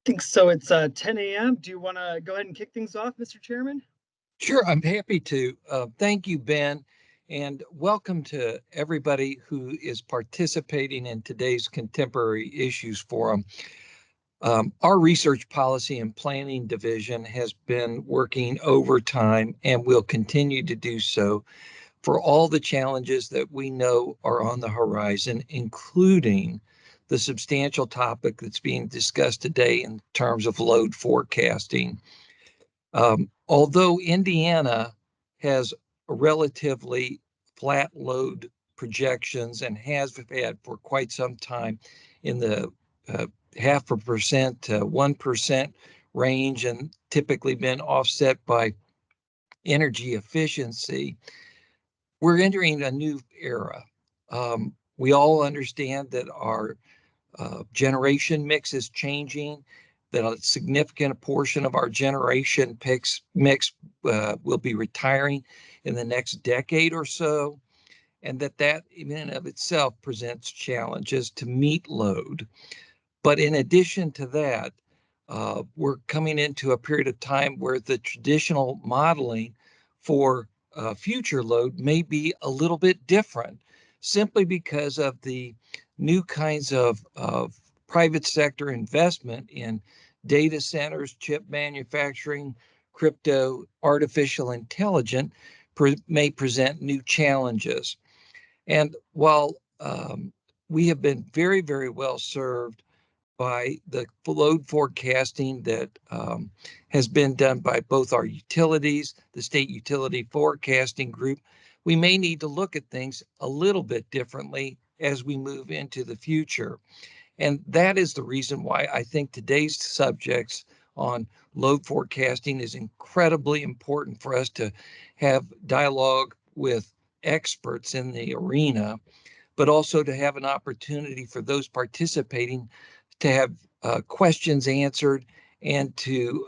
think so. It's 10 a.m. Do you want to go ahead and kick things off, Mr. Chairman? Sure, I'm happy to. Thank you, Ben, and welcome to everybody who is participating in today's Contemporary Issues Forum. Our Research Policy and Planning Division has been working overtime and will continue to do so for all the challenges that we know are on the horizon, including the substantial topic that's being discussed today in terms of load forecasting. Although Indiana has a relatively flat load projections and has had for quite some time in the 0.5% to 1% range, and typically been offset by energy efficiency, we're entering a new era. We all understand that our generation mix is changing, that a significant portion of our generation mix will be retiring in the next decade or so, and that in and of itself presents challenges to meet load. But in addition to that, we're coming into a period of time where the traditional modeling for future load may be a little bit different, simply because of the new kinds of private sector investment in data centers, chip manufacturing, crypto, artificial intelligence may present new challenges. And while we have been very, very well served by the load forecasting that has been done by both our utilities, the State Utility Forecasting Group, we may need to look at things a little bit differently as we move into the future. And that is the reason why I think today's subjects on load forecasting is incredibly important for us to have dialogue with experts in the arena, but also to have an opportunity for those participating to have questions answered and to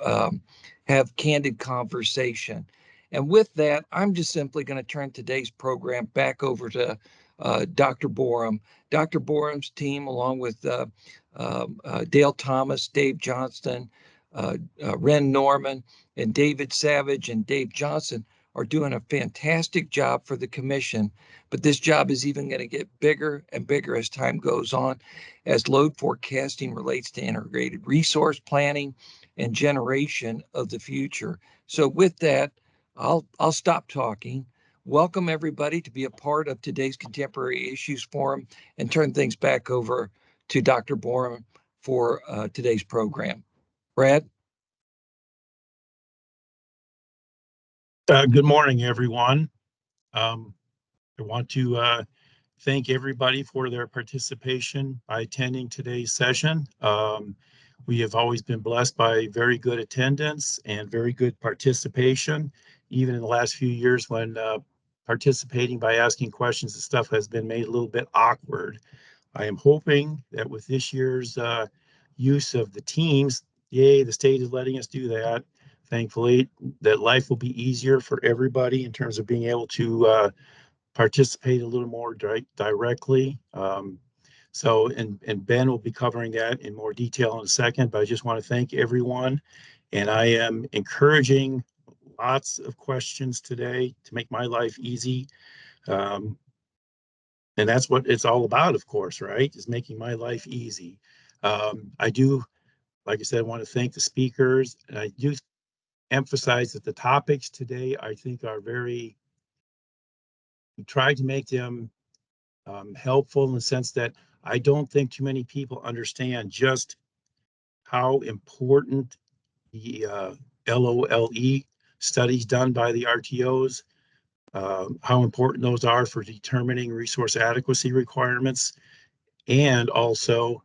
have candid conversation. And with that, I'm just simply going to turn today's program back over to Dr. Borum. Dr. Borum's team, along with Dale Thomas, Dave Johnston, Ren Norman, and David Savage and Dave Johnson, are doing a fantastic job for the commission. But this job is even going to get bigger and bigger as time goes on, as load forecasting relates to integrated resource planning and generation of the future. So with that, I'll stop talking. Welcome everybody to be a part of today's Contemporary Issues Forum, and turn things back over to Dr. Borum for today's program. Brad? Good morning, everyone. I want to thank everybody for their participation by attending today's session. We have always been blessed by very good attendance and very good participation, even in the last few years when participating by asking questions and stuff has been made a little bit awkward. I am hoping that with this year's use of the teams, yay, the state is letting us do that. Thankfully, that life will be easier for everybody in terms of being able to participate a little more directly. And Ben will be covering that in more detail in a second, but I just want to thank everyone. And I am encouraging lots of questions today to make my life easy. And that's what it's all about, of course, right? Is making my life easy. I do, like I said, I want to thank the speakers, and I do emphasize that the topics today, I think, are we tried to make them helpful in the sense that I don't think too many people understand just how important the LOLE studies done by the RTOs, how important those are for determining resource adequacy requirements, and also,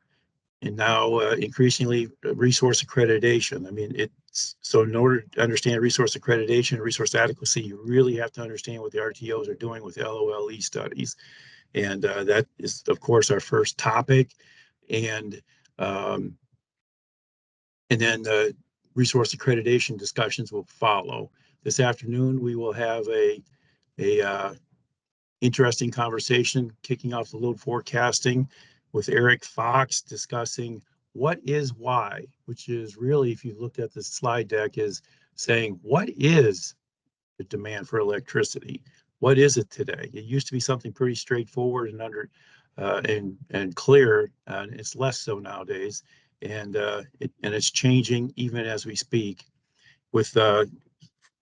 and now increasingly, resource accreditation. I mean, so in order to understand resource accreditation and resource adequacy, you really have to understand what the RTOs are doing with LOLE studies. And that is, of course, our first topic. And then the resource accreditation discussions will follow. This afternoon, we will have a interesting conversation kicking off the load forecasting with Eric Fox, discussing what is why, which is really, if you looked at the slide deck, is saying what is the demand for electricity? What is it today? It used to be something pretty straightforward and and clear, and it's less so nowadays. And it's changing even as we speak. With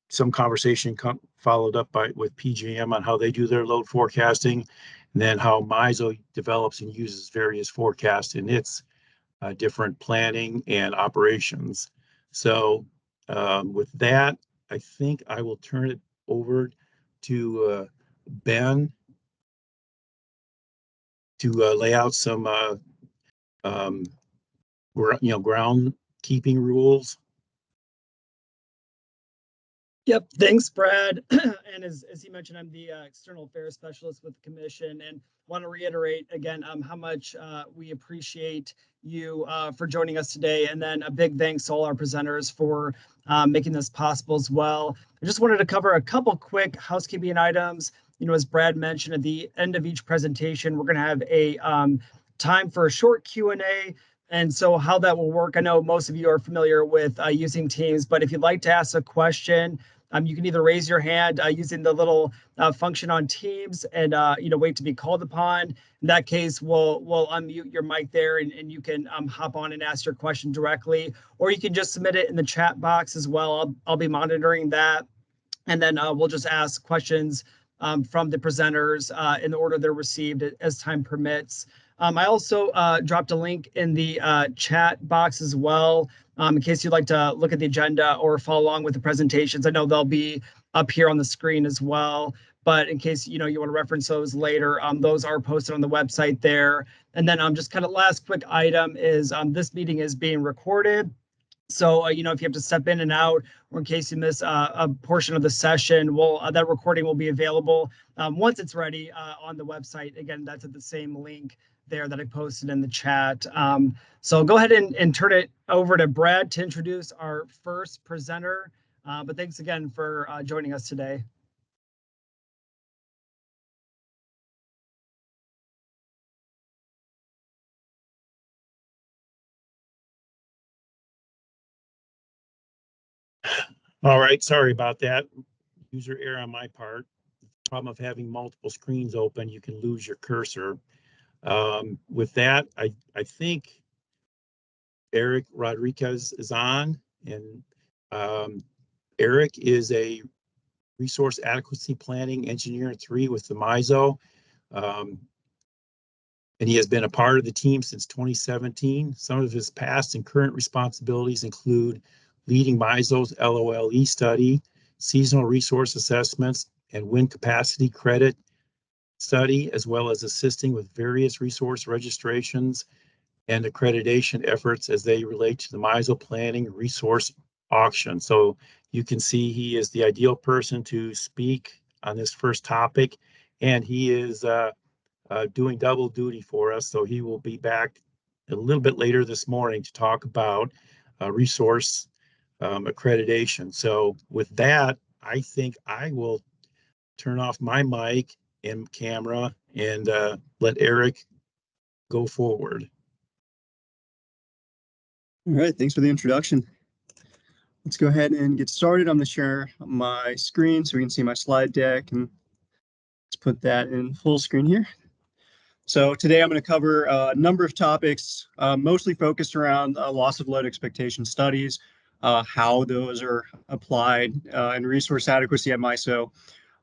some conversation followed up with PGM on how they do their load forecasting, and then how MISO develops and uses various forecasts in its different planning and operations. So with that, I think I will turn it over to Ben to lay out some um, groundkeeping rules. Yep, thanks, Brad. And as he mentioned, I'm the external affairs specialist with the commission, and want to reiterate again how much we appreciate you for joining us today. And then a big thanks to all our presenters for making this possible as well. I just wanted to cover a couple quick housekeeping items. As Brad mentioned, at the end of each presentation, we're going to have a time for a short Q&A. And so how that will work, I know most of you are familiar with using Teams, but if you'd like to ask a question, you can either raise your hand using the little function on Teams and wait to be called upon. In that case, we'll unmute your mic there and you can hop on and ask your question directly, or you can just submit it in the chat box as well. I'll be monitoring that, and then we'll just ask questions from the presenters in the order they're received as time permits. I also dropped a link in the chat box as well, in case you'd like to look at the agenda or follow along with the presentations. I know they'll be up here on the screen as well, but in case you want to reference those later, those are posted on the website there. And then just kind of last quick item is this meeting is being recorded. So, if you have to step in and out, or in case you miss a portion of the session, that recording will be available once it's ready on the website. Again, that's at the same link there that I posted in the chat. So go ahead and turn it over to Brad to introduce our first presenter. But thanks again for joining us today. All right, sorry about that. User error on my part. Problem of having multiple screens open, you can lose your cursor. With that, I think Eric Rodriguez is on, and Eric is a resource adequacy planning engineer 3 with the MISO. And he has been a part of the team since 2017. Some of his past and current responsibilities include leading MISO's LOLE study, seasonal resource assessments, and wind capacity credit study, as well as assisting with various resource registrations and accreditation efforts as they relate to the MISO planning resource auction. So you can see he is the ideal person to speak on this first topic, and he is doing double duty for us. So he will be back a little bit later this morning to talk about resource accreditation. So with that, I think I will turn off my mic and camera and let Eric go forward. All right, thanks for the introduction. Let's go ahead and get started. I'm going to share my screen so we can see my slide deck, and let's put that in full screen here. So today I'm going to cover a number of topics, mostly focused around loss of load expectation studies, how those are applied in resource adequacy at MISO.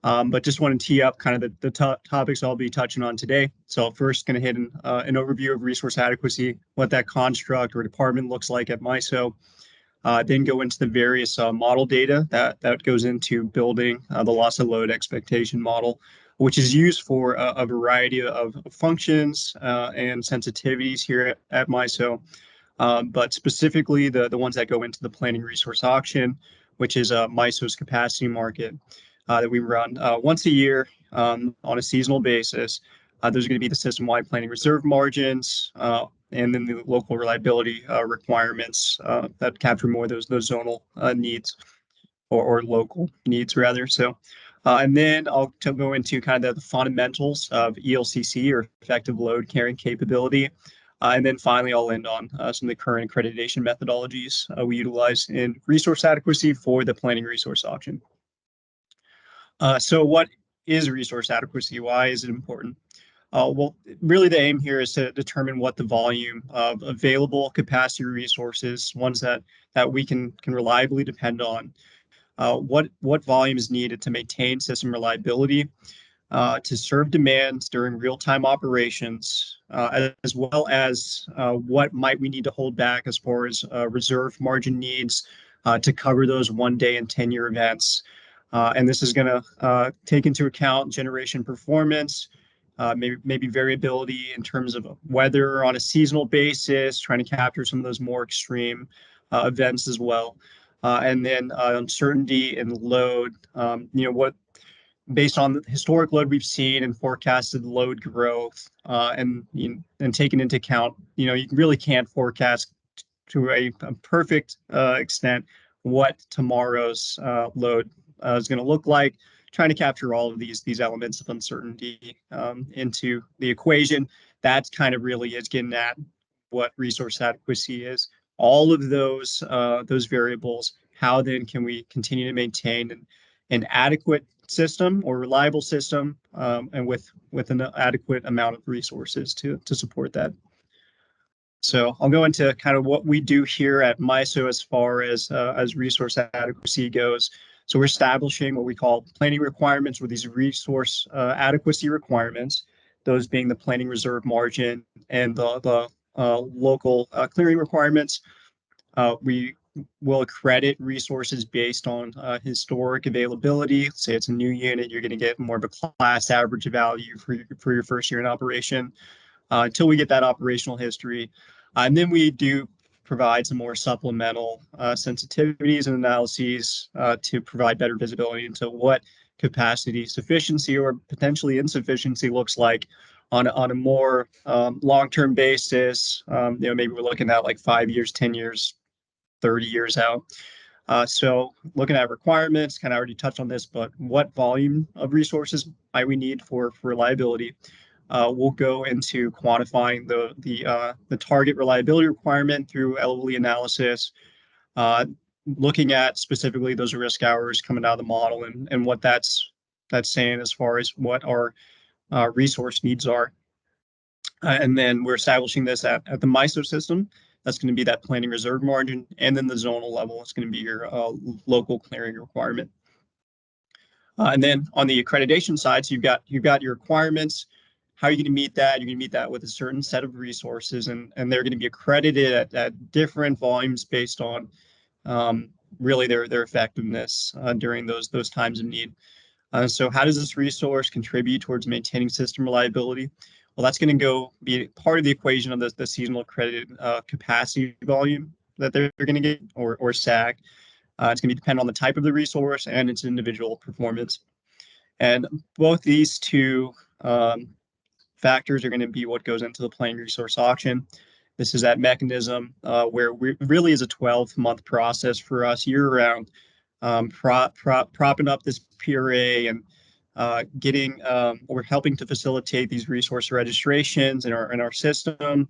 But just want to tee up kind of the topics I'll be touching on today. So first, going to hit an overview of resource adequacy, what that construct or department looks like at MISO. Then go into the various model data that goes into building the loss of load expectation model, which is used for a variety of functions and sensitivities here at MISO. But specifically the ones that go into the planning resource auction, which is MISO's capacity market that we run once a year on a seasonal basis. There's going to be the system-wide planning reserve margins, and then the local reliability requirements that capture more of those zonal needs or local needs rather. So, and then I'll go into kind of the fundamentals of ELCC, or effective load carrying capability. And then finally, I'll end on some of the current accreditation methodologies we utilize in resource adequacy for the planning resource auction. So what is resource adequacy? Why is it important? Well, really the aim here is to determine what the volume of available capacity resources, ones that we can reliably depend on, what volume is needed to maintain system reliability, to serve demands during real-time operations, as well as what might we need to hold back as far as reserve margin needs to cover those 1 day and 10-year events. And this is going to take into account generation performance, maybe variability in terms of weather on a seasonal basis, trying to capture some of those more extreme events as well. And then uncertainty in load, what based on the historic load we've seen and forecasted load growth, and taken into account, you really can't forecast to a perfect extent what tomorrow's load is going to look like. Trying to capture all of these elements of uncertainty into the equation. That's kind of really is getting at what resource adequacy is. All of those variables. How then can we continue to maintain an adequate system or reliable system, and with an adequate amount of resources to support that. So I'll go into kind of what we do here at MISO as far as resource adequacy goes. So we're establishing what we call planning requirements, or these resource adequacy requirements, those being the planning reserve margin and the local clearing requirements. We will accredit resources based on historic availability. Say it's a new unit, you're going to get more of a class average value for your first year in operation until we get that operational history. And then we do provide some more supplemental sensitivities and analyses to provide better visibility into what capacity sufficiency or potentially insufficiency looks like on a more long-term basis. Maybe we're looking at like 5 years, 10 years, 30 years out. So looking at requirements, kind of already touched on this, but what volume of resources might we need for reliability? We'll go into quantifying the target reliability requirement through LOE analysis, looking at specifically those risk hours coming out of the model and what that's saying as far as what our resource needs are. And then we're establishing this at the MISO system. That's going to be that planning reserve margin. And then the zonal level is going to be your local clearing requirement. And then on the accreditation side, so you've got your requirements. How are you going to meet that? You're going to meet that with a certain set of resources, and they're going to be accredited at different volumes based on really their effectiveness during those times of need. So how does this resource contribute towards maintaining system reliability? Well, that's going to be part of the equation of the seasonal accredited capacity volume that they're going to get, or SAC. It's going to depend on the type of the resource and its individual performance. And both these two factors are going to be what goes into the planning resource auction. This is that mechanism where we really is a 12-month process for us year-round, propping up this PRA and we're helping to facilitate these resource registrations in our system,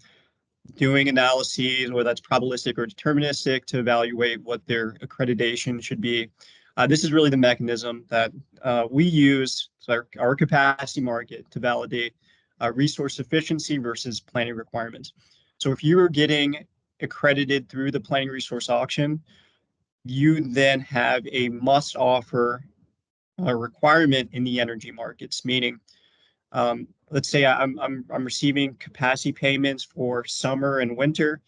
doing analyses, whether that's probabilistic or deterministic, to evaluate what their accreditation should be. This is really the mechanism that we use, so our capacity market, to validate resource efficiency versus planning requirements. So if you are getting accredited through the planning resource auction, you then have a must offer requirement in the energy markets, meaning let's say I'm receiving capacity payments for summer and winter.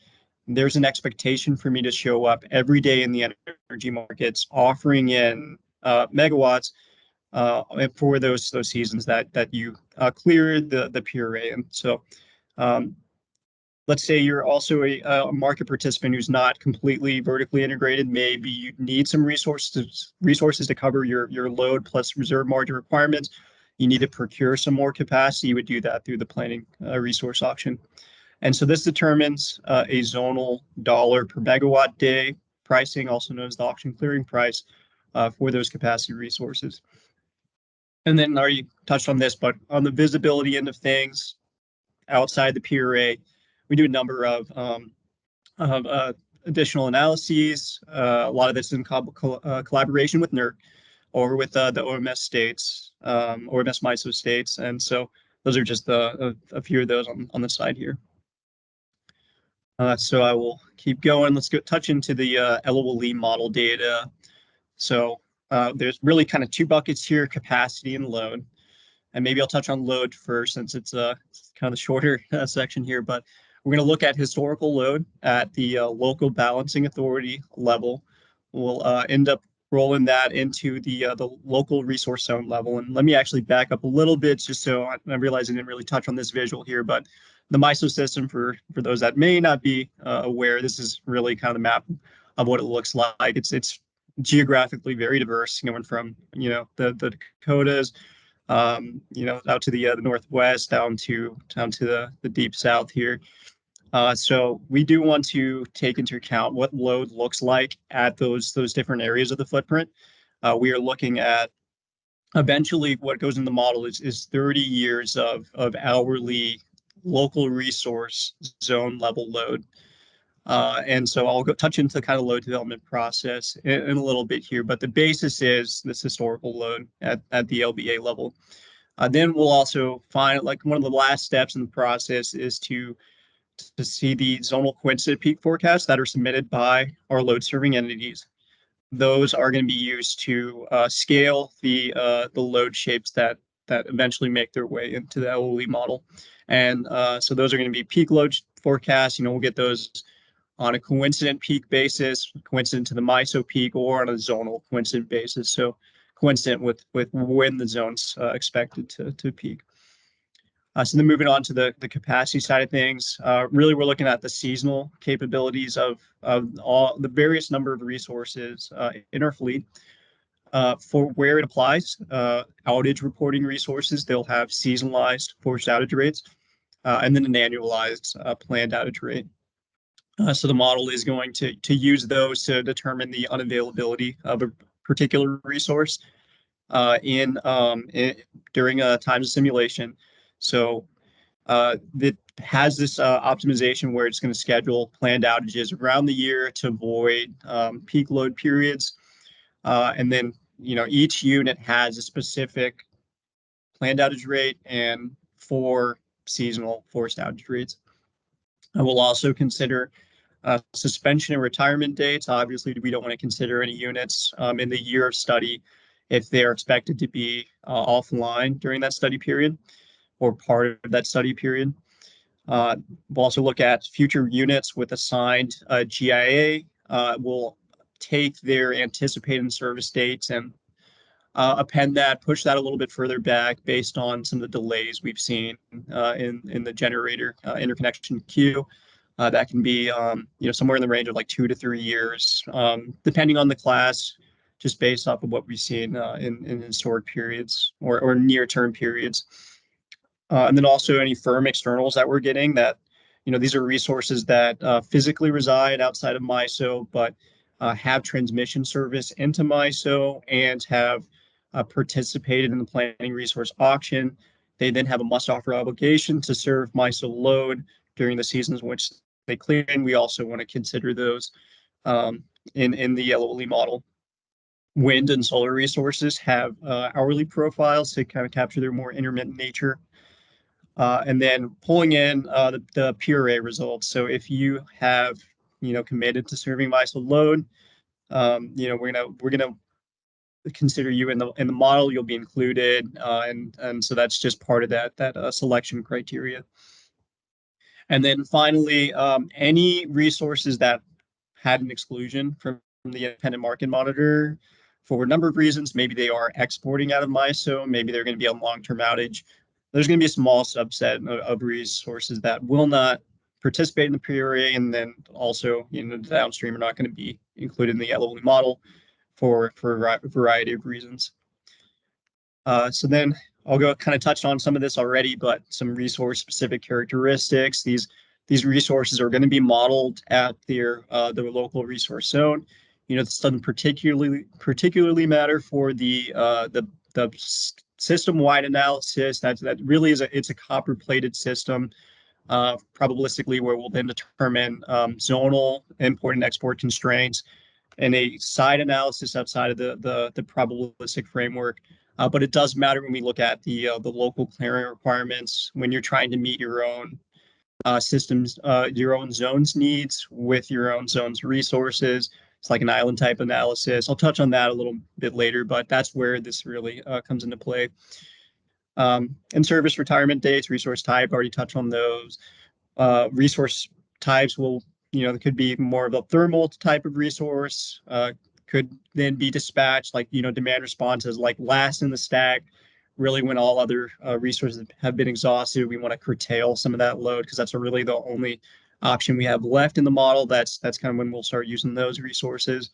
There's an expectation for me to show up every day in the energy markets, offering in megawatts for those seasons that you cleared the PRA. And so let's say you're also a market participant who's not completely vertically integrated. Maybe you need some resources to cover your load plus reserve margin requirements. You need to procure some more capacity. You would do that through the planning resource auction. And so this determines a zonal dollar per megawatt day pricing, also known as the auction clearing price, for those capacity resources. And then I already touched on this, but on the visibility end of things, outside the PRA, we do a number of additional analyses. A lot of this in collaboration with NERC or with the OMS states, OMS MISO states. And so those are just a few of those on the side here. So I will keep going. Let's touch into the LOLE model data. So there's really kind of two buckets here, capacity and load. And maybe I'll touch on load first since it's kind of the shorter section here, but we're going to look at historical load at the local balancing authority level. We'll end up rolling that into the local resource zone level. And let me actually back up a little bit just so I realize I didn't really touch on this visual here, but the MISO system, for those that may not be aware, this is really kind of the map of what it looks like. It's geographically very diverse, going from, the Dakotas, out to the Northwest, down to the deep South here. So we do want to take into account what load looks like at those different areas of the footprint. We are looking at eventually what goes in the model is 30 years of hourly local resource zone level load. And so I'll touch into the kind of load development process in a little bit here, but the basis is this historical load at the LBA level. Then we'll also find, like, one of the last steps in the process is to see the zonal coincident peak forecasts that are submitted by our load serving entities. Those are going to be used to scale the load shapes that eventually make their way into the LOE model. And so those are going to be peak load forecasts. We'll get those on a coincident peak basis, coincident to the MISO peak, or on a zonal coincident basis. So coincident with when the zone's expected to peak. So then moving on to the capacity side of things, really we're looking at the seasonal capabilities of all the various number of resources in our fleet. For where it applies, outage reporting resources, they'll have seasonalized forced outage rates, and then an annualized planned outage rate. So the model is going to use those to determine the unavailability of a particular resource during times of simulation. So it has this optimization where it's going to schedule planned outages around the year to avoid peak load periods. And then, each unit has a specific planned outage rate and 4 seasonal forced outage rates. I will also consider suspension and retirement dates. Obviously, we don't want to consider any units in the year of study if they're expected to be offline during that study period or part of that study period. We'll also look at future units with assigned GIA. We'll take their anticipated service dates and append that, push that a little bit further back based on some of the delays we've seen in the generator interconnection queue. That can be somewhere in the range of like 2 to 3 years, depending on the class, just based off of what we've seen in historic periods or near-term periods. And then also any firm externals that we're getting that, these are resources that physically reside outside of MISO, but have transmission service into MISO and have participated in the planning resource auction. They then have a must-offer obligation to serve MISO load during the seasons in which they clear, and we also want to consider those in the LOLE model. Wind and solar resources have hourly profiles to kind of capture their more intermittent nature. And then pulling in the PRA results. So if you have, committed to serving MISO load, we're gonna consider you in the model. You'll be included, and so that's just part of that selection criteria. And then finally, any resources that had an exclusion from the independent market monitor for a number of reasons. Maybe they are exporting out of MISO. Maybe they're going to be on long-term outage. There's going to be a small subset of resources that will not participate in the PRA, and then also, the downstream are not going to be included in the LOLE model for a variety of reasons. So then I'll go kind of touched on some of this already, but some resource-specific characteristics. These resources are going to be modeled at their local resource zone. This doesn't particularly matter for the system-wide analysis. That really is it's a copper-plated system. probabilistically, where we'll then determine zonal import and export constraints and a side analysis outside of the probabilistic framework. But it does matter when we look at the local clearing requirements when you're trying to meet your own systems, your own zones needs with your own zones resources. It's like an island type analysis. I'll touch on that a little bit later, but that's where this really comes into play. In-service retirement dates, resource type, already touched on those. Resource types will, there could be more of a thermal type of resource, could then be dispatched, like, demand responses, like last in the stack. Really, when all other resources have been exhausted, we want to curtail some of that load because that's really the only option we have left in the model. That's kind of when we'll start using those resources.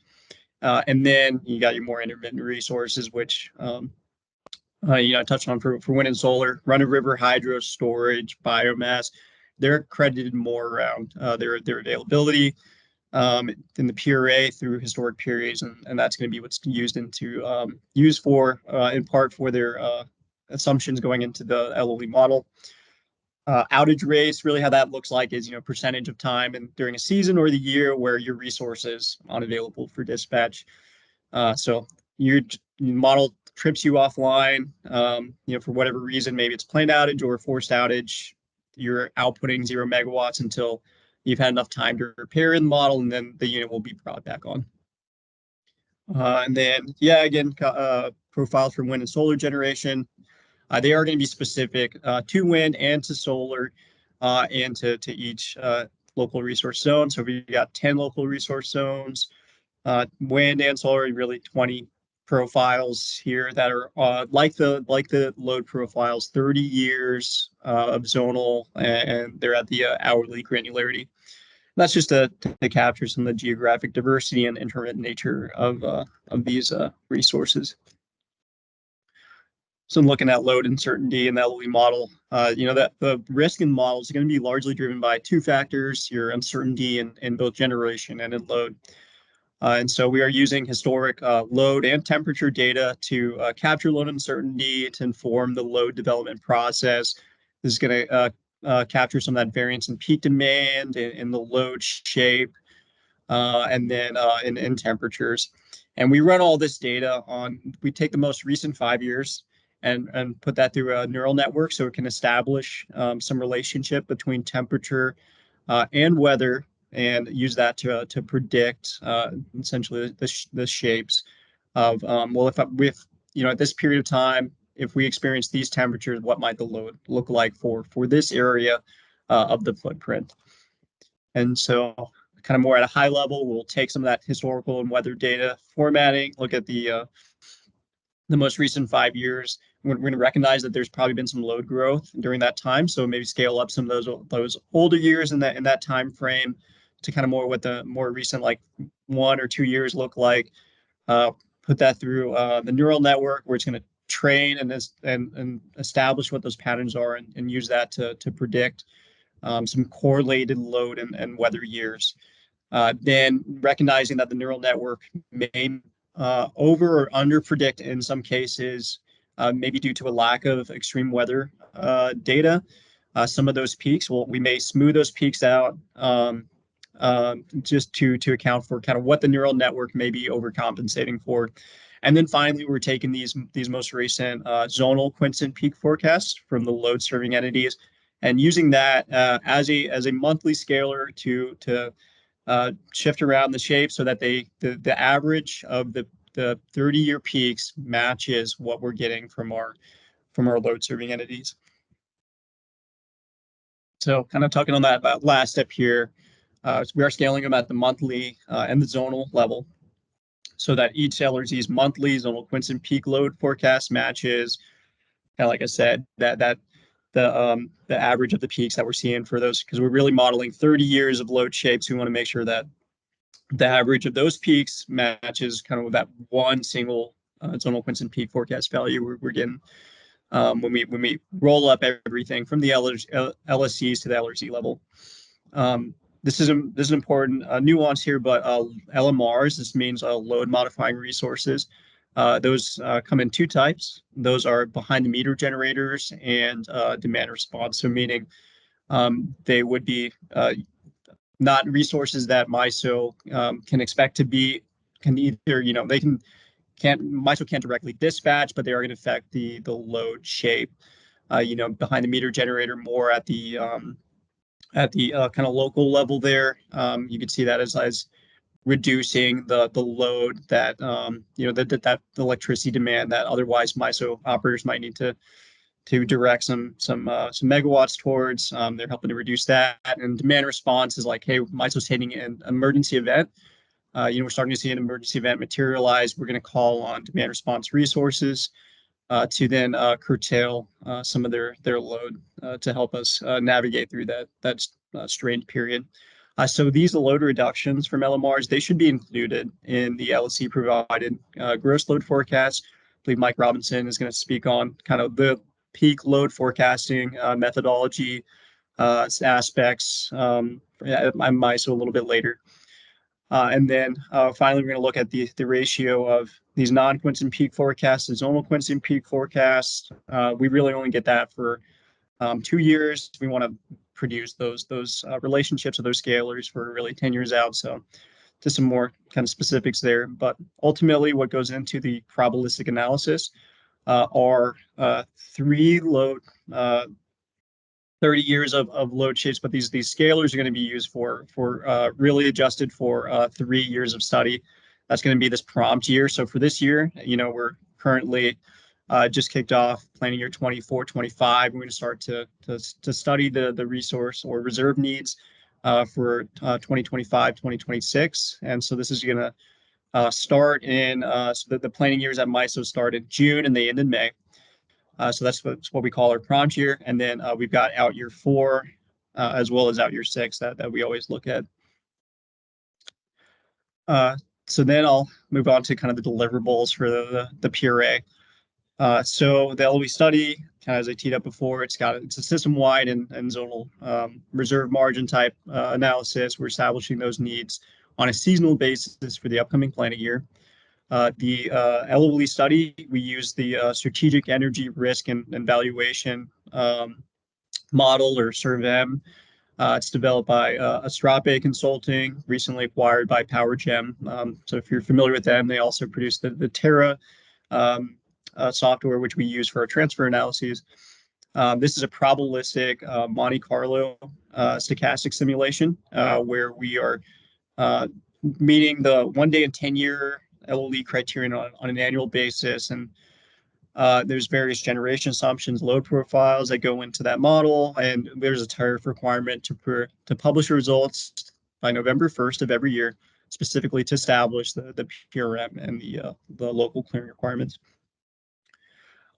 And then you got your more intermittent resources, which I touched on for wind and solar, run-of-river hydro storage, biomass. They're credited more around their availability in the PRA through historic periods, and that's going to be what's used for in part for their assumptions going into the LOE model. Outage rates, really how that looks like is percentage of time and during a season or the year where your resources unavailable for dispatch. So your model trips you offline, for whatever reason, maybe it's planned outage or forced outage. You're outputting 0 megawatts until you've had enough time to repair the model, and then the unit will be brought back on. And then, again, profiles for wind and solar generation. They are going to be specific to wind and to solar and to each local resource zone. So we've got 10 local resource zones, wind and solar, really 20 profiles here that are like the load profiles, 30 years of zonal, and they're at the hourly granularity. That's just to capture some of the geographic diversity and intermittent nature of these resources. So looking at load uncertainty in the LOE model, that the risk in model is going to be largely driven by two factors: your uncertainty in both generation and in load. And so we are using historic load and temperature data to capture load uncertainty to inform the load development process. This is going to capture some of that variance in peak demand in the load shape, and then in temperatures. And we run all this data we take the most recent 5 years and put that through a neural network so it can establish some relationship between temperature and weather, and use that to predict essentially the shapes of if at this period of time, if we experience these temperatures, what might the load look like for this area of the footprint. And so kind of more at a high level, we'll take some of that historical and weather data formatting, look at the most recent 5 years. We're going to recognize that there's probably been some load growth during that time, so maybe scale up some of those older years in that time frame to kind of more what the more recent, like 1 or 2 years, look like. Put that through the neural network, where it's going to train and establish what those patterns are, and use that to predict some correlated load and weather years. Then recognizing that the neural network may over or under predict in some cases, maybe due to a lack of extreme weather data. Some of those peaks, we may smooth those peaks out just to account for kind of what the neural network may be overcompensating for. And then finally, we're taking these most recent zonal quincent peak forecasts from the load serving entities and using that as a monthly scaler to shift around the shape so that the average of the 30-year peaks matches what we're getting from our load serving entities. So kind of talking on that last step here, we are scaling them at the monthly and the zonal level so that each LRZ's monthly zonal quincent peak load forecast matches, kind of like I said, that the average of the peaks that we're seeing for those, because we're really modeling 30 years of load shapes. We want to make sure that the average of those peaks matches kind of with that one single zonal quincent peak forecast value we're getting when we roll up everything from the LSCs to the LRZ level. This is an important nuance here, but LMRs, this means load modifying resources. Those come in two types. Those are behind the meter generators and demand response. So meaning They would be not resources that MISO can expect to be, can either, they MISO can't directly dispatch, but they are going to affect the load shape, behind the meter generator more at the kind of local level there. You can see that as reducing the load that that electricity demand that otherwise MISO operators might need to direct some megawatts towards. They're helping to reduce that, and demand response is like, hey, MISO's hitting an emergency event. We're starting to see an emergency event materialize. We're going to call on demand response resources to then curtail some of their load to help us navigate through that strained period. So these load reductions from LMRs, they should be included in the LSC provided gross load forecast. I believe Mike Robinson is going to speak on kind of the peak load forecasting methodology aspects. I might so a little bit later. And then finally, we're going to look at the ratio of these non-quincent peak forecasts to zonal quincent peak forecasts. We really only get that for 2 years. We want to produce those relationships of those scalars for really 10 years out. So just some more kind of specifics there. But ultimately, what goes into the probabilistic analysis are 3 load 30 years of load shapes, but these scalars are going to be used for really adjusted for 3 years of study. That's going to be this prompt year. So for this year, we're currently just kicked off planning year 24-25. We're going to start to study the resource or reserve needs for 2025-2026. And so this is going to start in so the planning years at MISO start in June and they end in May. So that's what we call our prompt year. And then we've got out year 4 as well as out year 6 that we always look at. So then I'll move on to kind of the deliverables for the PRA. So the LOE study, kind of as I teed up before, it's a system-wide and zonal reserve margin type analysis. We're establishing those needs on a seasonal basis for the upcoming planning year. The LOE study, we use the strategic energy risk and valuation model or SURVEM. It's developed by Astrape Consulting, recently acquired by PowerGem. So if you're familiar with them, they also produce the Terra software, which we use for our transfer analyses. This is a probabilistic Monte Carlo stochastic simulation where we are meeting the 1 day and 10-year LOE criterion on an annual basis. And there's various generation assumptions, load profiles that go into that model. And there's a tariff requirement to publish results by November 1st of every year, specifically to establish the PRM and the local clearing requirements.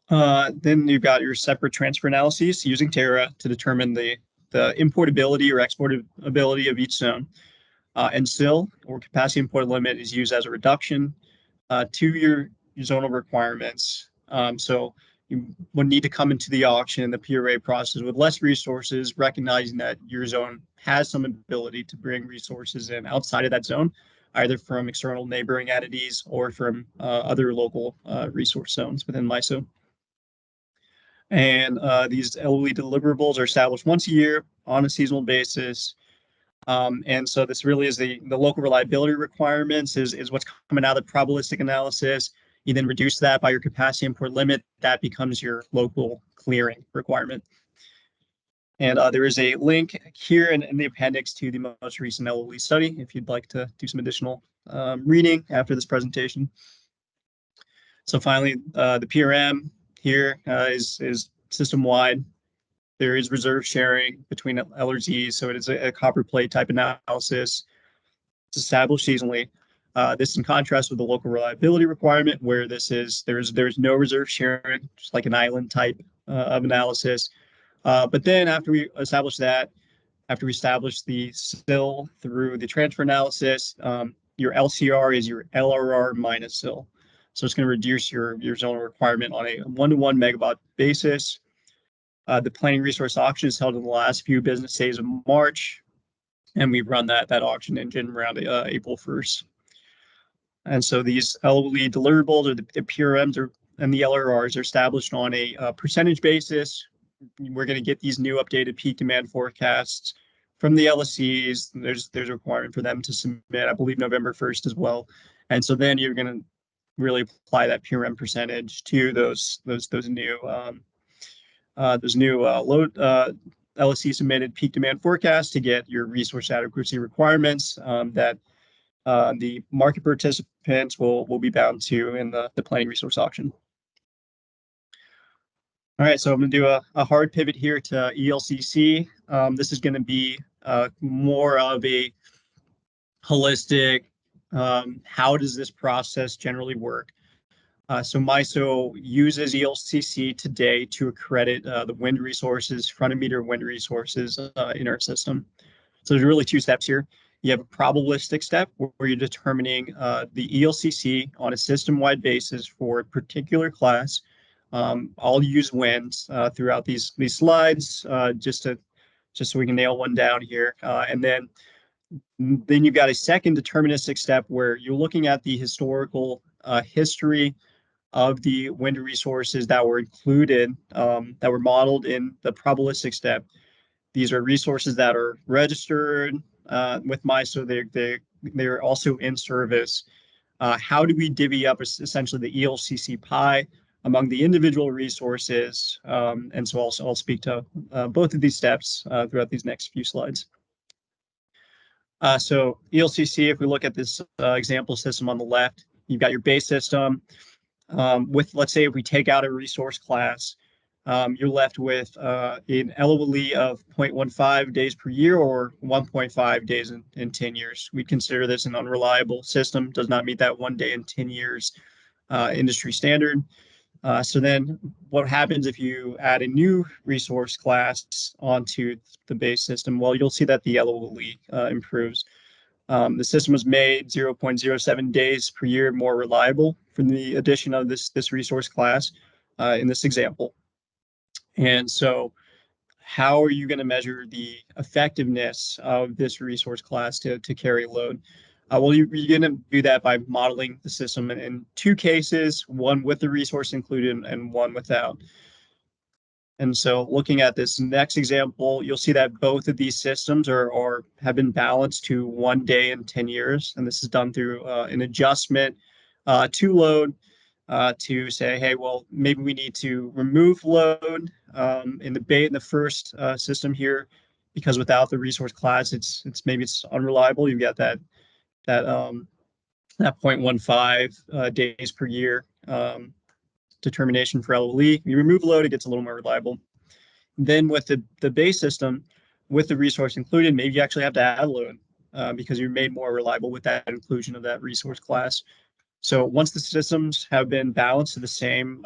Then you've got your separate transfer analyses using Terra to determine the importability or exportability of each zone. And SIL, or capacity import limit, is used as a reduction to your zonal requirements. So you would need to come into the auction and the PRA process with less resources, recognizing that your zone has some ability to bring resources in outside of that zone, either from external neighboring entities or from other local resource zones within MISO. And these LOE deliverables are established once a year on a seasonal basis. And so this really is the local reliability requirements is what's coming out of the probabilistic analysis. You then reduce that by your capacity import limit. That becomes your local clearing requirement. And there is a link here in the appendix to the most recent LOE study if you'd like to do some additional reading after this presentation. So finally, the PRM here is system-wide. There is reserve sharing between LRZs, so it is a copper plate type analysis. It's established seasonally. This in contrast with the local reliability requirement, where there's no reserve sharing, just like an island type of analysis. But then after we establish that, after we establish the SIL through the transfer analysis, your LCR is your LRR minus SIL. So it's going to reduce your zonal requirement on a 1-to-1 megawatt basis. The planning resource auction is held in the last few business days of March, and we run that auction engine around April 1st. And so these LOE deliverables or the PRMs and the LRRs are established on a percentage basis we're going to get these new updated peak demand forecasts from the LSCs. There's a requirement for them to submit, I believe, November 1st as well. And so then you're going to really apply that PRM percentage to those new load LSC submitted peak demand forecasts to get your resource adequacy requirements that the market participants will be bound to in the planning resource auction. All right, so I'm going to do a hard pivot here to ELCC. This is going to be more of a holistic, how does this process generally work? So MISO uses ELCC today to accredit the wind resources, front of meter wind resources in our system. So there's really two steps here. You have a probabilistic step where you're determining the ELCC on a system-wide basis for a particular class. I'll use wind throughout these slides just so we can nail one down here. And then you've got a second deterministic step where you're looking at the historical history of the wind resources that were included, that were modeled in the probabilistic step. These are resources that are registered with MISO. They're also in service. How do we divvy up essentially the ELCC pie among the individual resources? And so I'll speak to both of these steps throughout these next few slides. So ELCC, if we look at this example system on the left, you've got your base system with, let's say, if we take out a resource class, you're left with an LOLE of 0.15 days per year or 1.5 days in 10 years. We consider this an unreliable system, does not meet that 1 day in 10 years industry standard. So then what happens if you add a new resource class onto the base system? Well, you'll see that the LOLE improves. The system was made 0.07 days per year more reliable from the addition of this resource class in this example. And so how are you going to measure the effectiveness of this resource class to carry load? Well, you're going to do that by modeling the system in two cases, one with the resource included and one without. And so looking at this next example, you'll see that both of these systems have been balanced to 1 day in 10 years. And this is done through an adjustment to load to say, hey, well, maybe we need to remove load in the first system here, because without the resource class, it's unreliable. You've got that 0.15 days per year determination for LOLE. You remove load, it gets a little more reliable. Then with the base system, with the resource included, maybe you actually have to add load because you're made more reliable with that inclusion of that resource class. So once the systems have been balanced to the same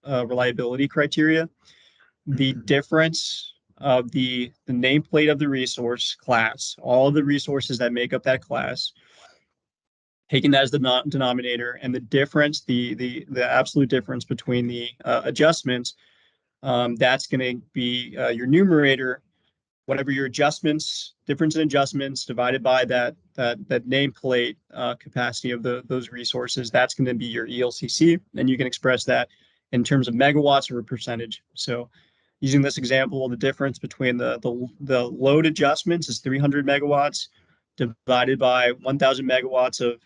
reliability criteria, the difference of the nameplate of the resource class, all of the resources that make up that class, taking that as the denominator, and the difference, the absolute difference between the adjustments, that's going to be your numerator. Whatever your adjustments, difference in adjustments divided by that nameplate capacity of those resources, that's going to be your ELCC, and you can express that in terms of megawatts or a percentage. So using this example, the difference between the load adjustments is 300 megawatts divided by 1,000 megawatts of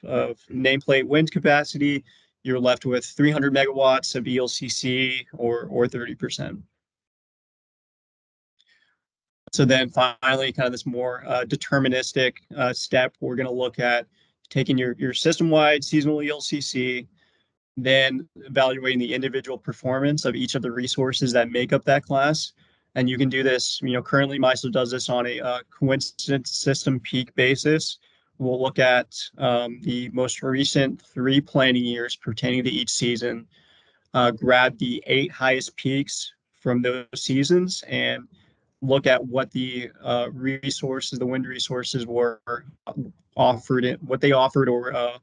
nameplate wind capacity. You're left with 300 megawatts of ELCC or 30%. So then finally, kind of this more deterministic step, we're going to look at taking your system-wide seasonal ELCC, then evaluating the individual performance of each of the resources that make up that class. And you can do this, currently MISO does this on a coincidence system peak basis. We'll look at the most recent 3 planning years pertaining to each season, grab the 8 highest peaks from those seasons, and look at what the resources, the wind resources were offered, what they offered or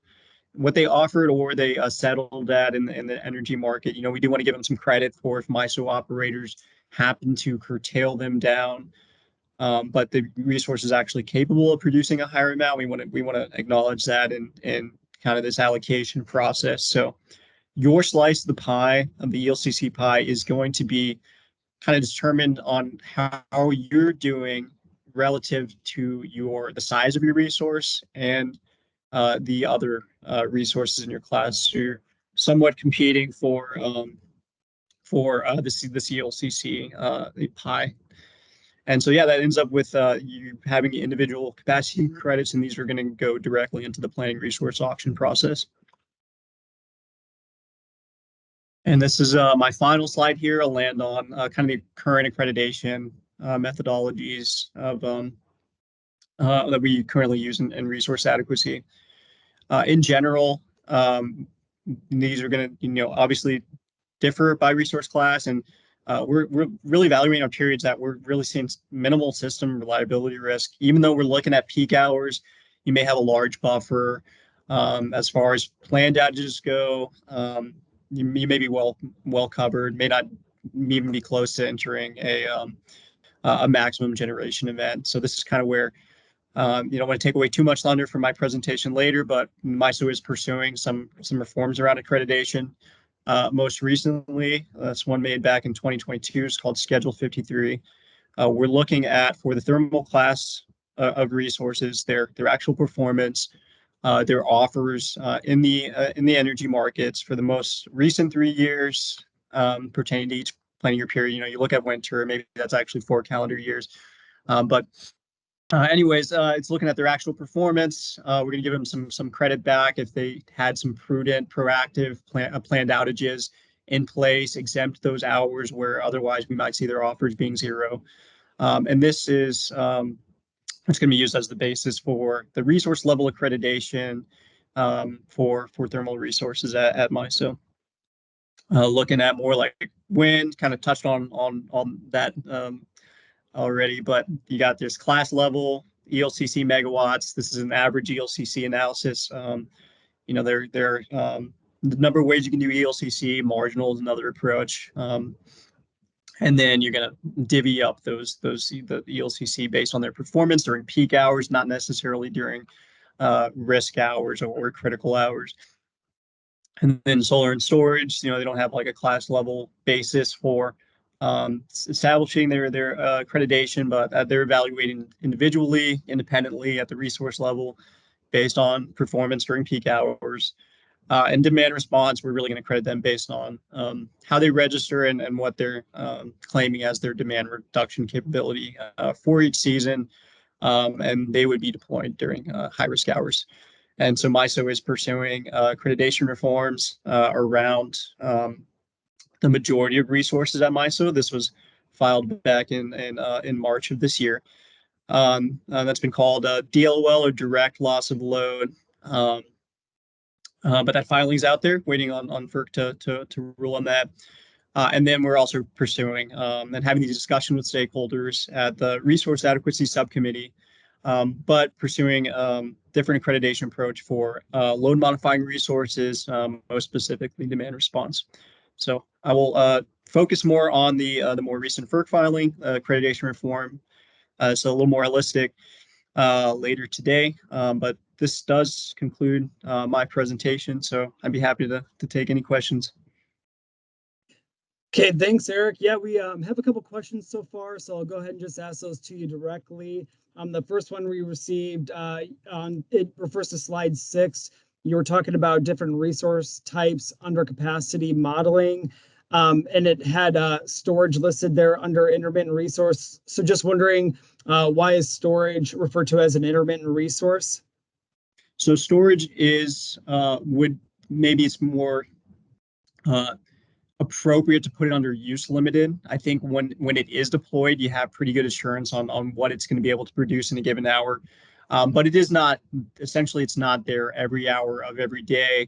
they settled at in the energy market. We do want to give them some credit for if MISO operators happen to curtail them down, but the resource is actually capable of producing a higher amount. We want to acknowledge that in kind of this allocation process. So your slice of the pie, of the ELCC pie, is going to be kind of determined on how you're doing relative to the size of your resource and the other resources in your class. So you're somewhat competing for the CLCC, the pie. And so, yeah, that ends up with you having individual capacity credits, and these are going to go directly into the planning resource auction process. And this is my final slide here. I'll land on kind of the current accreditation methodologies of that we currently use in resource adequacy. In general, these are going to, obviously differ by resource class, and we're really evaluating our periods that we're really seeing minimal system reliability risk. Even though we're looking at peak hours, you may have a large buffer. As far as planned outages go, you may be well covered, may not even be close to entering a maximum generation event. So this is kind of where don't want to take away too much thunder from my presentation later, but MISO is pursuing some reforms around accreditation. Most recently, that's one made back in 2022. It's called Schedule 53. We're looking at, for the thermal class of resources, their actual performance, their offers in the energy markets for the most recent 3 years pertaining to each planning year period. You look at winter, maybe that's actually 4 calendar years, but anyways, it's looking at their actual performance. We're going to give them some credit back if they had some prudent, proactive planned outages in place, exempt those hours where otherwise we might see their offers being zero. And this is it's going to be used as the basis for the resource level accreditation for thermal resources at MISO. Looking at more like wind, kind of touched on that already, but you got this class level ELCC megawatts. This is an average ELCC analysis. There the number of ways you can do ELCC. Marginal is another approach, and then you're going to divvy up the ELCC based on their performance during peak hours, not necessarily during risk hours or critical hours. And then solar and storage, they don't have like a class level basis for establishing their accreditation, but they're evaluating individually, independently at the resource level based on performance during peak hours. And demand response, we're really going to credit them based on how they register and what they're claiming as their demand reduction capability for each season. And they would be deployed during high risk hours. And so MISO is pursuing accreditation reforms around the majority of resources at MISO. This was filed back in March of this year. That's been called DLOL, or direct loss of load. But that filing's out there, waiting on FERC to rule on that. And then we're also pursuing and having these discussions with stakeholders at the Resource Adequacy Subcommittee, but pursuing different accreditation approach for load modifying resources, most specifically demand response. So I will focus more on the more recent FERC filing, accreditation reform. So a little more holistic later today, but this does conclude my presentation. So I'd be happy to take any questions. Okay, thanks, Eric. Yeah, we have a couple questions so far, so I'll go ahead and just ask those to you directly. The first one we received it refers to slide 6. You were talking about different resource types under capacity modeling, and it had storage listed there under intermittent resource. So just wondering, why is storage referred to as an intermittent resource? So storage is maybe it's more appropriate to put it under use limited. I think when it is deployed, you have pretty good assurance on what it's going to be able to produce in a given hour. But it is not, essentially, it's not there every hour of every day,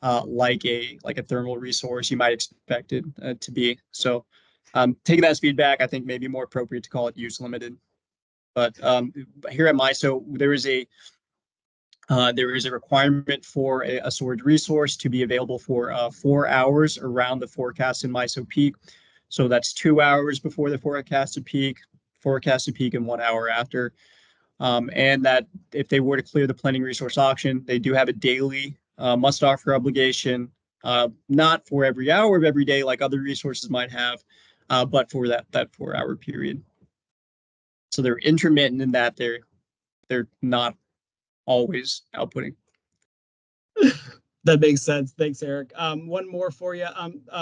like a thermal resource you might expect it to be. So taking that as feedback, I think maybe more appropriate to call it use limited. But here at MISO, there is a requirement for a storage resource to be available for 4 hours around the forecasted MISO peak. So that's 2 hours before the forecasted peak, and 1 hour after. And that if they were to clear the planning resource auction, they do have a daily must offer obligation, not for every hour of every day like other resources might have, but for that 4-hour period. So they're intermittent in that they're not always outputting. That makes sense. Thanks, Eric. One more for you.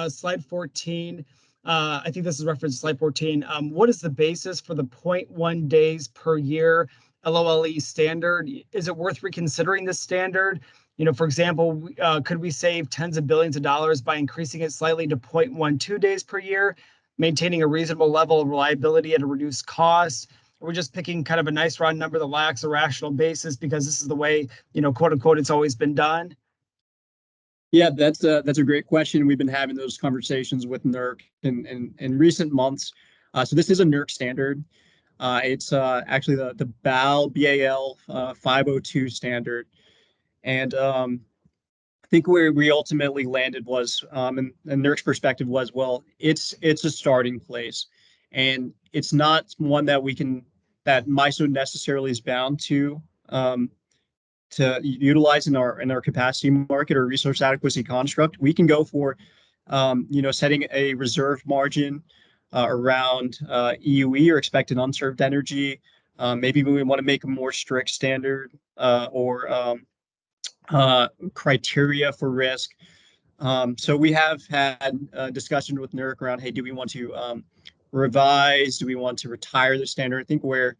Slide 14. I think this is reference to slide 14. What is the basis for the 0.1 days per year LOLE standard? Is it worth reconsidering this standard? For example, could we save tens of billions of dollars by increasing it slightly to 0.12 days per year, maintaining a reasonable level of reliability at a reduced cost? Or we're just picking kind of a nice round number that lacks a rational basis because this is the way, quote unquote, it's always been done? Yeah, that's a great question. We've been having those conversations with NERC in recent months. So this is a NERC standard. It's actually the BAL 502 standard. And I think where we ultimately landed was, and NERC's perspective was, well, it's a starting place. And it's not one that MISO necessarily is bound to utilize in our capacity market or resource adequacy construct. We can go for, setting a reserve margin around EUE or expected unserved energy. Maybe we want to make a more strict standard or criteria for risk. So we have had a discussion with NERC around, hey, do we want to revise? Do we want to retire the standard? I think where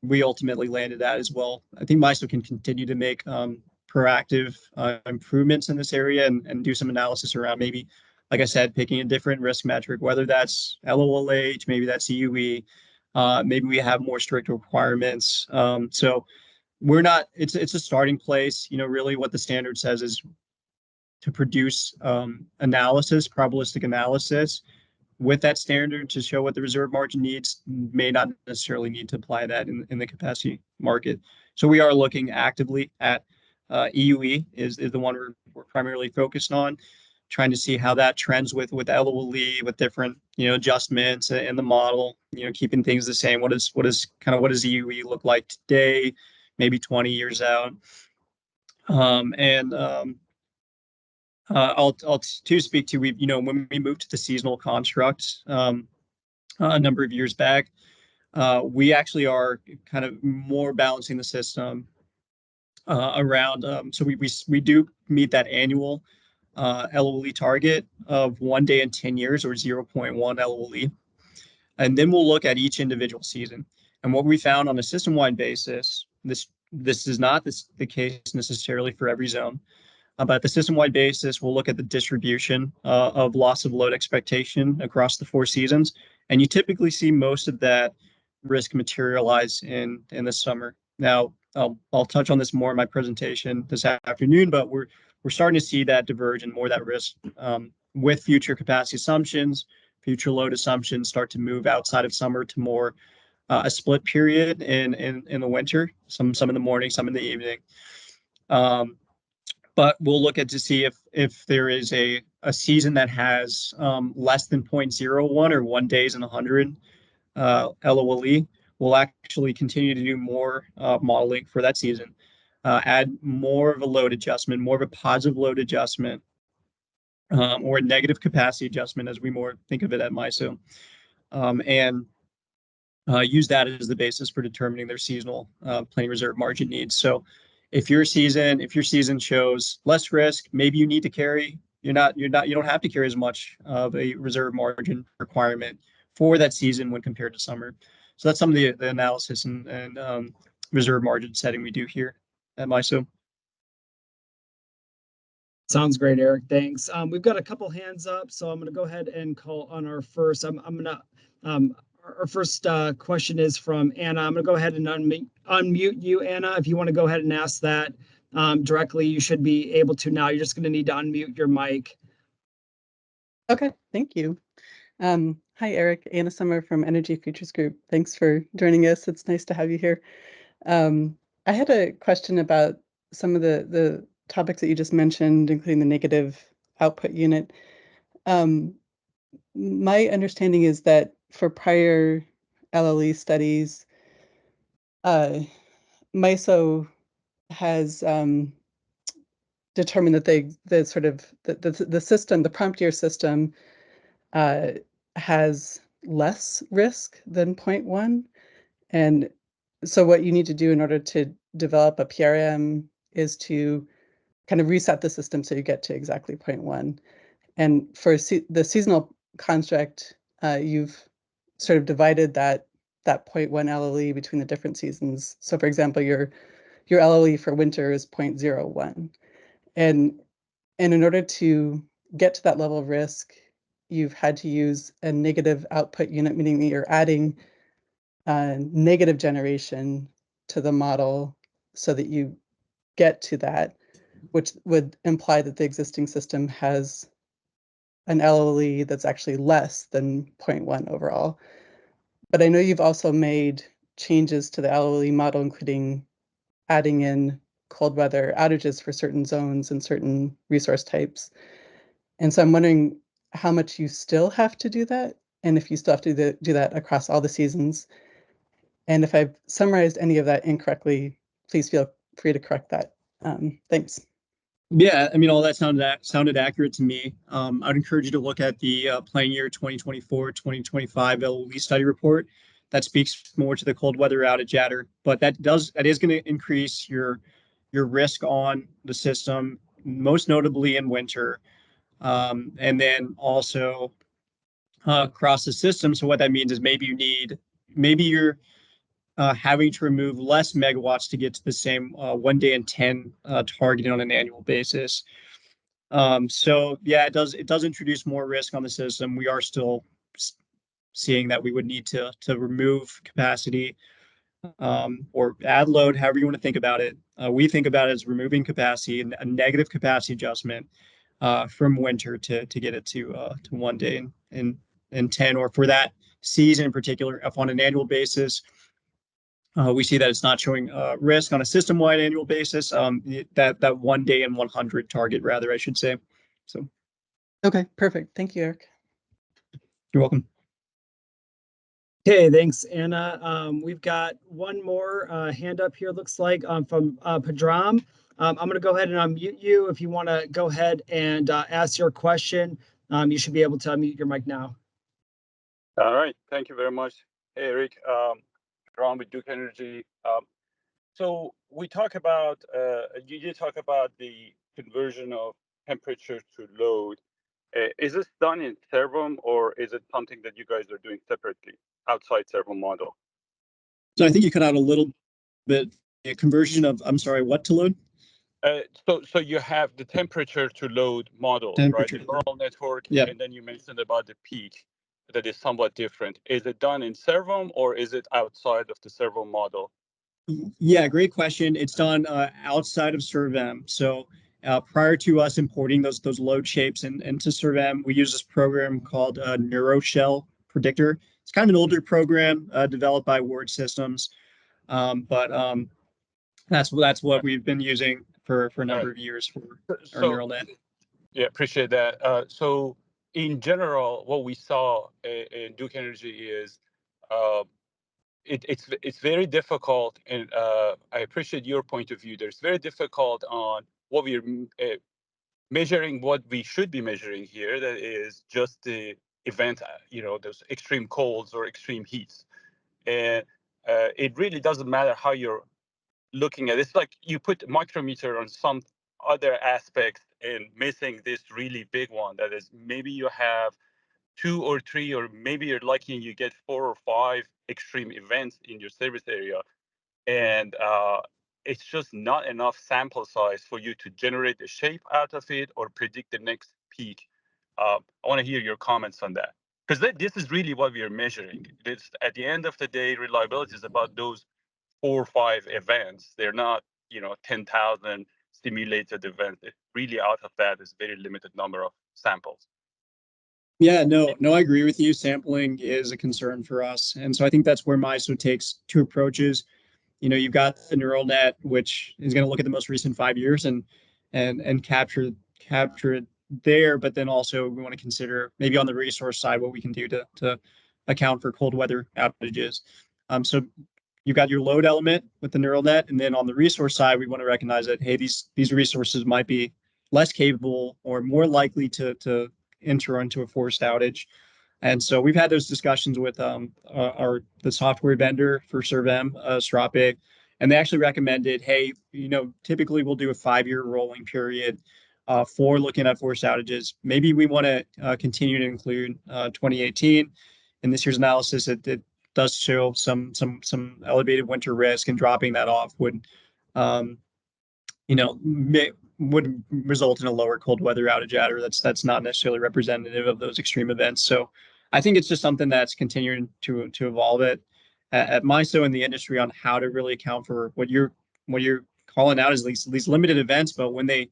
we ultimately landed at as well. I think MISO can continue to make proactive improvements in this area and do some analysis around maybe, like I said, picking a different risk metric, whether that's LOLH, maybe that's EUE, maybe we have more strict requirements. So we're not, it's a starting place. Really what the standard says is to produce analysis, probabilistic analysis with that standard to show what the reserve margin needs. May not necessarily need to apply that in the capacity market. So we are looking actively at EUE is the one we're primarily focused on, trying to see how that trends with LOLE, with different adjustments in the model, keeping things the same. What does EUE look like today, maybe 20 years out? I'll to speak to, when we moved to the seasonal construct a number of years back, we actually are kind of more balancing the system around. So we do meet that annual LOLE target of 1 day in 10 years or 0.1 LOLE. And then we'll look at each individual season. And what we found on a system-wide basis, this is not the case necessarily for every zone. But at the system-wide basis, we'll look at the distribution of loss of load expectation across the 4 seasons. And you typically see most of that risk materialize in the summer. Now, I'll touch on this more in my presentation this afternoon, but we're starting to see that diverge and more of that risk with future capacity assumptions, future load assumptions start to move outside of summer to more a split period in the winter, some in the morning, some in the evening. But we'll look at to see if there is a season that has less than 0.01 or 1 days in 100 LOLE. We'll actually continue to do more modeling for that season, add more of a load adjustment, more of a positive load adjustment, or a negative capacity adjustment as we more think of it at MISO, and use that as the basis for determining their seasonal planning reserve margin needs. So if your season shows less risk, maybe you need to carry, you don't have to carry as much of a reserve margin requirement for that season when compared to summer. So that's some of the analysis and reserve margin setting we do here at MISO. Sounds great, Eric. Thanks. We've got a couple hands up, so I'm going to go ahead and call on our first. Our first question is from Anna. I'm going to go ahead and unmute you, Anna. If you want to go ahead and ask that directly, you should be able to now. You're just going to need to unmute your mic. Okay, thank you. Hi, Eric. Anna Summer from Energy Futures Group. Thanks for joining us. It's nice to have you here. I had a question about some of the topics that you just mentioned, including the negative output unit. My understanding is that for prior LLE studies, MISO has determined that the system, the prompt year system, has less risk than 0.1. And so what you need to do in order to develop a PRM is to kind of reset the system so you get to exactly 0.1. And for the seasonal construct, you've sort of divided that 0.1 LLE between the different seasons. So for example, your LLE for winter is 0.01. And in order to get to that level of risk, you've had to use a negative output unit, meaning that you're adding negative generation to the model so that you get to that, which would imply that the existing system has an LLE that's actually less than 0.1 overall. But I know you've also made changes to the LLE model, including adding in cold weather outages for certain zones and certain resource types. And so I'm wondering how much you still have to do that, and if you still have to do that across all the seasons. And if I've summarized any of that incorrectly, please feel free to correct that. Thanks. Yeah, I mean, all that sounded accurate to me. I'd encourage you to look at the plan year 2024-2025 LOE study report. That speaks more to the cold weather outage adder, but that is going to increase your risk on the system, most notably in winter, and then also across the system. So what that means is maybe you're having to remove less megawatts to get to the same 1 day in 10 targeting on an annual basis. So yeah, it does introduce more risk on the system. We are still seeing that we would need to remove capacity or add load, however you want to think about it. We think about it as removing capacity and a negative capacity adjustment from winter to get it to 1 day in 10, or for that season in particular, if on an annual basis. We see that it's not showing risk on a system-wide annual basis. That 1 day in 100 target, rather, I should say. So, Okay, perfect. Thank you, Eric. you're welcome. Okay, thanks, Anna. We've got one more hand up here, looks like, from Padram. I'm going to go ahead and unmute you. If you want to go ahead and ask your question, you should be able to unmute your mic now. All right, thank you very much, Eric. Ron with Duke Energy. So we talk about, you did talk about the conversion of temperature to load. Is this done in Servom, or is it something that you guys are doing separately outside Servom model? So I think you cut out a little bit. A conversion of, I'm sorry, what to load? So you have the temperature to load model, right? The neural network, yep. And then you mentioned about the peak that is somewhat different. Is it done in Servom, or is it outside of the Servom model? Yeah, great question. It's done outside of Servom. So prior to us importing those load shapes into Servom, we use this program called NeuroShell Predictor. It's kind of an older program developed by Word Systems, but that's what we've been using for a number of years for our neural net. Yeah, appreciate that. So in general, what we saw in Duke Energy is it's very difficult, and I appreciate your point of view. There's very difficult on what we're measuring, what we should be measuring here. That is just the event, those extreme colds or extreme heats, and it really doesn't matter how you're looking at it. It's like you put a micrometer on some other aspects and missing this really big one. That is, maybe you have 2 or 3, or maybe you're lucky and you get 4 or 5 extreme events in your service area, and it's just not enough sample size for you to generate a shape out of it or predict the next peak. I want to hear your comments on that, because this is really what we are measuring. It's, at the end of the day, reliability is about those 4 or 5 events. They're not 10,000 simulated events. It really, out of that, is very limited number of samples. Yeah, no, I agree with you. Sampling is a concern for us. And so I think that's where MISO takes two approaches. You've got the neural net, which is going to look at the most recent 5 years and capture it there. But then also we want to consider maybe on the resource side what we can do to account for cold weather outages. So you've got your load element with the neural net, and then on the resource side, we want to recognize that, hey, these resources might be less capable or more likely to enter into a forced outage. And so we've had those discussions with the software vendor for ServM, Strape, and they actually recommended, hey, typically we'll do a 5-year rolling period for looking at forced outages. Maybe we want to continue to include 2018 in this year's analysis. It does show some elevated winter risk, and dropping that off would would result in a lower cold weather outage adder. That's not necessarily representative of those extreme events. So I think it's just something that's continuing to evolve at MISO in the industry on how to really account for what you're calling out as these limited events. But when they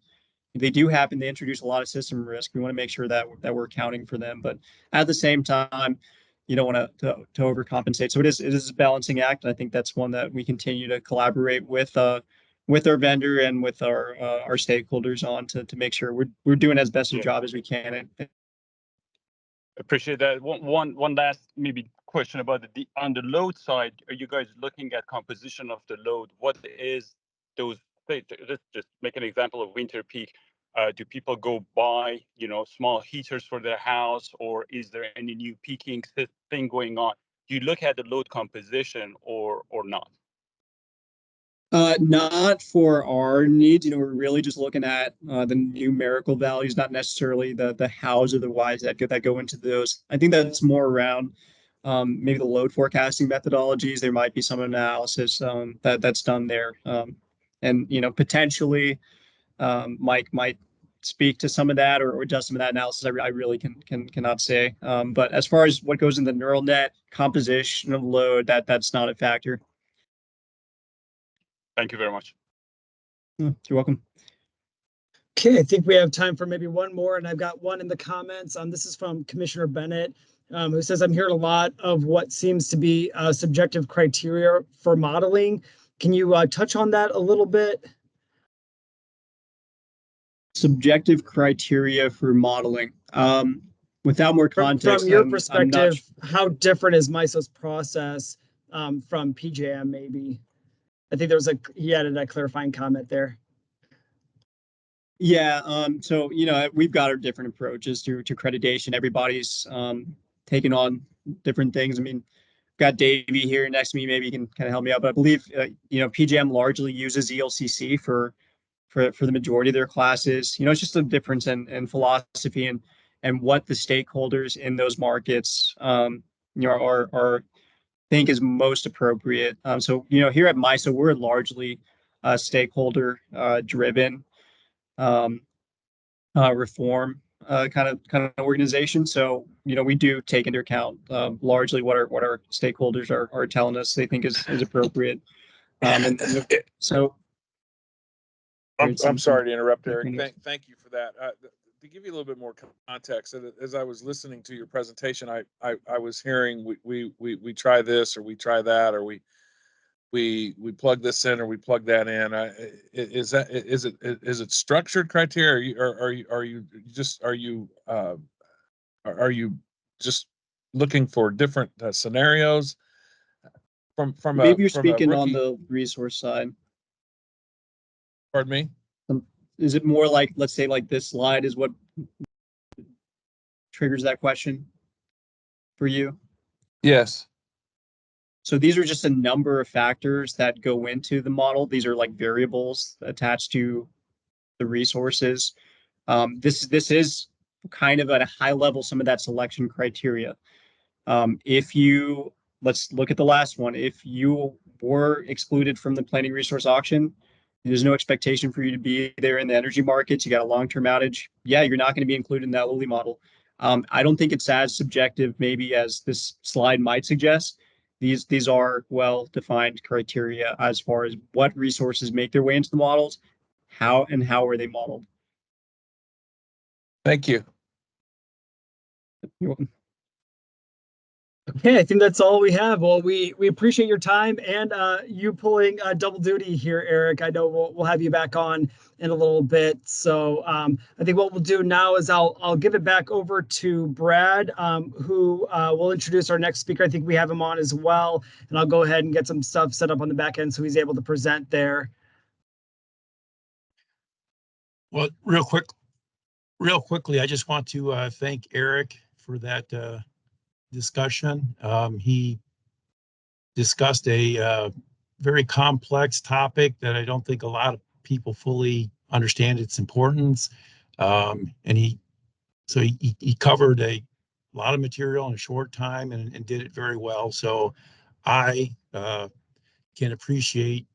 do happen, they introduce a lot of system risk. We want to make sure that we're accounting for them. But at the same time, you don't want to overcompensate. So it is a balancing act. And I think that's one that we continue to collaborate with our vendor and with our stakeholders on to make sure we're doing as best a job as we can. Appreciate that. One last maybe question about on the load side. Are you guys looking at composition of the load? What is those? Let's just make an example of winter peak. Do people go buy small heaters for their house, or is there any new peaking thing going on? Do you look at the load composition or not? Not for our needs. We're really just looking at the numerical values, not necessarily the hows or the whys that go into those. I think that's more around maybe the load forecasting methodologies. There might be some analysis that's done there, and potentially Mike might speak to some of that or adjust some of that analysis. I really cannot say. But as far as what goes in the neural net composition of load, that's not a factor. Thank you very much. You're welcome. Okay, I think we have time for maybe one more, and I've got one in the comments. This is from Commissioner Bennett, who says, I'm hearing a lot of what seems to be subjective criteria for modeling. Can you touch on that a little bit? Subjective criteria for modeling. Without more context, from your perspective, how different is MISO's process from PJM maybe? I think he added a clarifying comment there. Yeah. So, we've got our different approaches to accreditation. Everybody's taking on different things. I mean, got Davey here next to me. Maybe he can kind of help me out. But I believe, PJM largely uses ELCC for the majority of their classes. It's just a difference in philosophy and what the stakeholders in those markets, are think is most appropriate. So, here at MISO, we're largely stakeholder driven reform kind of organization. So, we do take into account largely what our stakeholders are telling us they think is appropriate. So I'm sorry to interrupt, Eric. Thank you for that. To give you a little bit more context, as I was listening to your presentation, I was hearing we try this or we try that, or we plug this in or we plug that in. Is it structured criteria, or are you just looking for different scenarios from maybe you're speaking on the resource side? Pardon me? Is it more like, let's say, like this slide is what triggers that question for you? Yes. So these are just a number of factors that go into the model. These are like variables attached to the resources. This is kind of at a high level, some of that selection criteria. Let's look at the last one. If you were excluded from the planning resource auction, there's no expectation for you to be there in the energy markets. You got a long-term outage. Yeah, you're not going to be included in that Lilly model. I don't think it's as subjective maybe as this slide might suggest. These are well-defined criteria as far as what resources make their way into the models, how are they modeled. Thank you. You're welcome. Okay, I think that's all we have. Well, we appreciate your time and you pulling double duty here, Eric. I know we'll have you back on in a little bit. So I think what we'll do now is I'll give it back over to Brad, who will introduce our next speaker. I think we have him on as well, and I'll go ahead and get some stuff set up on the back end so he's able to present there. Well, real quickly, I just want to thank Eric for that discussion. He discussed a very complex topic that I don't think a lot of people fully understand its importance. And he covered a lot of material in a short time and did it very well. So I can appreciate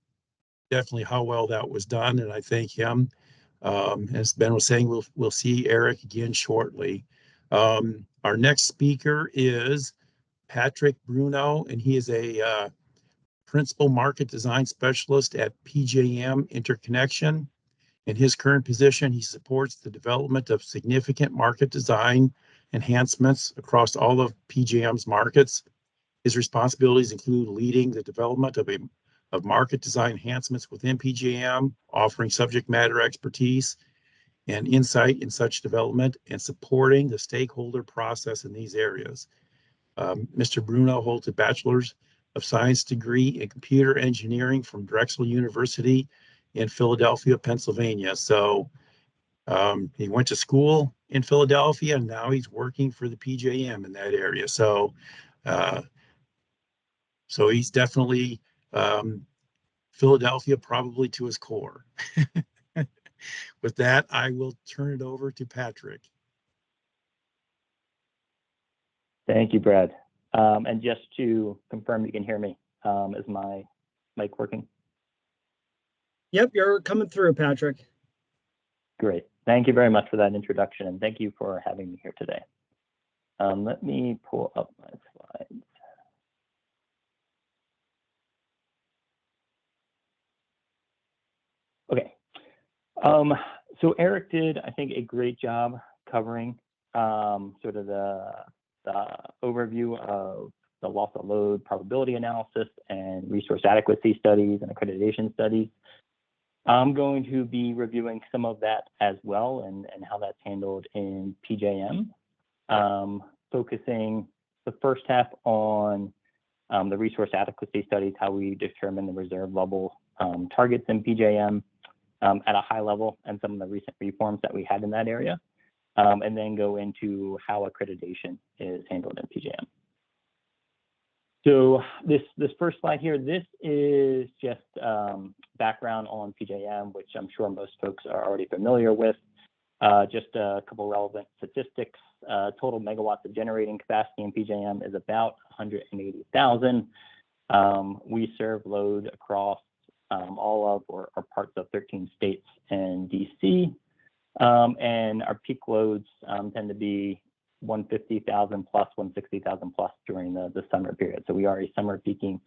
definitely how well that was done, and I thank him. As Ben was saying, we'll see Eric again shortly. Our next speaker is Patrick Bruno, and he is a principal market design specialist at PJM Interconnection. In his current position, he supports the development of significant market design enhancements across all of PJM's markets. His responsibilities include leading the development of market design enhancements within PJM, offering subject matter expertise and insight in such development, and supporting the stakeholder process in these areas. Mr. Bruno holds a Bachelor's of Science degree in computer engineering from Drexel University in Philadelphia, Pennsylvania. So he went to school in Philadelphia, and now he's working for the PJM in that area. So he's definitely Philadelphia, probably to his core. With that, I will turn it over to Patrick. Thank you, Brad. And just to confirm you can hear me, is my mic working? Yep, you're coming through, Patrick. Great. Thank you very much for that introduction, and thank you for having me here today. Let me pull up my slides. Okay. So Eric did, I think, a great job covering sort of the overview of the loss of load probability analysis and resource adequacy studies and accreditation studies. I'm going to be reviewing some of that as well and how that's handled in PJM, focusing the first half on the resource adequacy studies, how we determine the reserve level targets in PJM at a high level, and some of the recent reforms that we had in that area, and then go into how accreditation is handled in PJM. So this first slide here, this is just background on PJM, which I'm sure most folks are already familiar with. Just a couple relevant statistics. Total megawatts of generating capacity in PJM is about 180,000. We serve load across all of or parts of 13 states and DC. And our peak loads tend to be 150,000 plus, 160,000 plus during the summer period. So we are a summer peaking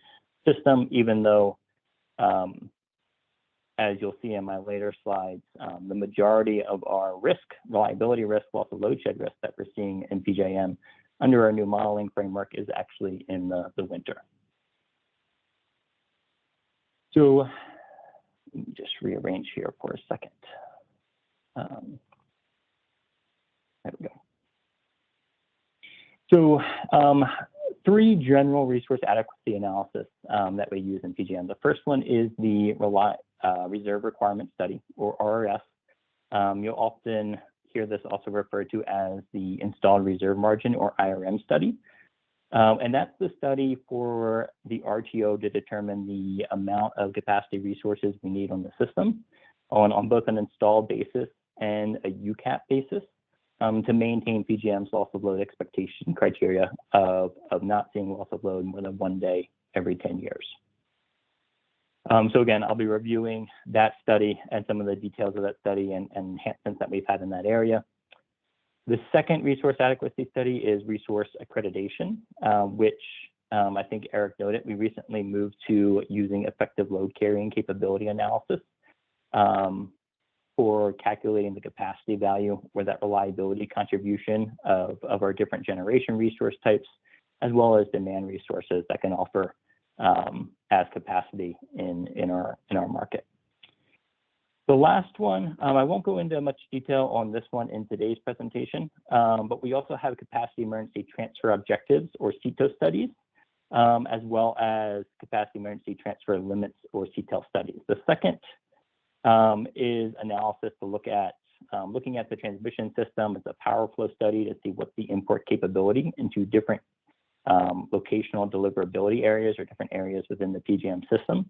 system, even though, as you'll see in my later slides, the majority of our risk, reliability risk, loss of load shed risk that we're seeing in PJM under our new modeling framework is actually in the winter. So let me just rearrange here for a second. There we go. So three general resource adequacy analysis that we use in PJM. The first one is the Reserve Requirement Study, or RRS. You'll often hear this also referred to as the Installed Reserve Margin, or IRM study. And that's the study for the RTO to determine the amount of capacity resources we need on the system on both an installed basis and a UCAP basis to maintain PJM's loss of load expectation criteria of not seeing loss of load more than 1 day every 10 years. So again, I'll be reviewing that study and some of the details of that study and enhancements that we've had in that area. The second resource adequacy study is resource accreditation, which I think Eric noted, we recently moved to using effective load carrying capability analysis for calculating the capacity value or that reliability contribution of our different generation resource types, as well as demand resources that can offer as capacity in our market. The last one, I won't go into much detail on this one in today's presentation, but we also have capacity emergency transfer objectives, or CETO studies, as well as capacity emergency transfer limits, or CTEL studies. The second is analysis to look at looking at the transmission system. It's a power flow study to see what's the import capability into different locational deliverability areas or different areas within the PJM system.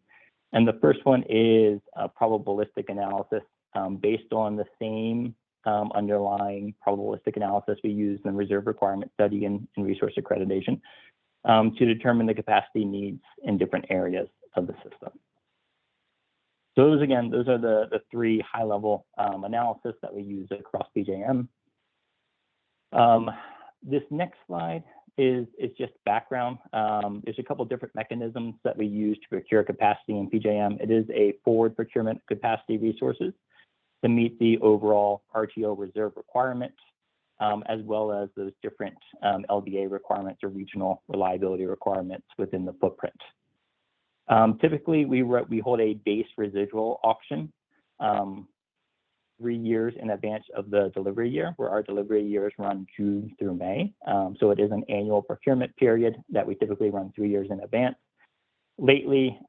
And the first one is a probabilistic analysis based on the same underlying probabilistic analysis we use in the reserve requirement study and resource accreditation to determine the capacity needs in different areas of the system. So those are the three high-level analysis that we use across PJM. This next slide is just background. There's a couple different mechanisms that we use to procure capacity in PJM. It is a forward procurement capacity resources to meet the overall RTO reserve requirement, as well as those different LDA requirements or regional reliability requirements within the footprint. Typically, we hold a base residual auction 3 years in advance of the delivery year, where our delivery years run June through May. So it is an annual procurement period that we typically run 3 years in advance. Lately,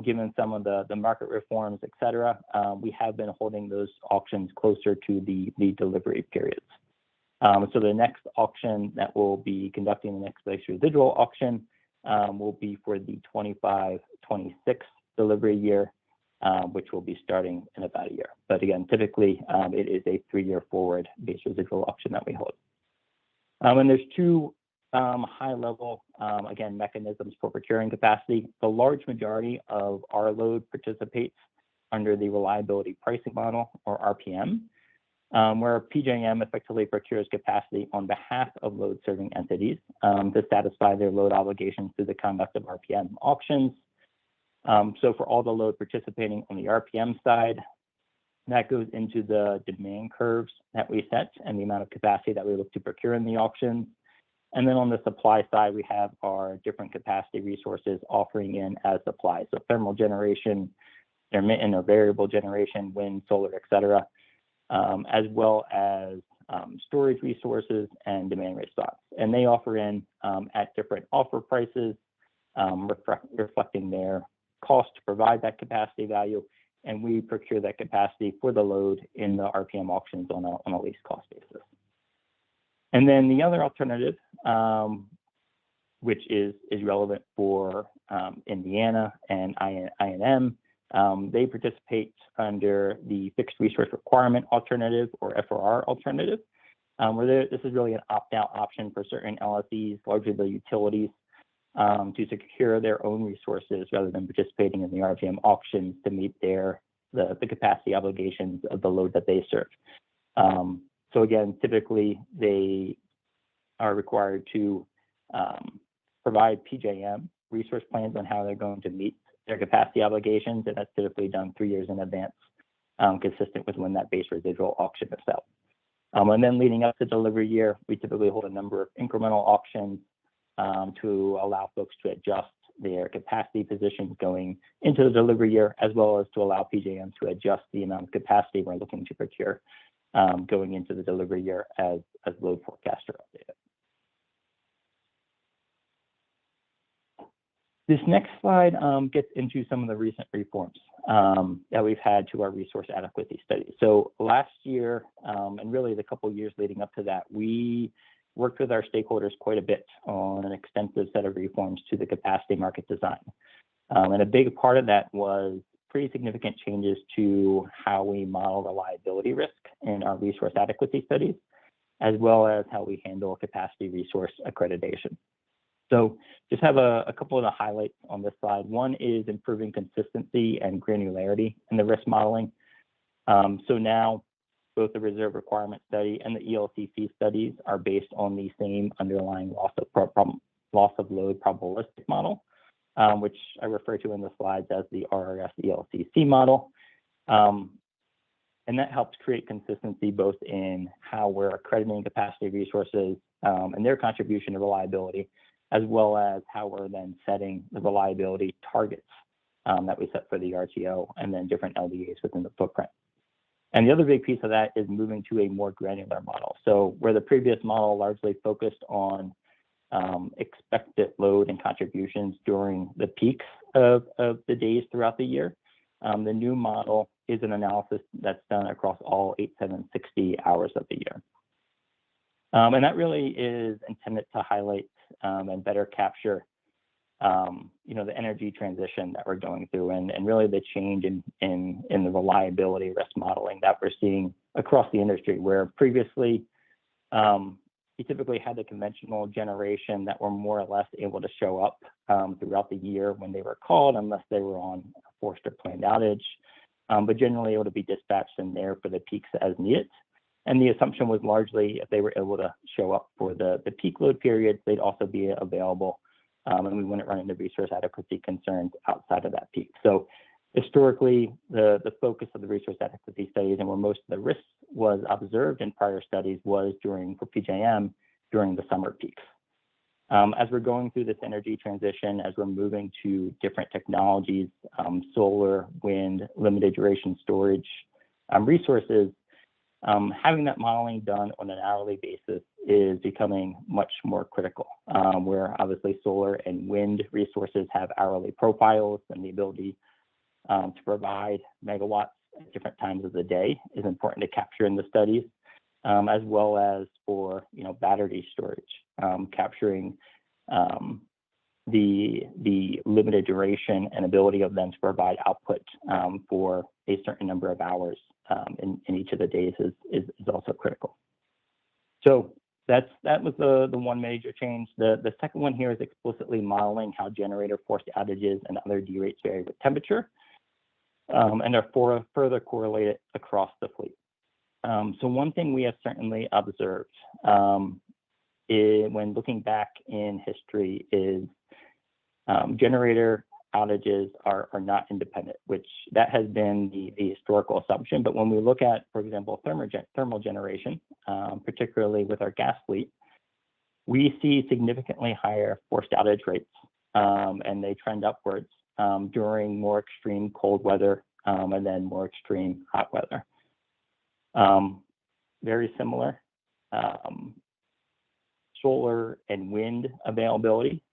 given some of the market reforms, et cetera, we have been holding those auctions closer to the delivery periods. So the next auction that we'll be conducting, the next base residual auction, will be for the 25-26 delivery year, which will be starting in about a year. But again, typically, it is a 3-year forward base residual auction that we hold. And there's two high-level, again, mechanisms for procuring capacity. The large majority of our load participates under the reliability pricing model, or RPM, where PJM effectively procures capacity on behalf of load-serving entities to satisfy their load obligations through the conduct of RPM auctions. So for all the load participating on the RPM side, that goes into the demand curves that we set and the amount of capacity that we look to procure in the auctions. And then on the supply side, we have our different capacity resources offering in as supply. So thermal generation, intermittent or variable generation, wind, solar, et cetera, as well as storage resources and demand response. And they offer in at different offer prices, reflecting their cost to provide that capacity value. And we procure that capacity for the load in the RPM auctions on a least cost basis. And then the other alternative, which is relevant for Indiana and INM, they participate under the fixed resource requirement alternative, or FRR alternative, where this is really an opt-out option for certain LSEs, largely the utilities, to secure their own resources rather than participating in the RPM auctions to meet the capacity obligations of the load that they serve. So again, typically they are required to provide PJM resource plans on how they're going to meet their capacity obligations, and that's typically done 3 years in advance, consistent with when that base residual auction is out. And then leading up to delivery year, we typically hold a number of incremental auctions to allow folks to adjust their capacity positions going into the delivery year, as well as to allow PJM to adjust the amount of capacity we're looking to procure going into the delivery year as load forecasts are updated. This next slide gets into some of the recent reforms that we've had to our resource adequacy study. So last year, and really the couple of years leading up to that, we worked with our stakeholders quite a bit on an extensive set of reforms to the capacity market design. And a big part of that was pretty significant changes to how we model reliability risk in our resource adequacy studies, as well as how we handle capacity resource accreditation. So just have a couple of the highlights on this slide. One is improving consistency and granularity in the risk modeling. So now both the reserve requirement study and the ELCC studies are based on the same underlying loss of load probabilistic model, which I refer to in the slides as the RRS ELCC model. And that helps create consistency both in how we're accrediting capacity resources and their contribution to reliability, as well as how we're then setting the reliability targets that we set for the RTO and then different LDAs within the footprint. And the other big piece of that is moving to a more granular model. So where the previous model largely focused on expected load and contributions during the peaks of the days throughout the year, the new model is an analysis that's done across all 8, 7, 60 hours of the year. And that really is intended to highlight and better capture the energy transition that we're going through, and really the change in the reliability risk modeling that we're seeing across the industry, where previously you typically had the conventional generation that were more or less able to show up throughout the year when they were called, unless they were on a forced or planned outage, but generally able to be dispatched in there for the peaks as needed. And the assumption was largely if they were able to show up for the peak load periods, they'd also be available, and we wouldn't run into resource adequacy concerns outside of that peak. So historically, the focus of the resource adequacy studies and where most of the risk was observed in prior studies was for PJM during the summer peaks. As we're going through this energy transition, as we're moving to different technologies, solar, wind, limited duration storage resources, having that modeling done on an hourly basis is becoming much more critical, where obviously solar and wind resources have hourly profiles, and the ability to provide megawatts at different times of the day is important to capture in the studies, as well as for battery storage, capturing the limited duration and ability of them to provide output for a certain number of hours in each of the days is also critical. So that was the one major change. The second one here is explicitly modeling how generator forced outages and other derates vary with temperature, and are further correlated across the fleet. So one thing we have certainly observed when looking back in history is generator outages are not independent, which that has been the historical assumption. But when we look at, for example, thermal generation, particularly with our gas fleet, we see significantly higher forced outage rates, and they trend upwards during more extreme cold weather and then more extreme hot weather. Very similar. Solar and wind availability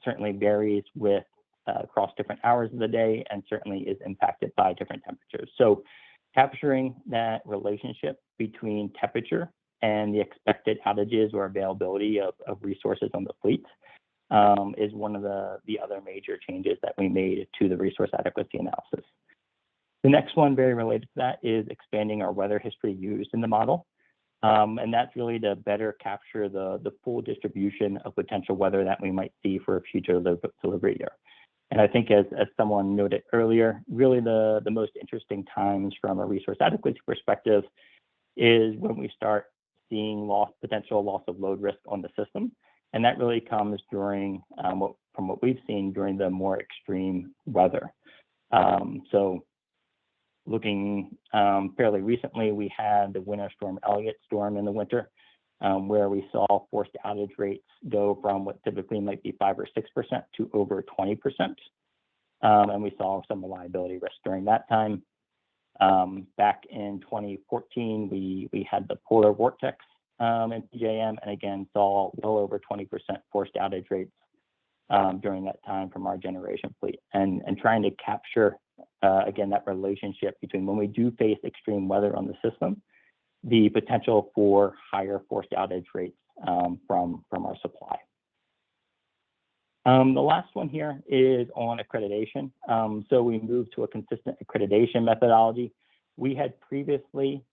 certainly varies with across different hours of the day, and certainly is impacted by different temperatures. So capturing that relationship between temperature and the expected outages or availability of resources on the fleet is one of the other major changes that we made to the resource adequacy analysis. The next one, very related to that, is expanding our weather history used in the model. And that's really to better capture the full distribution of potential weather that we might see for a future delivery year. And I think as someone noted earlier, really the most interesting times from a resource adequacy perspective is when we start seeing potential loss of load risk on the system. And that really comes during, from what we've seen, during the more extreme weather. So looking fairly recently, we had the Winter Storm Elliott storm in the winter, where we saw forced outage rates go from what typically might be 5 or 6% to over 20%. And we saw some reliability risk during that time. Back in 2014, we had the polar vortex in PJM, and again saw well over 20% forced outage rates during that time from our generation fleet, and trying to capture again that relationship between when we do face extreme weather on the system, the potential for higher forced outage rates from our supply. The last one here is on accreditation. So we moved to a consistent accreditation methodology. We had previously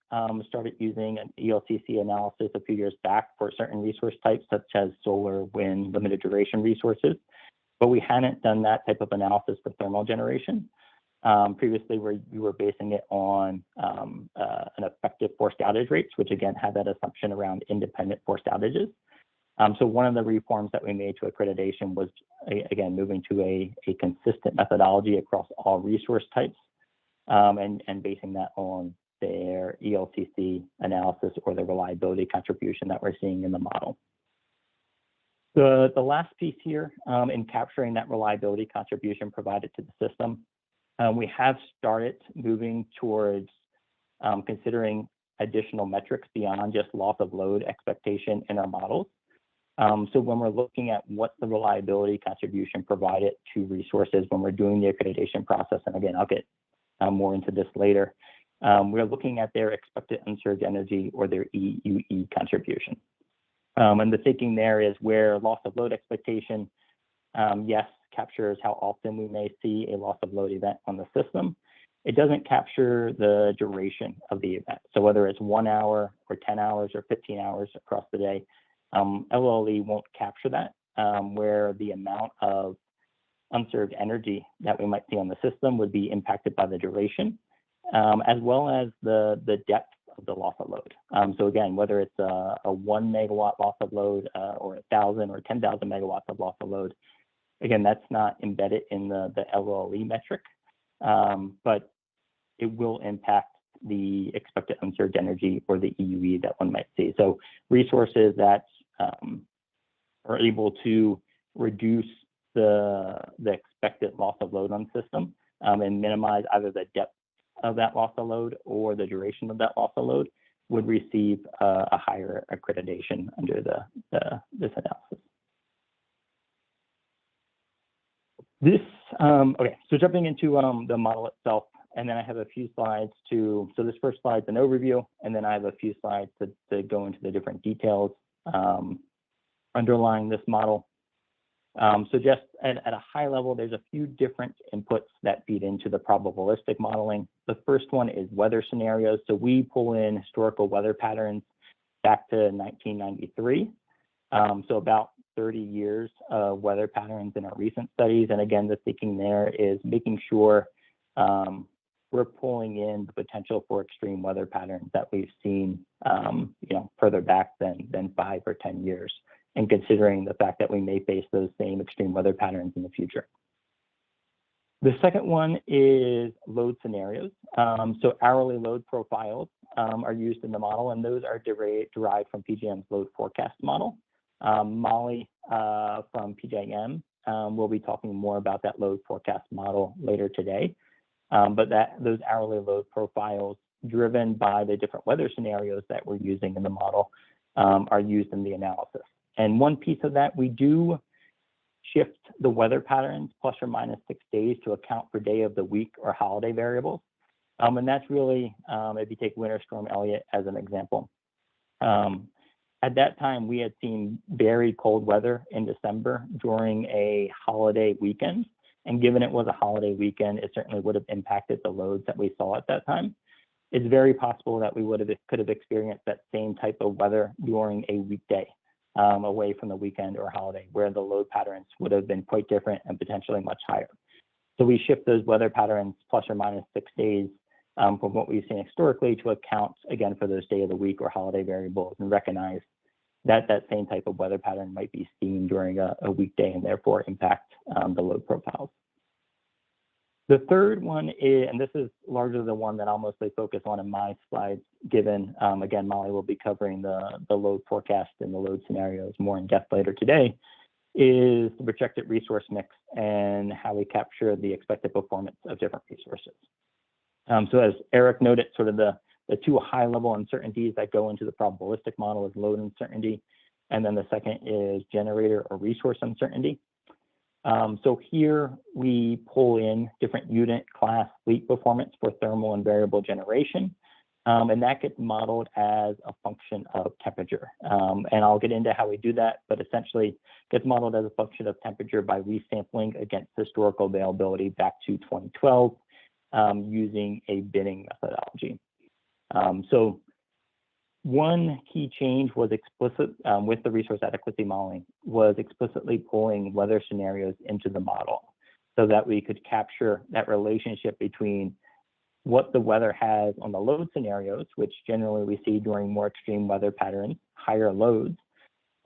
started using an ELCC analysis a few years back for certain resource types, such as solar, wind, limited duration resources, but we hadn't done that type of analysis for thermal generation. Previously, we were basing it on an effective forced outage rates, which again had that assumption around independent forced outages. So one of the reforms that we made to accreditation was, again, moving to a consistent methodology across all resource types, and basing that on their ELCC analysis or the reliability contribution that we're seeing in the model. The last piece here in capturing that reliability contribution provided to the system, we have started moving towards considering additional metrics beyond just loss of load expectation in our models. So when we're looking at what's the reliability contribution provided to resources when we're doing the accreditation process, and again, I'll get more into this later, we're looking at their expected unsurge energy or their EUE contribution. And the thinking there is where loss of load expectation, yes, captures how often we may see a loss of load event on the system. It doesn't capture the duration of the event. So whether it's 1 hour or 10 hours or 15 hours across the day, LLE won't capture that, where the amount of unserved energy that we might see on the system would be impacted by the duration, as well as the depth of the loss of load. So again, whether it's a 1 megawatt loss of load or 1,000 or 10,000 megawatts of loss of load, again, that's not embedded in the LLE metric, but it will impact the expected unserved energy or the EUE that one might see. So resources that are able to reduce the expected loss of load on system and minimize either the depth of that loss of load or the duration of that loss of load would receive a higher accreditation under this analysis. Okay, so jumping into the model itself, and then I have a few slides so this first slide's an overview, and then I have a few slides to go into the different details underlying this model. So just at a high level, there's a few different inputs that feed into the probabilistic modeling. The first one is weather scenarios. So we pull in historical weather patterns back to 1993. So about 30 years of weather patterns in our recent studies. And again, the thinking there is making sure we're pulling in the potential for extreme weather patterns that we've seen, further back than 5 or 10 years, and considering the fact that we may face those same extreme weather patterns in the future. The second one is load scenarios. So hourly load profiles are used in the model, and those are derived from PJM's load forecast model. Molly from PJM will be talking more about that load forecast model later today. But those hourly load profiles driven by the different weather scenarios that we're using in the model are used in the analysis. And one piece of that, we do shift the weather patterns plus or minus 6 days to account for day of the week or holiday variables. And that's really, if you take Winter Storm Elliott as an example. At that time, we had seen very cold weather in December during a holiday weekend. And given it was a holiday weekend, it certainly would have impacted the loads that we saw at that time. It's very possible that we could have experienced that same type of weather during a weekday away from the weekend or holiday, where the load patterns would have been quite different and potentially much higher. So we shift those weather patterns plus or minus 6 days from what we've seen historically to account, again, for those day of the week or holiday variables, and recognize that that same type of weather pattern might be seen during a weekday and therefore impact the load profiles. The third one is, and this is largely the one that I'll mostly focus on in my slides, given, again, Molly will be covering the load forecast and the load scenarios more in depth later today, is the projected resource mix and how we capture the expected performance of different resources. So as Eric noted, sort of the two high-level uncertainties that go into the probabilistic model is load uncertainty, and then the second is generator or resource uncertainty. So here we pull in different unit class fleet performance for thermal and variable generation, and that gets modeled as a function of temperature. And I'll get into how we do that, but essentially gets modeled as a function of temperature by resampling against historical availability back to 2012 using a binning methodology. So one key change was explicit with the resource adequacy modeling was explicitly pulling weather scenarios into the model so that we could capture that relationship between what the weather has on the load scenarios, which generally we see during more extreme weather patterns, higher loads.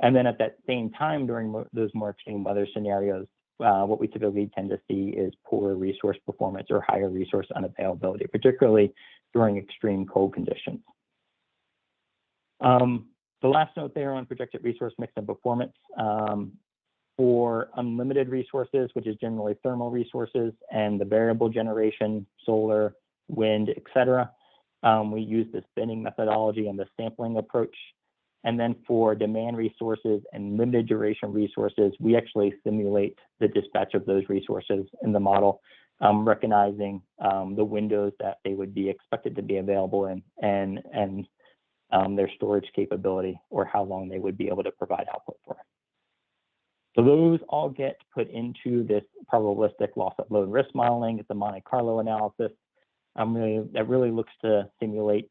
And then at that same time during those more extreme weather scenarios, what we typically tend to see is poorer resource performance or higher resource unavailability, particularly during extreme cold conditions. The last note there on projected resource mix and performance, for unlimited resources, which is generally thermal resources, and the variable generation, solar, wind, etc., we use this binning methodology and the sampling approach. And then for demand resources and limited duration resources, we actually simulate the dispatch of those resources in the model, recognizing the windows that they would be expected to be available in, and their storage capability, or how long they would be able to provide output for. So those all get put into this probabilistic loss of load risk modeling. It's a Monte Carlo analysis that really looks to simulate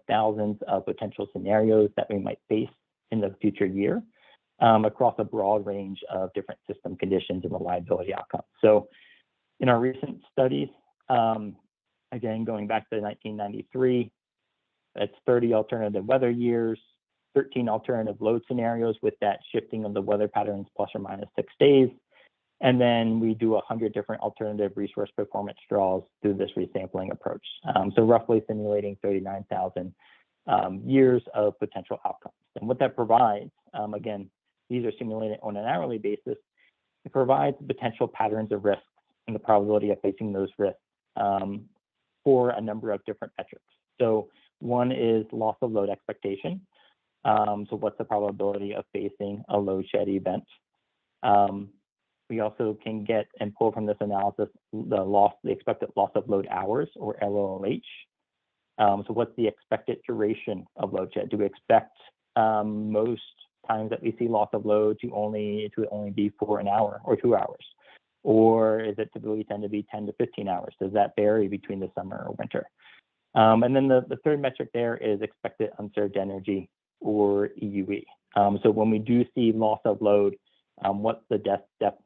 thousands of potential scenarios that we might face in the future year across a broad range of different system conditions and reliability outcomes. So in our recent studies, again, going back to 1993, that's 30 alternative weather years, 13 alternative load scenarios with that shifting of the weather patterns plus or minus 6 days. And then we do 100 different alternative resource performance draws through this resampling approach. So roughly simulating 39,000 years of potential outcomes. And what that provides, again, these are simulated on an hourly basis. It provides potential patterns of risks and the probability of facing those risks for a number of different metrics. So one is loss of load expectation. So what's the probability of facing a load shed event? We also can get and pull from this analysis the expected loss of load hours, or LOLH. So what's the expected duration of load shed? Do we expect most times that we see loss of load to only be for an hour or 2 hours? Or is it typically tend to be 10 to 15 hours? Does that vary between the summer or winter? And then the third metric there is expected unserved energy, or EUE. So when we do see loss of load, what's that depth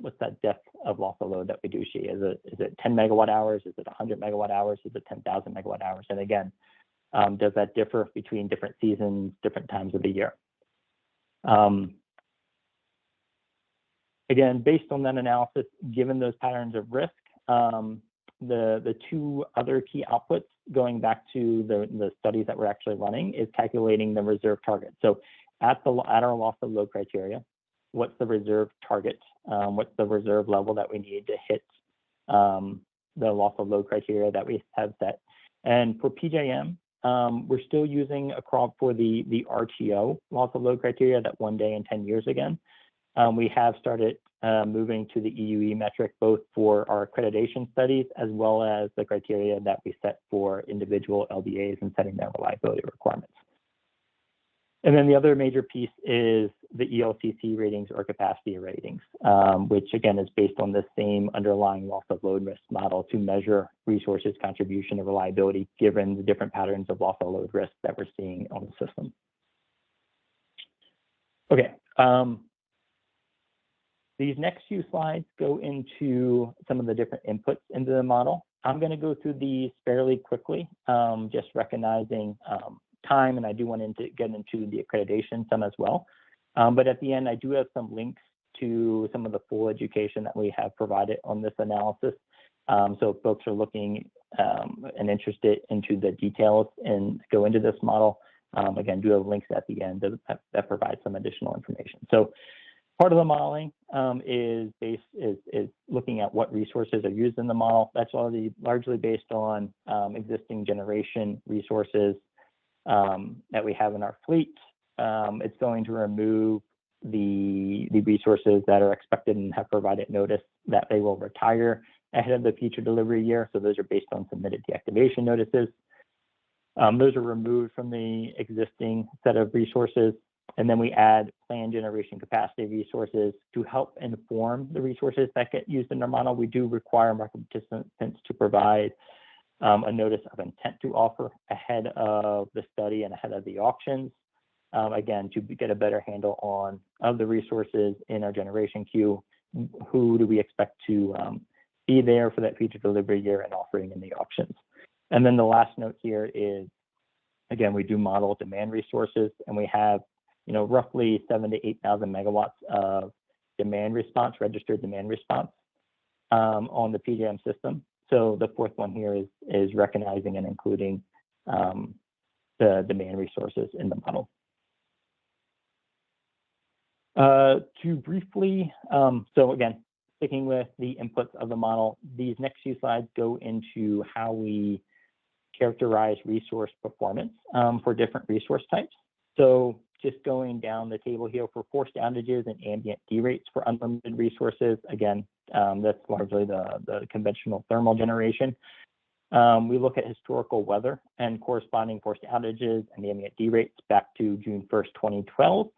of loss of load that we do see? Is it 10 megawatt hours? Is it 100 megawatt hours? Is it 10,000 megawatt hours? And again, does that differ between different seasons, different times of the year? Again, based on that analysis, given those patterns of risk, the two other key outputs, going back to the studies that we're actually running, is calculating the reserve target. So at our loss of load criteria, what's the reserve target? What's the reserve level that we need to hit the loss of load criteria that we have set? And for PJM, we're still using a crop for the RTO loss of load criteria, that 1 day and 10 years again. We have started moving to the EUE metric, both for our accreditation studies as well as the criteria that we set for individual LDAs and setting their reliability requirements. And then the other major piece is the ELCC ratings, or capacity ratings, which again is based on the same underlying loss of load risk model to measure resources contribution to reliability given the different patterns of loss of load risk that we're seeing on the system. Okay. These next few slides go into some of the different inputs into the model. I'm going to go through these fairly quickly, just recognizing time, and I do want to get into the accreditation some as well. But at the end, I do have some links to some of the full education that we have provided on this analysis. So if folks are looking and interested into the details and go into this model, again, do have links at the end that provide some additional information. So part of the modeling is looking at what resources are used in the model. That's already largely based on existing generation resources that we have in our fleet. It's going to remove the resources that are expected and have provided notice that they will retire ahead of the future delivery year. So those are based on submitted deactivation notices. Those are removed from the existing set of resources. And then we add planned generation capacity resources to help inform the resources that get used in our model. We do require market participants to provide a notice of intent to offer ahead of the study and ahead of the auctions, again, to get a better handle on of the resources in our generation queue. Who do we expect to be there for that future delivery year and offering in the auctions? And then the last note here is, again, we do model demand resources, and we have roughly 7,000 to 8,000 megawatts of demand response, registered demand response on the PJM system. So the fourth one here is recognizing and including the demand resources in the model. To briefly, so again, sticking with the inputs of the model, these next few slides go into how we characterize resource performance for different resource types. So just going down the table here for forced outages and ambient derates for unlimited resources. Again, that's largely the conventional thermal generation. We look at historical weather and corresponding forced outages and the ambient D rates back to June 1st, 2012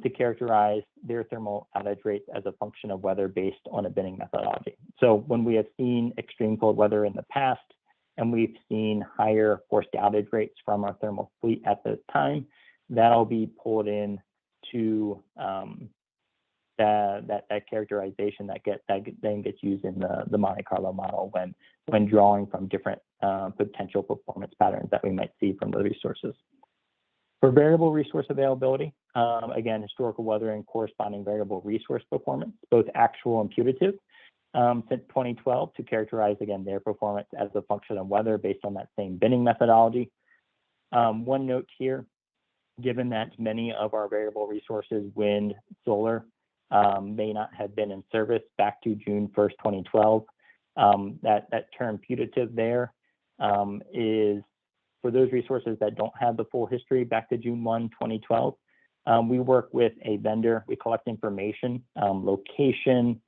to characterize their thermal outage rates as a function of weather based on a binning methodology. So when we have seen extreme cold weather in the past and we've seen higher forced outage rates from our thermal fleet at the time, that'll be pulled in to that characterization that then gets used in the Monte Carlo model when drawing from different potential performance patterns that we might see from the resources. For variable resource availability, again, historical weather and corresponding variable resource performance, both actual and putative, since 2012 to characterize, again, their performance as a function of weather based on that same binning methodology. One note here, given that many of our variable resources, wind, solar, may not have been in service back to June 1st, 2012, that term putative there is for those resources that don't have the full history back to June 1, 2012. We work with a vendor, we collect information, location,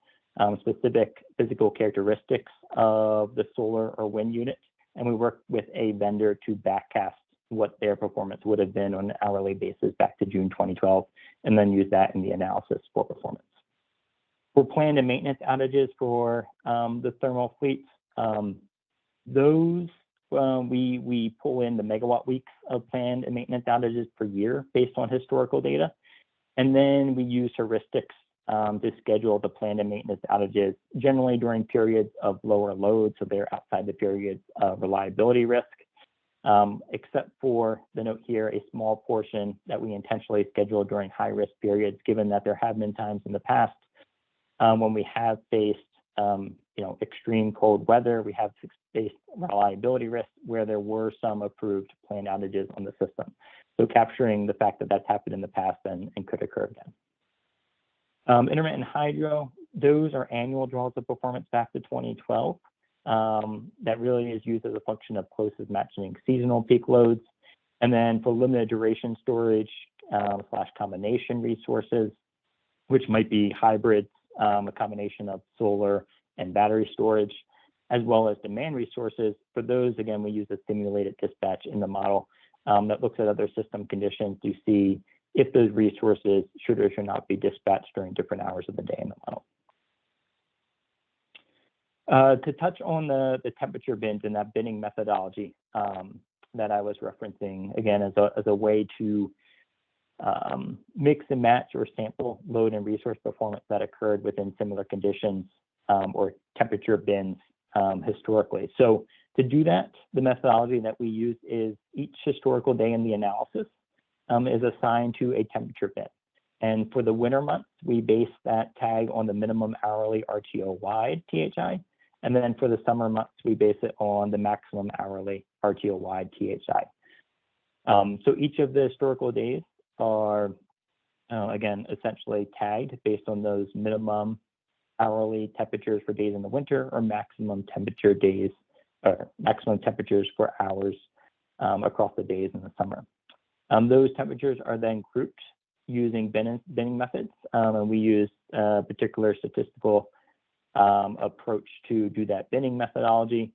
specific physical characteristics of the solar or wind unit, and we work with a vendor to backcast what their performance would have been on an hourly basis back to June 2012, and then use that in the analysis for performance. For planned and maintenance outages for the thermal fleets, those we pull in the megawatt weeks of planned and maintenance outages per year based on historical data. And then we use heuristics to schedule the planned and maintenance outages, generally during periods of lower load, so they're outside the periods of reliability risk, except for the note here, a small portion that we intentionally schedule during high risk periods, given that there have been times in the past when we have faced extreme cold weather, we have faced reliability risks where there were some approved planned outages on the system. So capturing the fact that that's happened in the past and could occur again. Intermittent hydro, those are annual draws of performance back to 2012. That really is used as a function of closest matching seasonal peak loads. And then for limited duration storage / combination resources, which might be hybrids, a combination of solar and battery storage, as well as demand resources. For those, again, we use a simulated dispatch in the model that looks at other system conditions to see if those resources should or should not be dispatched during different hours of the day in the model. To touch on the temperature bins and that binning methodology that I was referencing, again, as a way to mix and match or sample load and resource performance that occurred within similar conditions or temperature bins historically. So to do that, the methodology that we use is each historical day in the analysis is assigned to a temperature bin. And for the winter months, we base that tag on the minimum hourly RTO-wide THI. And then for the summer months, we base it on the maximum hourly RTO-wide THI. So each of the historical days are, again, essentially tagged based on those minimum hourly temperatures for days in the winter or maximum temperature days or maximum temperatures for hours across the days in the summer. Those temperatures are then grouped using binning methods, and we use a particular statistical approach to do that binning methodology,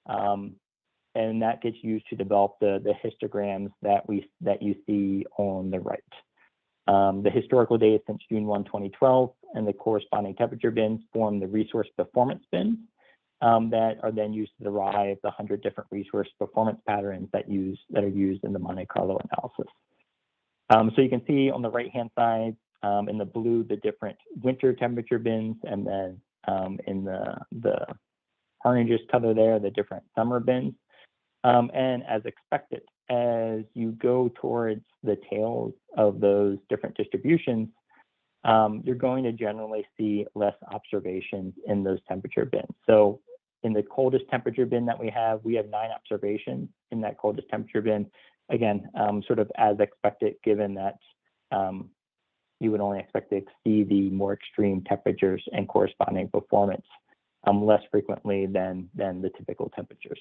and that gets used to develop the histograms that you see on the right. The historical data since June 1, 2012, and the corresponding temperature bins form the resource performance bins that are then used to derive the 100 different resource performance patterns that are used in the Monte Carlo analysis. So you can see on the right-hand side in the blue the different winter temperature bins, and then in the oranges color there the different summer bins. And as expected, as you go towards the tails of those different distributions, you're going to generally see less observations in those temperature bins. So in the coldest temperature bin that we have 9 observations in that coldest temperature bin. Again, sort of as expected, given that you would only expect to see the more extreme temperatures and corresponding performance less frequently than the typical temperatures.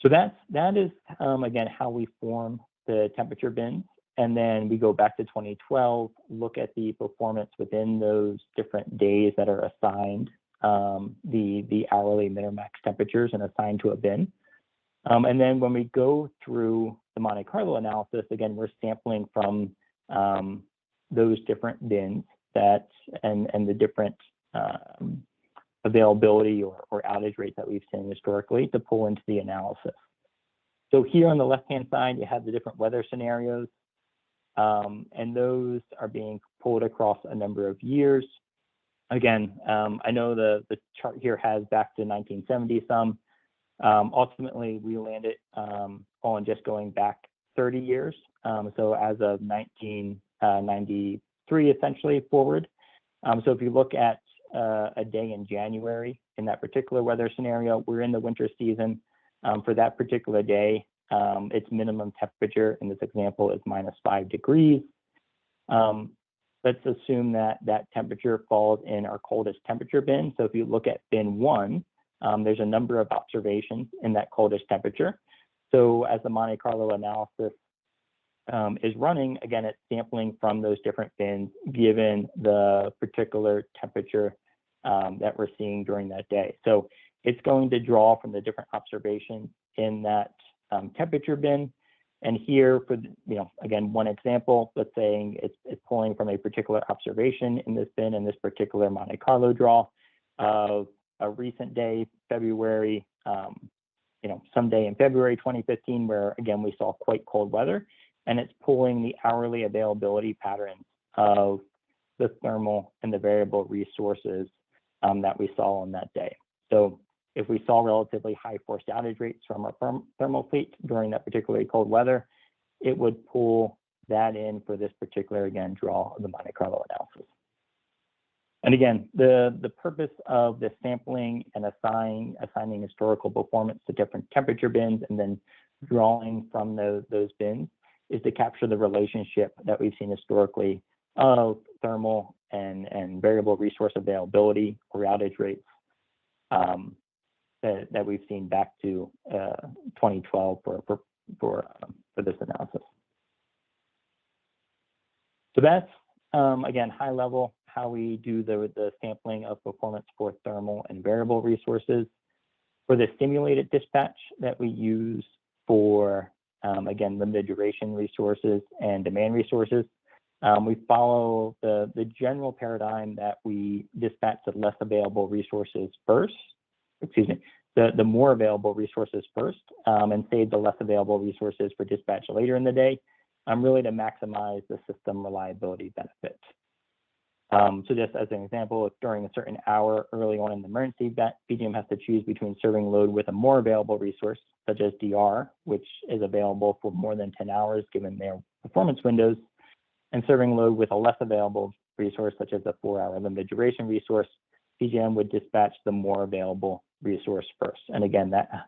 So that is, again, how we form the temperature bins. And then we go back to 2012, look at the performance within those different days that are assigned the hourly min-max temperatures and assigned to a bin. And then when we go through the Monte Carlo analysis, again, we're sampling from those different bins and the different availability or outage rates that we've seen historically to pull into the analysis. So here on the left-hand side, you have the different weather scenarios, and those are being pulled across a number of years. Again, I know the chart here has back to 1970 some. Ultimately, we landed on just going back 30 years. So as of 1993, essentially forward. So if you look at a day in January in that particular weather scenario, we're in the winter season. For that particular day, its minimum temperature in this example is -5 degrees. Let's assume that temperature falls in our coldest temperature bin. So if you look at bin 1, there's a number of observations in that coldest temperature. So as the Monte Carlo analysis is running, again, it's sampling from those different bins given the particular temperature that we're seeing during that day. So it's going to draw from the different observations in that temperature bin. And here, for again, one example, let's say it's pulling from a particular observation in this bin in this particular Monte Carlo draw of a recent day, February, someday in February 2015, where again we saw quite cold weather, and it's pulling the hourly availability patterns of the thermal and the variable resources that we saw on that day. So if we saw relatively high forced outage rates from our thermal fleet during that particularly cold weather, it would pull that in for this particular, again, draw of the Monte Carlo analysis. And again, the purpose of the sampling and assigning historical performance to different temperature bins and then drawing from those bins is to capture the relationship that we've seen historically of thermal and variable resource availability or outage rates that we've seen back to 2012 for this analysis. So that's, again, high level, how we do the sampling of performance for thermal and variable resources. For the simulated dispatch that we use for, again, limited duration resources and demand resources, we follow the general paradigm that we dispatch the less available resources first, the more available resources first, and save the less available resources for dispatch later in the day, really to maximize the system reliability benefit. So just as an example, if during a certain hour early on in the emergency, PJM has to choose between serving load with a more available resource, such as DR, which is available for more than 10 hours given their performance windows, and serving load with a less available resource, such as a 4-hour limited duration resource, PJM would dispatch the more available resource first. And again, that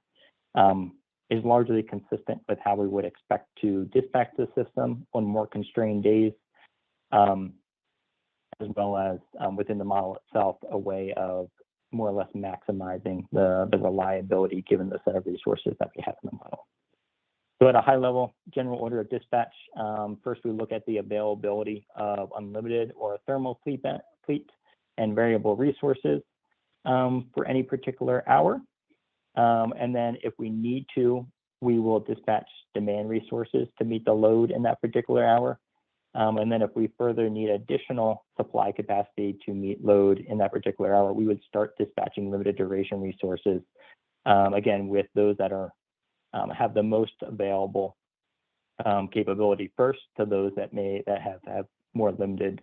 is largely consistent with how we would expect to dispatch the system on more constrained days, as well as within the model itself, a way of more or less maximizing the reliability given the set of resources that we have in the model. So at a high level, general order of dispatch, first we look at the availability of unlimited or thermal fleet and variable resources for any particular hour. And then if we need to, we will dispatch demand resources to meet the load in that particular hour. And then if we further need additional supply capacity to meet load in that particular hour, we would start dispatching limited duration resources, again, with those that are have the most available capability first to those that have more limited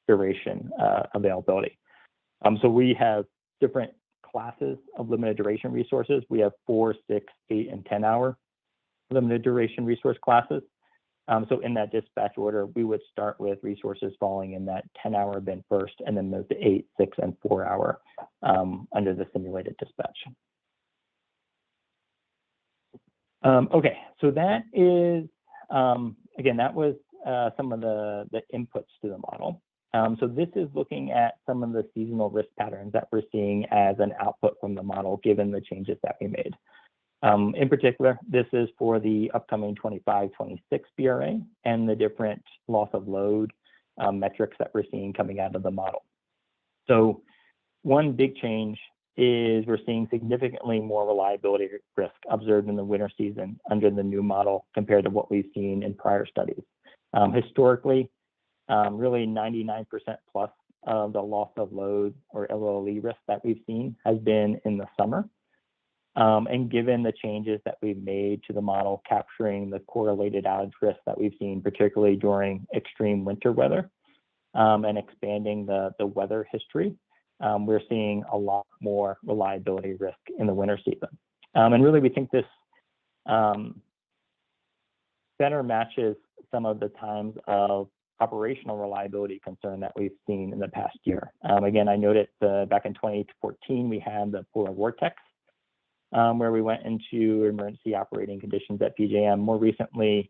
duration availability. So we have different classes of limited duration resources. We have 4, 6, 8, and 10-hour limited duration resource classes. So in that dispatch order, we would start with resources falling in that 10-hour bin first, and then move to 8, 6, and 4-hour under the simulated dispatch. Okay, so that is, again, that was some of the inputs to the model. So this is looking at some of the seasonal risk patterns that we're seeing as an output from the model, given the changes that we made. In particular, this is for the upcoming 25-26 BRA and the different loss of load metrics that we're seeing coming out of the model. So one big change is we're seeing significantly more reliability risk observed in the winter season under the new model compared to what we've seen in prior studies. Historically, really 99% plus of the loss of load or LOLE risk that we've seen has been in the summer. And given the changes that we've made to the model capturing the correlated outage risk that we've seen, particularly during extreme winter weather, and expanding the weather history, we're seeing a lot more reliability risk in the winter season. And really, we think this better matches some of the times of operational reliability concern that we've seen in the past year. Again, I noted back in 2014, we had the polar vortex, where we went into emergency operating conditions at PJM. More recently,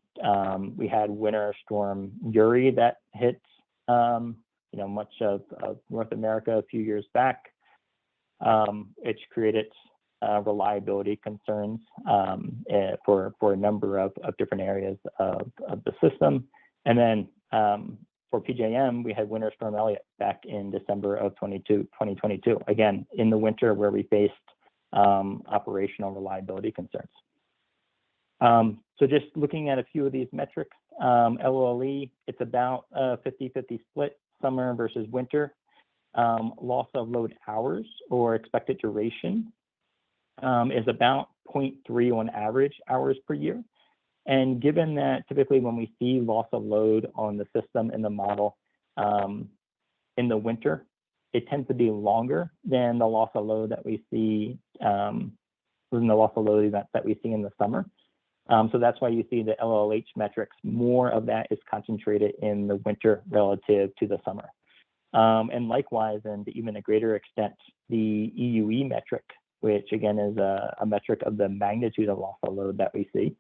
we had Winter Storm Uri that hit much of North America a few years back. It's created reliability concerns for a number of different areas of the system. And then for PJM, we had Winter Storm Elliott back in December of 2022, again, in the winter where we faced operational reliability concerns. So just looking at a few of these metrics, LOLE, it's about a 50-50 split, summer versus winter. Loss of load hours or expected duration is about 0.3 on average hours per year. And given that typically when we see loss of load on the system in the model in the winter, it tends to be longer than the loss of load that we see than the loss of load events that we see in the summer. So that's why you see the LLH metrics, more of that is concentrated in the winter relative to the summer. And likewise, and to even a greater extent, the EUE metric, which again is a metric of the magnitude of loss of load that we see.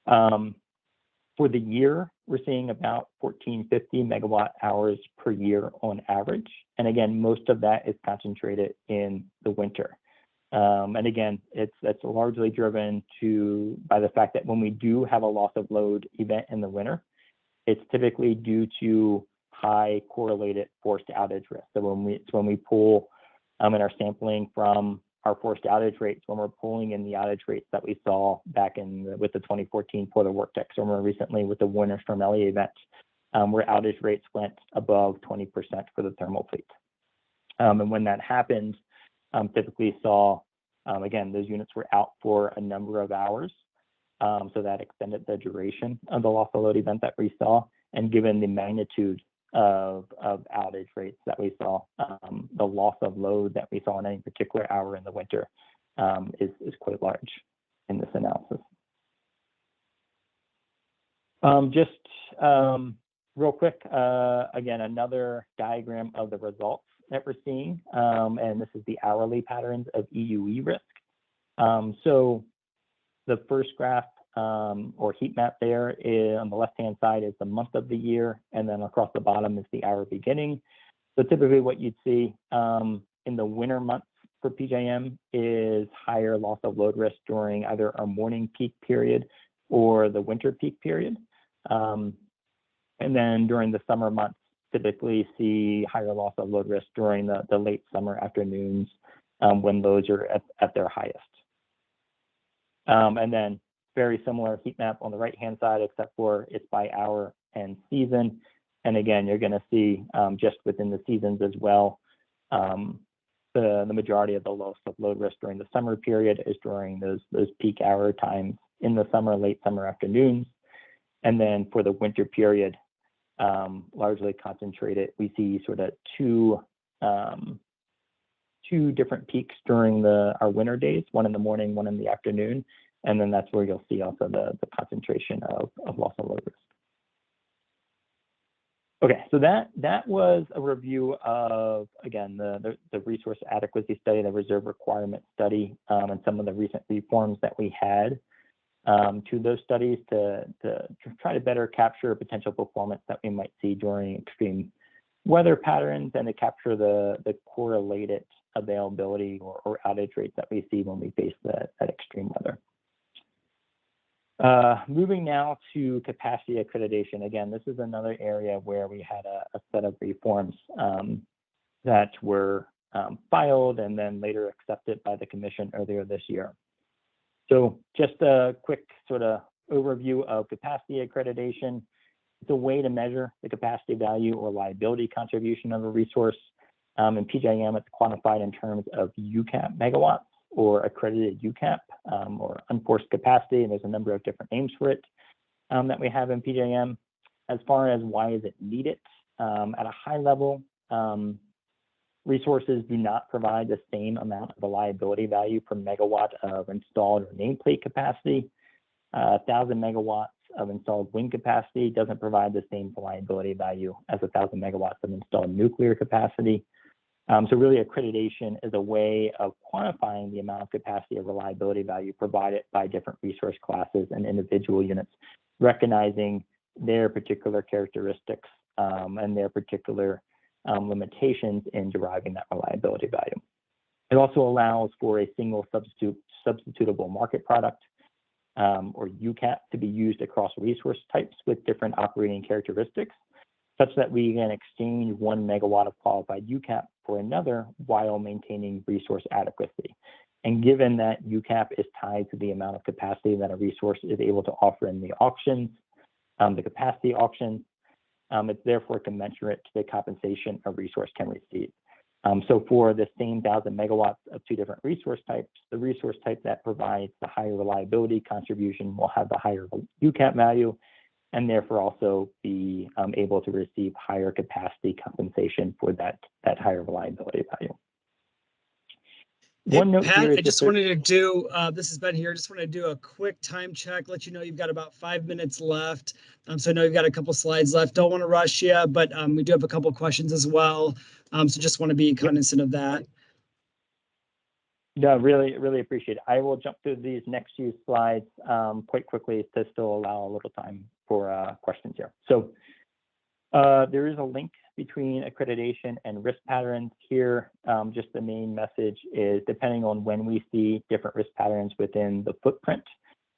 For the year, we're seeing about 1450 megawatt hours per year on average. And again, most of that is concentrated in the winter. And again, that's largely driven by the fact that when we do have a loss of load event in the winter, it's typically due to high correlated forced outage risk. So when we pull in our sampling from our forced outage rates, when we're pulling in the outage rates that we saw back with the 2014 polar vortex, or more recently with the Winter Storm Elliott event, where outage rates went above 20% for the thermal fleet. And when that happened, typically saw, again, those units were out for a number of hours. So that extended the duration of the loss of load event that we saw. And given the magnitude of outage rates that we saw, the loss of load that we saw in any particular hour in the winter is quite large in this analysis. Real quick, again, another diagram of the results that we're seeing, and this is the hourly patterns of EUE risk. So the first graph or heat map there is on the left-hand side is the month of the year, and then across the bottom is the hour beginning. So typically what you'd see in the winter months for PJM is higher loss of load risk during either our morning peak period or the winter peak period. And then during the summer months, typically see higher loss of load risk during the late summer afternoons when loads are at their highest. And then very similar heat map on the right-hand side, except for it's by hour and season. And again, you're going to see just within the seasons as well, the majority of the loss of load risk during the summer period is during those peak hour times in the summer, late summer afternoons. And then for the winter period, largely concentrated, we see sort of two different peaks during our winter days, one in the morning, one in the afternoon. And then that's where you'll see also the concentration of loss of load risk. Okay, so that was a review of, again, the resource adequacy study, the reserve requirement study, and some of the recent reforms that we had to those studies to try to better capture potential performance that we might see during extreme weather patterns and to capture the correlated availability or outage rates that we see when we face that extreme weather. Moving now to capacity accreditation. Again, this is another area where we had a set of reforms that were filed and then later accepted by the commission earlier this year. So just a quick sort of overview of capacity accreditation. It's a way to measure the capacity value or liability contribution of a resource. In PJM, it's quantified in terms of UCAP megawatts or accredited UCAP or unforced capacity, and there's a number of different names for it that we have in PJM. As far as why is it needed, at a high level, resources do not provide the same amount of reliability value per megawatt of installed or nameplate capacity. 1,000 megawatts of installed wind capacity doesn't provide the same reliability value as 1,000 megawatts of installed nuclear capacity. So really accreditation is a way of quantifying the amount of capacity or reliability value provided by different resource classes and individual units, recognizing their particular characteristics and their particular limitations in deriving that reliability value. It also allows for a single substitutable market product or UCAP to be used across resource types with different operating characteristics, such that we can exchange 1 megawatt of qualified UCAP for another while maintaining resource adequacy. And given that UCAP is tied to the amount of capacity that a resource is able to offer in the auctions, the capacity auctions, it's therefore commensurate to the compensation a resource can receive. So for the same 1,000 megawatts of two different resource types, the resource type that provides the higher reliability contribution will have the higher UCAP value, and therefore also be able to receive higher capacity compensation for that higher reliability value. Hey, One note Pat, here is I just wanted to do, this is Ben here, just wanted to do a quick time check, let you know you've got about 5 minutes left. So I know you've got a couple slides left. Don't want to rush you, but we do have a couple questions as well. So just want to be cognizant of that. No, really appreciate it. I will jump through these next few slides quite quickly to still allow a little time for questions here. So there is a link between accreditation and risk patterns here. Just the main message is depending on when we see different risk patterns within the footprint,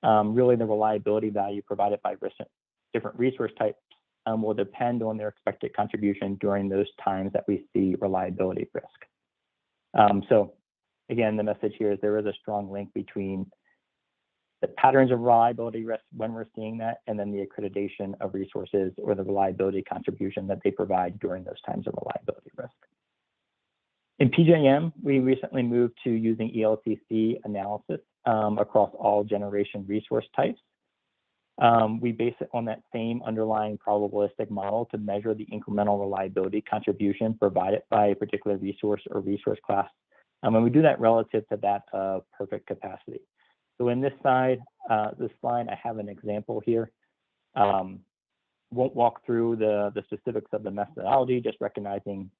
really the reliability value provided by different resource types will depend on their expected contribution during those times that we see reliability risk. So again, the message here is there is a strong link between the patterns of reliability risk when we're seeing that, and then the accreditation of resources or the reliability contribution that they provide during those times of reliability risk. In PJM, we recently moved to using ELCC analysis across all generation resource types. We base it on that same underlying probabilistic model to measure the incremental reliability contribution provided by a particular resource or resource class. And we do that relative to that of perfect capacity. So in this slide, I have an example here. Won't walk through the specifics of the methodology, just recognizing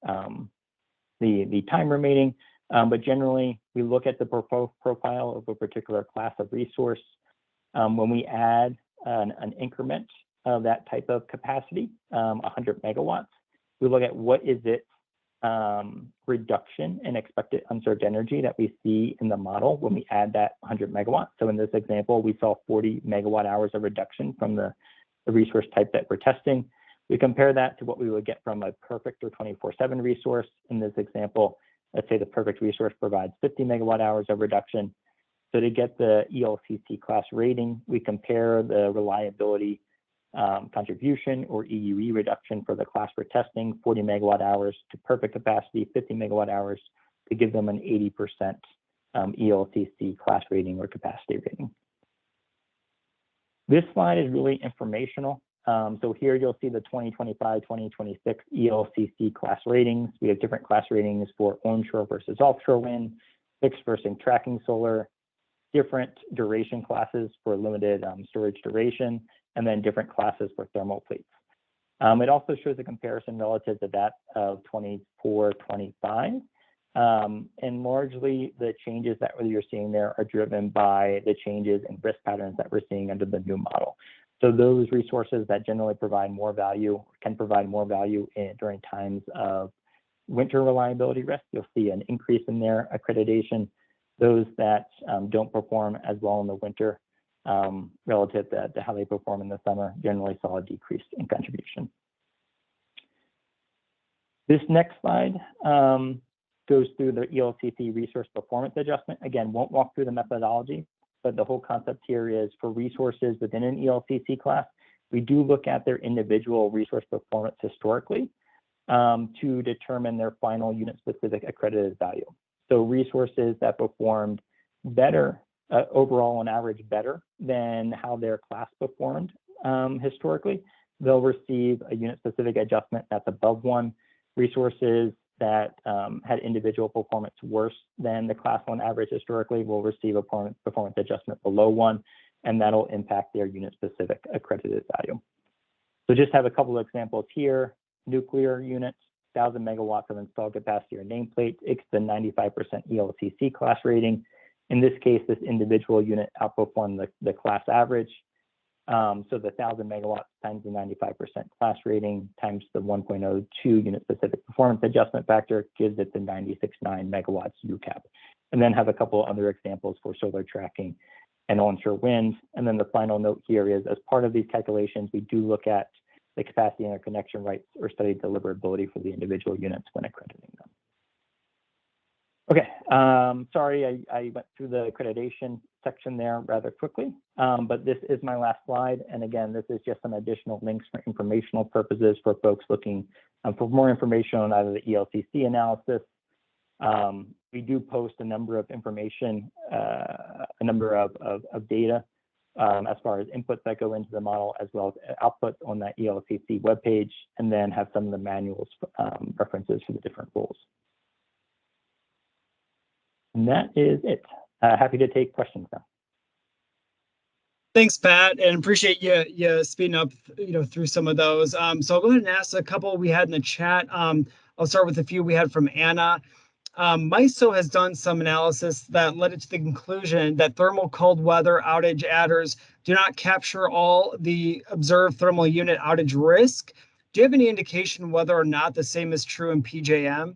the time remaining. But generally, we look at the profile of a particular class of resource. When we add an increment of that type of capacity, 100 megawatts, we look at what is its reduction in expected unserved energy that we see in the model when we add that 100 megawatts. So in this example, we saw 40 megawatt hours of reduction from the resource type that we're testing. We compare that to what we would get from a perfect or 24/7 resource. In this example, let's say the perfect resource provides 50 megawatt hours of reduction. So to get the ELCC class rating, we compare the reliability contribution or EUE reduction for the class we're testing, 40 megawatt hours to perfect capacity, 50 megawatt hours, to give them an 80% ELCC class rating or capacity rating. This slide is really informational. So here you'll see the 2025-2026 ELCC class ratings. We have different class ratings for onshore versus offshore wind, fixed versus tracking solar, different duration classes for limited storage duration, and then different classes for thermal fleets. It also shows a comparison relative to that of 24-25. And largely the changes that you're seeing there are driven by the changes in risk patterns that we're seeing under the new model. So those resources that generally provide more value, can provide more value during times of winter reliability risk, you'll see an increase in their accreditation. Those that don't perform as well in the winter relative to how they perform in the summer generally saw a decrease in contribution. This next slide goes through the ELCC resource performance adjustment. Again, won't walk through the methodology, but the whole concept here is for resources within an ELCC class, we do look at their individual resource performance historically to determine their final unit-specific accredited value. So resources that performed better, overall on average better than how their class performed historically, they'll receive a unit-specific adjustment that's above 1. Resources that had individual performance worse than the class 1 average historically will receive a performance adjustment below 1, and that'll impact their unit-specific accredited value. So just have a couple of examples here. Nuclear units, 1,000 megawatts of installed capacity or nameplate, exceeds the 95% ELCC class rating. In this case, this individual unit outperformed the class average. So the 1,000 megawatts times the 95% class rating times the 1.02 unit-specific performance adjustment factor gives it the 96.9 megawatts UCAP. And then have a couple of other examples for solar tracking and onshore wind. And then the final note here is, as part of these calculations, we do look at the capacity interconnection rights or study deliverability for the individual units when accrediting them. Okay, sorry, I went through the accreditation section there rather quickly, but this is my last slide. And again, this is just some additional links for informational purposes for folks looking for more information on either the ELCC analysis. We do post a number of information, a number of data as far as inputs that go into the model, as well as outputs on that ELCC webpage, and then have some of the manuals references for the different rules. And that is it. Happy to take questions now. Thanks, Pat, and appreciate you speeding up, through some of those. So I'll go ahead and ask a couple we had in the chat. I'll start with a few we had from Anna. MISO has done some analysis that led it to the conclusion that thermal cold weather outage adders do not capture all the observed thermal unit outage risk. Do you have any indication whether or not the same is true in PJM?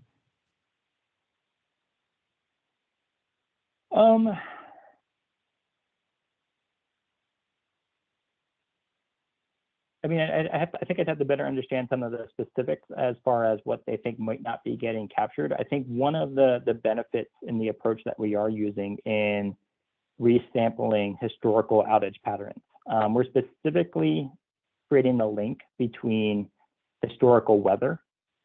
I mean, I think I'd have to better understand some of the specifics as far as what they think might not be getting captured. I think one of the benefits in the approach that we are using in resampling historical outage patterns, we're specifically creating the link between historical weather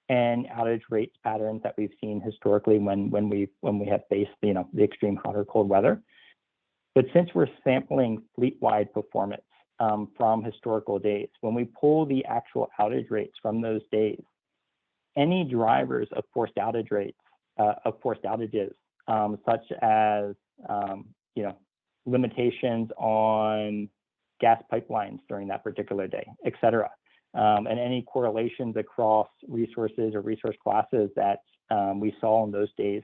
and outage rates patterns that we've seen historically when we have faced the extreme hot or cold weather. But since we're sampling fleet-wide performance from historical days, when we pull the actual outage rates from those days, any drivers of forced outage rates, such as limitations on gas pipelines during that particular day, et cetera, and any correlations across resources or resource classes that we saw in those days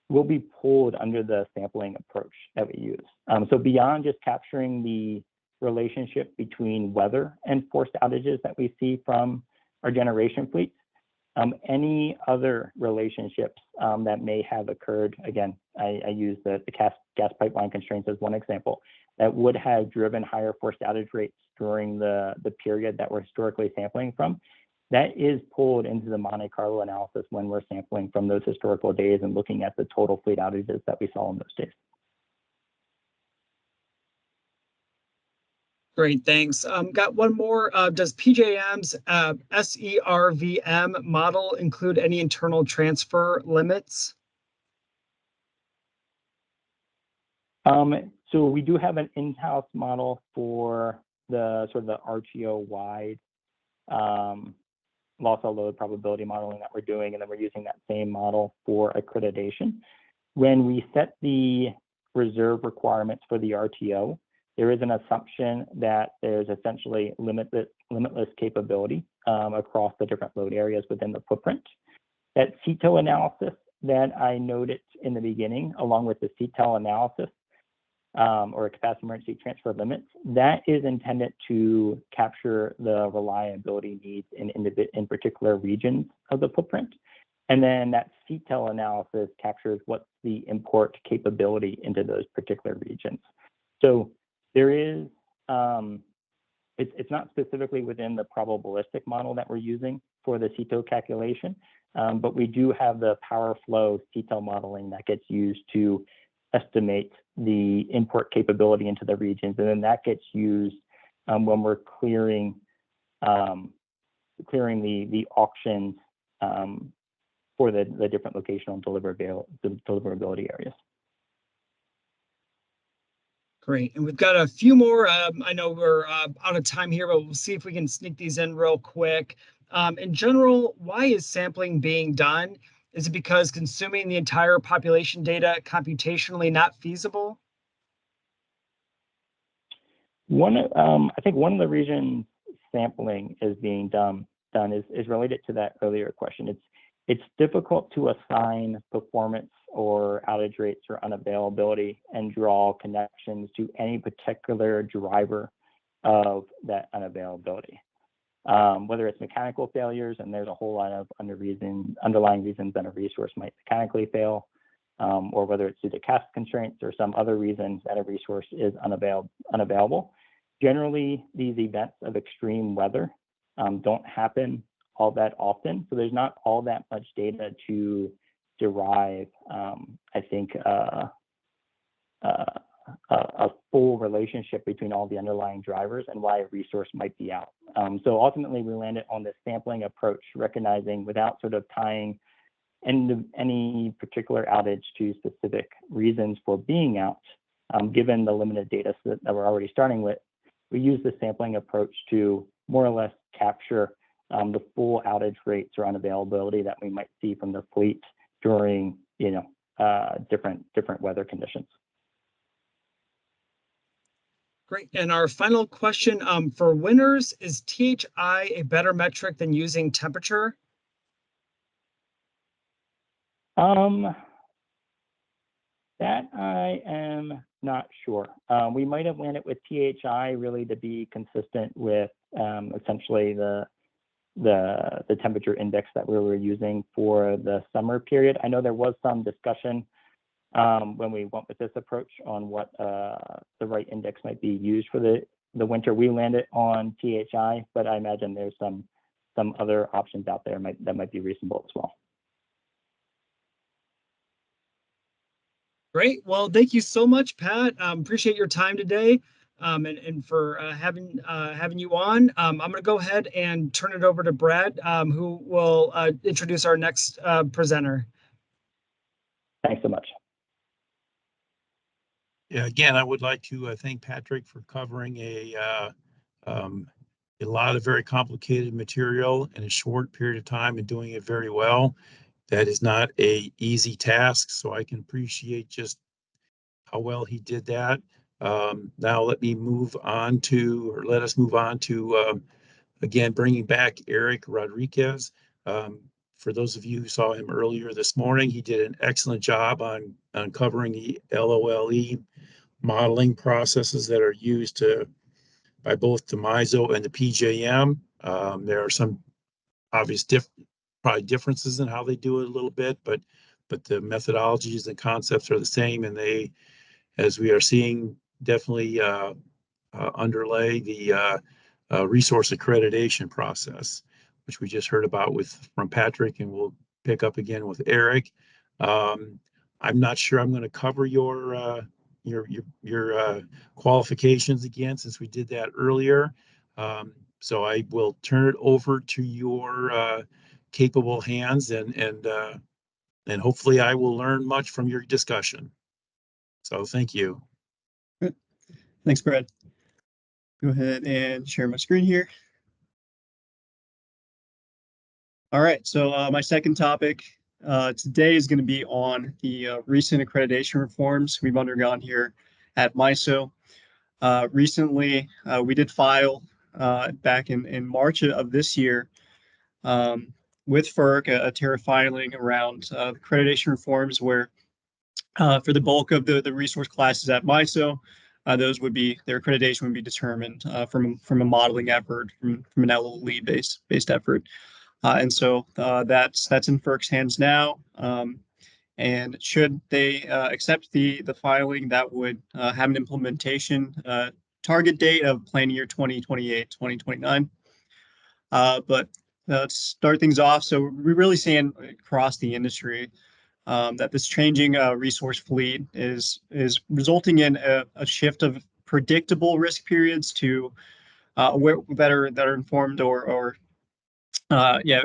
will be pulled under the sampling approach that we use. So beyond just capturing the relationship between weather and forced outages that we see from our generation fleets, any other relationships that may have occurred, again, I use the gas pipeline constraints as one example, that would have driven higher forced outage rates during the period that we're historically sampling from, that is pulled into the Monte Carlo analysis when we're sampling from those historical days and looking at the total fleet outages that we saw in those days. Great, thanks. Got one more. Does PJM's SERVM model include any internal transfer limits? So we do have an in-house model for the sort of the RTO-wide loss of load probability modeling that we're doing, and then we're using that same model for accreditation. When we set the reserve requirements for the RTO, there is an assumption that there's essentially limitless capability across the different load areas within the footprint. That CETO analysis that I noted in the beginning, along with the CETO analysis or capacity emergency transfer limits, that is intended to capture the reliability needs in particular regions of the footprint. And then that CETO analysis captures what's the import capability into those particular regions. So there is it's not specifically within the probabilistic model that we're using for the CTO calculation, but we do have the power flow CTEL modeling that gets used to estimate the import capability into the regions, and then that gets used when we're clearing the auctions for the different locational deliverability areas. Great. And we've got a few more. I know we're out of time here, but we'll see if we can sneak these in real quick. In general, why is sampling being done? Is it because consuming the entire population data computationally not feasible? I think one of the reasons sampling is being done is related to that earlier question. It's difficult to assign performance or outage rates or unavailability and draw connections to any particular driver of that unavailability. Whether it's mechanical failures, and there's a whole lot of underlying reasons that a resource might mechanically fail, or whether it's due to CAS constraints or some other reasons that a resource is unavailable. Generally, these events of extreme weather don't happen all that often, so there's not all that much data to derive, I think, a full relationship between all the underlying drivers and why a resource might be out. So ultimately, we landed on this sampling approach, recognizing without sort of tying any particular outage to specific reasons for being out, given the limited data set that we're already starting with, we use the sampling approach to more or less capture the full outage rates or unavailability that we might see from the fleet during, different weather conditions. Great. And our final question for winners, is THI a better metric than using temperature? That I am not sure. We might have landed with THI really to be consistent with essentially the temperature index that we were using for the summer period. I know there was some discussion when we went with this approach on what the right index might be used for the winter. We landed on THI, but I imagine there's some other options out there that might be reasonable as well. Great. Well, thank you so much, Pat. Appreciate your time today, and for having you on. I'm going to go ahead and turn it over to Brad, who will introduce our next presenter. Thanks so much. Yeah, again, I would like to thank Patrick for covering a lot of very complicated material in a short period of time and doing it very well. That is not an easy task, so I can appreciate just how well he did that. Now let us move on to, again, bringing back Eric Rodriguez. For those of you who saw him earlier this morning, he did an excellent job on covering the LOLE modeling processes that are used by both the MISO and the PJM. There are some obvious probably differences in how they do it a little bit, but the methodologies and concepts are the same, and they, as we are seeing, definitely underlay the resource accreditation process, which we just heard about from Patrick, and we'll pick up again with Eric. I'm not sure I'm going to cover your qualifications again, since we did that earlier. So I will turn it over to your capable hands, and hopefully I will learn much from your discussion. So thank you. Good. Thanks, Brad. Go ahead and share my screen here. All right, so my second topic today is going to be on the recent accreditation reforms we've undergone here at MISO. Recently, we did file back in March of this year with FERC a tariff filing around the accreditation reforms, where for the bulk of the resource classes at MISO, their accreditation would be determined from a modeling effort, from an LOLE based effort. And so that's in FERC's hands now. And should they accept the filing, that would have an implementation target date of planning year 2028, 2029. But to start things off, so we're really seeing across the industry that this changing resource fleet is resulting in a shift of predictable risk periods to that are informed or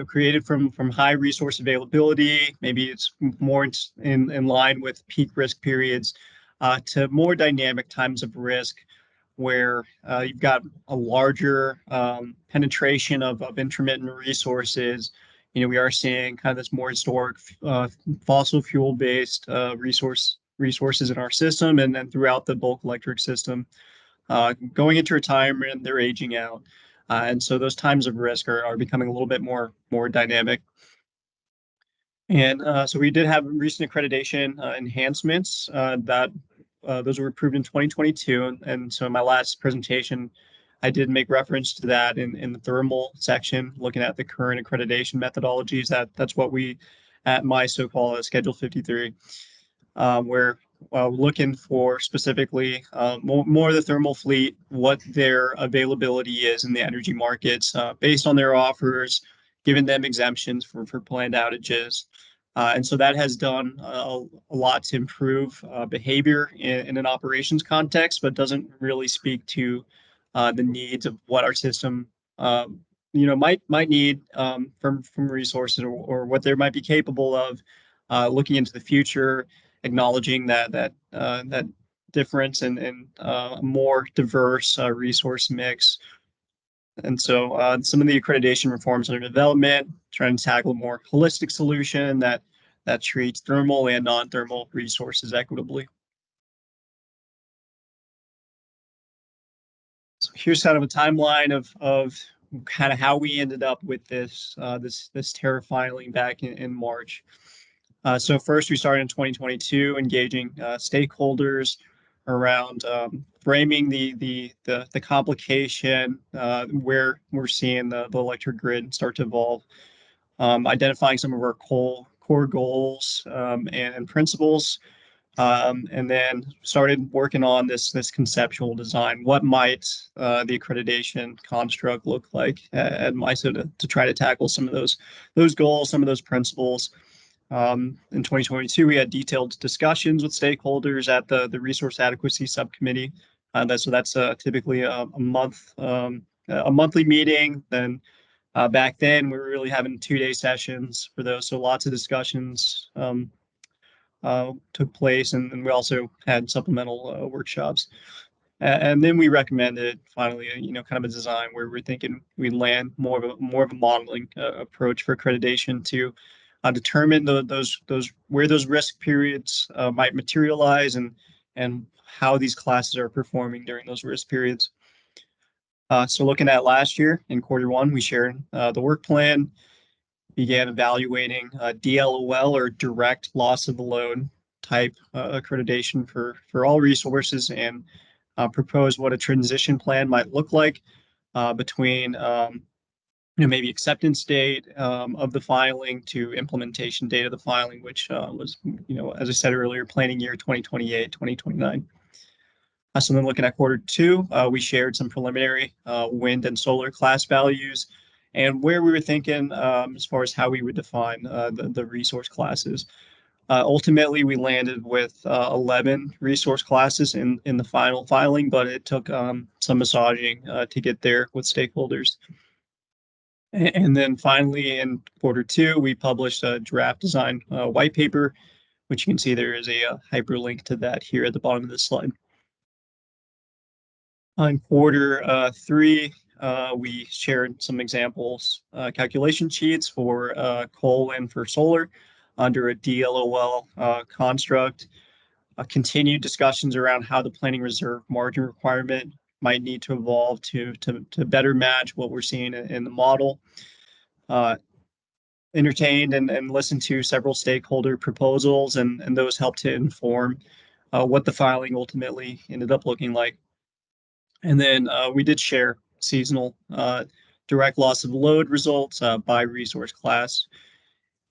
created from high resource availability. Maybe it's more in line with peak risk periods to more dynamic times of risk where you've got a larger penetration of intermittent resources. You know, we are seeing kind of this more historic fossil fuel based resources in our system, and then throughout the bulk electric system. Going into retirement, they're aging out. And so those times of risk are becoming a little bit more dynamic. And so we did have recent accreditation enhancements that those were approved in 2022. And so in my last presentation, I did make reference to that in the thermal section, looking at the current accreditation methodologies. That's what we at MISO call a Schedule 53, where looking for specifically more of the thermal fleet, what their availability is in the energy markets based on their offers, giving them exemptions for planned outages. And so that has done a lot to improve behavior in an operations context, but doesn't really speak to the needs of what our system might need from resources or what they might be capable of looking into the future, acknowledging that difference and a more diverse resource mix. And so some of the accreditation reforms under development, trying to tackle a more holistic solution that treats thermal and non-thermal resources equitably. So here's kind of a timeline of kind of how we ended up with this tariff filing back in March. So first, we started in 2022, engaging stakeholders around framing the complication where we're seeing the electric grid start to evolve, identifying some of our core goals and principles, and then started working on this conceptual design. What might the accreditation construct look like at MISO to try to tackle some of those goals, some of those principles. In 2022, we had detailed discussions with stakeholders at the resource adequacy subcommittee. So that's typically a monthly meeting. Then back then, we were really having 2-day sessions for those. So lots of discussions took place, and we also had supplemental workshops. And then we recommended finally, kind of a design where we're thinking we land more of a modeling approach for accreditation to determine those where those risk periods might materialize and how these classes are performing during those risk periods. So looking at last year in Q1, we shared the work plan, began evaluating DLOL or direct loss of the load type accreditation for all resources, and proposed what a transition plan might look like between maybe acceptance date of the filing to implementation date of the filing, which was, as I said earlier, planning year 2028, 2029. So then looking at Q2, we shared some preliminary wind and solar class values and where we were thinking as far as how we would define the resource classes. Ultimately, we landed with 11 resource classes in the final filing, but it took some massaging to get there with stakeholders. And then finally, in Q2, we published a draft design white paper, which you can see there is a hyperlink to that here at the bottom of this slide. On Q3, we shared some examples, calculation sheets for coal and for solar under a DLOL construct. Continued discussions around how the planning reserve margin requirement might need to evolve to better match what we're seeing in the model. Entertained and listened to several stakeholder proposals, and those helped to inform what the filing ultimately ended up looking like. And then we did share seasonal direct loss of load results by resource class,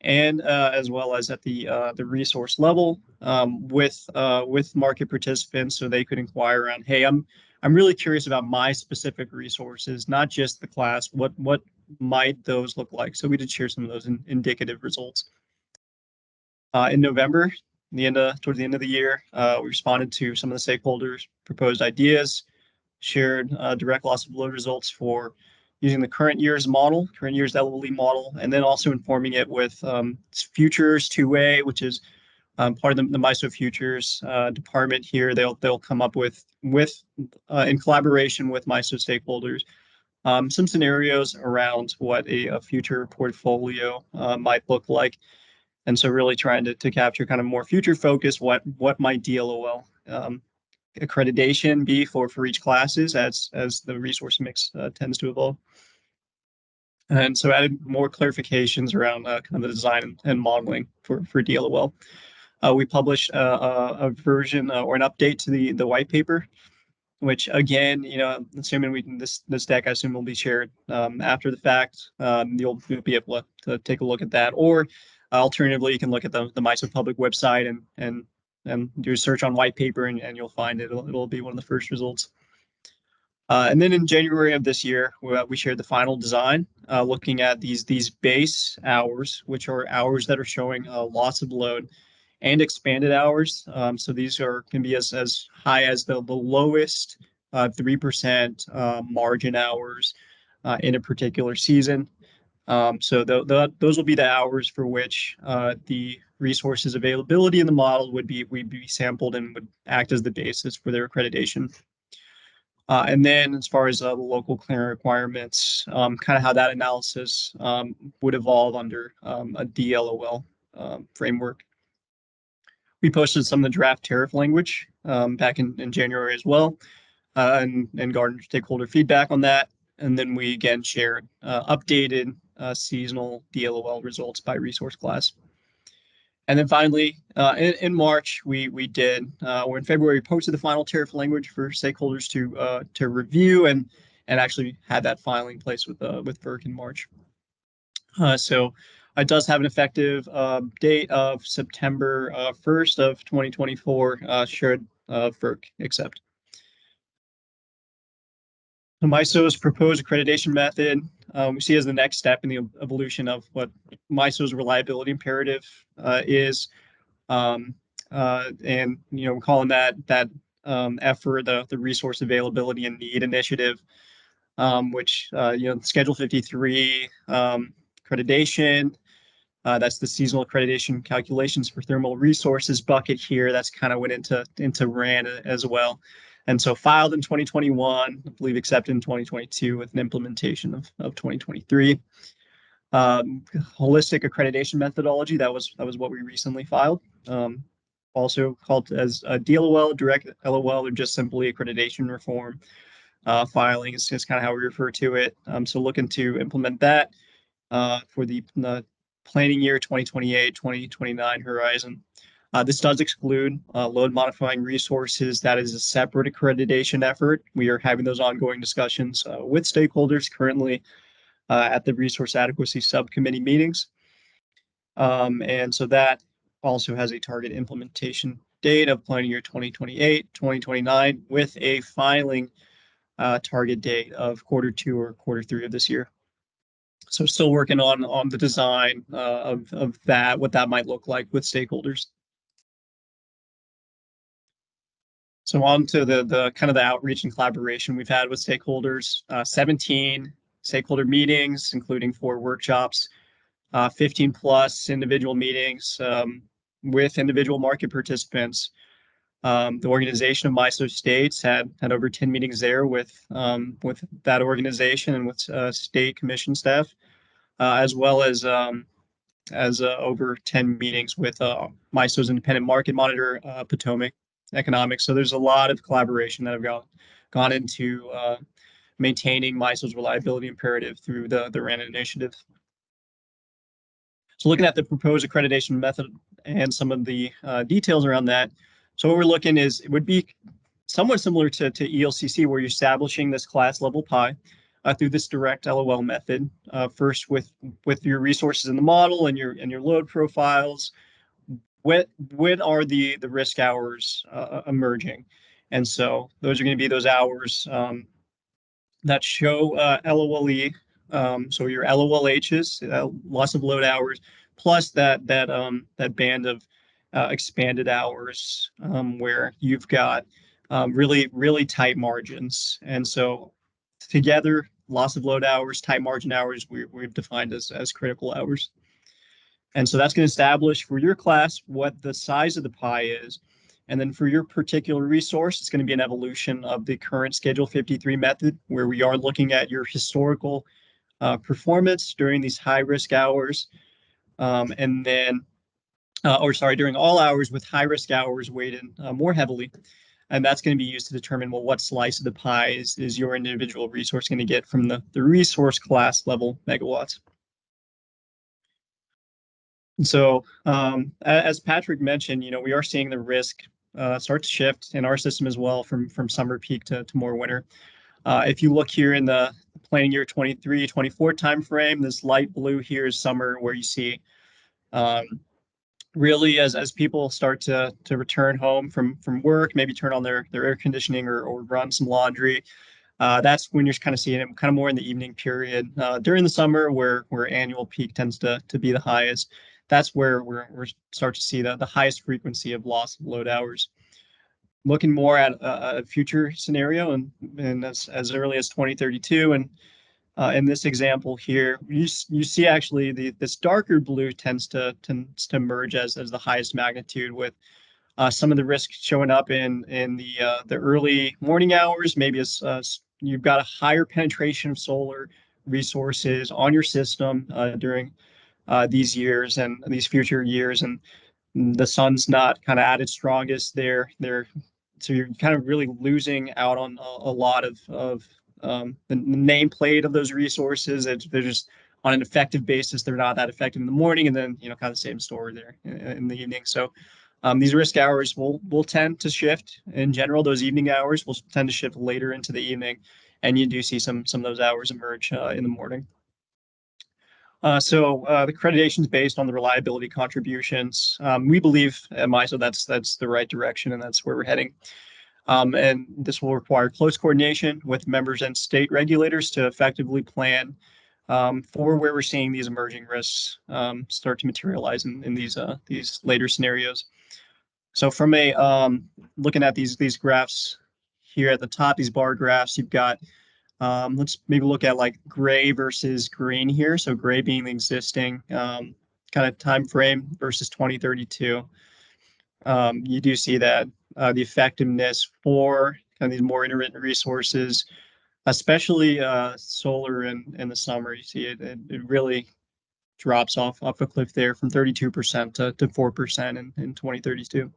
and as well as at the resource level with market participants, so they could inquire around, hey, I'm I'm really curious about my specific resources, not just the class. What might those look like? So we did share some of those indicative results. In November, towards the end of the year, we responded to some of the stakeholders' proposed ideas, shared direct loss of load results for using the current year's LOE model, and then also informing it with futures 2A, which is part of the MISO futures department here. They'll come up with in collaboration with MISO stakeholders some scenarios around what a future portfolio might look like. And so really trying to capture kind of more future focus, what might DLOL accreditation be for each classes as the resource mix tends to evolve. And so added more clarifications around kind of the design and modeling for DLOL. We published a version or an update to the white paper, which again, assuming this deck, I assume will be shared after the fact. You'll be able to take a look at that, or alternatively, you can look at the MISO public website and do a search on white paper, and you'll find it. It'll be one of the first results. And then in January of this year, we shared the final design, looking at these base hours, which are hours that are showing lots of load, and expanded hours. So these can be as high as the lowest 3% margin hours in a particular season. So those will be the hours for which the resources availability in the model would be sampled and would act as the basis for their accreditation. And then as far as the local clearing requirements, kind of how that analysis would evolve under a DLOL framework. We posted some of the draft tariff language back in January as well, and garnered stakeholder feedback on that. And then we again shared updated seasonal DLOL results by resource class. And then finally, in March, or in February, we posted the final tariff language for stakeholders to review and actually had that filing place with FERC in March. So it does have an effective date of September 1st of 2024, should FERC accept. The MISO's proposed accreditation method we see as the next step in the evolution of what MISO's reliability imperative is, and we're calling that effort the resource availability and need initiative, which Schedule 53 accreditation. That's the seasonal accreditation calculations for thermal resources bucket here. That's kind of went into RAN as well. And so filed in 2021, I believe accepted in 2022 with an implementation of 2023. Holistic accreditation methodology, that was what we recently filed. Also called as DLOL, direct LOL, or just simply accreditation reform filing is kind of how we refer to it. So looking to implement that for the planning year 2028-2029 horizon. This does exclude load modifying resources. That is a separate accreditation effort. We are having those ongoing discussions with stakeholders currently at the resource adequacy subcommittee meetings. And so that also has a target implementation date of planning year 2028-2029 with a filing target date of Q2 or Q3 of this year. So still working on the design of that, what that might look like with stakeholders. So on to the kind of the outreach and collaboration we've had with stakeholders, 17 stakeholder meetings, including 4 workshops, 15 plus individual meetings with individual market participants. The organization of MISO states had over 10 meetings there with that organization and with state commission staff, as well as over 10 meetings with MISO's independent market monitor, Potomac Economics. So there's a lot of collaboration that have gone into maintaining MISO's reliability imperative through the RAN initiative. So looking at the proposed accreditation method and some of the details around that. So what we're looking is, it would be somewhat similar to ELCC, where you're establishing this class level PI through this direct LOL method, first with your resources in the model and your load profiles. When are the risk hours emerging? And so those are going to be those hours that show LOLE. So your LOLHs, loss of load hours, plus that band of expanded hours where you've got really tight margins. And so together, loss of load hours, tight margin hours, we've defined as critical hours. And so that's going to establish for your class what the size of the pie is. And then for your particular resource, it's going to be an evolution of the current Schedule 53 method, where we are looking at your historical performance during these high-risk hours. And then, during all hours with high-risk hours weighted more heavily. And that's going to be used to determine, well, what slice of the pie is your individual resource going to get from the resource class level megawatts. So as Patrick mentioned, we are seeing the risk start to shift in our system as well from summer peak to more winter. If you look here in the planning year 23, 24 timeframe, this light blue here is summer, where you see really as people start to return home from work, maybe turn on their air conditioning or run some laundry. That's when you're kind of seeing it kind of more in the evening period. During the summer, where annual peak tends to be the highest, that's where we're start to see the highest frequency of loss of load hours. Looking more at a future scenario and as early as 2032, and in this example here, you see actually this darker blue tends to emerge as the highest magnitude, with some of the risk showing up in the early morning hours, maybe as you've got a higher penetration of solar resources on your system during these years and these future years, and the sun's not kind of at its strongest there. So you're kind of really losing out on a lot of the nameplate of those resources. They're just on an effective basis. They're not that effective in the morning, and then kind of the same story there in the evening. So these risk hours will tend to shift in general. Those evening hours will tend to shift later into the evening, and you do see some of those hours emerge in the morning. So the accreditation is based on the reliability contributions. We believe at MISO that's the right direction, and that's where we're heading. And this will require close coordination with members and state regulators to effectively plan for where we're seeing these emerging risks start to materialize in these later scenarios. So from looking at these graphs here at the top, these bar graphs, you've got let's maybe look at like gray versus green here. So gray being the existing kind of time frame versus 2032. You do see that the effectiveness for kind of these more intermittent resources, especially solar in the summer, you see it really drops off a cliff there from 32% to 4% in 2032.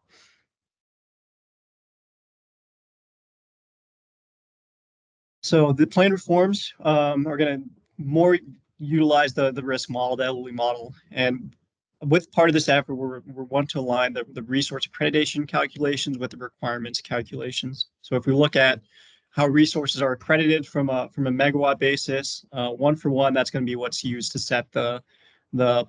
So the plan reforms are going to more utilize the risk model, the LOE model. And with part of this effort, we want to align the resource accreditation calculations with the requirements calculations. So if we look at how resources are accredited from a megawatt basis, one for one, that's going to be what's used to set the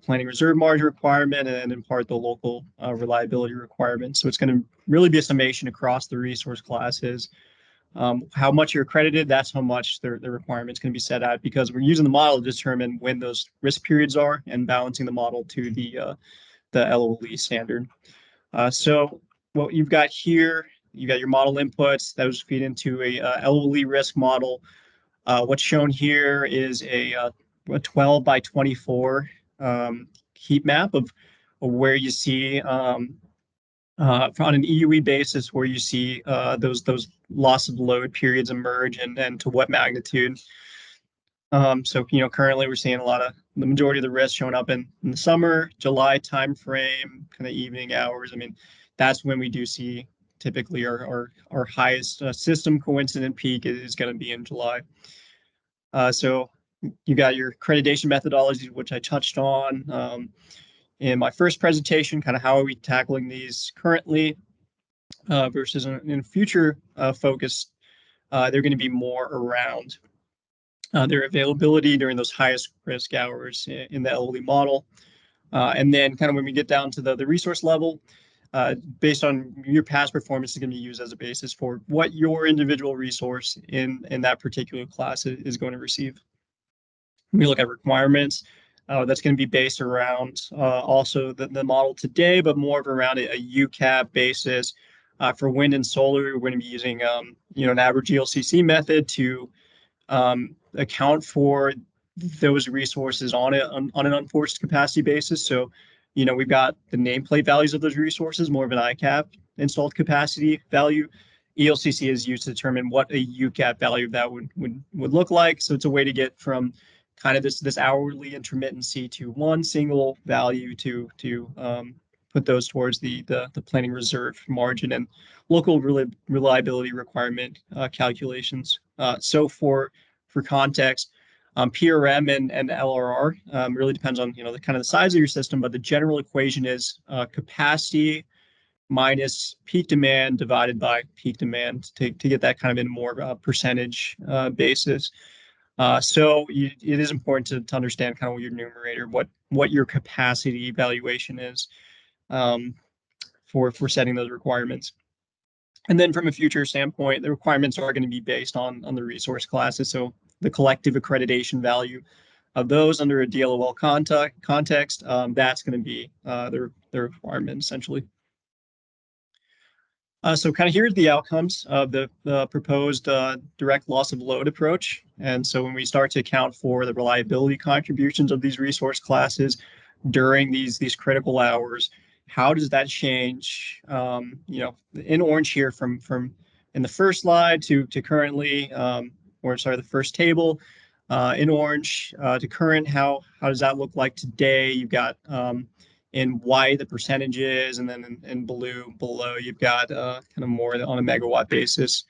planning reserve margin requirement and in part the local reliability requirement. So it's going to really be a summation across the resource classes. How much you're accredited, that's how much the requirement's going to be set at, because we're using the model to determine when those risk periods are and balancing the model to the LOE standard. So what you've got here, you got your model inputs, those feed into a LOE risk model. What's shown here is a 12 by 24 heat map of where you see on an EUE basis, where you see those loss of load periods emerge and to what magnitude. So currently we're seeing the majority of the risk showing up in the summer, July timeframe, kind of evening hours. I mean, that's when we do see typically our highest system coincident peak is going to be in July. So you got your accreditation methodologies, which I touched on in my first presentation, kind of how are we tackling these currently versus in future focus. They're going to be more around their availability during those highest risk hours in the LOE model. And then kind of when we get down to the resource level, based on your past performance is going to be used as a basis for what your individual resource in that particular class is going to receive. We look at requirements. That's going to be based around also the model today, but more of around a UCAP basis. For wind and solar, we're going to be using an average ELCC method to account for those resources on an unforced capacity basis. So, we've got the nameplate values of those resources, more of an ICAP installed capacity value. ELCC is used to determine what a UCAP value of that would look like. So it's a way to get from kind of this hourly intermittency to one single value to put those towards the planning reserve margin and local reliability requirement calculations. So for context, PRM and LRR really depends on the kind of the size of your system, but the general equation is capacity minus peak demand divided by peak demand to get that kind of in more percentage basis. So it is important to understand kind of what your numerator, what your capacity evaluation is for setting those requirements. And then from a future standpoint, the requirements are going to be based on the resource classes. So the collective accreditation value of those under a DLOL context, that's going to be the requirement essentially. So kind of here's the outcomes of the proposed direct loss of load approach. And so when we start to account for the reliability contributions of these resource classes during these critical hours, how does that change? In orange here from in the first slide to currently, the first table in orange to current, how does that look like today? You've got in white the percentages, and then in blue below you've got kind of more on a megawatt basis.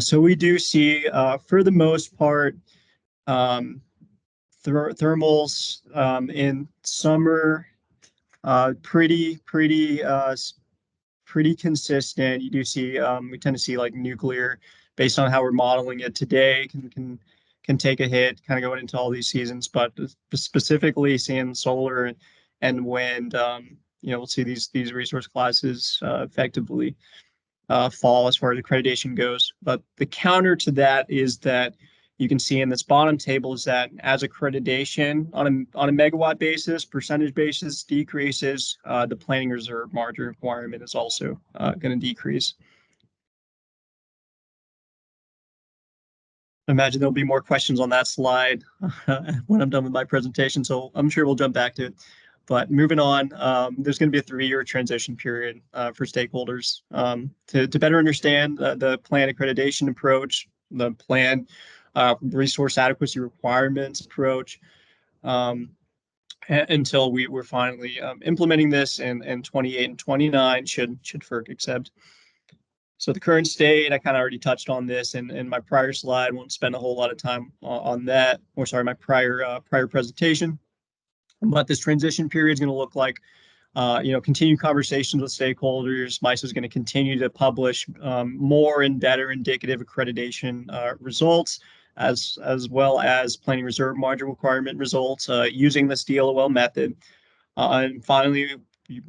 So we do see for the most part thermals in summer pretty consistent. You do see we tend to see like nuclear based on how we're modeling it today can take a hit kind of going into all these seasons, but specifically seeing solar and wind, we'll see these resource classes effectively fall as far as accreditation goes. But the counter to that is that you can see in this bottom table is that as accreditation on a megawatt basis, percentage basis decreases, the planning reserve margin requirement is also going to decrease. I imagine there'll be more questions on that slide when I'm done with my presentation, so I'm sure we'll jump back to it. But moving on, there's going to be a 3-year transition period for stakeholders to better understand the plan accreditation approach, the plan resource adequacy requirements approach, until we're finally implementing this in 28 and 29 should FERC accept. So the current state, I kind of already touched on this in my prior slide. Won't spend a whole lot of time on that, or sorry, my prior presentation. But this transition period is going to look like, continued conversations with stakeholders. MISO is going to continue to publish more and better indicative accreditation results, as well as planning reserve margin requirement results using this DLOL method. And finally,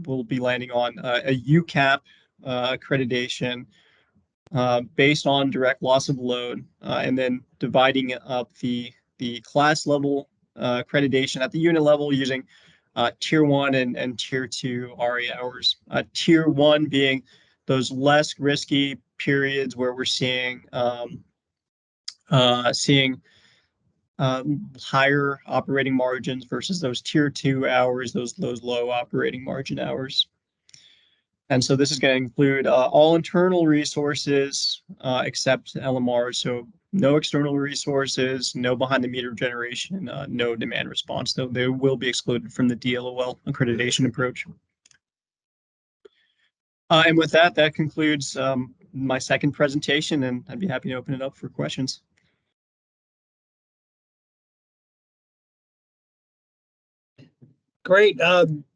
we'll be landing on a UCAP accreditation based on direct loss of load, and then dividing up the class level accreditation at the unit level using tier 1 and tier 2 RE hours. Tier 1 being those less risky periods where we're seeing higher operating margins versus those tier 2 hours, those low operating margin hours. And so this is going to include all internal resources except LMR. So no external resources, no behind the meter generation, no demand response. Though they will be excluded from the DLOL accreditation approach. And with that concludes my second presentation, and I'd be happy to open it up for questions. Great.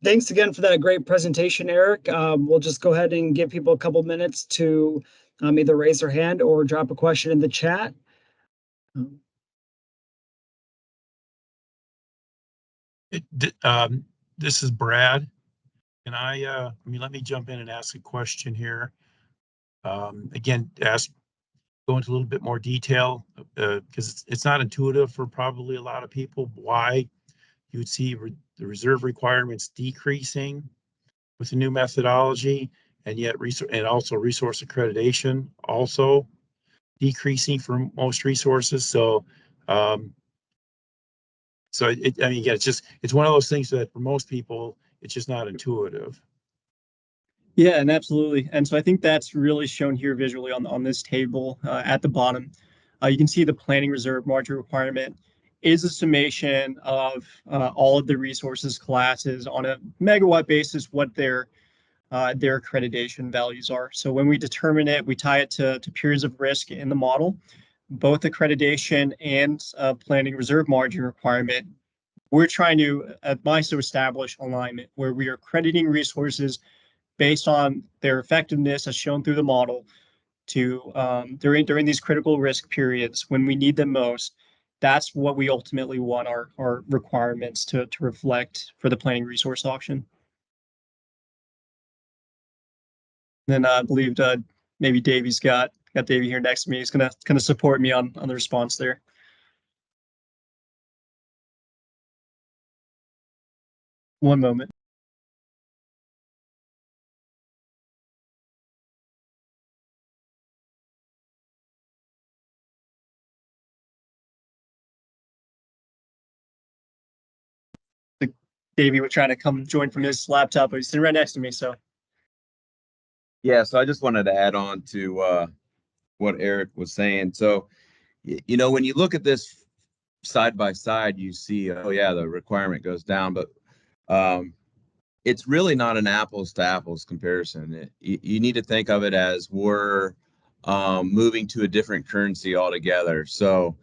Thanks again for that great presentation, Eric. We'll just go ahead and give people a couple minutes to either raise their hand or drop a question in the chat. This is Brad. And let me jump in and ask a question here. Again, go into a little bit more detail because it's not intuitive for probably a lot of people why you would see the reserve requirements decreasing with the new methodology, and yet also resource accreditation also decreasing for most resources. So, I mean, again, it's one of those things that for most people, it's just not intuitive. Yeah, and absolutely. And so I think that's really shown here visually on this table at the bottom. You can see the planning reserve margin requirement is a summation of all of the resources classes on a megawatt basis, what their accreditation values are. So when we determine it, we tie it to periods of risk in the model. Both accreditation and planning reserve margin requirement, we're trying to at MISO establish alignment where we are crediting resources based on their effectiveness as shown through the model to during these critical risk periods when we need them most. That's what we ultimately want our requirements to reflect for the planning resource auction. Then I believe maybe Davey's got Davey here next to me. He's gonna support me on the response there. One moment. Davey was trying to come join from his laptop, but he's sitting right next to me. So yeah, so I just wanted to add on to what Eric was saying. So, you know, when you look at this side by side, you see, oh yeah, the requirement goes down, but it's really not an apples to apples comparison. You need to think of it as we're moving to a different currency altogether. So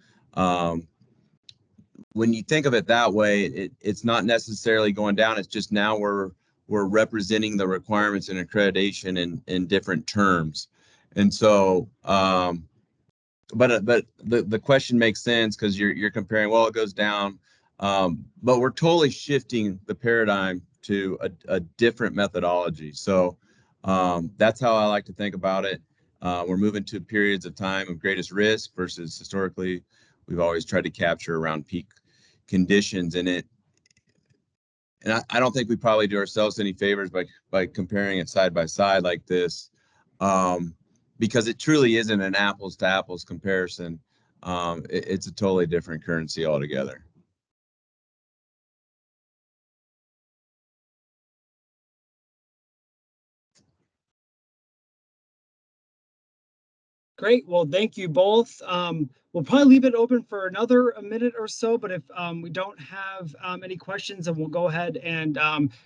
when you think of it that way, it's not necessarily going down. It's just now we're representing the requirements and accreditation in different terms. And so, but the question makes sense because you're comparing, well, it goes down, but we're totally shifting the paradigm to a different methodology. So that's how I like to think about it. We're moving to periods of time of greatest risk versus historically, we've always tried to capture around peak conditions in it. And I don't think we probably do ourselves any favors by comparing it side by side like this, because it truly isn't an apples to apples comparison. It's a totally different currency altogether. Great. Well, thank you both. We'll probably leave it open for another minute or so, but if we don't have any questions, then we'll go ahead and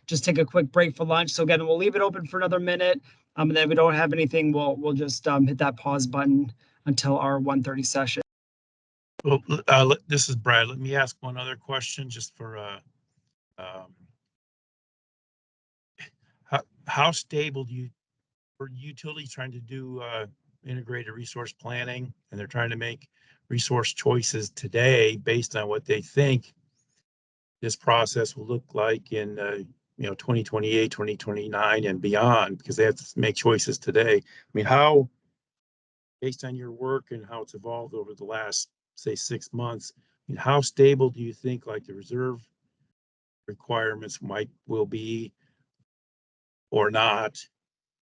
just take a quick break for lunch. So again, we'll leave it open for another minute. And then if we don't have anything, we'll just hit that pause button until our 1:30 session. Well, this is Brad. Let me ask one other question just for how stable for utilities trying to do integrated resource planning, and they're trying to make resource choices today based on what they think this process will look like in 2028, 2029 and beyond, because they have to make choices today. I mean, how, based on your work and how it's evolved over the last, say, 6 months, I mean, how stable do you think like the reserve requirements will be or not,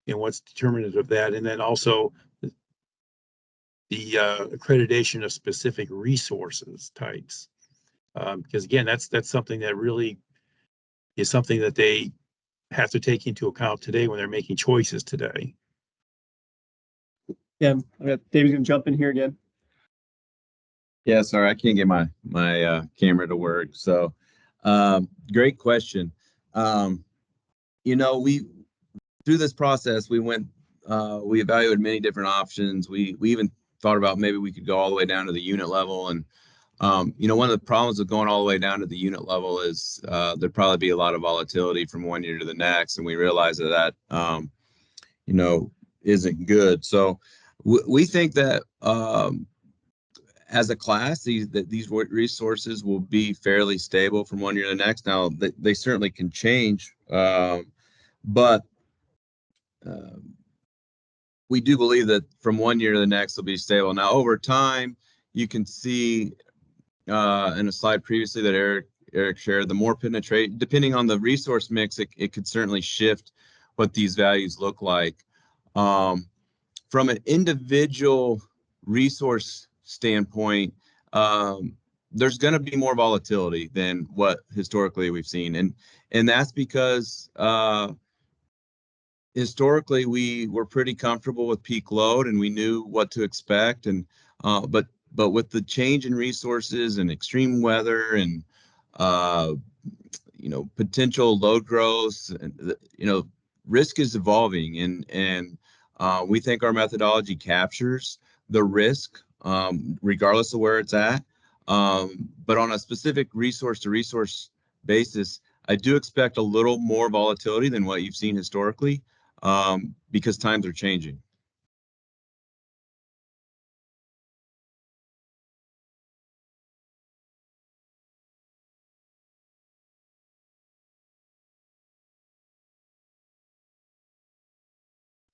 and what's determinative of that? And then also the accreditation of specific resources types, because again, that's something that really is something that they have to take into account today when they're making choices today. yeah, David's gonna jump in here again. Yeah, sorry, I can't get my camera to work. So, great question. We through this process we evaluated many different options. We even thought about maybe we could go all the way down to the unit level. And one of the problems of going all the way down to the unit level is there'd probably be a lot of volatility from one year to the next, and we realized that isn't good. So we think that as a class, these resources will be fairly stable from one year to the next. Now, they certainly can change but we do believe that from one year to the next will be stable. Now, over time, you can see in a slide previously that Eric shared, the more penetrate, depending on the resource mix, it could certainly shift what these values look like. From an individual resource standpoint, there's going to be more volatility than what historically we've seen, and that's because historically we were pretty comfortable with peak load and we knew what to expect, and but with the change in resources and extreme weather and potential load growth, and risk is evolving, and we think our methodology captures the risk regardless of where it's at. But on a specific resource to resource basis, I do expect a little more volatility than what you've seen historically, because times are changing.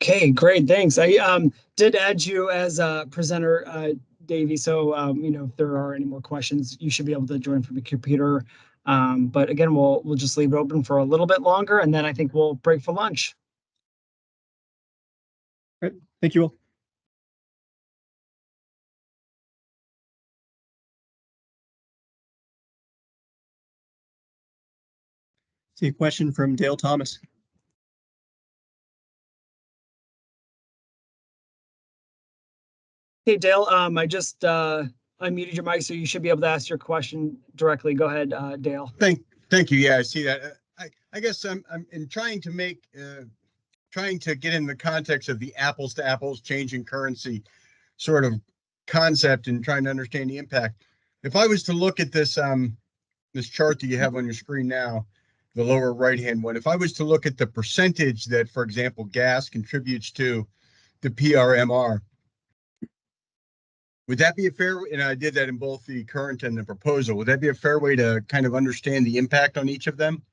Okay, great, thanks. I did add you as a presenter, Davey. So if there are any more questions, you should be able to join from your computer. But again, we'll just leave it open for a little bit longer, and then I think we'll break for lunch. All right, thank you all. See a question from Dale Thomas. Hey, Dale, I just unmuted your mic, so you should be able to ask your question directly. Go ahead, Dale. Thank you. Yeah, I see that. I guess I'm in trying to get in the context of the apples to apples changing currency sort of concept and trying to understand the impact. If I was to look at this this chart that you have on your screen now, the lower right hand one, if I was to look at the percentage that, for example, gas contributes to the PRMR, would that be a fair, and I did that in both the current and the proposal, would that be a fair way to kind of understand the impact on each of them?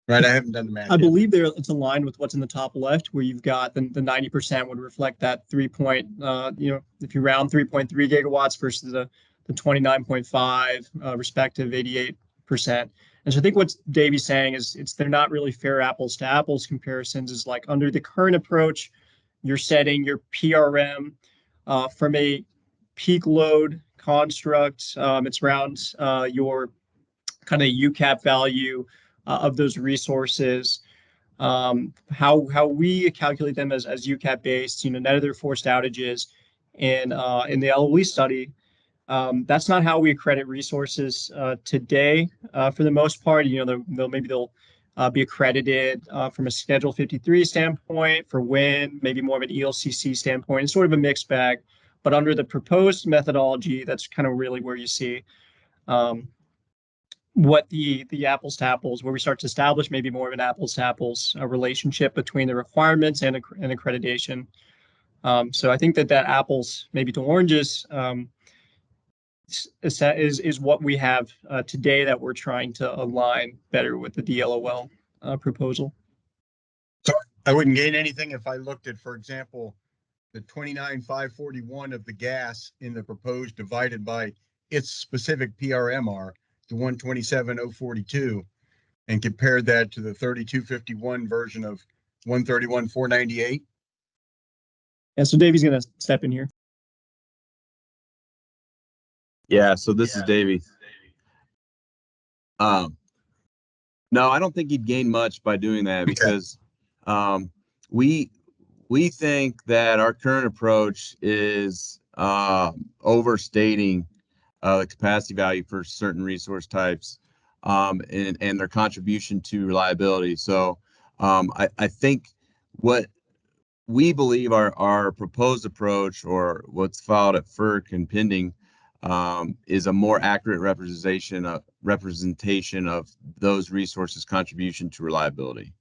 Right, I haven't done the math. I believe it's aligned with what's in the top left, where you've got the 90% would reflect that if you round 3.3 gigawatts versus the 29.5 respective 88%. And so I think what Davey's saying is they're not really fair apples to apples comparisons. Is like under the current approach, you're setting your PRM from a peak load construct. It's around your kind of UCAP value of those resources. How we calculate them as UCAP based, net of their forced outages, and in the LOE study, that's not how we accredit resources today. For the most part, they'll be accredited from a Schedule 53 standpoint for wind, maybe more of an ELCC standpoint. It's sort of a mixed bag. But under the proposed methodology, that's kind of really where you see what the apples to apples, where we start to establish maybe more of an apples to apples relationship between the requirements and accreditation. So I think that apples maybe to oranges is what we have today that we're trying to align better with the DLOL proposal. So I wouldn't gain anything if I looked at, for example, the 29,541 of the gas in the proposed divided by its specific PRMR, the 127,042, and compared that to the 3251 version of 131,498. Yeah, so Davey's going to step in here. Yeah, so this is Davey. No, I don't think you'd gain much by doing that, because we think that our current approach is overstating the capacity value for certain resource types and their contribution to reliability. So I think what we believe our proposed approach, or what's filed at FERC and pending, is a more accurate representation of those resources' contribution to reliability.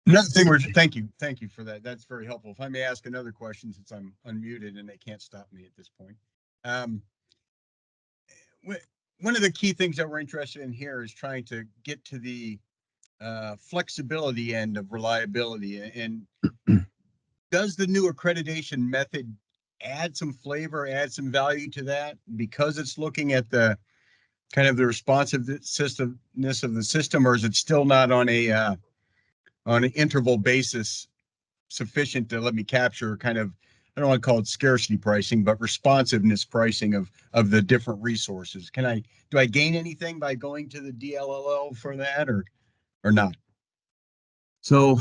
Another thing, thank you for that. That's very helpful. If I may ask another question, since I'm unmuted and they can't stop me at this point. One of the key things that we're interested in here is trying to get to the flexibility end of reliability. And does the new accreditation method add some flavor, add some value to that because it's looking at the kind of the responsiveness of the system, or is it still not on an interval basis sufficient to let me capture kind of, I don't want to call it scarcity pricing, but responsiveness pricing of the different resources? Do I gain anything by going to the DLLL for that or not? So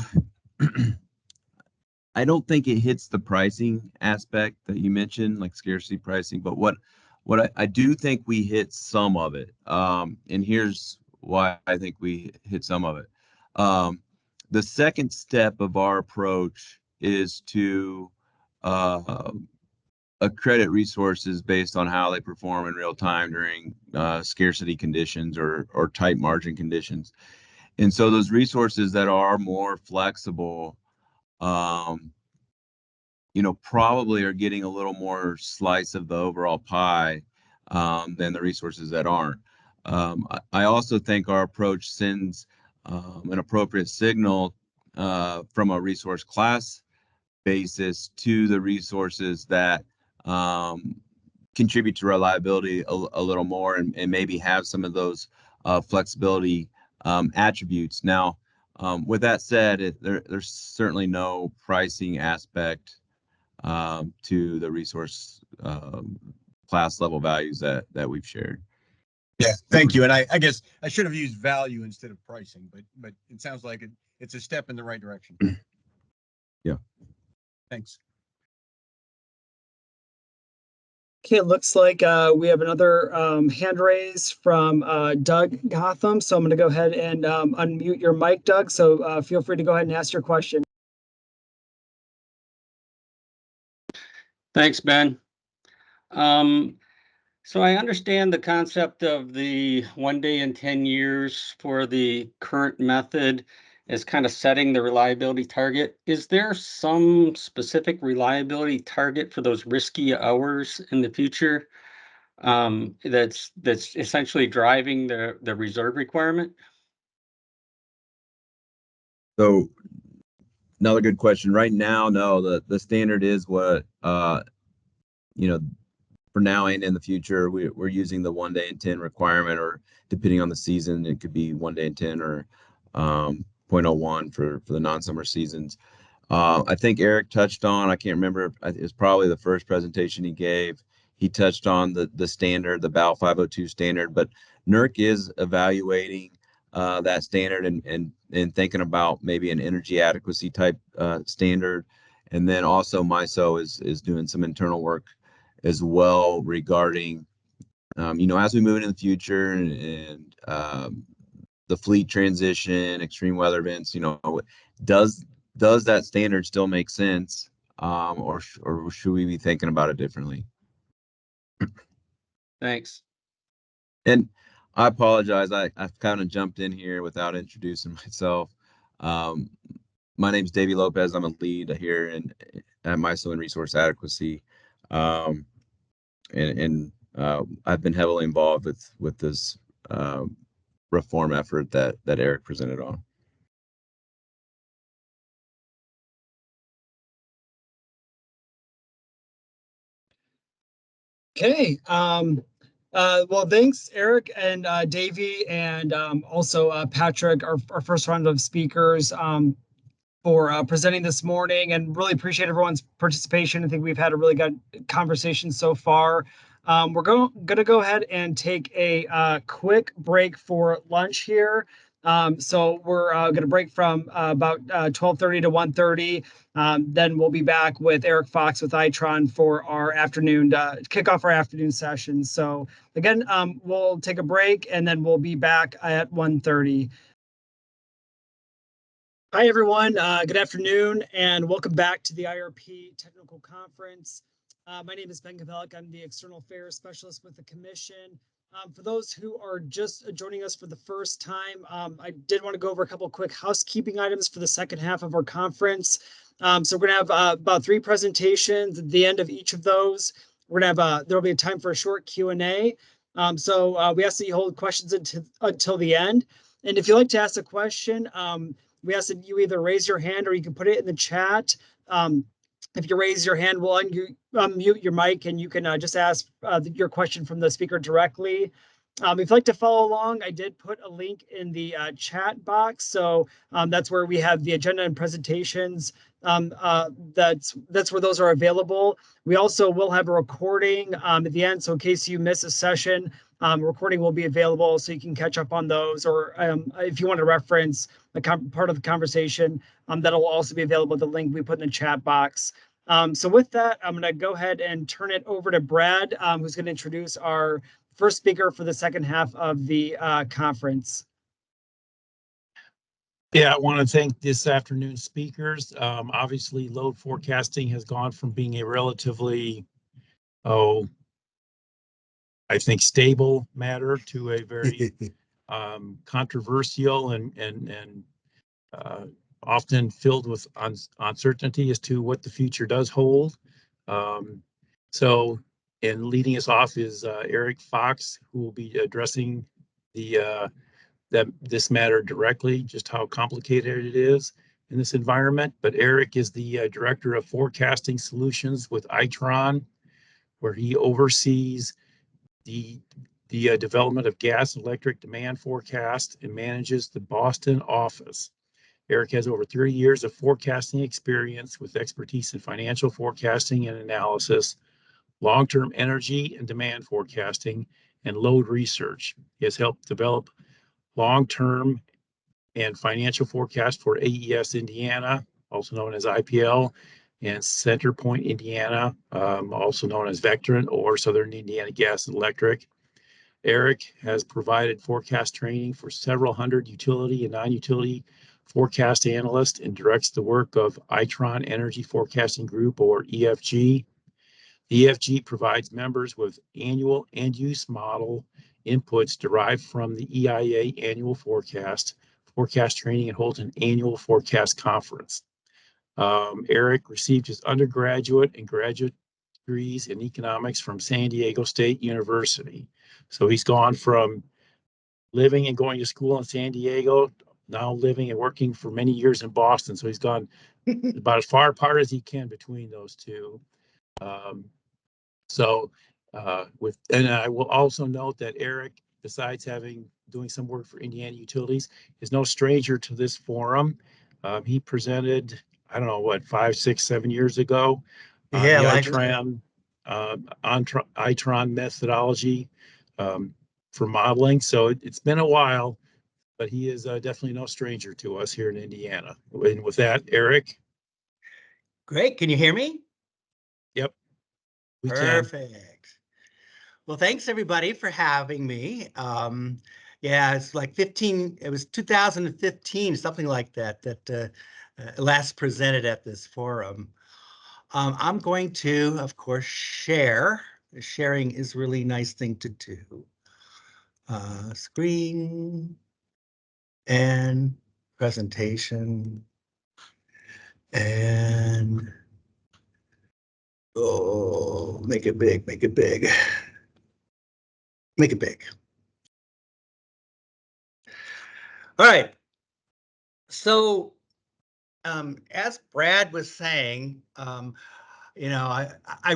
I don't think it hits the pricing aspect that you mentioned, like scarcity pricing, but what I do think we hit some of it. And here's why I think we hit some of it. The second step of our approach is to accredit resources based on how they perform in real time during scarcity conditions or tight margin conditions. And so those resources that are more flexible, probably are getting a little more slice of the overall pie than the resources that aren't. I also think our approach sends an appropriate signal from a resource class basis to the resources that contribute to reliability a little more and maybe have some of those flexibility attributes. Now, with that said, there's certainly no pricing aspect to the resource class level values that we've shared. Yeah, thank you. And I guess I should have used value instead of pricing, but it sounds like it's a step in the right direction. Yeah. Thanks. Okay, it looks like we have another hand raise from Doug Gotham. So I'm going to go ahead and unmute your mic, Doug. So feel free to go ahead and ask your question. Thanks, Ben. So I understand the concept of the 1 day in 10 years for the current method is kind of setting the reliability target. Is there some specific reliability target for those risky hours in the future that's essentially driving the reserve requirement? So another good question. Right now, no, the standard is what for now and in the future, we're using the 1 day in 10 requirement, or depending on the season, it could be 1 day in 10 or 0.01 for the non-summer seasons. I think Eric touched on, I can't remember, it was probably the first presentation he gave. He touched on the standard, the BAL 502 standard, but NERC is evaluating that standard and thinking about maybe an energy adequacy type standard. And then also MISO is doing some internal work as well regarding, as we move into the future and the fleet transition, extreme weather events, does that standard still make sense, or should we be thinking about it differently? Thanks. And I apologize, I've kind of jumped in here without introducing myself. My name is Davey Lopez. I'm a lead here at MISO and Resource Adequacy. And I've been heavily involved with this reform effort that Eric presented on. Okay. Well, thanks, Eric and Davey, and also Patrick, our first round of speakers, for presenting this morning, and really appreciate everyone's participation. I think we've had a really good conversation so far. We're going to go ahead and take a quick break for lunch here. So we're going to break from about 12:30 to 1:30. Then we'll be back with Eric Fox with Itron for our afternoon, kick off our afternoon session. So again, we'll take a break and then we'll be back at 1:30. Hi, everyone. Good afternoon, and welcome back to the IRP Technical Conference. My name is Ben Kapellik. I'm the External Affairs Specialist with the Commission. For those who are just joining us for the first time, I did want to go over a couple of quick housekeeping items for the second half of our conference. So we're going to have about 3 presentations. At the end of each of those, we're going to have there'll be a time for a short Q&A. So we ask that you hold questions until the end. And if you'd like to ask a question, we ask that you either raise your hand or you can put it in the chat. If you raise your hand, we'll unmute your mic and you can just ask your question from the speaker directly. If you'd like to follow along, I did put a link in the chat box. So that's where we have the agenda and presentations. That's where those are available. We also will have a recording at the end. So in case you miss a session, recording will be available so you can catch up on those. Or if you want to reference a part of the conversation, that'll also be available, the link we put in the chat box. So with that, I'm going to go ahead and turn it over to Brad, who's going to introduce our first speaker for the second half of the conference. Yeah, I want to thank this afternoon's speakers. Obviously, load forecasting has gone from being a relatively, I think, stable matter to a very controversial and often filled with uncertainty as to what the future does hold. And leading us off is Eric Fox, who will be addressing this matter directly, just how complicated it is in this environment. But Eric is the Director of Forecasting Solutions with Itron, where he oversees the development of gas and electric demand forecast and manages the Boston office. Eric has over 30 years of forecasting experience with expertise in financial forecasting and analysis, long-term energy and demand forecasting, and load research. He has helped develop long-term and financial forecast for AES Indiana, also known as IPL, and Centerpoint Indiana, also known as Vectren or Southern Indiana Gas and Electric. Eric has provided forecast training for several hundred utility and non-utility forecast analysts and directs the work of Itron Energy Forecasting Group, or EFG. The EFG provides members with annual end-use model inputs derived from the EIA annual forecast training, and holds an annual forecast conference. Eric received his undergraduate and graduate degrees in economics from San Diego State University. So he's gone from living and going to school in San Diego, now living and working for many years in Boston. So he's gone about as far apart as he can between those two. And I will also note that Eric, besides doing some work for Indiana Utilities, is no stranger to this forum. He presented, I don't know what, 5, 6, 7 years ago, the Itron methodology for modeling. So it's been a while, but he is definitely no stranger to us here in Indiana. And with that, Eric. Great. Can you hear me? Yep. We Perfect. can. Well, thanks everybody for having me. Yeah, it's like it was 2015, something like that, last presented at this forum. I'm going to, of course, share. Sharing is a really nice thing to do. Screen and presentation and make it big, make it big. Make it big. All right. So, as Brad was saying, I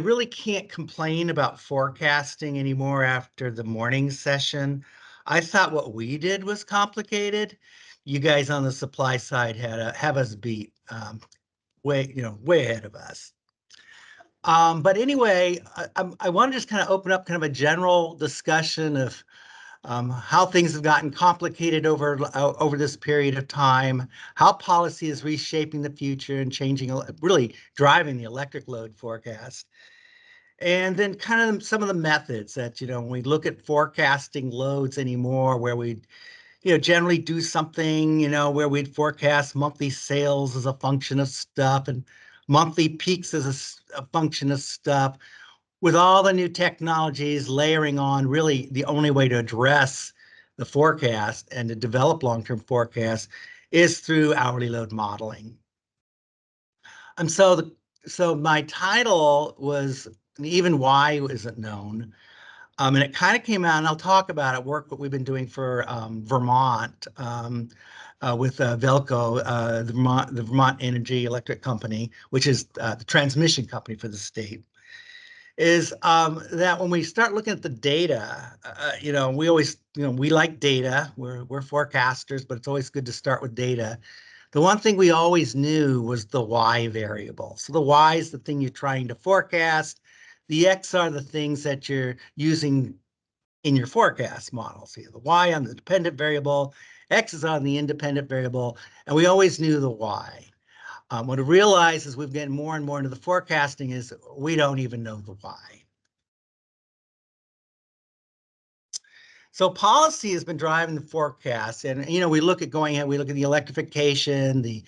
really can't complain about forecasting anymore after the morning session. I thought what we did was complicated. You guys on the supply side have us beat, way ahead of us. But anyway, I want to just kind of open up kind of a general discussion of how things have gotten complicated over this period of time, how policy is reshaping the future and really driving the electric load forecast. And then kind of some of the methods that, when we look at forecasting loads anymore, where we, generally do something, where we'd forecast monthly sales as a function of stuff and monthly peaks as a function of stuff. With all the new technologies layering on, really the only way to address the forecast and to develop long-term forecasts is through hourly load modeling. And so my title was, even why isn't known. And it kind of came out, and I'll talk about it, work that we've been doing for Vermont with Velco, the Vermont Energy Electric Company, which is the transmission company for the state, is that when we start looking at the data, we always, we like data. We're forecasters, but it's always good to start with data. The one thing we always knew was the Y variable. So the Y is the thing you're trying to forecast. The X are the things that you're using in your forecast model. So you have the Y on the dependent variable, X is on the independent variable, and we always knew the Y. What I realize as we've gotten more and more into the forecasting is we don't even know the why. So policy has been driving the forecast, and we look at going ahead, we look at the electrification, the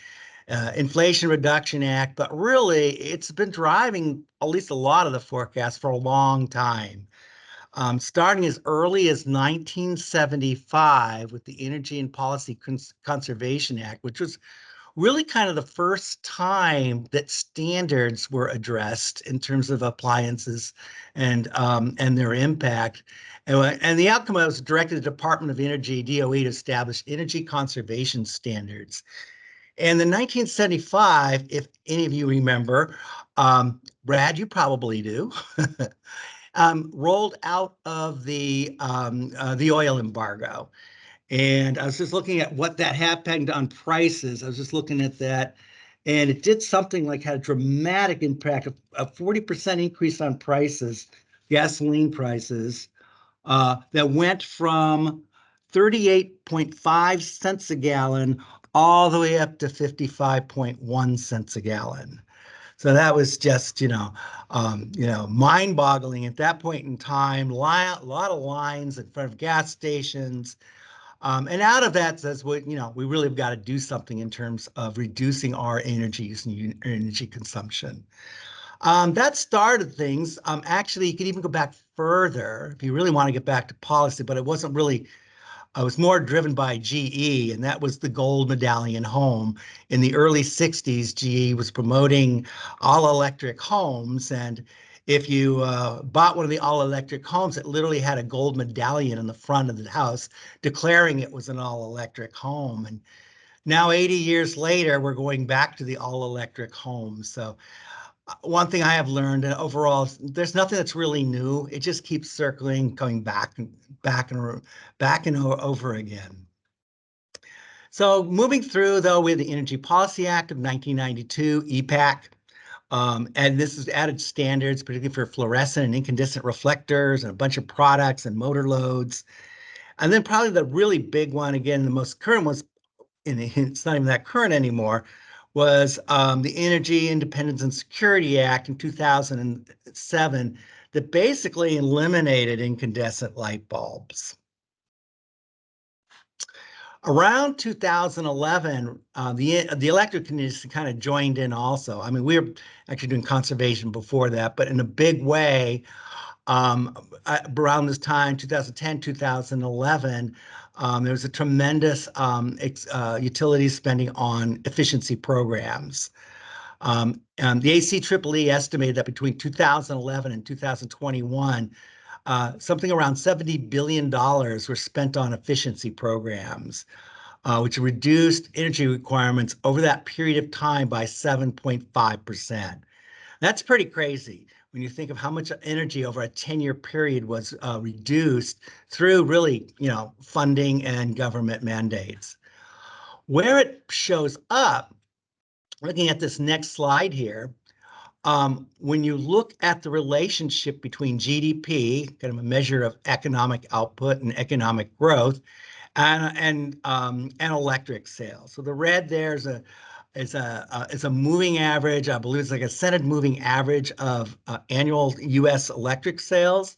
Inflation Reduction Act, but really it's been driving at least a lot of the forecast for a long time. Starting as early as 1975 with the Energy and Policy Conservation Act, which was really kind of the first time that standards were addressed in terms of appliances and their impact. And the outcome was directed the Department of Energy, DOE, to establish energy conservation standards. And in 1975, if any of you remember, Brad, you probably do, rolled out of the oil embargo. And I was just looking at what that happened on prices. I was just looking at that, and it did something like had a dramatic impact, a 40% increase on prices, gasoline prices, that went from 38.5 cents a gallon all the way up to 55.1 cents a gallon. So that was just, mind-boggling at that point in time. A lot of lines in front of gas stations. And out of that says, we really have got to do something in terms of reducing our energy use and energy consumption. That started things. Actually, you could even go back further if you really want to get back to policy, but it wasn't really, it was more driven by GE, and that was the gold medallion home. In the early 60s, GE was promoting all-electric homes, and if you bought one of the all-electric homes, it literally had a gold medallion in the front of the house declaring it was an all-electric home. And now 80 years later, we're going back to the all-electric home. So one thing I have learned overall, there's nothing that's really new. It just keeps circling, going back and over again. So moving through, though, we have the Energy Policy Act of 1992, EPAC. And this has added standards, particularly for fluorescent and incandescent reflectors and a bunch of products and motor loads. And then probably the really big one, again, the most current was, it's not even that current anymore, was the Energy Independence and Security Act in 2007 that basically eliminated incandescent light bulbs. Around 2011, the electric industry kind of joined in also. I mean, we were actually doing conservation before that, but in a big way, around this time, 2010, 2011, there was a tremendous utility spending on efficiency programs. The ACEEE estimated that between 2011 and 2021, something around $70 billion were spent on efficiency programs, which reduced energy requirements over that period of time by 7.5%. That's pretty crazy when you think of how much energy over a 10-year period was reduced through really, funding and government mandates. Where it shows up, looking at this next slide here, when you look at the relationship between GDP, kind of a measure of economic output and economic growth, and electric sales. So the red there is a moving average. I believe it's like a centered moving average of annual U.S. electric sales,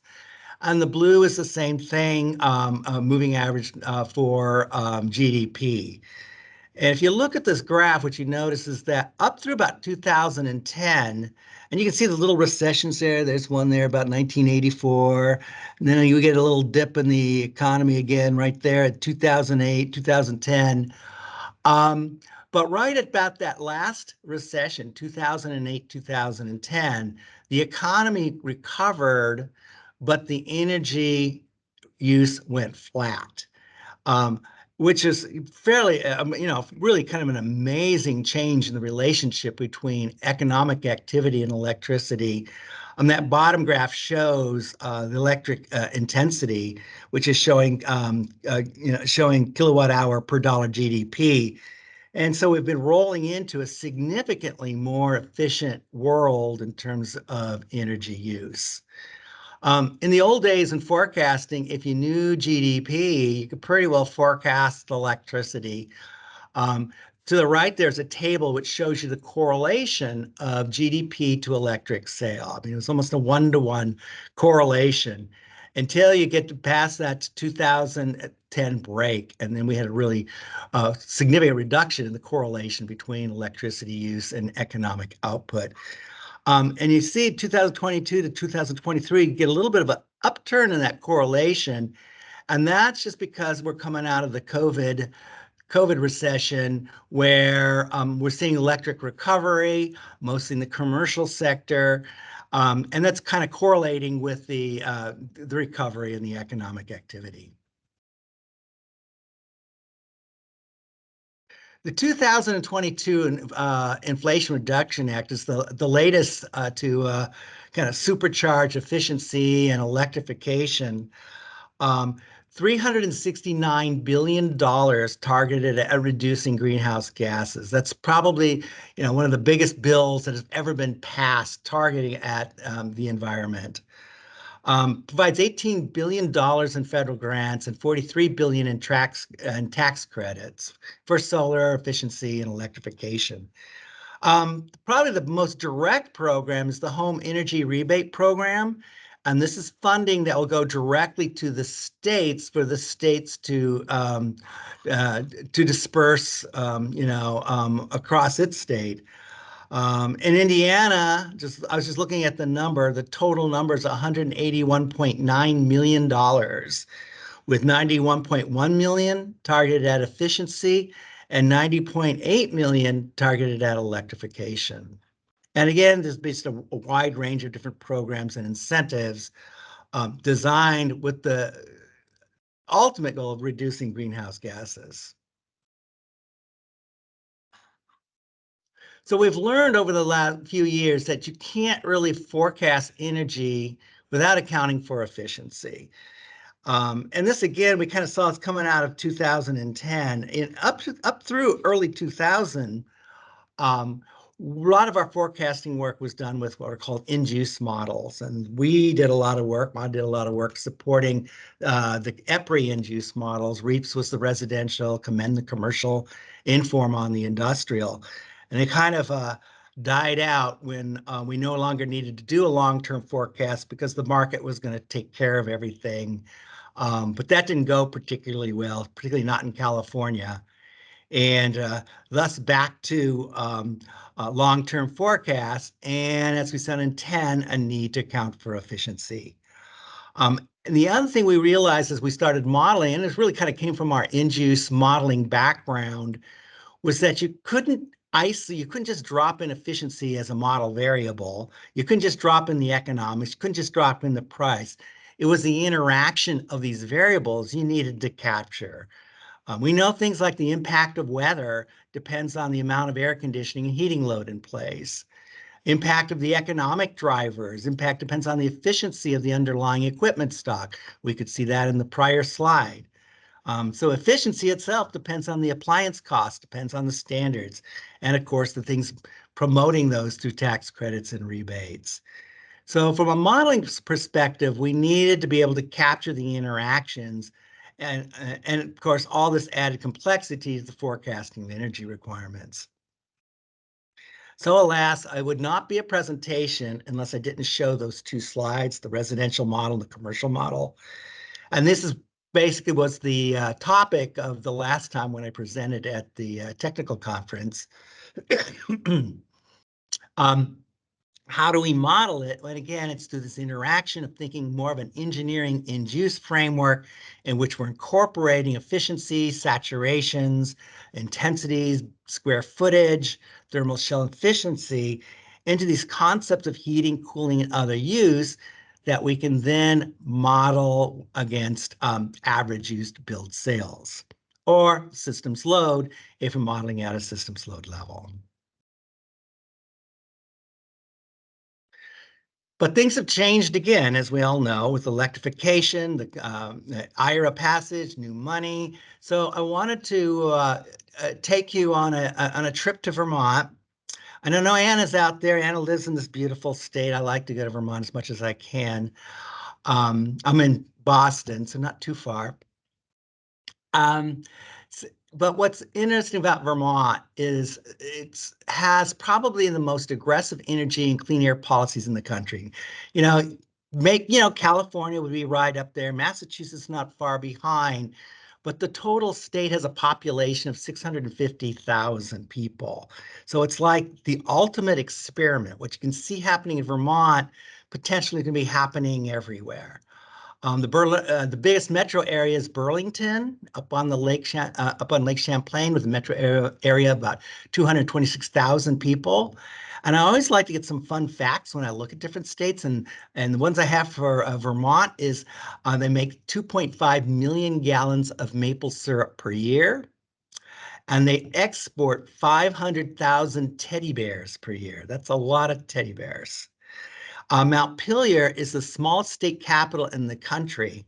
and the blue is the same thing, moving average for GDP. And if you look at this graph, what you notice is that up through about 2010, and you can see the little recessions there. There's one there about 1984. And then you get a little dip in the economy again right there at 2008, 2010. But right at about that last recession, 2008, 2010, the economy recovered but the energy use went flat. Which is fairly, really kind of an amazing change in the relationship between economic activity and electricity. That bottom graph shows the electric intensity, which is showing, showing kilowatt hour per dollar GDP. And so we've been rolling into a significantly more efficient world in terms of energy use. In the old days in forecasting, if you knew GDP, you could pretty well forecast electricity. To the right, there's a table which shows you the correlation of GDP to electric sale. I mean, it was almost a one-to-one correlation until you get to past that 2010 break. And then we had a really significant reduction in the correlation between electricity use and economic output. And you see 2022 to 2023 get a little bit of an upturn in that correlation. And that's just because we're coming out of the COVID recession where we're seeing electric recovery, mostly in the commercial sector. And that's kind of correlating with the recovery in the economic activity. The 2022 Inflation Reduction Act is the latest to kind of supercharge efficiency and electrification. $369 billion targeted at reducing greenhouse gases. That's probably, one of the biggest bills that has ever been passed targeting at the environment. Provides $18 billion in federal grants and $43 billion in tax credits for solar efficiency and electrification. Probably the most direct program is the Home Energy Rebate Program. And this is funding that will go directly to the states for the states to disperse, across its state. In Indiana, I was just looking at the number. The total number is $181.9 million, with $91.1 million targeted at efficiency and $90.8 million targeted at electrification. And again, there's based a wide range of different programs and incentives designed with the ultimate goal of reducing greenhouse gases. So we've learned over the last few years that you can't really forecast energy without accounting for efficiency. And this, again, we kind of saw it's coming out of 2010 and up through early 2000. A lot of our forecasting work was done with what are called end-use models. And we did a lot of work, I did a lot of work supporting the EPRI end-use models. REAPS was the residential, Commend the commercial, Inform on the industrial. And it kind of died out when we no longer needed to do a long-term forecast because the market was going to take care of everything. But that didn't go particularly well, particularly not in California. And thus back to long-term forecasts. And as we said in 10, a need to account for efficiency. And the other thing we realized as we started modeling, and this really kind of came from our end-use modeling background, was that you couldn't just drop in efficiency as a model variable. You couldn't just drop in the economics. You couldn't just drop in the price. It was the interaction of these variables you needed to capture. We know things like the impact of weather depends on the amount of air conditioning and heating load in place. Impact of the economic drivers. Impact depends on the efficiency of the underlying equipment stock. We could see that in the prior slide. So efficiency itself depends on the appliance cost, depends on the standards, and of course the things promoting those through tax credits and rebates. So from a modeling perspective, we needed to be able to capture the interactions and of course all this added complexity to the forecasting of energy requirements. So alas, I would not be a presentation unless I didn't show those two slides, the residential model and the commercial model. And this is basically was the topic of the last time when I presented at the technical conference. How do we model it? Well, again, it's through this interaction of thinking more of an engineering end-use framework in which we're incorporating efficiency, saturations, intensities, square footage, thermal shell efficiency into these concepts of heating, cooling, and other use that we can then model against average used build sales or systems load if we're modeling at a systems load level. But things have changed again, as we all know, with electrification, the IRA passage, new money. So I wanted to take you on a trip to Vermont. And I know Anna's out there. Anna lives in this beautiful state. I like to go to Vermont as much as I can. I'm in Boston, so not too far. But what's interesting about Vermont is it has probably the most aggressive energy and clean air policies in the country. California would be right up there. Massachusetts not far behind, but the total state has a population of 650,000 people. So it's like the ultimate experiment. What you can see happening in Vermont potentially can be happening everywhere. The biggest metro area is Burlington, up on Lake Champlain, with a metro area about 226,000 people. And I always like to get some fun facts when I look at different states. And the ones I have for Vermont is they make 2.5 million gallons of maple syrup per year. And they export 500,000 teddy bears per year. That's a lot of teddy bears. Montpelier is the smallest state capital in the country.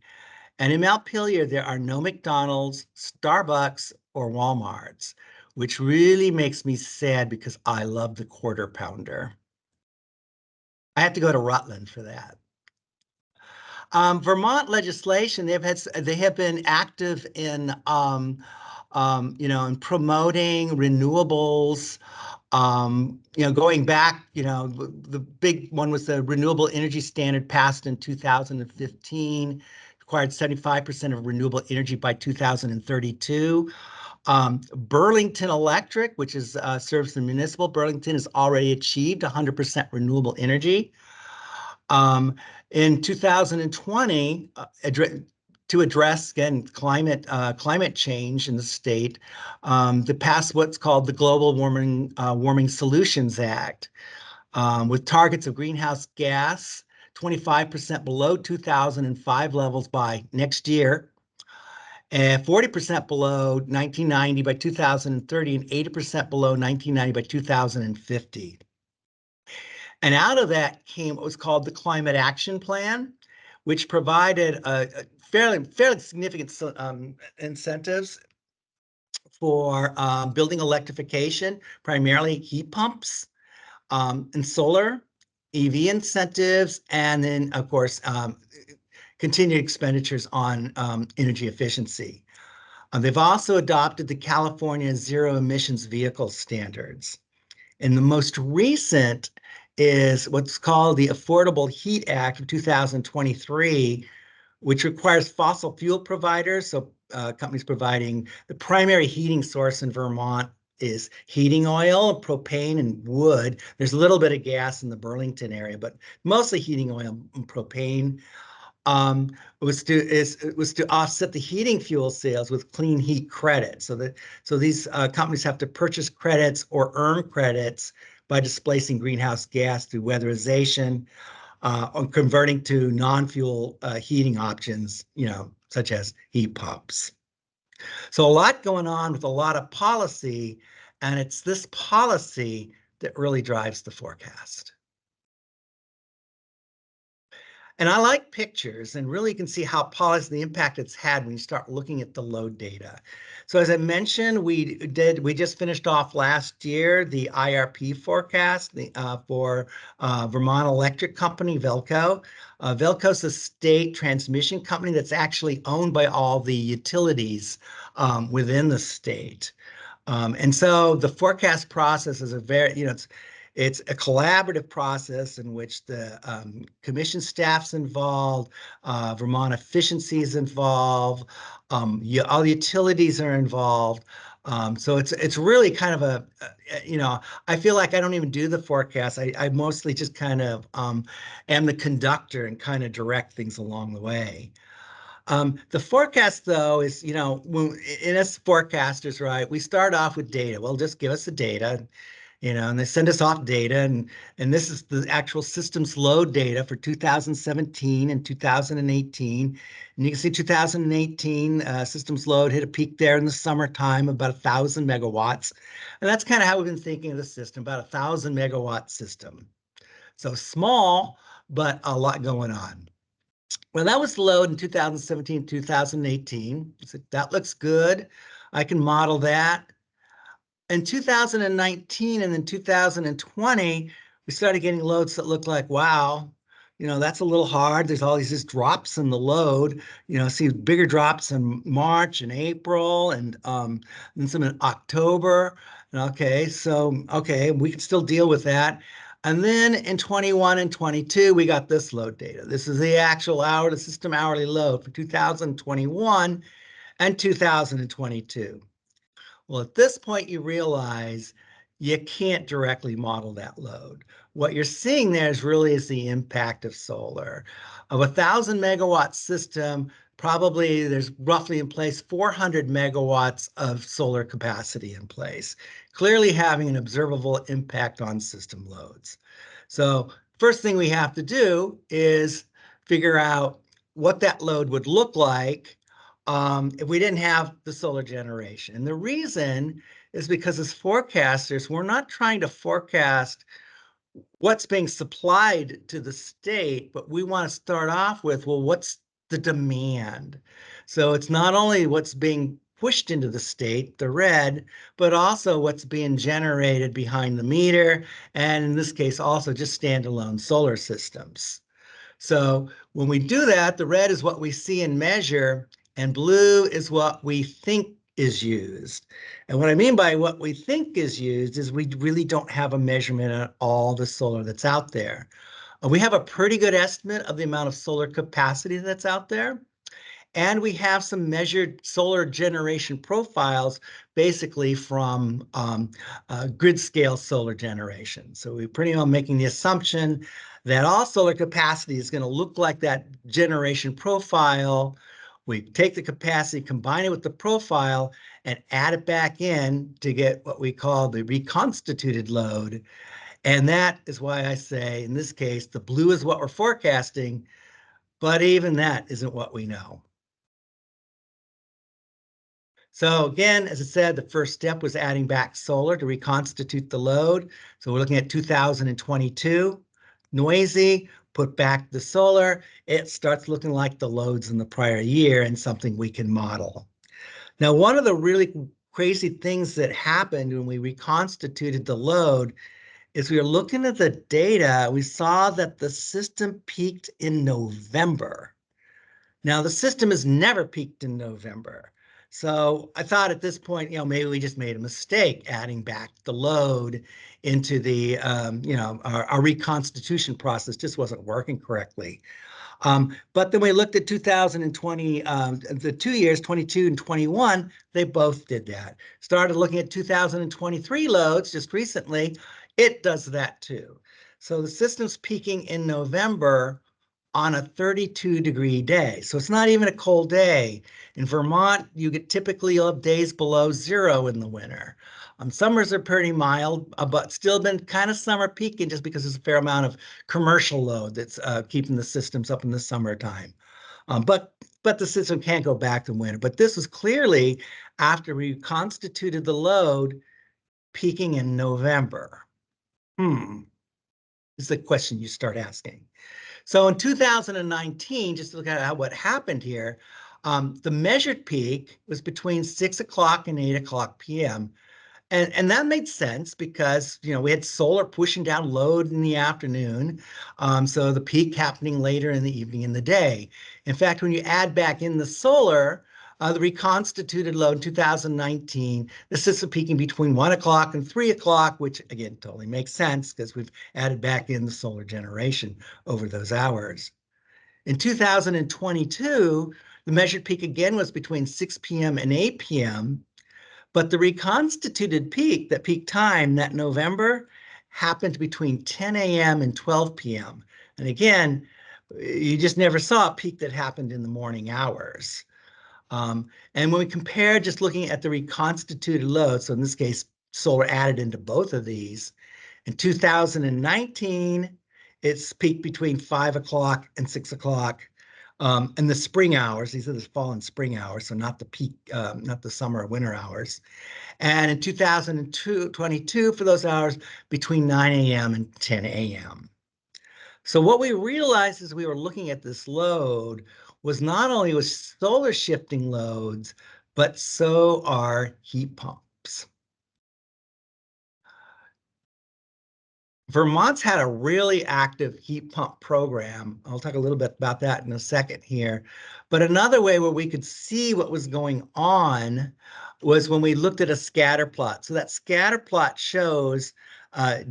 And in Montpelier, there are no McDonald's, Starbucks, or Walmarts, which really makes me sad because I love the Quarter Pounder. I have to go to Rutland for that. Vermont legislation, they have been active in in promoting renewables. Going back, the big one was the Renewable Energy Standard passed in 2015, required 75% of renewable energy by 2032. Burlington Electric, which serves the municipal Burlington, has already achieved 100% renewable energy. In 2020, to address again climate change in the state, they passed what's called the Global Warming Solutions Act, with targets of greenhouse gas 25% below 2005 levels by next year, and 40% below 1990 by 2030, and 80% below 1990 by 2050. And out of that came what was called the Climate Action Plan, which provided a fairly significant incentives for building electrification, primarily heat pumps and solar, EV incentives, and then, of course, continued expenditures on energy efficiency. They've also adopted the California Zero Emissions Vehicle Standards. And the most recent is what's called the Affordable Heat Act of 2023, which requires fossil fuel providers, so companies providing the primary heating source in Vermont is heating oil, propane, and wood. There's a little bit of gas in the Burlington area, but mostly heating oil and propane. It was to offset the heating fuel sales with clean heat credits. So these companies have to purchase credits or earn credits by displacing greenhouse gas through weatherization, or converting to non-fuel heating options, such as heat pumps. So a lot going on with a lot of policy, and it's this policy that really drives the forecast. And I like pictures, and really you can see how policy, the impact it's had when you start looking at the load data. So as I mentioned, we just finished off last year the IRP forecast for Vermont Electric Company, Velco. Velco's a state transmission company that's actually owned by all the utilities within the state. And so the forecast process is it's a collaborative process in which the commission staff's involved, Vermont Efficiency is involved, all the utilities are involved. So it's really kind of I feel like I don't even do the forecast. I mostly just kind of am the conductor and kind of direct things along the way. The forecast, though, is, in us forecasters, right, we start off with data. Well, just give us the data. and they send us off data, and this is the actual systems load data for 2017 and 2018. And you can see 2018 systems load hit a peak there in the summertime, about 1,000 megawatts. And that's kind of how we've been thinking of the system, about 1,000 megawatt system. So small, but a lot going on. Well, that was the load in 2017, 2018. So that looks good. I can model that. In 2019 and then 2020, we started getting loads that look like, wow, that's a little hard. There's all these just drops in the load. See bigger drops in March and April, and then some in October. And okay, we can still deal with that. And then in 21 and 22, we got this load data. This is the actual the system hourly load for 2021 and 2022. Well, at this point, you realize you can't directly model that load. What you're seeing there is the impact of solar. Of a 1,000 megawatt system, probably there's roughly in place 400 megawatts of solar capacity in place, clearly having an observable impact on system loads. So first thing we have to do is figure out what that load would look like if we didn't have the solar generation. And the reason is because as forecasters, we're not trying to forecast what's being supplied to the state, but we want to start off with, well, what's the demand? So it's not only what's being pushed into the state, the red, but also what's being generated behind the meter, and in this case, also just standalone solar systems. So when we do that, the red is what we see and measure, and blue is what we think is used. And what I mean by what we think is used is we really don't have a measurement on all the solar that's out there. We have a pretty good estimate of the amount of solar capacity that's out there. And we have some measured solar generation profiles, basically from grid scale solar generation. So we're pretty well making the assumption that all solar capacity is going to look like that generation profile. We take the capacity, combine it with the profile, and add it back in to get what we call the reconstituted load. And that is why I say, in this case, the blue is what we're forecasting, but even that isn't what we know. So again, as I said, the first step was adding back solar to reconstitute the load. So we're looking at 2022, noisy, put back the solar, it starts looking like the loads in the prior year and something we can model. Now, one of the really crazy things that happened when we reconstituted the load is we were looking at the data, we saw that the system peaked in November. Now, the system has never peaked in November. So I thought at this point, maybe we just made a mistake adding back the load into the, our reconstitution process just wasn't working correctly. But then we looked at 2020, the 2 years, 22 and 21, they both did that. Started looking at 2023 loads just recently, it does that too. So the system's peaking in November on a 32-degree day. So it's not even a cold day. In Vermont, you'll have days below zero in the winter. Summers are pretty mild, but still been kind of summer peaking just because there's a fair amount of commercial load that's keeping the systems up in the summertime. But the system can't go back to winter. But this was clearly after we constituted the load peaking in November. This is the question you start asking. So in 2019, just to look at what happened here, the measured peak was between 6 o'clock and 8 o'clock p.m. And that made sense because, we had solar pushing down load in the afternoon. So the peak happening later in the evening and the day. In fact, when you add back in the solar, the reconstituted load in 2019, the system peaking between 1 o'clock and 3 o'clock, which again, totally makes sense because we've added back in the solar generation over those hours. In 2022, the measured peak again was between 6 p.m. and 8 p.m., but the reconstituted peak, that peak time, that November, happened between 10 a.m. and 12 p.m. And again, you just never saw a peak that happened in the morning hours. And when we compare just looking at the reconstituted load, so in this case, solar added into both of these. In 2019, it's peaked between 5 o'clock and 6 o'clock. In the spring hours, these are the fall and spring hours, so not the peak, not the summer or winter hours. And in 2022, for those hours, between 9 a.m. and 10 a.m. So what we realized as we were looking at this load was not only was solar shifting loads, but so are heat pumps. Vermont's had a really active heat pump program. I'll talk a little bit about that in a second here. But another way where we could see what was going on was when we looked at a scatter plot. So that scatter plot shows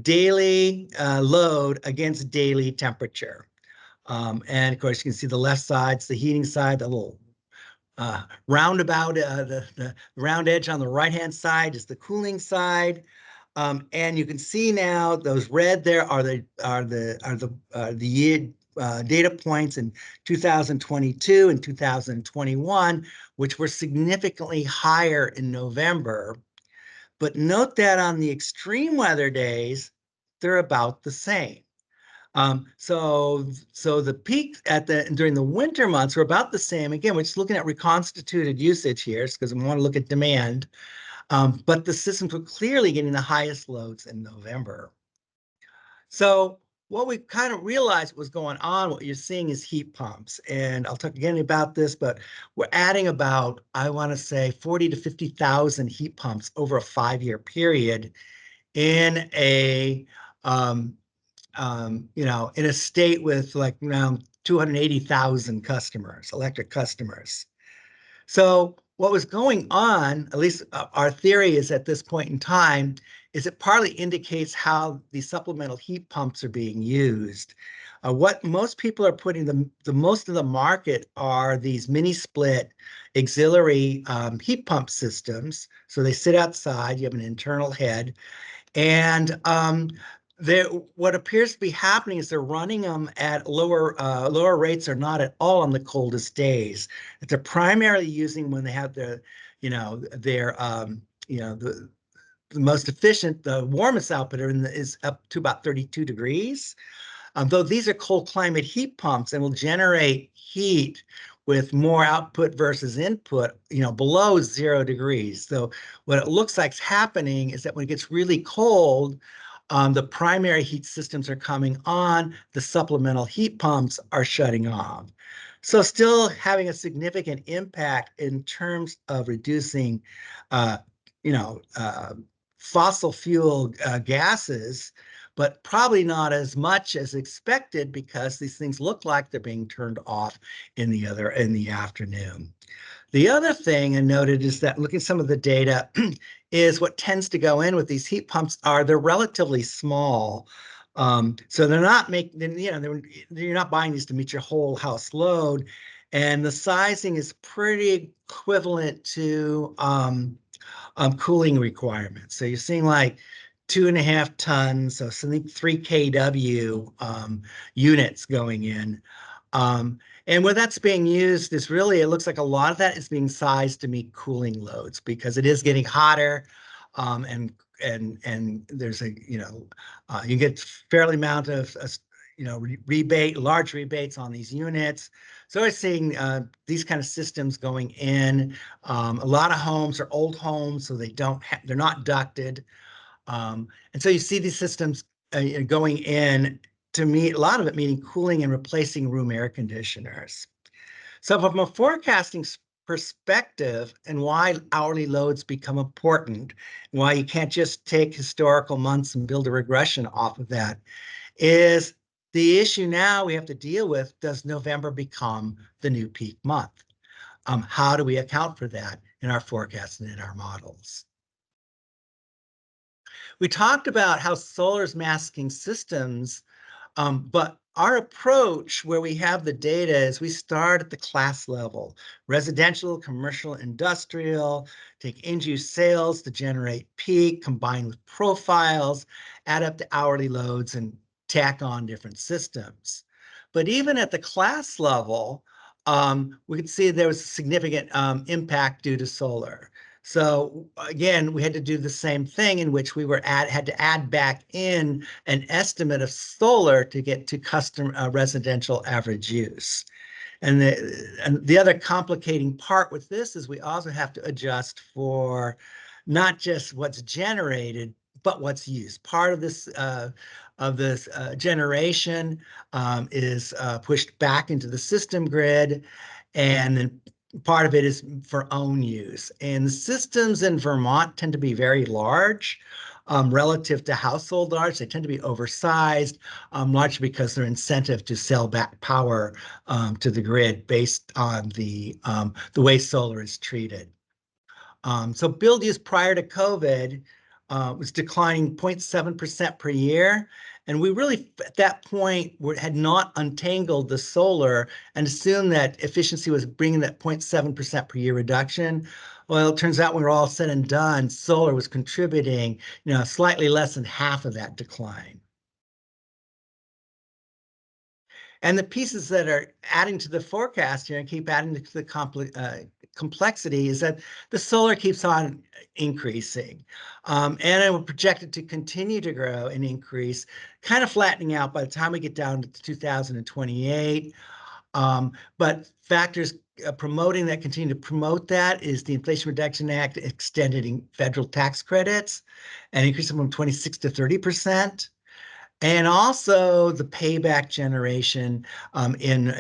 daily load against daily temperature. And of course, you can see the left side's the heating side, the little roundabout, the round edge on the right-hand side is the cooling side. And you can see now those red there are the year data points in 2022 and 2021, which were significantly higher in November. But note that on the extreme weather days, they're about the same. So the peak during the winter months were about the same. Again, we're just looking at reconstituted usage here because we want to look at demand. But the systems were clearly getting the highest loads in November. So what we kind of realized was going on, what you're seeing is heat pumps. And I'll talk again about this, but we're adding about, I want to say 40 to 50,000 heat pumps over a 5-year period in a, in a state with like around 280,000 customers, electric customers. So what was going on, at least our theory is at this point in time, is it partly indicates how the supplemental heat pumps are being used. What most people are putting the most of the market are these mini split auxiliary heat pump systems. So they sit outside, you have an internal head, and what appears to be happening is they're running them at lower rates or not at all on the coldest days. That they're primarily using when they have the most efficient, the warmest output is up to about 32 degrees. Though these are cold climate heat pumps and will generate heat with more output versus input, below 0 degrees. So what it looks like is happening is that when it gets really cold, the primary heat systems are coming on, the supplemental heat pumps are shutting off. So still having a significant impact in terms of reducing, fossil fuel gases, but probably not as much as expected because these things look like they're being turned off in the afternoon. The other thing I noted is that looking at some of the data is what tends to go in with these heat pumps they're relatively small. So they're not you're not buying these to meet your whole house load. And the sizing is pretty equivalent to cooling requirements. So you're seeing like 2.5 tons, so something 3 kW units going in. And where that's being used is really, it looks like a lot of that is being sized to meet cooling loads because it is getting hotter, and there's you get fairly amount of large rebates on these units. So we're seeing these kind of systems going in. A lot of homes are old homes, so they're not ducted, and so you see these systems going in to meet a lot of it, meaning cooling and replacing room air conditioners. So from a forecasting perspective and why hourly loads become important, why you can't just take historical months and build a regression off of that, is the issue now we have to deal with, does November become the new peak month? How do we account for that in our forecasts and in our models? We talked about how solar is masking systems, but our approach where we have the data is we start at the class level, residential, commercial, industrial, take end-use sales to generate peak, combine with profiles, add up to hourly loads, and tack on different systems. But even at the class level, we could see there was a significant impact due to solar. So again, we had to do the same thing in which we had to add back in an estimate of solar to get to custom residential average use. And the other complicating part with this is we also have to adjust for not just what's generated, but what's used. Part of this generation is pushed back into the system grid, and then part of it is for own use. And the systems in Vermont tend to be very large. Relative to household large, they tend to be oversized, largely because their incentive to sell back power to the grid based on the way solar is treated. So build use prior to COVID was declining 0.7% per year. And we really, at that point, had not untangled the solar and assumed that efficiency was bringing that 0.7% per year reduction. Well, it turns out when we're all said and done, solar was contributing, slightly less than half of that decline. And the pieces that are adding to the forecast here and keep adding to the complexity is that the solar keeps on increasing. And it will projected to continue to grow and increase, kind of flattening out by the time we get down to 2028. But factors promoting that, continue to promote that, is the Inflation Reduction Act extending federal tax credits and increasing from 26 to 30%. And also the payback generation in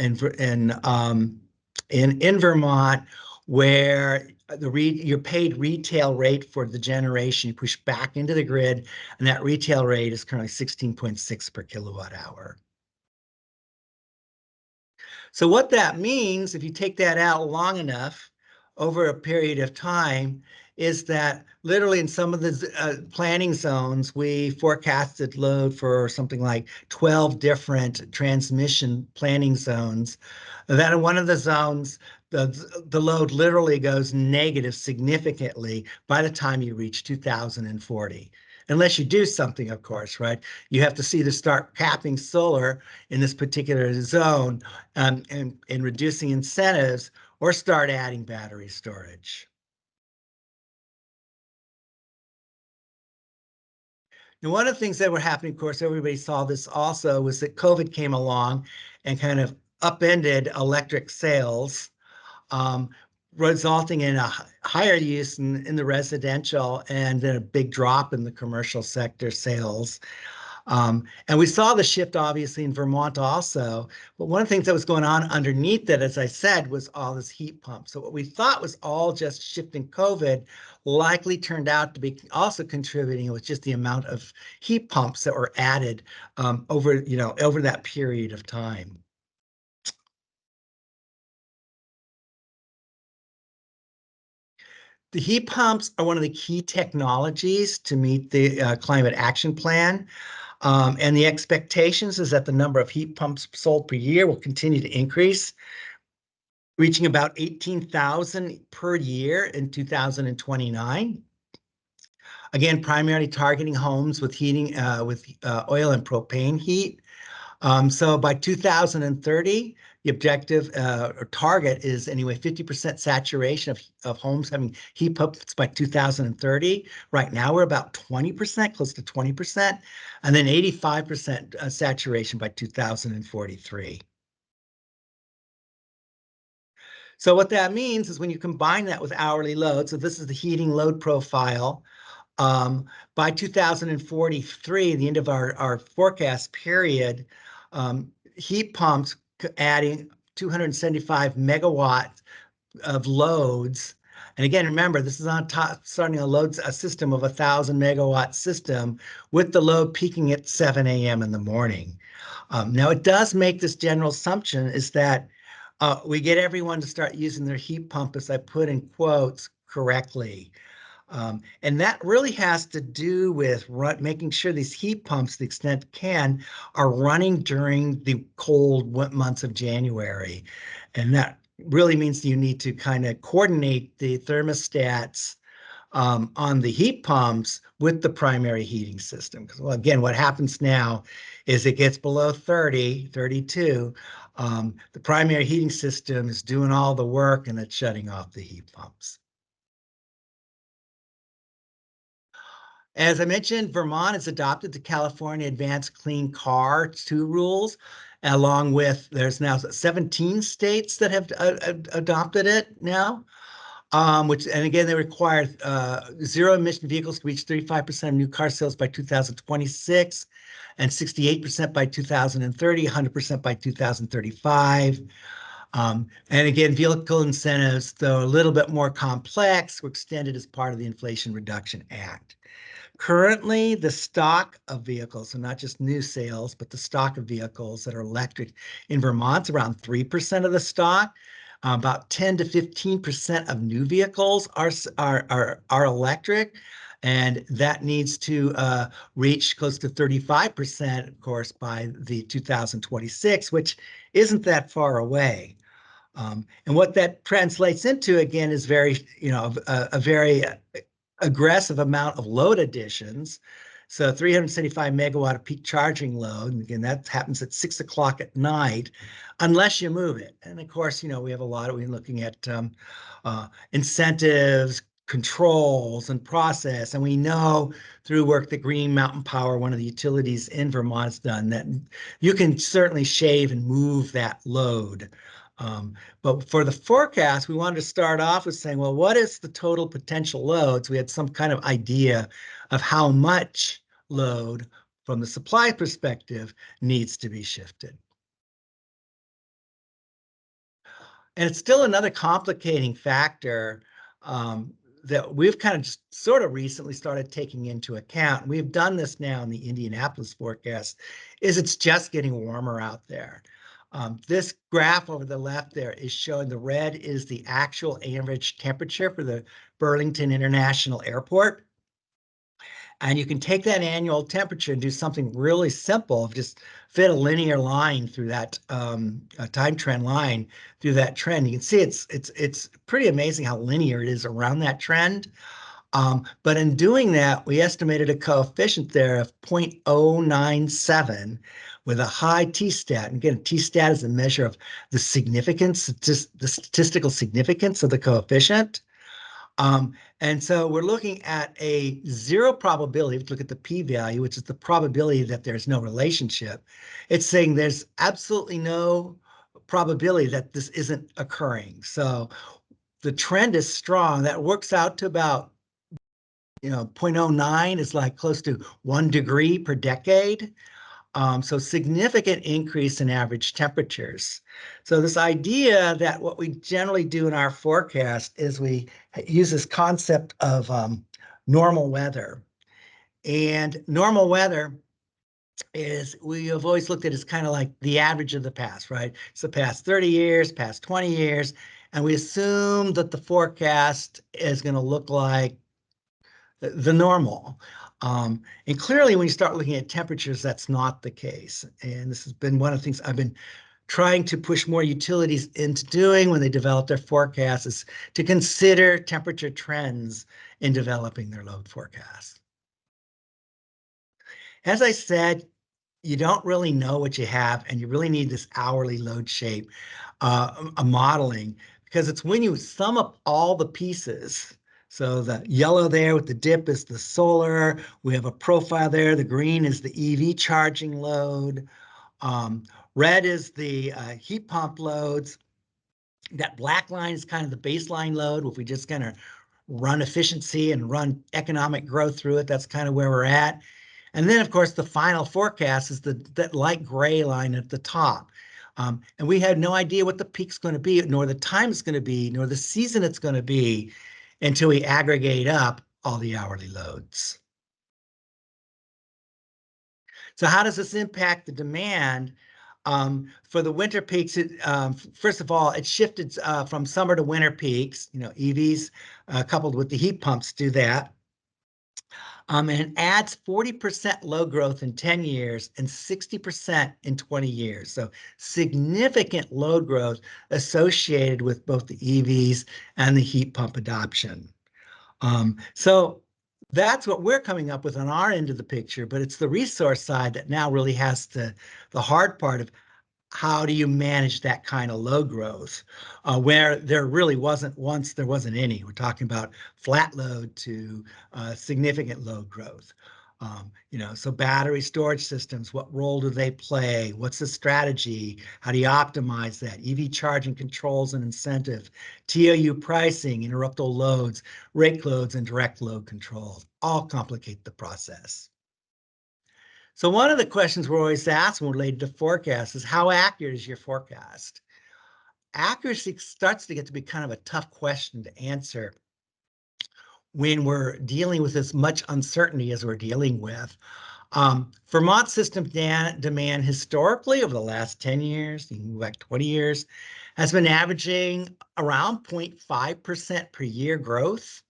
Vermont, where your paid retail rate for the generation you push back into the grid, and that retail rate is currently 16.6 per kilowatt hour. So what that means, if you take that out long enough over a period of time, is that literally in some of the planning zones, we forecasted load for something like 12 different transmission planning zones. That in one of the zones, the load literally goes negative significantly by the time you reach 2040. Unless you do something, of course, right? You have to see to start capping solar in this particular zone and reducing incentives, or start adding battery storage. And one of the things that were happening, of course, everybody saw this also, was that COVID came along and kind of upended electric sales, resulting in a higher use in the residential and then a big drop in the commercial sector sales. And we saw the shift obviously in Vermont also, but one of the things that was going on underneath it, as I said, was all this heat pump. So what we thought was all just shifting COVID likely turned out to be also contributing with just the amount of heat pumps that were added over that period of time. The heat pumps are one of the key technologies to meet the climate action plan. And the expectations is that the number of heat pumps sold per year will continue to increase, reaching about 18,000 per year in 2029. Again, primarily targeting homes with heating with oil and propane heat. So by 2030, the objective or target is anyway 50% saturation of homes having heat pumps by 2030. Right now we're about 20%, close to 20%, and then 85% saturation by 2043. So what that means is when you combine that with hourly load, so this is the heating load profile, by 2043, the end of our forecast period, heat pumps adding 275 megawatts of loads. And again, remember, this is on top, starting a system of 1,000 megawatt system with the load peaking at 7 a.m. in the morning. Now, it does make this general assumption is that we get everyone to start using their heat pump, as I put in quotes, correctly. And that really has to do with making sure these heat pumps, to the extent can, are running during the cold months of January. And that really means you need to kind of coordinate the thermostats on the heat pumps with the primary heating system. Because, well, again, what happens now is it gets below 30, 32. The primary heating system is doing all the work and it's shutting off the heat pumps. As I mentioned, Vermont has adopted the California Advanced Clean Car 2 rules, along with there's now 17 states that have adopted it now. Which, and again, they require zero emission vehicles to reach 35% of new car sales by 2026 and 68% by 2030, 100% by 2035. And again, vehicle incentives, though a little bit more complex, were extended as part of the Inflation Reduction Act. Currently, the stock of vehicles, so not just new sales, but the stock of vehicles that are electric in Vermont, around 3% of the stock. About 10 to 15% of new vehicles are electric, and that needs to reach close to 35%, of course, by the 2026, which isn't that far away. And what that translates into, again, is very, a very aggressive amount of load additions. So 375 megawatt of peak charging load, and again, that happens at 6 o'clock at night, unless you move it. And of course, we have we're looking at incentives, controls, and process. And we know through work that Green Mountain Power, one of the utilities in Vermont, has done, that you can certainly shave and move that load. But for the forecast, we wanted to start off with saying, well, what is the total potential load? So we had some kind of idea of how much load from the supply perspective needs to be shifted. And it's still another complicating factor that we've kind of just sort of recently started taking into account. We've done this now in the Indianapolis forecast, is it's just getting warmer out there. This graph over the left there is showing the red is the actual average temperature for the Burlington International Airport. And you can take that annual temperature and do something really simple, just fit a linear line through that a time trend line through that trend. You can see it's pretty amazing how linear it is around that trend. But in doing that, we estimated a coefficient there of 0.097 with a high t-stat. And again, t-stat is a measure of the significance, the statistical significance of the coefficient. And so we're looking at a zero probability. If you look at the p-value, which is the probability that there's no relationship, it's saying there's absolutely no probability that this isn't occurring. So the trend is strong. That works out to about 0.09 is like close to 1 degree per decade. So significant increase in average temperatures. So this idea that what we generally do in our forecast is we use this concept of normal weather. And normal weather is, we have always looked at as kind of like the average of the past, right? So past 30 years, past 20 years, and we assume that the forecast is going to look like the normal. And clearly, when you start looking at temperatures, that's not the case. And this has been one of the things I've been trying to push more utilities into doing when they develop their forecasts, is to consider temperature trends in developing their load forecasts. As I said, you don't really know what you have, and you really need this hourly load shape modeling, because it's when you sum up all the pieces. So the yellow there with the dip is the solar. We have a profile there. The green is the EV charging load. Red is the heat pump loads. That black line is kind of the baseline load. If we just kind of run efficiency and run economic growth through it, that's kind of where we're at. And then, of course, the final forecast is that light gray line at the top. And we had no idea what the peak's going to be, nor the time it's going to be, nor the season it's going to be, until we aggregate up all the hourly loads. So how does this impact the demand? For the winter peaks, first of all, it shifted from summer to winter peaks. EVs coupled with the heat pumps do that. And it adds 40% load growth in 10 years and 60% in 20 years. So significant load growth associated with both the EVs and the heat pump adoption. So that's what we're coming up with on our end of the picture, but it's the resource side that now really has the hard part of how do you manage that kind of load growth where there really wasn't once there wasn't any? We're talking about flat load to significant load growth. So battery storage systems, what role do they play? What's the strategy? How do you optimize that? EV charging controls and incentive, TOU pricing, interruptible loads, rake loads, and direct load controls all complicate the process. So one of the questions we're always asked when related to forecasts is how accurate is your forecast? Accuracy starts to get to be kind of a tough question to answer when we're dealing with as much uncertainty as we're dealing with. Vermont system demand historically over the last 10 years, you can go back 20 years, has been averaging around 0.5% per year growth.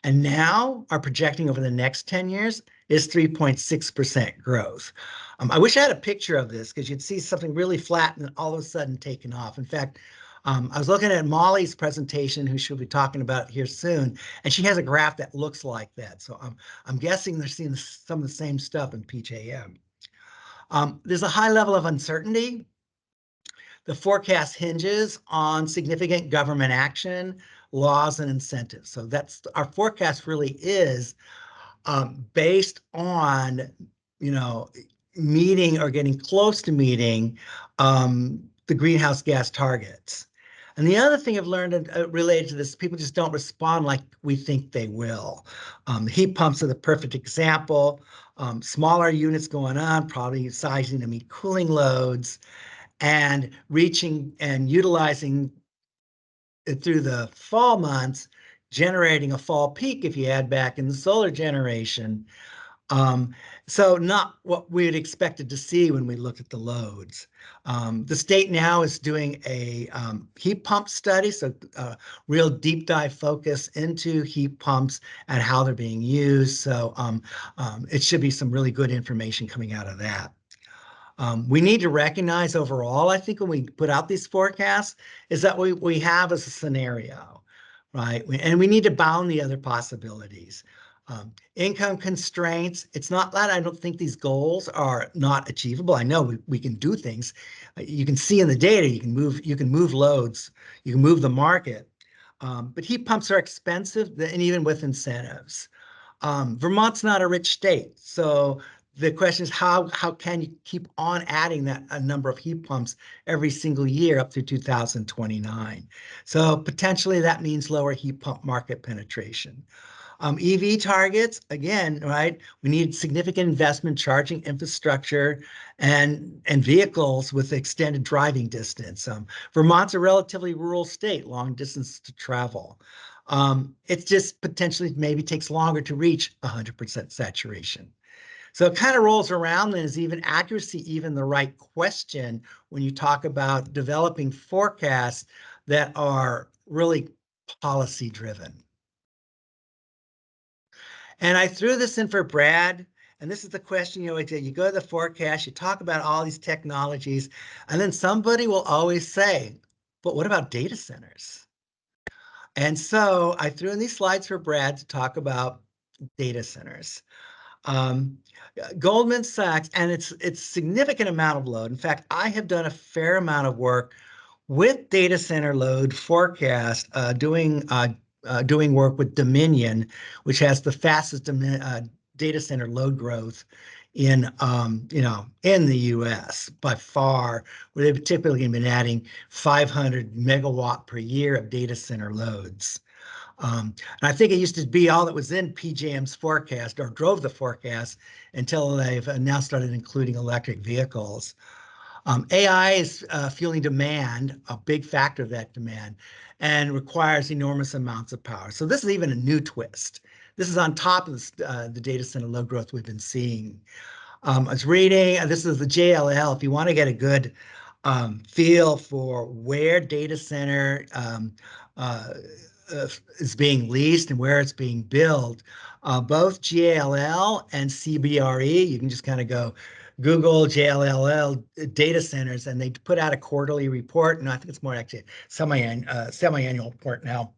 And now our projecting over the next 10 years is 3.6% growth. I wish I had a picture of this because you'd see something really flat and all of a sudden taken off. In fact, I was looking at Molly's presentation, who she'll be talking about here soon, and she has a graph that looks like that. So I'm guessing they're seeing some of the same stuff in PJM. There's a high level of uncertainty. The forecast hinges on significant government action, laws, and incentives. So that's our forecast really is based on, meeting or getting close to meeting the greenhouse gas targets. And the other thing I've learned related to this, people just don't respond like we think they will. Heat pumps are the perfect example. Smaller units going on, probably sizing to meet cooling loads, and reaching and utilizing it through the fall months, generating a fall peak if you add back in the solar generation. So not what we had expected to see when we look at the loads. The state now is doing a heat pump study, so real deep dive focus into heat pumps and how they're being used. So it should be some really good information coming out of that. We need to recognize overall, I think, when we put out these forecasts, is that we have as a scenario, right? And we need to bound the other possibilities. Income constraints, it's not that I don't think these goals are not achievable. I know we can do things. You can see in the data, you can move loads, you can move the market. But heat pumps are expensive, and even with incentives. Vermont's not a rich state, so the question is how can you keep on adding a number of heat pumps every single year up through 2029? So potentially that means lower heat pump market penetration. EV targets, again, right? We need significant investment charging infrastructure and vehicles with extended driving distance. Vermont's a relatively rural state, long distance to travel. It just potentially maybe takes longer to reach 100% saturation. So it kind of rolls around, and is even accuracy even the right question when you talk about developing forecasts that are really policy driven? And I threw this in for Brad, and this is the question you go to the forecast, you talk about all these technologies, and then somebody will always say, but what about data centers? And so I threw in these slides for Brad to talk about data centers. Goldman Sachs, and it's significant amount of load. In fact, I have done a fair amount of work with data center load forecast, doing work with Dominion, which has the fastest data center load growth in the U.S. by far, where they've typically been adding 500 megawatt per year of data center loads. And I think it used to be all that was in PJM's forecast, or drove the forecast, until they've now started including electric vehicles. AI is fueling demand, a big factor of that demand, and requires enormous amounts of power. So this is even a new twist. This is on top of the data center load growth we've been seeing. I was reading, this is the JLL. If you want to get a good feel for where data center is being leased and where it's being built, both JLL and CBRE, you can just kind of go Google JLL data centers, and they put out a quarterly report, and I think it's more actually semi-annual report now,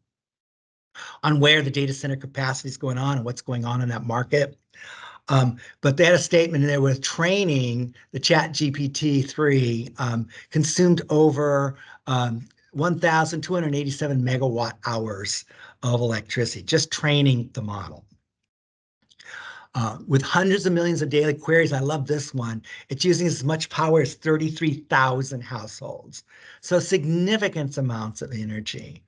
on where the data center capacity is going on and what's going on in that market. But they had a statement in there with training, the Chat GPT-3 consumed over 1,287 megawatt hours of electricity, just training the model. With hundreds of millions of daily queries, I love this one. It's using as much power as 33,000 households. So significant amounts of energy.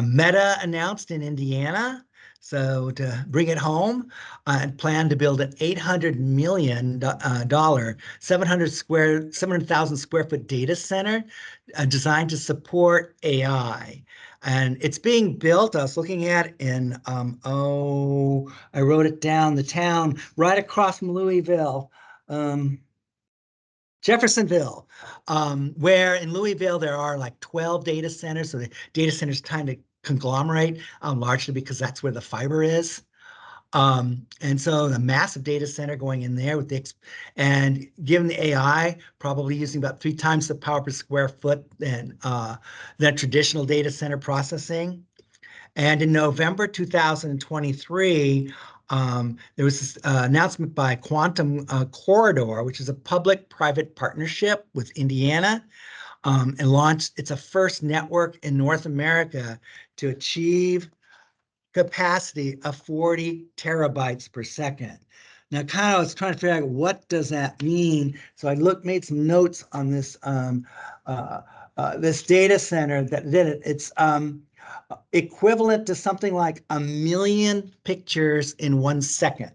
Meta announced in Indiana, so to bring it home, and plan to build an $800 million, 700,000 square foot data center designed to support AI. And it's being built, I was looking at in, I wrote it down, the town right across from Louisville, Jeffersonville, where in Louisville there are like 12 data centers. So the data centers kind of conglomerate, largely because that's where the fiber is. And so the massive data center going in there with and given the AI, probably using about 3 times the power per square foot than traditional data center processing. And in November 2023, there was this announcement by Quantum Corridor, which is a public-private partnership with Indiana, and launched. It's a first network in North America to achieve capacity of 40 terabytes per second. Now, kind of I was trying to figure out what does that mean. So I made some notes on this this data center that did it. It's equivalent to something like 1 million pictures in 1 second.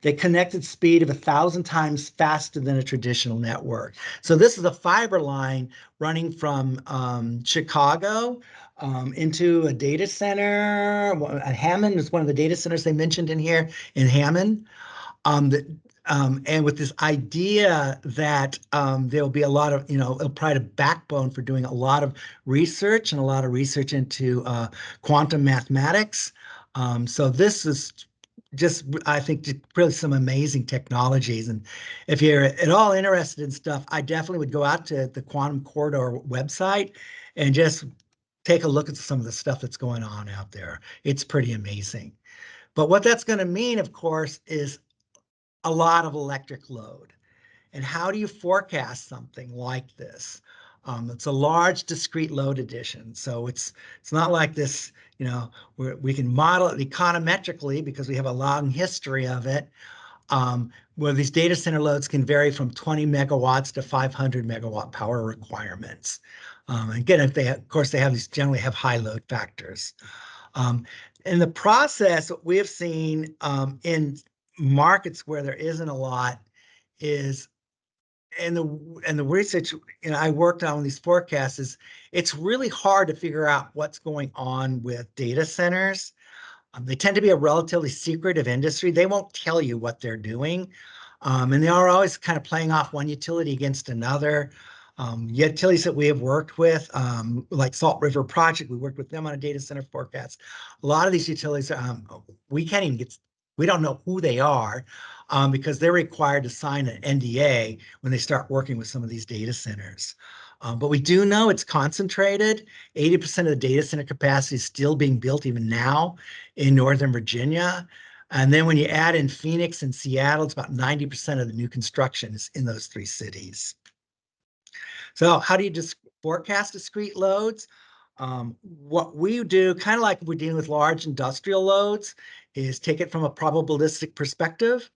They connected speed of 1,000 times faster than a traditional network. So this is a fiber line running from Chicago into a data center. Hammond is one of the data centers they mentioned in here in Hammond. And with this idea that there'll be a lot of, it'll provide a backbone for doing a lot of research and a lot of research into quantum mathematics. So this is just, I think, really some amazing technologies. And if you're at all interested in stuff, I definitely would go out to the Quantum Corridor website and just take a look at some of the stuff that's going on out there. It's pretty amazing. But what that's going to mean, of course, is a lot of electric load. And how do you forecast something like this? It's a large discrete load addition. So it's not like this, we can model it econometrically because we have a long history of it, where these data center loads can vary from 20 megawatts to 500 megawatt power requirements. Again, of course, they generally have high load factors. In the process, what we have seen in markets where there isn't a lot is, and the research I worked on these forecasts is, it's really hard to figure out what's going on with data centers. They tend to be a relatively secretive industry. They won't tell you what they're doing. And they are always kind of playing off one utility against another. Utilities that we have worked with, like Salt River Project, we worked with them on a data center forecast. A lot of these utilities, we don't know who they are because they're required to sign an NDA when they start working with some of these data centers. But we do know it's concentrated. 80% of the data center capacity is still being built even now in Northern Virginia. And then when you add in Phoenix and Seattle, it's about 90% of the new construction is in those 3 cities. So how do you just forecast discrete loads? What we do, kind of like we're dealing with large industrial loads, is take it from a probabilistic perspective.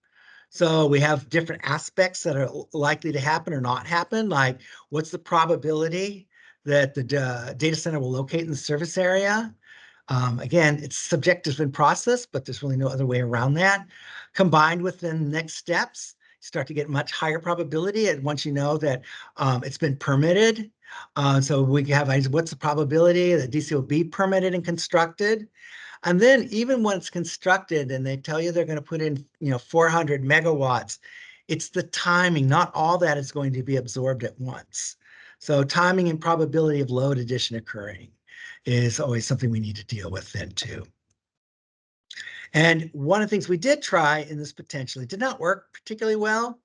So we have different aspects that are likely to happen or not happen, like what's the probability that the data center will locate in the service area? Again, it's subjective in process, but there's really no other way around that. Combined with the next steps, you start to get much higher probability. And once you know that it's been permitted, so we have what's the probability that DC will be permitted and constructed. And then even when it's constructed and they tell you they're going to put in 400 megawatts, it's the timing. Not all that is going to be absorbed at once. So timing and probability of load addition occurring is always something we need to deal with then too. And one of the things we did try in this potentially did not work particularly well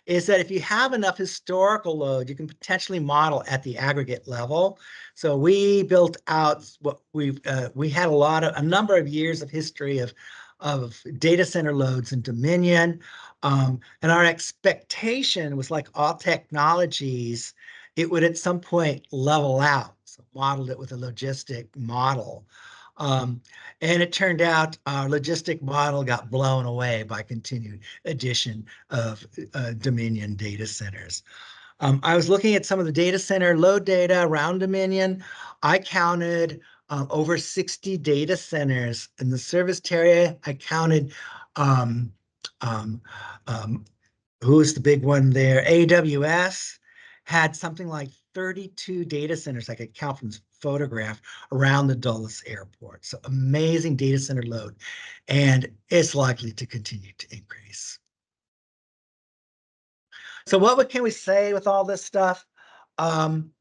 is that if you have enough historical load, you can potentially model at the aggregate level. So we built out what we had a number of years of history of of data center loads in Dominion. And our expectation was, like all technologies, it would at some point level out. So modeled it with a logistic model. And it turned out our logistic model got blown away by continued addition of Dominion data centers. I was looking at some of the data center load data around Dominion. I counted over 60 data centers in the service area. I counted, who's the big one there? AWS had something like 32 data centers I could count from this photograph around the Dulles Airport. So amazing data center load, and it's likely to continue to increase. So what can we say with all this stuff? It's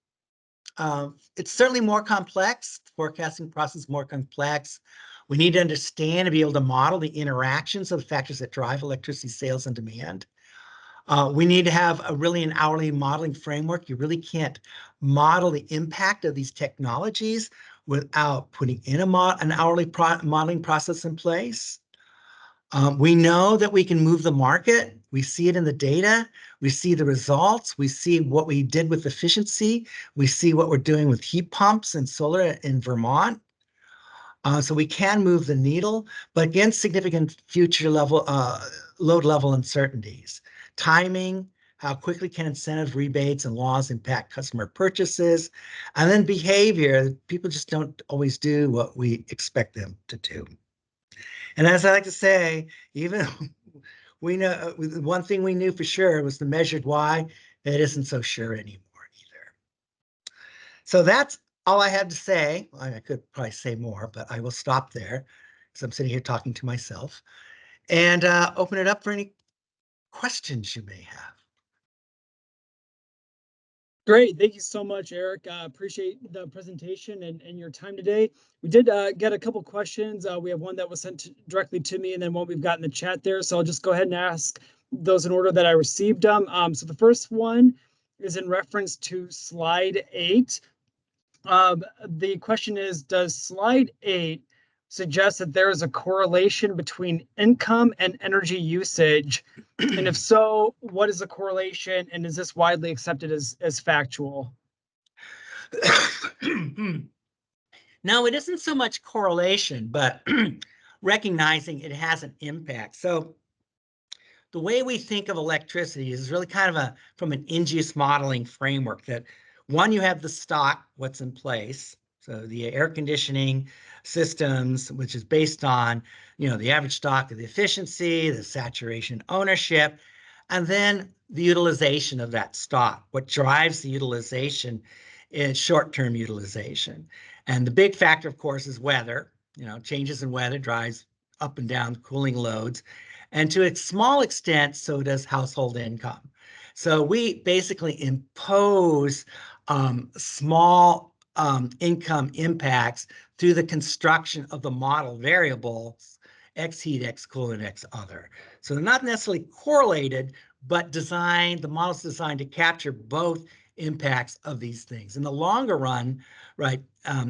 certainly more complex. The forecasting process is more complex. We need to understand and be able to model the interactions of the factors that drive electricity sales and demand. We need to have an hourly modeling framework. You really can't model the impact of these technologies without putting in an hourly modeling process in place. We know that we can move the market. We see it in the data. We see the results. We see what we did with efficiency. We see what we're doing with heat pumps and solar in Vermont. So we can move the needle, but against significant future level load level uncertainties. Timing, how quickly can incentive rebates and laws impact customer purchases, and then behavior. People just don't always do what we expect them to do. And as I like to say, even we know one thing we knew for sure was the measured why. It isn't so sure anymore either. So that's all I had to say. I could probably say more, but I will stop there because I'm sitting here talking to myself, and open it up for any questions you may have. Great. Thank you so much, Eric. Appreciate the presentation and your time today. We did get a couple questions. We have one that was sent directly to me and then one we've got in the chat there. So I'll just go ahead and ask those in order that I received them. So the first one is in reference to slide 8. The question is, does slide 8 suggest that there is a correlation between income and energy usage? And if so, what is the correlation, and is this widely accepted as factual? No, it isn't so much correlation, but recognizing it has an impact. So the way we think of electricity is really kind of from an INGEUS modeling framework that, one, you have the stock, what's in place. So the air conditioning systems, which is based on, the average stock of the efficiency, the saturation ownership, and then the utilization of that stock. What drives the utilization is short-term utilization. And the big factor, of course, is weather. Changes in weather drives up and down cooling loads. And to a small extent, so does household income. So we basically impose small income impacts through the construction of the model variables, X heat, X coolant, X other. So they're not necessarily correlated, but the model's designed to capture both impacts of these things. In the longer run, right,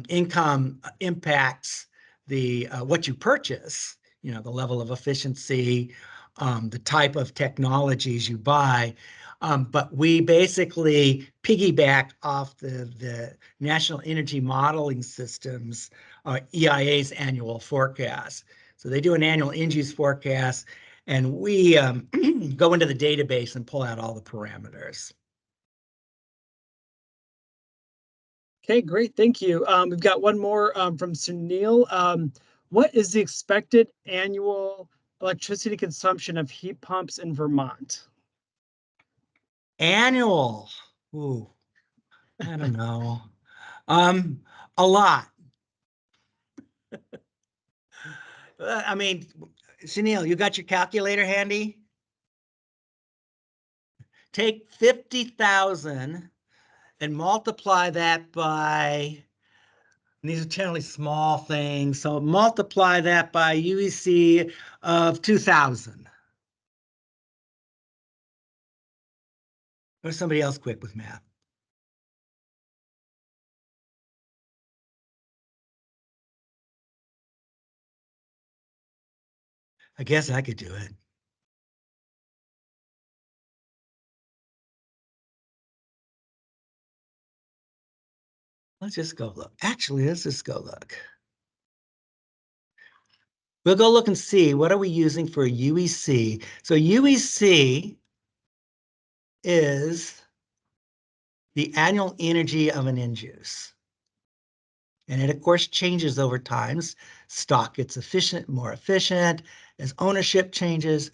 income impacts the what you purchase, the level of efficiency, the type of technologies you buy. But we basically piggyback off the National Energy Modeling Systems, EIA's annual forecast. So they do an annual INGEUS forecast, and we go into the database and pull out all the parameters. Okay, great. Thank you. We've got one more from Sunil. What is the expected annual electricity consumption of heat pumps in Vermont? Annual. Ooh, I don't know. A lot. I mean, Sunil, you got your calculator handy? Take 50,000 and multiply that by, and these are generally small things, so multiply that by UEC of 2,000. Or somebody else quick with math. I guess I could do it. Let's just go look. Actually, let's just go look. We'll go look and see what are we using for UEC. So UEC is the annual energy of an end use. And it, of course, changes over time. Stock gets more efficient as ownership changes.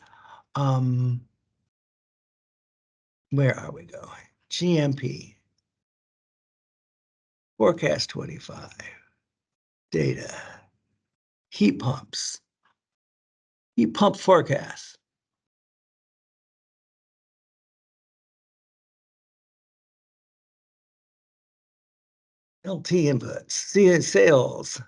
Where are we going? GMP. Forecast 25. Data. Heat pumps. Heat pump forecast. LT inputs. Sales.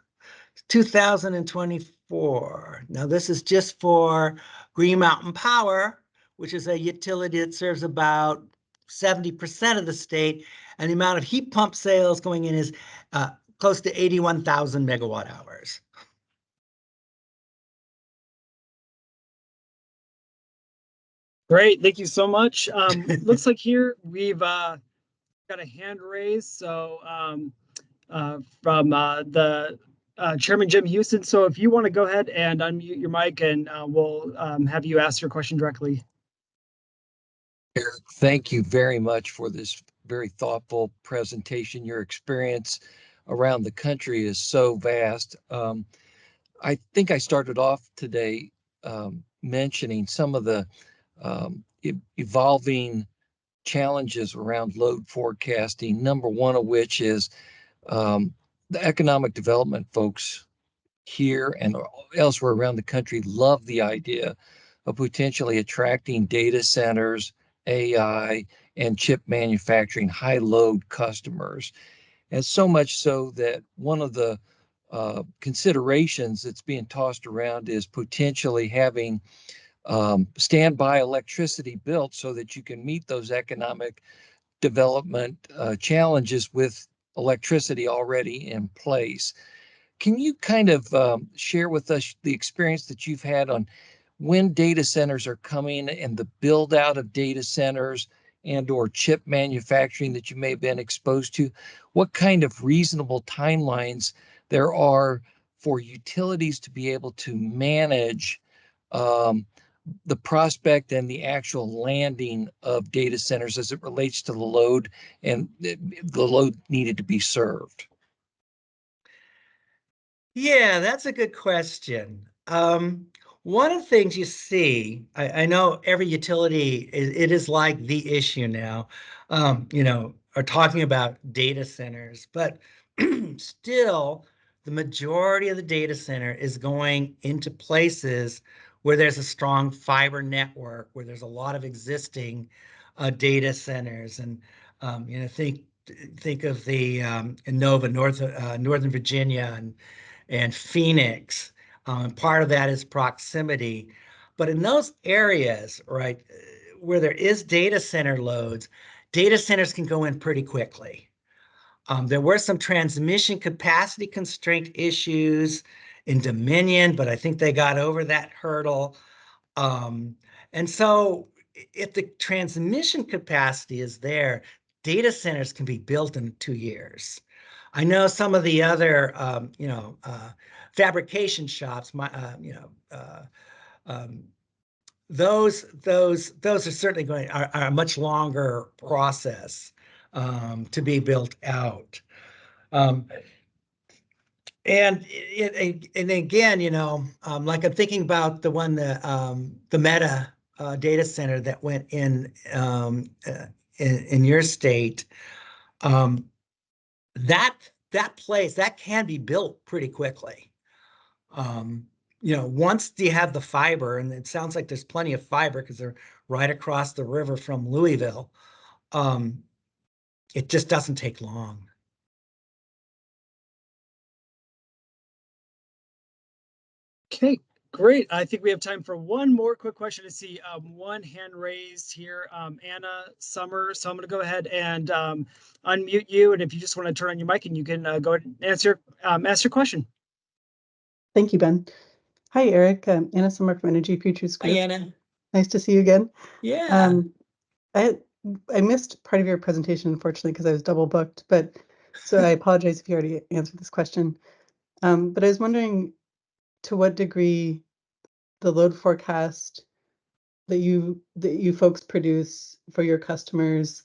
2024. Now this is just for Green Mountain Power, which is a utility that serves about 70% of the state. And the amount of heat pump sales going in is close to 81,000 megawatt hours. Great, thank you so much. Looks like here we've got a hand raised. So from the Chairman Jim Houston. So if you want to go ahead and unmute your mic, and we'll have you ask your question directly. Eric, thank you very much for this very thoughtful presentation. Your experience around the country is so vast. I think I started off today mentioning some of the evolving challenges around load forecasting, number one of which is the economic development folks here and elsewhere around the country love the idea of potentially attracting data centers, AI, and chip manufacturing high load customers. And so much so that one of the considerations that's being tossed around is potentially having standby electricity built so that you can meet those economic development challenges with electricity already in place. Can you kind of share with us the experience that you've had on when data centers are coming and the build out of data centers and or chip manufacturing that you may have been exposed to? What kind of reasonable timelines there are for utilities to be able to manage the prospect and the actual landing of data centers as it relates to the load and the load needed to be served? Yeah, that's a good question. One of the things you see, I know every utility, it is like the issue now, are talking about data centers, but still the majority of the data center is going into places where there's a strong fiber network, where there's a lot of existing data centers. And, think of the Innova, Northern Virginia and Phoenix. Part of that is proximity. But in those areas, right, where there is data center loads, data centers can go in pretty quickly. There were some transmission capacity constraint issues in Dominion, but I think they got over that hurdle. And so if the transmission capacity is there, data centers can be built in 2 years. I know some of the other, fabrication shops, those are certainly are a much longer process to be built out. And again, like I'm thinking about the one, the Meta data center that went in your state. That place that can be built pretty quickly. Once you have the fiber, and it sounds like there's plenty of fiber because they're right across the river from Louisville. It just doesn't take long. Okay, great. I think we have time for one more quick question. I see one hand raised here, Anna Summer. So I'm going to go ahead and unmute you. And if you just want to turn on your mic, and you can go ahead and ask your question. Thank you, Ben. Hi, Eric. Anna Summer from Energy Futures Hi, Group. Anna. Nice to see you again. Yeah. I I missed part of your presentation, unfortunately, because I was double booked, but so I apologize if you already answered this question. But I was wondering to what degree the load forecast that you folks produce for your customers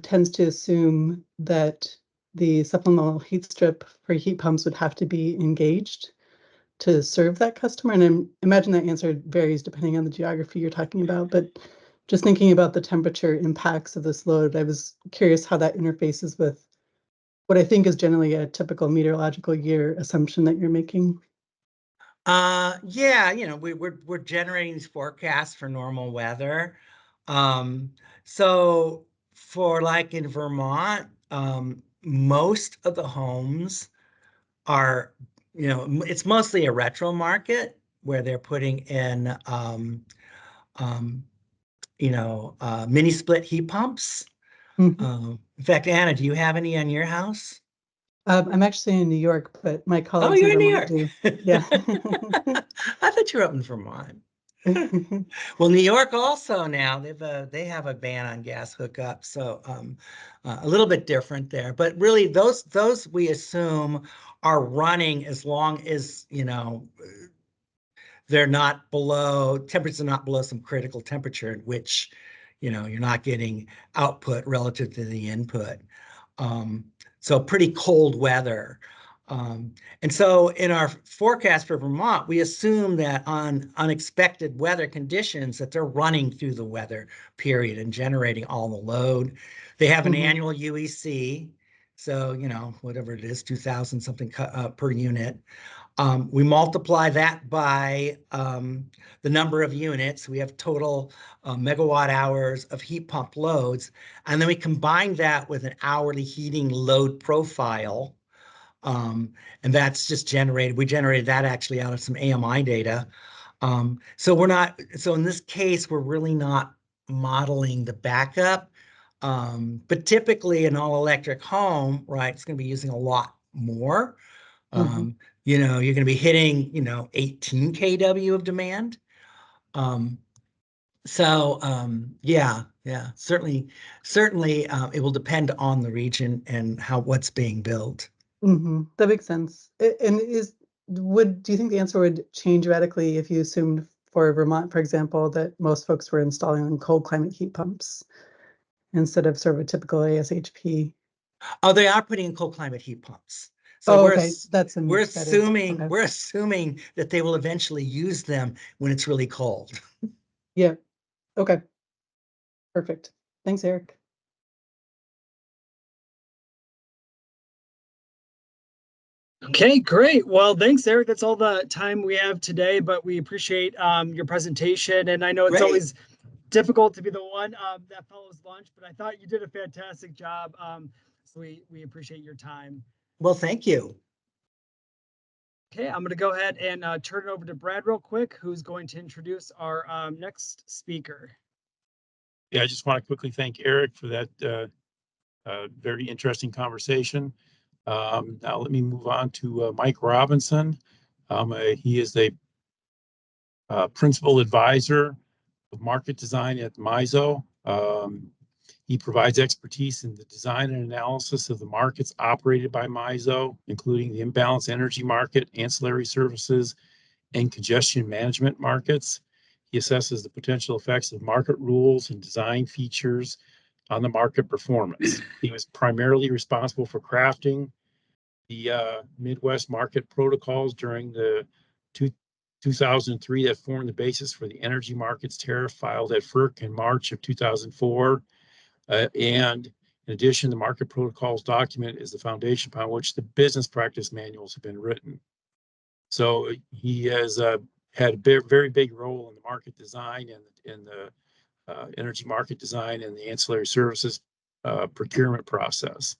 tends to assume that the supplemental heat strip for heat pumps would have to be engaged to serve that customer. And I imagine that answer varies depending on the geography you're talking about, but just thinking about the temperature impacts of this load, I was curious how that interfaces with what I think is generally a typical meteorological year assumption that you're making. Yeah, we're generating these forecasts for normal weather. So for like in Vermont, most of the homes are, it's mostly a retro market where they're putting in um, mini split heat pumps. Mhm. In fact, Anna, do you have any on your house? I'm actually in New York, but my Oh, colleagues in you're in New Vermont York. do. Yeah. I thought you were up in Vermont. Well, New York also now they have a ban on gas hookups, so a little bit different there. But really, those we assume are running as long as they're not below temperatures are not below some critical temperature in which you're not getting output relative to the input. Um, so pretty cold weather. And so in our forecast for Vermont, we assume that on unexpected weather conditions that they're running through the weather period and generating all the load. They have an annual UEC, so whatever it is, 2,000 something per unit. We multiply that by the number of units. We have total megawatt hours of heat pump loads. And then we combine that with an hourly heating load profile. And that's just generated. We generated that actually out of some AMI data. So in this case, we're really not modeling the backup. But typically an all electric home, right, it's going to be using a lot more. You're going to be hitting, 18 kW of demand. Yeah, certainly, it will depend on the region and what's being built. That makes sense. And do you think the answer would change radically if you assumed for Vermont, for example, that most folks were installing cold climate heat pumps instead of sort of a typical ASHP? Oh, they are putting in cold climate heat pumps. So okay, that's we're assuming okay. we're assuming that they will eventually use them when it's really cold. Yeah. Okay. Perfect. Thanks, Eric. Okay, great. Well, thanks, Eric. That's all the time we have today, but we appreciate your presentation. And I know it's always difficult to be the one that follows lunch, but I thought you did a fantastic job. So we appreciate your time. Well, thank you. Okay, I'm going to go ahead and turn it over to Brad real quick, who's going to introduce our next speaker. Yeah, I just want to quickly thank Eric for that very interesting conversation. Now let me move on to Mike Robinson. He is a principal advisor of market design at MISO. He provides expertise in the design and analysis of the markets operated by MISO, including the imbalance energy market, ancillary services, and congestion management markets. He assesses the potential effects of market rules and design features on the market performance. He was primarily responsible for crafting the Midwest market protocols during the 2003 that formed the basis for the energy markets tariff filed at FERC in March of 2004. And in addition, the market protocols document is the foundation upon which the business practice manuals have been written. So he has had a very big role in the market design and in the energy market design and the ancillary services procurement process.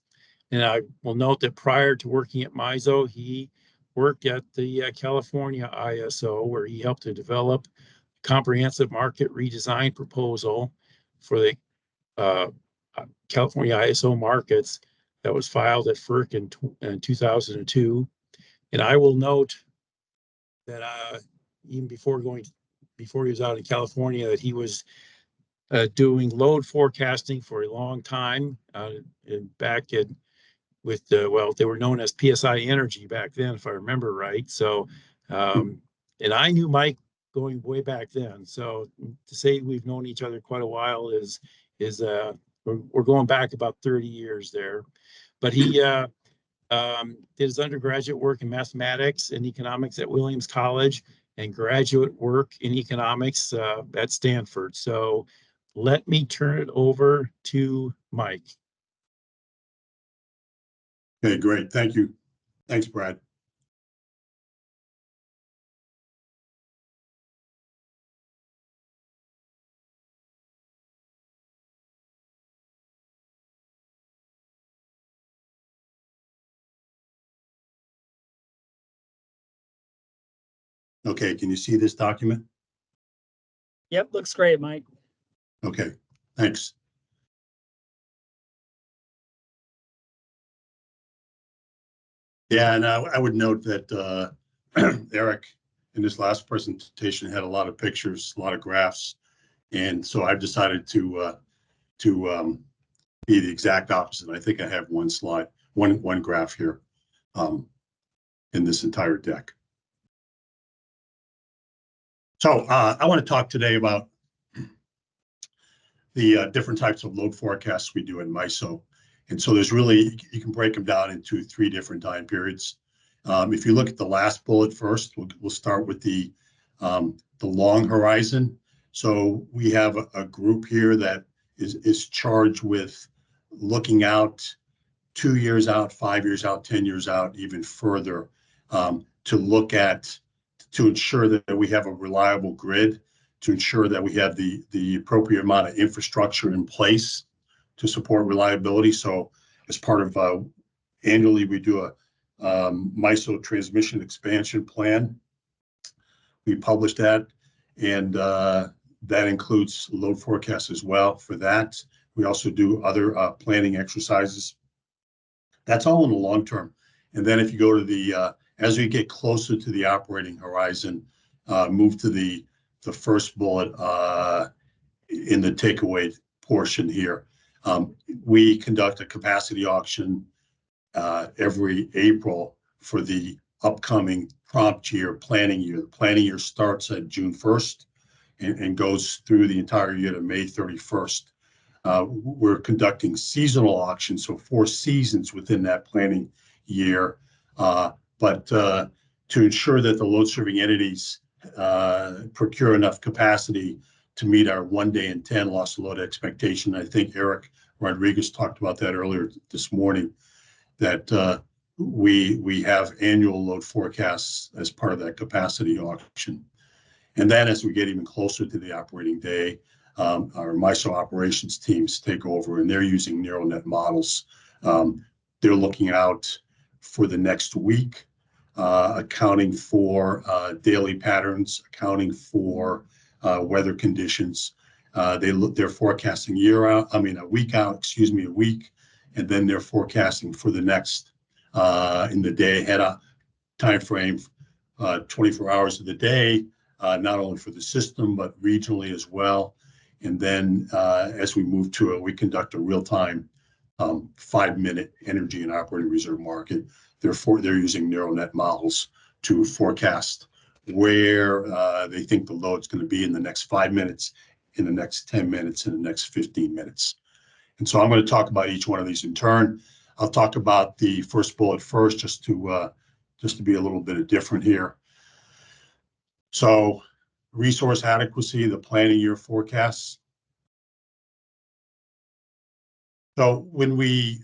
And I will note that prior to working at MISO, he worked at the California ISO, where he helped to develop a comprehensive market redesign proposal for the California ISO markets that was filed at FERC in 2002. And I will note that even before he was out in California, that he was doing load forecasting for a long time, back in with well, they were known as PSI Energy back then, if I remember right. So, and I knew Mike going way back then. So to say we've known each other quite a while is we're going back about 30 years there. But he did his undergraduate work in mathematics and economics at Williams College and graduate work in economics at Stanford. So let me turn it over to Mike. Okay, great. Thank you. Thanks, Brad. Okay, can you see this document? Yep, looks great, Mike. Okay, thanks. Yeah, and I would note that Eric in this last presentation had a lot of pictures, a lot of graphs, and so I've decided to be the exact opposite. I think I have one slide, one graph here in this entire deck. So I want to talk today about the different types of load forecasts we do in MISO. And so there's really, you can break them down into 3 different time periods. If you look at the last bullet first, we'll start with the long horizon. So we have a group here that is charged with looking out 2 years out, 5 years out, 10 years out, even further, to ensure that we have a reliable grid, to ensure that we have the appropriate amount of infrastructure in place to support reliability. So as part of annually, we do a MISO transmission expansion plan. We publish that, and that includes load forecasts as well for that. We also do other planning exercises. That's all in the long term. And then if you go to the, as we get closer to the operating horizon, move to the first bullet in the takeaway portion here. We conduct a capacity auction every April for the upcoming prompt year, planning year. The planning year starts at June 1st and goes through the entire year to May 31st. We're conducting seasonal auctions, so 4 seasons within that planning year. But to ensure that the load serving entities procure enough capacity to meet our 1 day in 10 loss of load expectation. I think Eric Rodriguez talked about that earlier this morning, that we have annual load forecasts as part of that capacity auction. And then as we get even closer to the operating day, our MISO operations teams take over, and they're using neural net models. They're looking out for the next week, accounting for daily patterns, accounting for weather conditions. They're forecasting a week out, a week, and then they're forecasting for the next in the day ahead time frame, 24 hours of the day, not only for the system but regionally as well. And then as we move to it, we conduct a real-time 5-minute energy and operating reserve market. They're using neural net models to forecast where they think the load's going to be in the next 5 minutes, in the next 10 minutes, in the next 15 minutes. And so I'm going to talk about each one of these in turn. I'll talk about the first bullet first, just to be a little bit different here. So resource adequacy, the planning year forecasts. So when we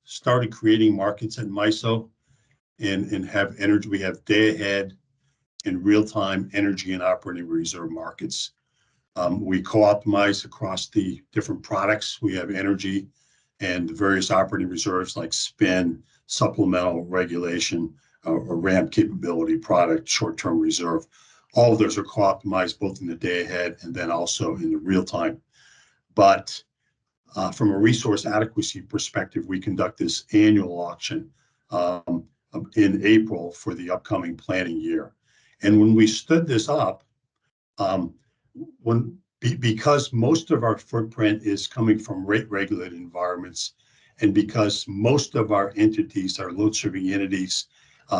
started creating markets at MISO and have energy, we have day ahead and real-time energy and operating reserve markets. We co-optimize across the different products. We have energy and the various operating reserves like spin, supplemental regulation, or ramp capability product, short-term reserve. All of those are co-optimized both in the day ahead and then also in the real time. But from a resource adequacy perspective, we conduct this annual auction in April for the upcoming planning year. And when we stood this up, because most of our footprint is coming from rate regulated environments, and because most of our entities are load serving entities,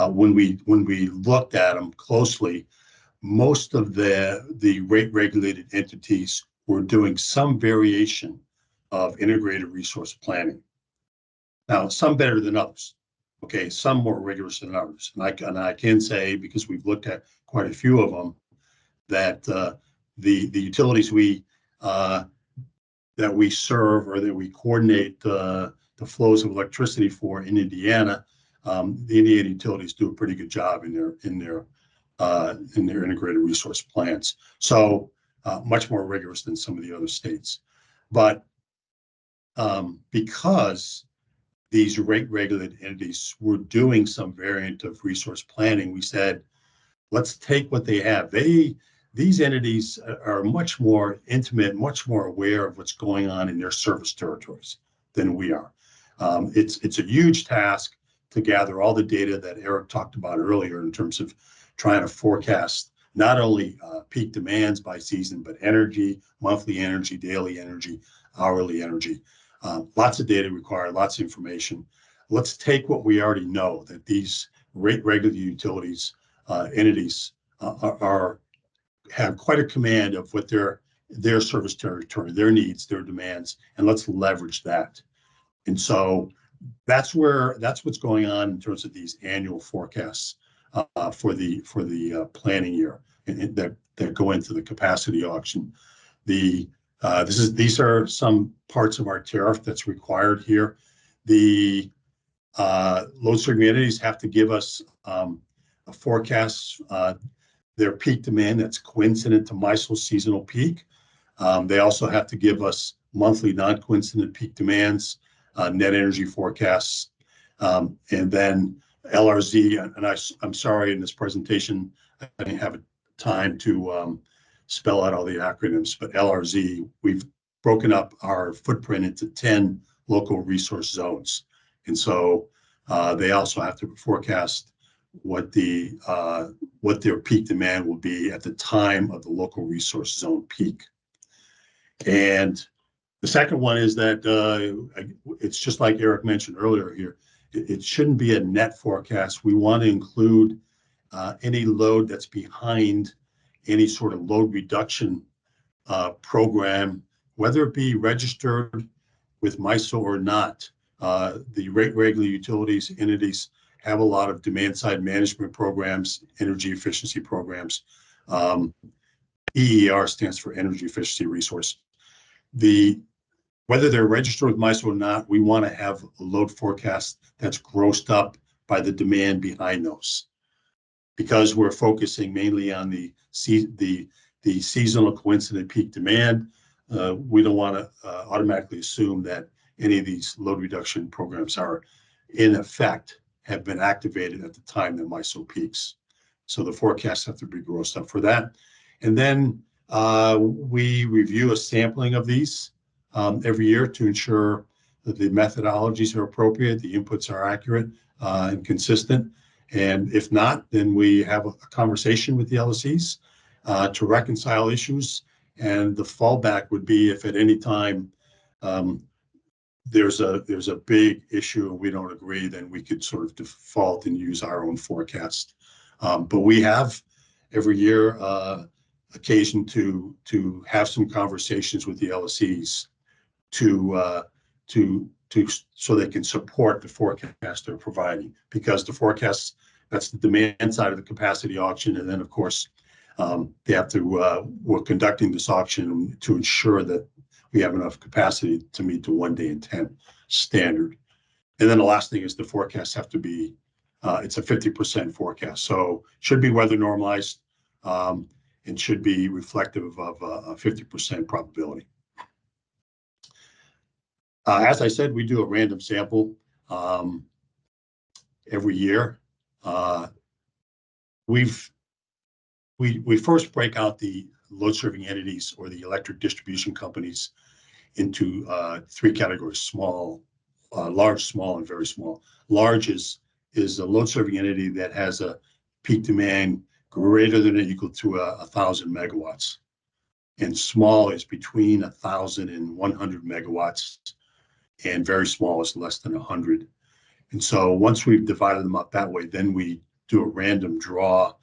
when we looked at them closely, most of the rate regulated entities were doing some variation of integrated resource planning. Now, some better than others. Okay, some more rigorous than others. And I can say, because we've looked at quite a few of them, that the utilities that we serve or that we coordinate the flows of electricity for in Indiana, the Indiana utilities do a pretty good job in their integrated resource plans. So much more rigorous than some of the other states. But because these rate regulated entities were doing some variant of resource planning, we said, let's take what they have. These entities are much more intimate, much more aware of what's going on in their service territories than we are. It's a huge task to gather all the data that Eric talked about earlier in terms of trying to forecast not only peak demands by season, but energy, monthly energy, daily energy, hourly energy. Lots of data required, lots of information. Let's take what we already know, that these rate regulated utilities entities have quite a command of what their service territory, their needs, their demands, and let's leverage that. And so that's what's going on in terms of these annual forecasts for the planning year, and that go into the capacity auction. These are some parts of our tariff that's required here. The load serving entities have to give us a forecast, their peak demand that's coincident to MISO's seasonal peak. They also have to give us monthly non-coincident peak demands, net energy forecasts, and then LRZ. And I'm sorry, in this presentation, I didn't have time to spell out all the acronyms, but LRZ, we've broken up our footprint into 10 local resource zones. And so they also have to forecast what their peak demand will be at the time of the local resource zone peak. And the second one is that it's just like Eric mentioned earlier here, it shouldn't be a net forecast. We want to include any load that's behind any sort of load reduction program, whether it be registered with MISO or not. The rate regulated utilities entities have a lot of demand side management programs, energy efficiency programs. EER stands for energy efficiency resource. Whether they're registered with MISO or not, we want to have a load forecast that's grossed up by the demand behind those. Because we're focusing mainly on the seasonal coincident peak demand, we don't want to automatically assume that any of these load reduction programs are in effect, have been activated at the time that MISO peaks. So the forecasts have to be grossed up for that. And then we review a sampling of these every year to ensure that the methodologies are appropriate, the inputs are accurate and consistent. And if not, then we have a conversation with the LSEs to reconcile issues. And the fallback would be if at any time there's a big issue and we don't agree, then we could sort of default and use our own forecast. But we have every year occasion to have some conversations with the LSEs so they can support the forecast they're providing, because the forecasts, that's the demand side of the capacity auction. And then of course, they have to, we're conducting this auction to ensure that we have enough capacity to meet the 1 day in 10 standard. And then the last thing is the forecasts have to be, it's a 50% forecast. So should be weather normalized and should be reflective of a 50% probability. As I said, we do a random sample every year. We first break out the load serving entities or the electric distribution companies into 3 categories: small, large, small, and very small. Large is a load serving entity that has a peak demand greater than or equal to 1,000 megawatts. And small is between 1,000 and 100 megawatts, and very small is less than 100. And so once we've divided them up that way, then we do a random draw,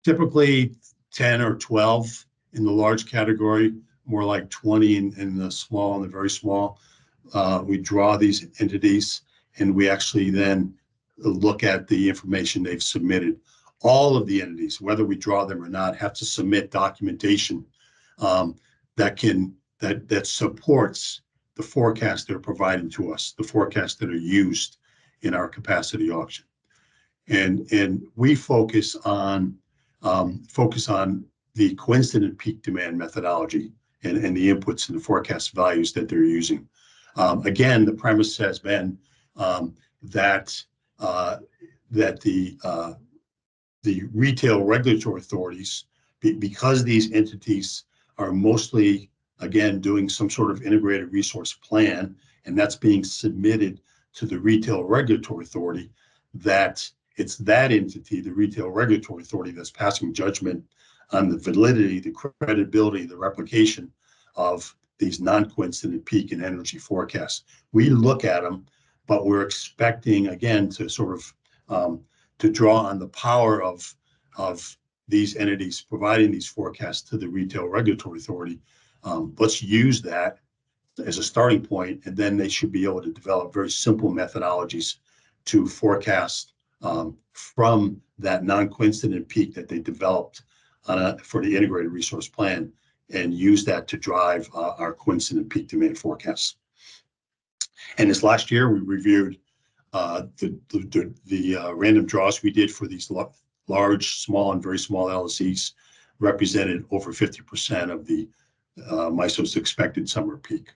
typically 10 or 12 in the large category, more like 20 in the small and the very small. We draw these entities, and we actually then look at the information they've submitted. All of the entities, whether we draw them or not, have to submit documentation that supports the forecast they're providing to us, the forecasts that are used in our capacity auction. And we focus on the coincident peak demand methodology and the inputs and the forecast values that they're using. Again, the premise has been that the retail regulatory authorities, because these entities are mostly, again, doing some sort of integrated resource plan, and that's being submitted to the retail regulatory authority, that it's that entity, the retail regulatory authority, that's passing judgment on the validity, the credibility, the replication of these non-coincident peak and energy forecasts. We look at them, but we're expecting, again, to sort of to draw on the power of these entities providing these forecasts to the retail regulatory authority. Let's use that as a starting point, and then they should be able to develop very simple methodologies to forecast from that non-coincident peak that they developed for the integrated resource plan, and use that to drive our coincident peak demand forecasts. And this last year, we reviewed the random draws we did for these large, small, and very small LSEs, represented over 50% of the MISO's expected summer peak.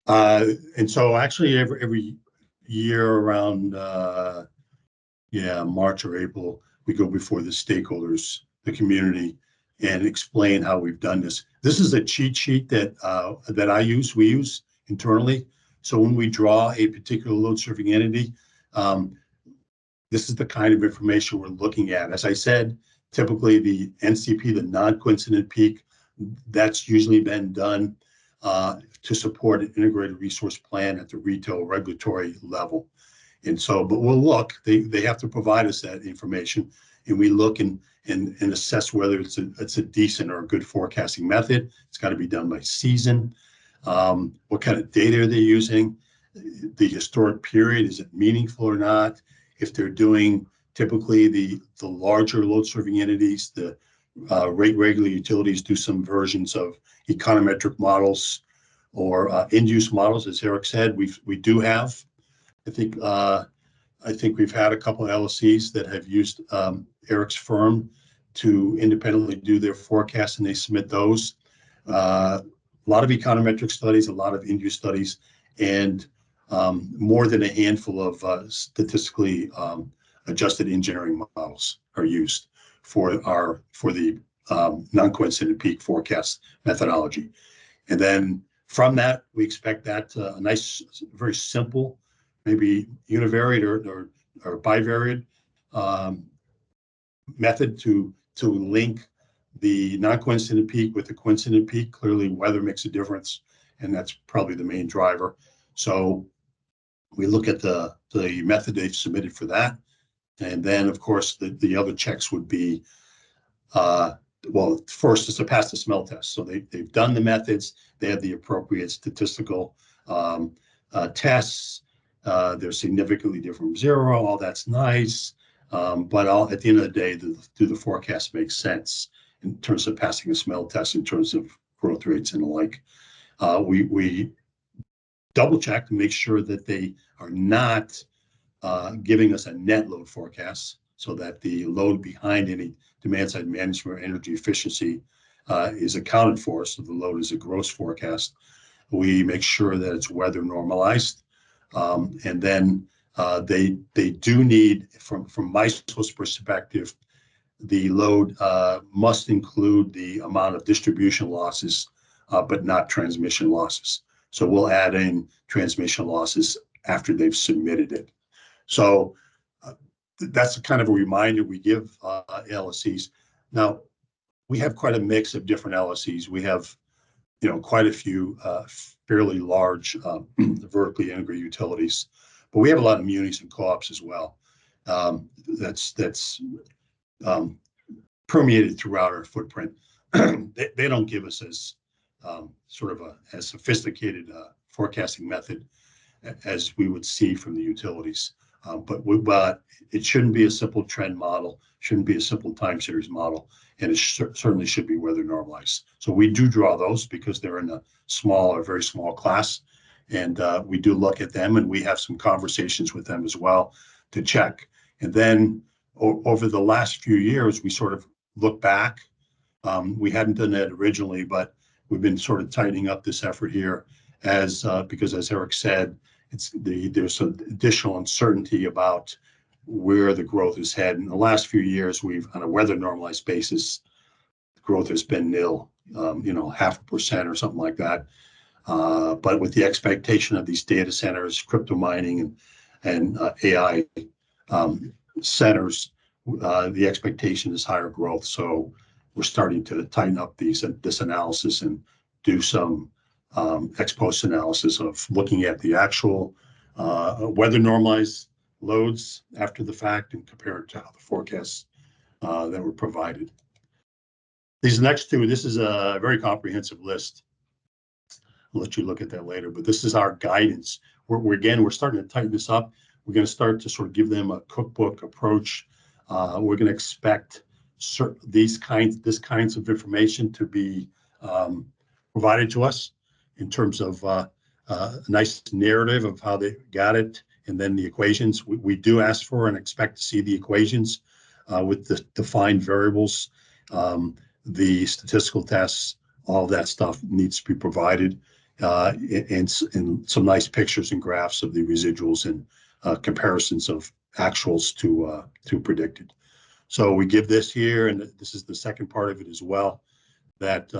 And so actually every year around March or April, we go before the stakeholders, the community, and explain how we've done this. This is a cheat sheet that we use internally. So when we draw a particular load serving entity, this is the kind of information we're looking at. As I said, typically the NCP, the non-coincident peak, that's usually been done to support an integrated resource plan at the retail regulatory level. And so, but we'll look, they have to provide us that information, and we look and assess whether it's a decent or a good forecasting method. It's got to be done by season. What kind of data are they using? The historic period, is it meaningful or not? If they're doing typically the larger load serving entities, the rate regulated utilities do some versions of econometric models or end-use models, as Eric said. We do have. I think we've had a couple of LLCs that have used Eric's firm to independently do their forecasts, and they submit those. A lot of econometric studies, a lot of end-use studies, and more than a handful of statistically adjusted engineering models are used for the non-coincident peak forecast methodology. And then from that, we expect that a nice, very simple, maybe univariate or bivariate method to link the non-coincident peak with the coincident peak. Clearly, weather makes a difference, and that's probably the main driver. So we look at the method they've submitted for that. And then, of course, the other checks would be, well, first is to pass the smell test. So they've done the methods, they have the appropriate statistical tests. They're significantly different from zero, all that's nice. But at the end of the day, do the forecast make sense in terms of passing a smell test, in terms of growth rates and the like? We double check to make sure that they are not giving us a net load forecast, so that the load behind any demand side management or energy efficiency is accounted for. So the load is a gross forecast. We make sure that it's weather normalized. And then they do need, from MISO's perspective, the load must include the amount of distribution losses, but not transmission losses. So we'll add in transmission losses after they've submitted it. So that's kind of a reminder we give LSCs. Now, we have quite a mix of different LSCs. We have, quite a few fairly large vertically integrated utilities, but we have a lot of munis and co-ops as well. That's permeated throughout our footprint. They don't give us as sort of as sophisticated forecasting method as we would see from the utilities. But it shouldn't be a simple trend model, shouldn't be a simple time series model, and it certainly should be weather normalized. So we do draw those because they're in a small or very small class, and we do look at them, and we have some conversations with them as well to check. And then over the last few years, we sort of look back. We hadn't done that originally, but we've been sort of tightening up this effort here because as Eric said, there's some additional uncertainty about where the growth is headed. In the last few years, on a weather normalized basis, growth has been nil, 0.5% or something like that. But with the expectation of these data centers, crypto mining, and AI centers, the expectation is higher growth. So we're starting to tighten up this analysis and do some ex post analysis of looking at the actual weather normalized loads after the fact and compare it to how the forecasts that were provided. These next two, this is a very comprehensive list. I'll let you look at that later, but this is our guidance. We're starting to tighten this up. We're going to start to sort of give them a cookbook approach. We're going to expect this kinds of information to be provided to us in terms of a nice narrative of how they got it, and then the equations. We do ask for and expect to see the equations with the defined variables, the statistical tests, all of that stuff needs to be provided, and some nice pictures and graphs of the residuals and comparisons of actuals to predicted. So we give this here, and this is the second part of it as well, that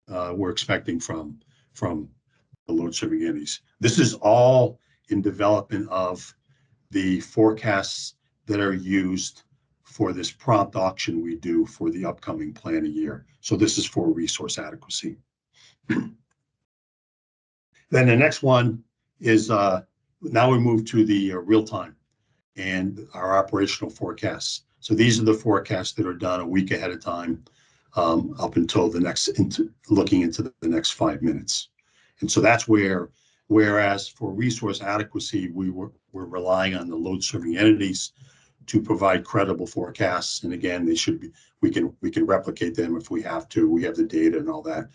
we're expecting from the load serving entities. This is all in development of the forecasts that are used for this prompt auction we do for the upcoming plan a year. So this is for resource adequacy. Then the next one is now we move to the real time and our operational forecasts. So these are the forecasts that are done a week ahead of time, up until looking into the next 5 minutes. And so that's whereas for resource adequacy, we're relying on the load serving entities to provide credible forecasts. And again, we can replicate them if we have to. We have the data and all that.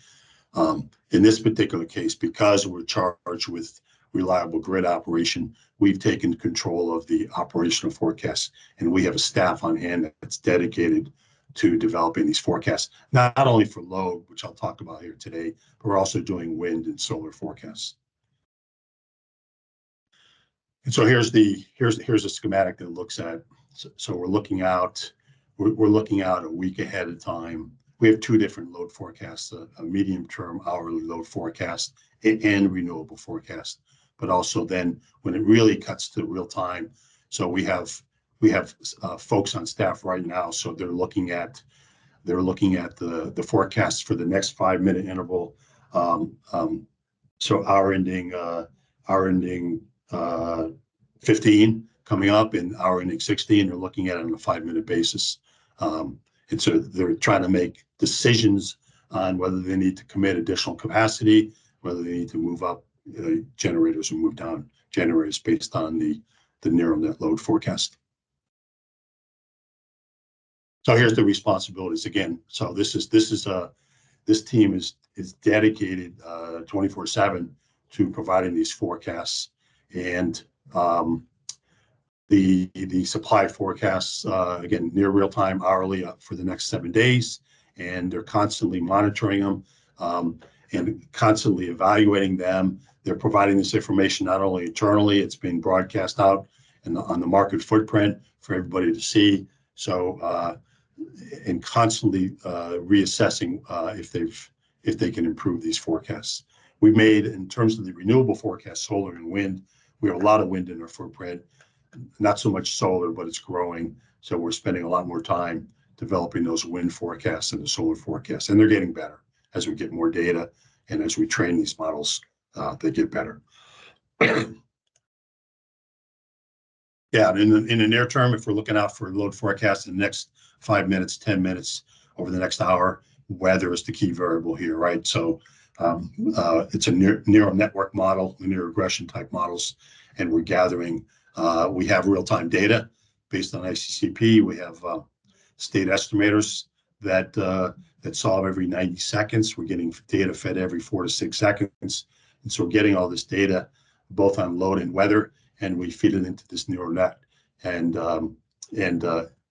In this particular case, because we're charged with reliable grid operation, we've taken control of the operational forecasts, and we have a staff on hand that's dedicated to developing these forecasts, not only for load, which I'll talk about here today, but we're also doing wind and solar forecasts. And so here's a schematic that looks at. So we're looking out a week ahead of time. We have two different load forecasts: a medium-term hourly load forecast and renewable forecast. But also then when it really cuts to real time, so we have folks on staff right now, so they're looking at the forecasts for the next 5 minute interval. So hour ending 15 coming up and hour ending 16, they're looking at it on a 5 minute basis. And so they're trying to make decisions on whether they need to commit additional capacity, whether they need to move up generators or move down generators based on the narrow net load forecast. So here's the responsibilities again. So this team is dedicated 24/7 to providing these forecasts, and the supply forecasts again near real time hourly for the next 7 days, and they're constantly monitoring them and constantly evaluating them. They're providing this information not only internally, it's being broadcast out on the market footprint for everybody to see. So and constantly reassessing if they can improve these forecasts. We made, in terms of the renewable forecast, solar and wind, we have a lot of wind in our footprint. not so much solar, but it's growing. So we're spending a lot more time developing those wind forecasts and the solar forecasts, and they're getting better as we get more data and as we train these models, they get better. Yeah, in the near term, if we're looking out for load forecast in the next 5 minutes, 10 minutes, over the next hour, weather is the key variable here, right? So it's a neural network model, linear regression type models, and we're gathering. We have real-time data based on ICCP. We have state estimators that solve every 90 seconds. We're getting data fed every 4 to 6 seconds, and so we're getting all this data both on load and weather, and we feed it into this neural net and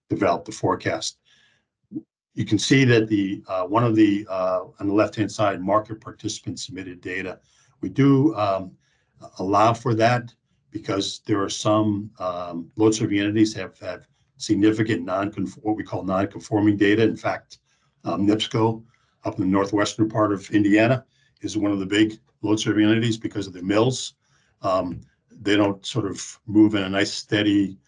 develop the forecast. You can see that the one of the on the left-hand side, market participant submitted data. We do allow for that because there are some load serving entities have significant what we call non-conforming data. In fact, NIPSCO up in the northwestern part of Indiana is one of the big load serving entities because of the mills. They don't sort of move in a nice steady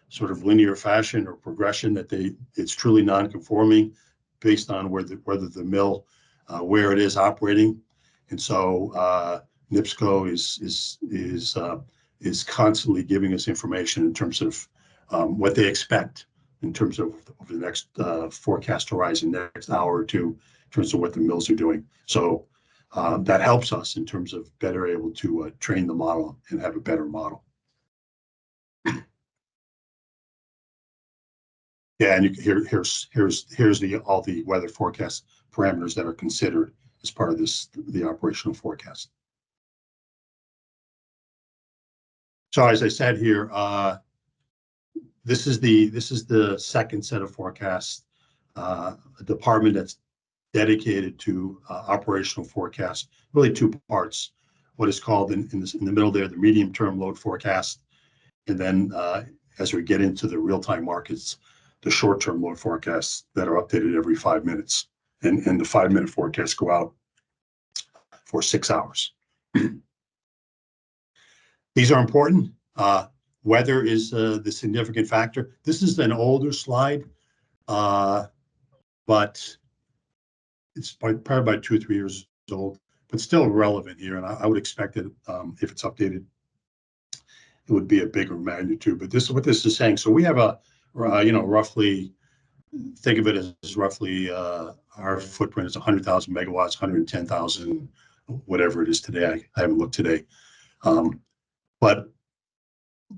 sort of linear fashion or progression, that it's truly non-conforming based on whether the mill where it is operating. And so NIPSCO is constantly giving us information in terms of what they expect in terms of over the next forecast horizon, next hour or two, in terms of what the mills are doing. So that helps us in terms of better able to train the model and have a better model. Yeah, and here's all the weather forecast parameters that are considered as part of the operational forecast. So as I said here, this is the second set of forecasts, a department that's dedicated to operational forecast, really two parts. What is called in the middle there, the medium-term load forecast, and then as we get into the real-time markets, the short-term load forecasts that are updated every 5 minutes, and the 5-minute forecasts go out for 6 hours. These are important. Weather is the significant factor. This is an older slide, but it's probably about 2 or 3 years old, but still relevant here. And I would expect that if it's updated, it would be a bigger magnitude. But this is what this is saying. So we have roughly, think of it as roughly our footprint is 100,000 megawatts, 110,000, whatever it is today. I haven't looked today. But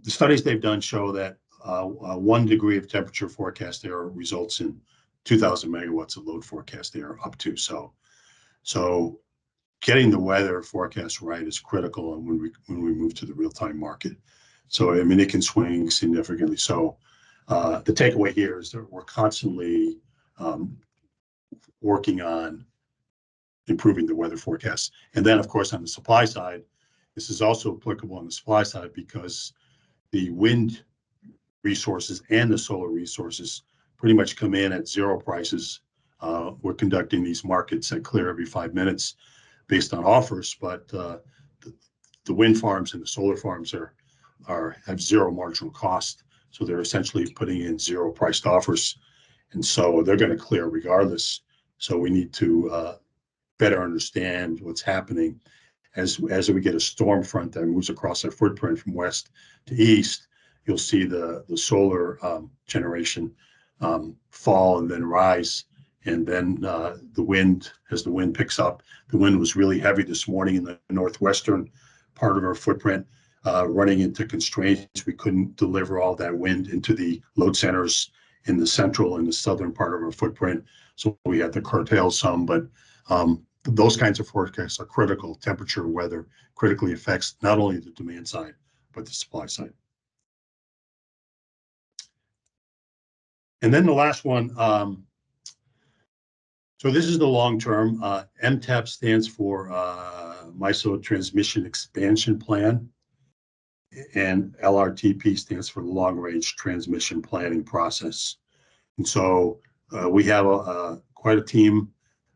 the studies they've done show that 1 degree of temperature forecast error results in 2,000 megawatts of load forecast error up to. So getting the weather forecast right is critical when we move to the real-time market. So, I mean, it can swing significantly. So the takeaway here is that we're constantly working on improving the weather forecast. And then, of course, on the supply side, this is also applicable on the supply side because the wind resources and the solar resources pretty much come in at zero prices. We're conducting these markets that clear every 5 minutes based on offers, but the wind farms and the solar farms have zero marginal cost. So they're essentially putting in zero priced offers. And so they're going to clear regardless. So we need to better understand what's happening as we get a storm front that moves across our footprint from west to east. You'll see the solar generation fall and then rise. And then the wind, as the wind picks up, the wind was really heavy this morning in the northwestern part of our footprint, running into constraints. We couldn't deliver all that wind into the load centers in the central and the southern part of our footprint. So we had to curtail some, but those kinds of forecasts are critical. Temperature, weather critically affects not only the demand side, but the supply side. And then the last one, so this is the long-term. MTEP stands for MISO Transmission Expansion Plan, and LRTP stands for the Long Range Transmission Planning Process. And so we have quite a team,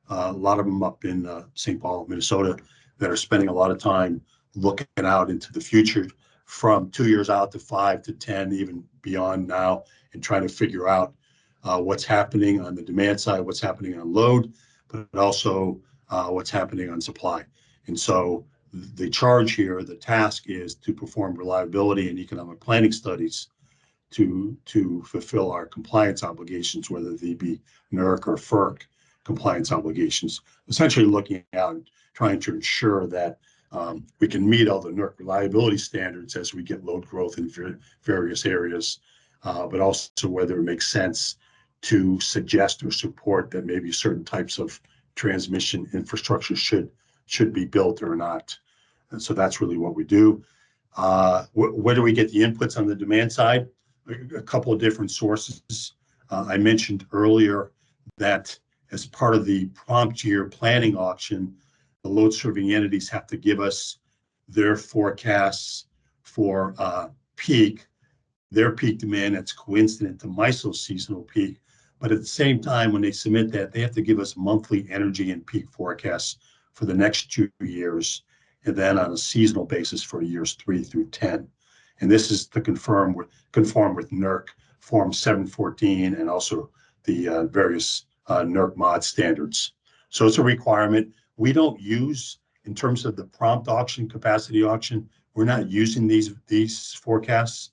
a lot of them up in St. Paul, Minnesota, that are spending a lot of time looking out into the future from 2 years out to 5 to 10, even beyond now, and trying to figure out what's happening on the demand side, what's happening on load, but also what's happening on supply. And so the charge here, the task is to perform reliability and economic planning studies to fulfill our compliance obligations, whether they be NERC or FERC compliance obligations, essentially looking out and trying to ensure that we can meet all the NERC reliability standards as we get load growth in various areas, but also whether it makes sense to suggest or support that maybe certain types of transmission infrastructure should be built or not. And so that's really what we do. Where do we get the inputs on the demand side? A couple of different sources. I mentioned earlier that as part of the prompt year planning auction, the load serving entities have to give us their forecasts for their peak demand that's coincident to MISO's seasonal peak. But at the same time, when they submit that, they have to give us monthly energy and peak forecasts for the next 2 years, and then on a seasonal basis for years 3 through 10. And this is to conform with NERC Form 714 and also the various NERC mod standards. So it's a requirement. We don't use, in terms of the prompt auction, capacity auction, we're not using these forecasts,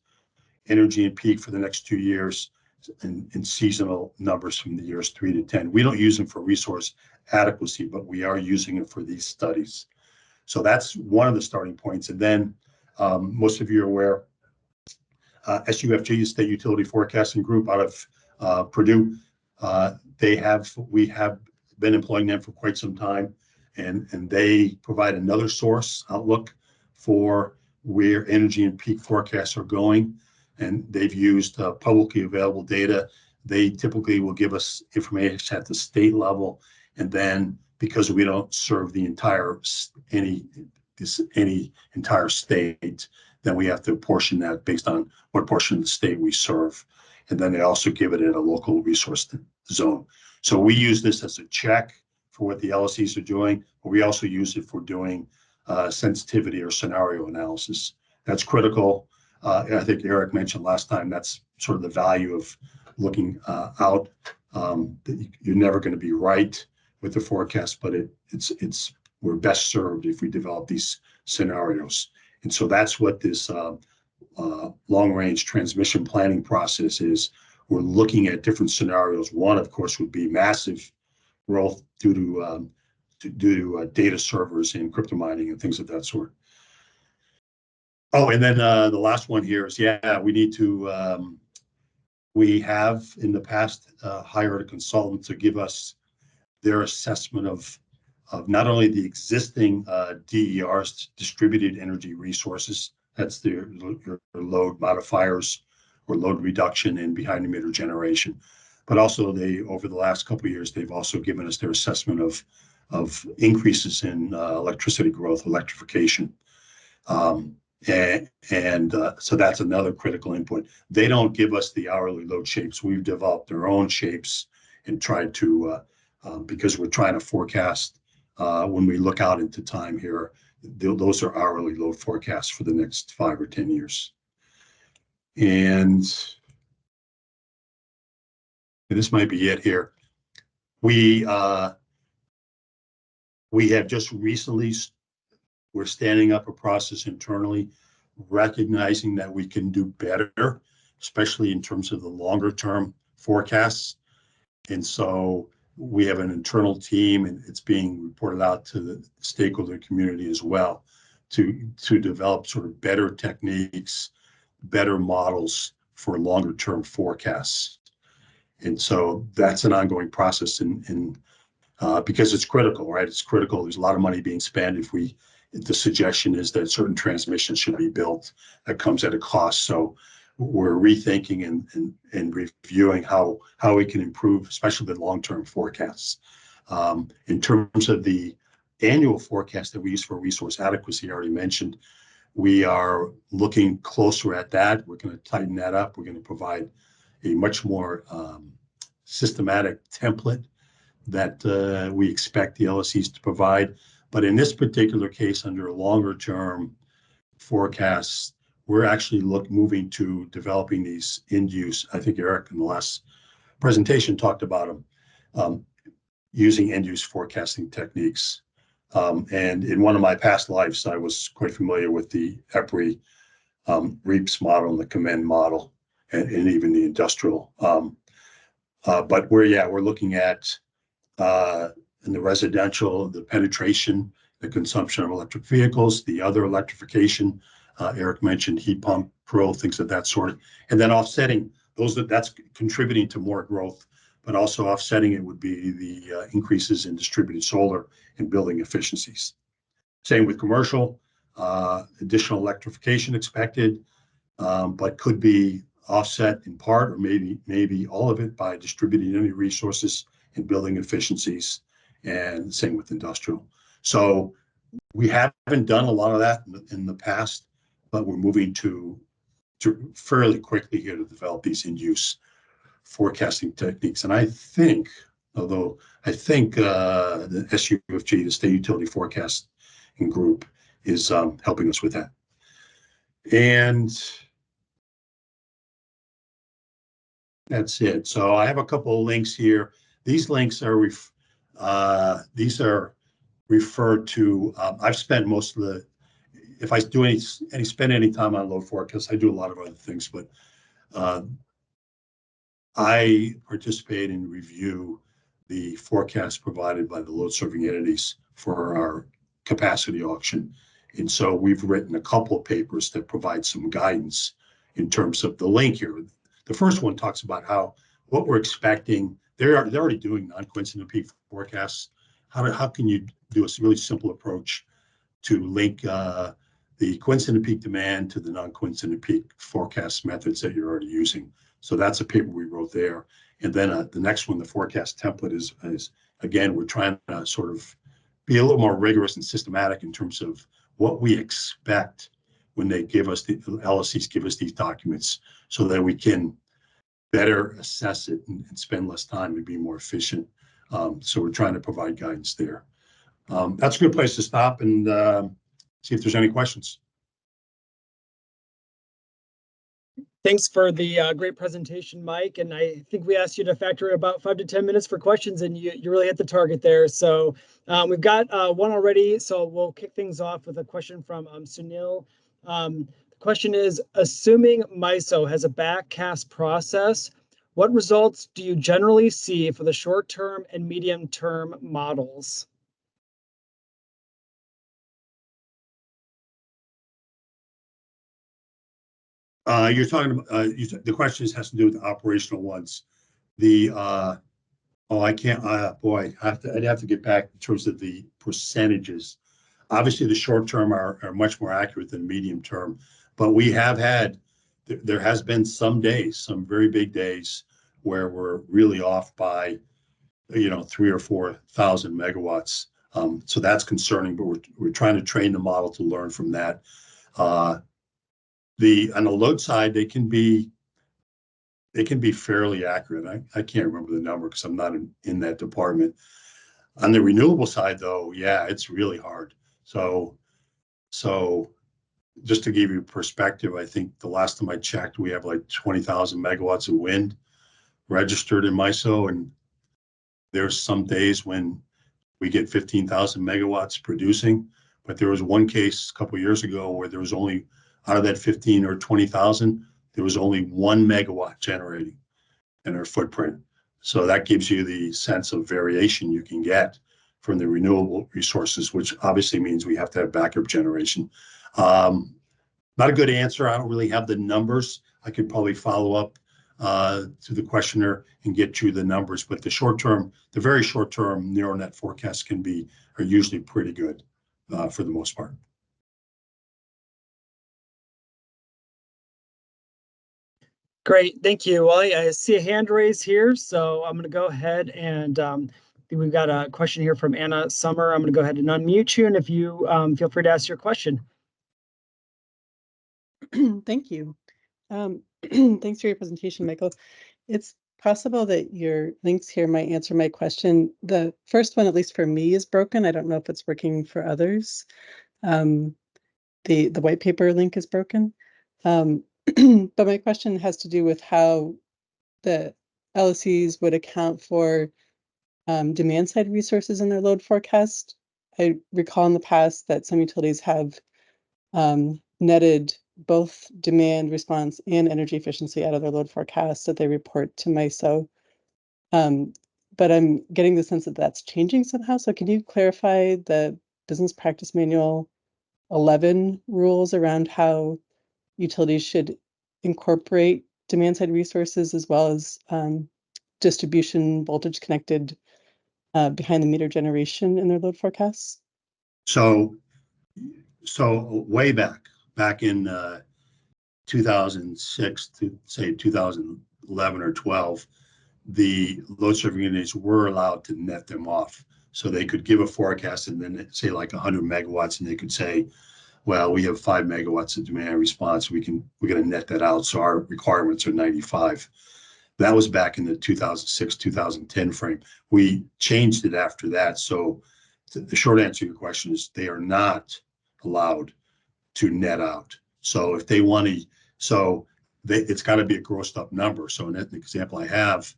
energy and peak for the next 2 years and seasonal numbers from the years 3 to 10. We don't use them for resource adequacy, but we are using it for these studies. So that's one of the starting points. And then most of you are aware, SUFG, State Utility Forecasting Group out of Purdue, we have been employing them for quite some time, and they provide another source outlook for where energy and peak forecasts are going. And they've used publicly available data. They typically will give us information at the state level, and then because we don't serve the entire entire state, then we have to portion that based on what portion of the state we serve. And then they also give it at a local resource zone. So we use this as a check for what the LSEs are doing, but we also use it for doing sensitivity or scenario analysis. That's critical. I think Eric mentioned last time, that's sort of the value of looking out. You're never going to be right with the forecast, but we're best served if we develop these scenarios. And so that's what this long-range transmission planning process is. We're looking at different scenarios. One, of course, would be massive growth due to data servers and crypto mining and things of that sort. Oh, and then the last one here is, we have in the past hired a consultant to give us their assessment of not only the existing DERs, distributed energy resources, that's your load modifiers or load reduction and behind the meter generation, but also over the last couple of years, they've also given us their assessment of increases in electricity growth, electrification. So that's another critical input. They don't give us the hourly load shapes. We've developed our own shapes and tried to, because we're trying to forecast when we look out into time here, those are hourly load forecasts for the next 5 or 10 years. And this might be it here. We have just recently, we're standing up a process internally, recognizing that we can do better, especially in terms of the longer term forecasts. And so we have an internal team, and it's being reported out to the stakeholder community as well, to develop sort of better techniques, better models for longer term forecasts. And so that's an ongoing process, and because it's critical, right? It's critical. There's a lot of money being spent. The suggestion is that certain transmission should be built that comes at a cost. So we're rethinking and reviewing how we can improve, especially the long-term forecasts. In terms of the annual forecast that we use for resource adequacy, I already mentioned, we are looking closer at that. We're going to tighten that up. We're going to provide a much more systematic template that we expect the LSEs to provide. But in this particular case, under longer term forecasts, we're actually moving to developing these end use. I think Eric in the last presentation talked about them, using end use forecasting techniques. And in one of my past lives, I was quite familiar with the EPRI REAPS model and the Commend model, and even the industrial. But we're looking at in the residential, the penetration, the consumption of electric vehicles, the other electrification. Eric mentioned heat pump, pro, things of that sort, and then offsetting those that's contributing to more growth, but also offsetting it would be the increases in distributed solar and building efficiencies. Same with commercial, additional electrification expected, but could be offset in part or maybe all of it by distributing energy resources and building efficiencies, and same with industrial. So we haven't done a lot of that in the past, but we're moving to fairly quickly here to develop these in-use forecasting techniques. And I think the SUFG, the State Utility Forecasting Group, is helping us with that. And that's it. So I have a couple of links here. These links are referred to. I've spent most of the, if I do spend any time on load forecast, I do a lot of other things, but I participate and review the forecast provided by the load serving entities for our capacity auction. And so we've written a couple of papers that provide some guidance in terms of the link here. The first one talks about what we're expecting. They're already doing non-coincident peak forecasts. How can you do a really simple approach to link the coincident peak demand to the non-coincident peak forecast methods that you're already using? So that's a paper we wrote there. And then the next one, the forecast template, is again, we're trying to sort of be a little more rigorous and systematic in terms of what we expect when they give us the LSCs give us these documents, so that we can better assess it and spend less time and be more efficient. So we're trying to provide guidance there. That's a good place to stop and see if there's any questions. Thanks for the great presentation, Mike. And I think we asked you to factor in about 5 to 10 minutes for questions, and you really hit the target there. So we've got one already. So we'll kick things off with a question from Sunil. The question is, assuming MISO has a backcast process, what results do you generally see for the short-term and medium-term models? You're talking about the question has to do with the operational ones. I can't. I'd have to get back in terms of the percentages. Obviously, the short term are much more accurate than medium term, but we have had. There has been some days, some very big days, where we're really off by, 3,000 or 4,000 megawatts. So that's concerning, but we're trying to train the model to learn from that. On the load side, they can be fairly accurate. I can't remember the number because I'm not in that department. On the renewable side, though, yeah, it's really hard. So just to give you perspective, I think the last time I checked, we have like 20,000 megawatts of wind registered in MISO, and there's some days when we get 15,000 megawatts producing. But there was one case a couple of years ago where there was only, out of that 15 or 20,000, there was only 1 megawatt generating in our footprint. So that gives you the sense of variation you can get from the renewable resources, which obviously means we have to have backup generation. Not a good answer. I don't really have the numbers. I could probably follow up to the questioner and get you the numbers, but the very short term neural net forecasts are usually pretty good for the most part. Great, thank you. Well, I see a hand raised here, so I'm going to go ahead and I think we've got a question here from Anna Summer. I'm going to go ahead and unmute you, and if you feel free to ask your question. Thank you. Thanks for your presentation, Michael. It's possible that your links here might answer my question. The first one, at least for me, is broken. I don't know if it's working for others. The white paper link is broken. But my question has to do with how the LSCs would account for demand side resources in their load forecast. I recall in the past that some utilities have netted both demand response and energy efficiency out of their load forecast that they report to MISO. But I'm getting the sense that that's changing somehow. So can you clarify the Business Practice Manual 11 rules around how utilities should incorporate demand side resources as well as distribution voltage connected behind the meter generation in their load forecasts? So way back in 2006 to say 2011 or 12, the load serving entities were allowed to net them off. So they could give a forecast and then say like 100 megawatts, and they could say, well, we have 5 megawatts of demand response. We're going to net that out. So our requirements are 95. That was back in the 2006, 2010 frame. We changed it after that. So the short answer to your question is they are not allowed to net out. So if they want to, it's got to be a grossed up number. So in that example I have,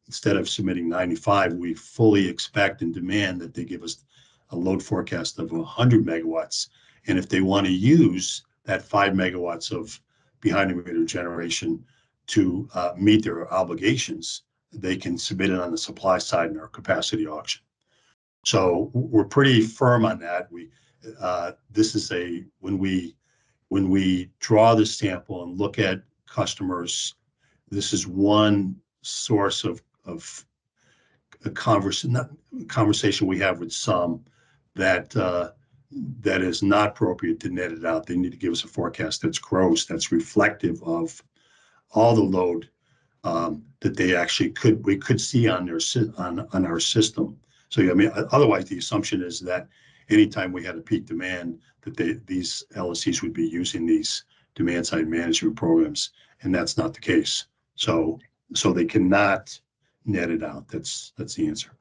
instead of submitting 95, we fully expect and demand that they give us a load forecast of 100 megawatts. And if they want to use that 5 megawatts of behind the meter generation to meet their obligations, they can submit it on the supply side in our capacity auction. So we're pretty firm on that. This is when we draw the sample and look at customers, this is one source of a conversation we have with some that is not appropriate to net it out. They need to give us a forecast that's gross, that's reflective of all the load that they actually we could see on our system. So I mean, otherwise the assumption is that anytime we had a peak demand, that these LSCs would be using these demand side management programs, and that's not the case. So they cannot net it out. That's the answer.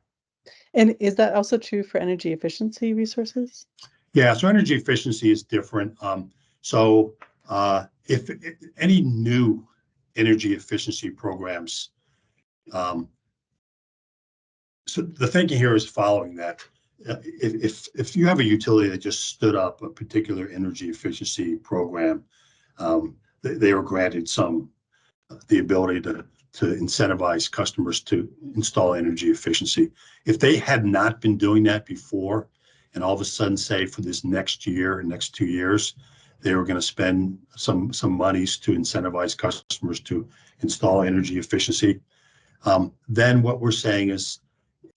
And is that also true for energy efficiency resources? Yeah, so energy efficiency is different. If any new energy efficiency programs, so the thinking here is following that. If you have a utility that just stood up a particular energy efficiency program, they were granted the ability to incentivize customers to install energy efficiency. If they had not been doing that before, and all of a sudden, say for this next 2 years, they were going to spend some monies to incentivize customers to install energy efficiency, then what we're saying is,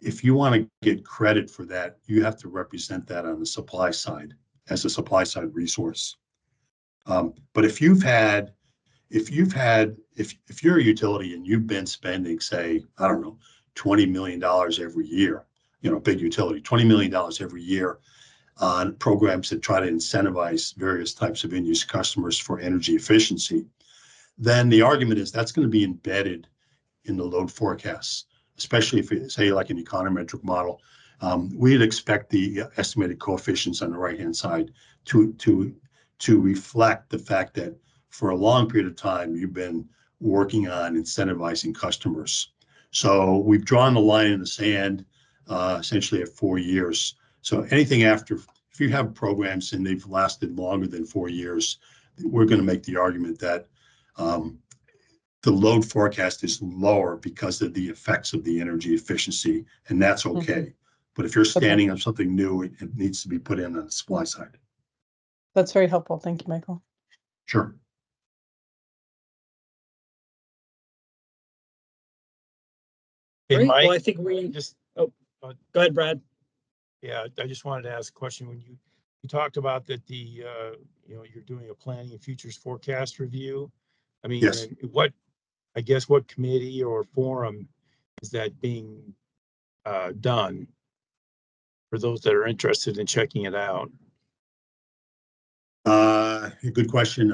if you want to get credit for that, you have to represent that on the supply side as a supply side resource. But if you're a utility and you've been spending, say, I don't know, $20 million every year, big utility, $20 million every year on programs that try to incentivize various types of end-use customers for energy efficiency, then the argument is that's going to be embedded in the load forecasts, especially if it's, say, like an econometric model. We'd expect the estimated coefficients on the right-hand side to reflect the fact that for a long period of time, you've been working on incentivizing customers. So we've drawn the line in the sand, essentially at 4 years. So anything after, if you have programs and they've lasted longer than 4 years, we're going to make the argument that the load forecast is lower because of the effects of the energy efficiency, and that's okay. Mm-hmm. But if you're standing on something new, it needs to be put in on the supply side. That's very helpful. Thank you, Michael. Sure. Hey, Great. Mike, well, I think we just, go ahead, Brad. Yeah, I just wanted to ask a question. When you talked about that you're doing a planning and futures forecast review. I mean, yes. What committee or forum is that being done for those that are interested in checking it out? Good question.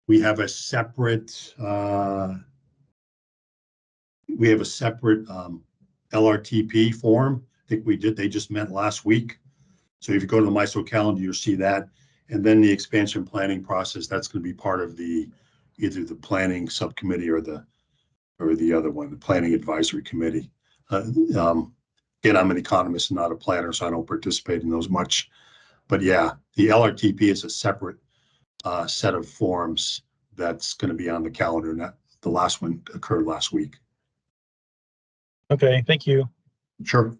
We have a separate LRTP forum. I think they just met last week. So if you go to the MISO calendar, you'll see that. And then the expansion planning process, that's going to be part of either the planning subcommittee or the other one, the planning advisory committee. Again, I'm an economist and not a planner, so I don't participate in those much. But yeah, the LRTP is a separate set of forums that's going to be on the calendar. Not the last one occurred last week. Okay, thank you. Sure.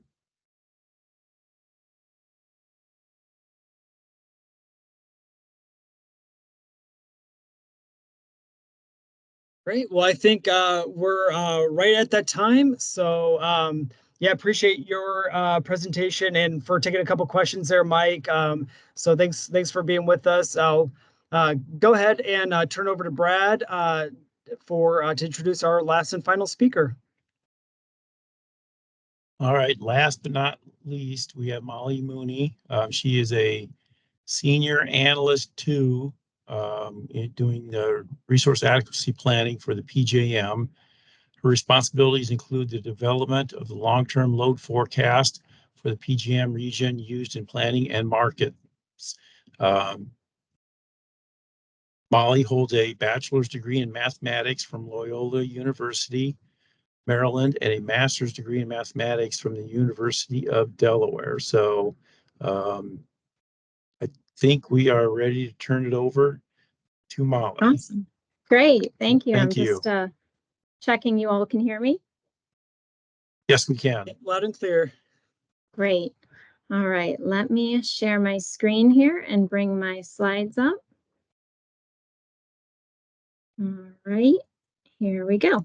Great. Well, I think we're right at that time. So yeah, appreciate your presentation and for taking a couple questions there, Mike. So thanks for being with us. I'll go ahead and turn over to Brad to introduce our last and final speaker. All right, last but not least, we have Molly Mooney. She is a senior analyst 2 doing the resource adequacy planning for the PJM. Her responsibilities include the development of the long-term load forecast for the PJM region used in planning and markets. Molly holds a bachelor's degree in mathematics from Loyola University, Maryland, and a master's degree in mathematics from the University of Delaware. So I think we are ready to turn it over to Molly. Awesome. Great. Thank you. Thank I'm you. just checking you all can hear me. Yes, we can. Loud and clear. Great. All right. Let me share my screen here and bring my slides up. All right. Here we go.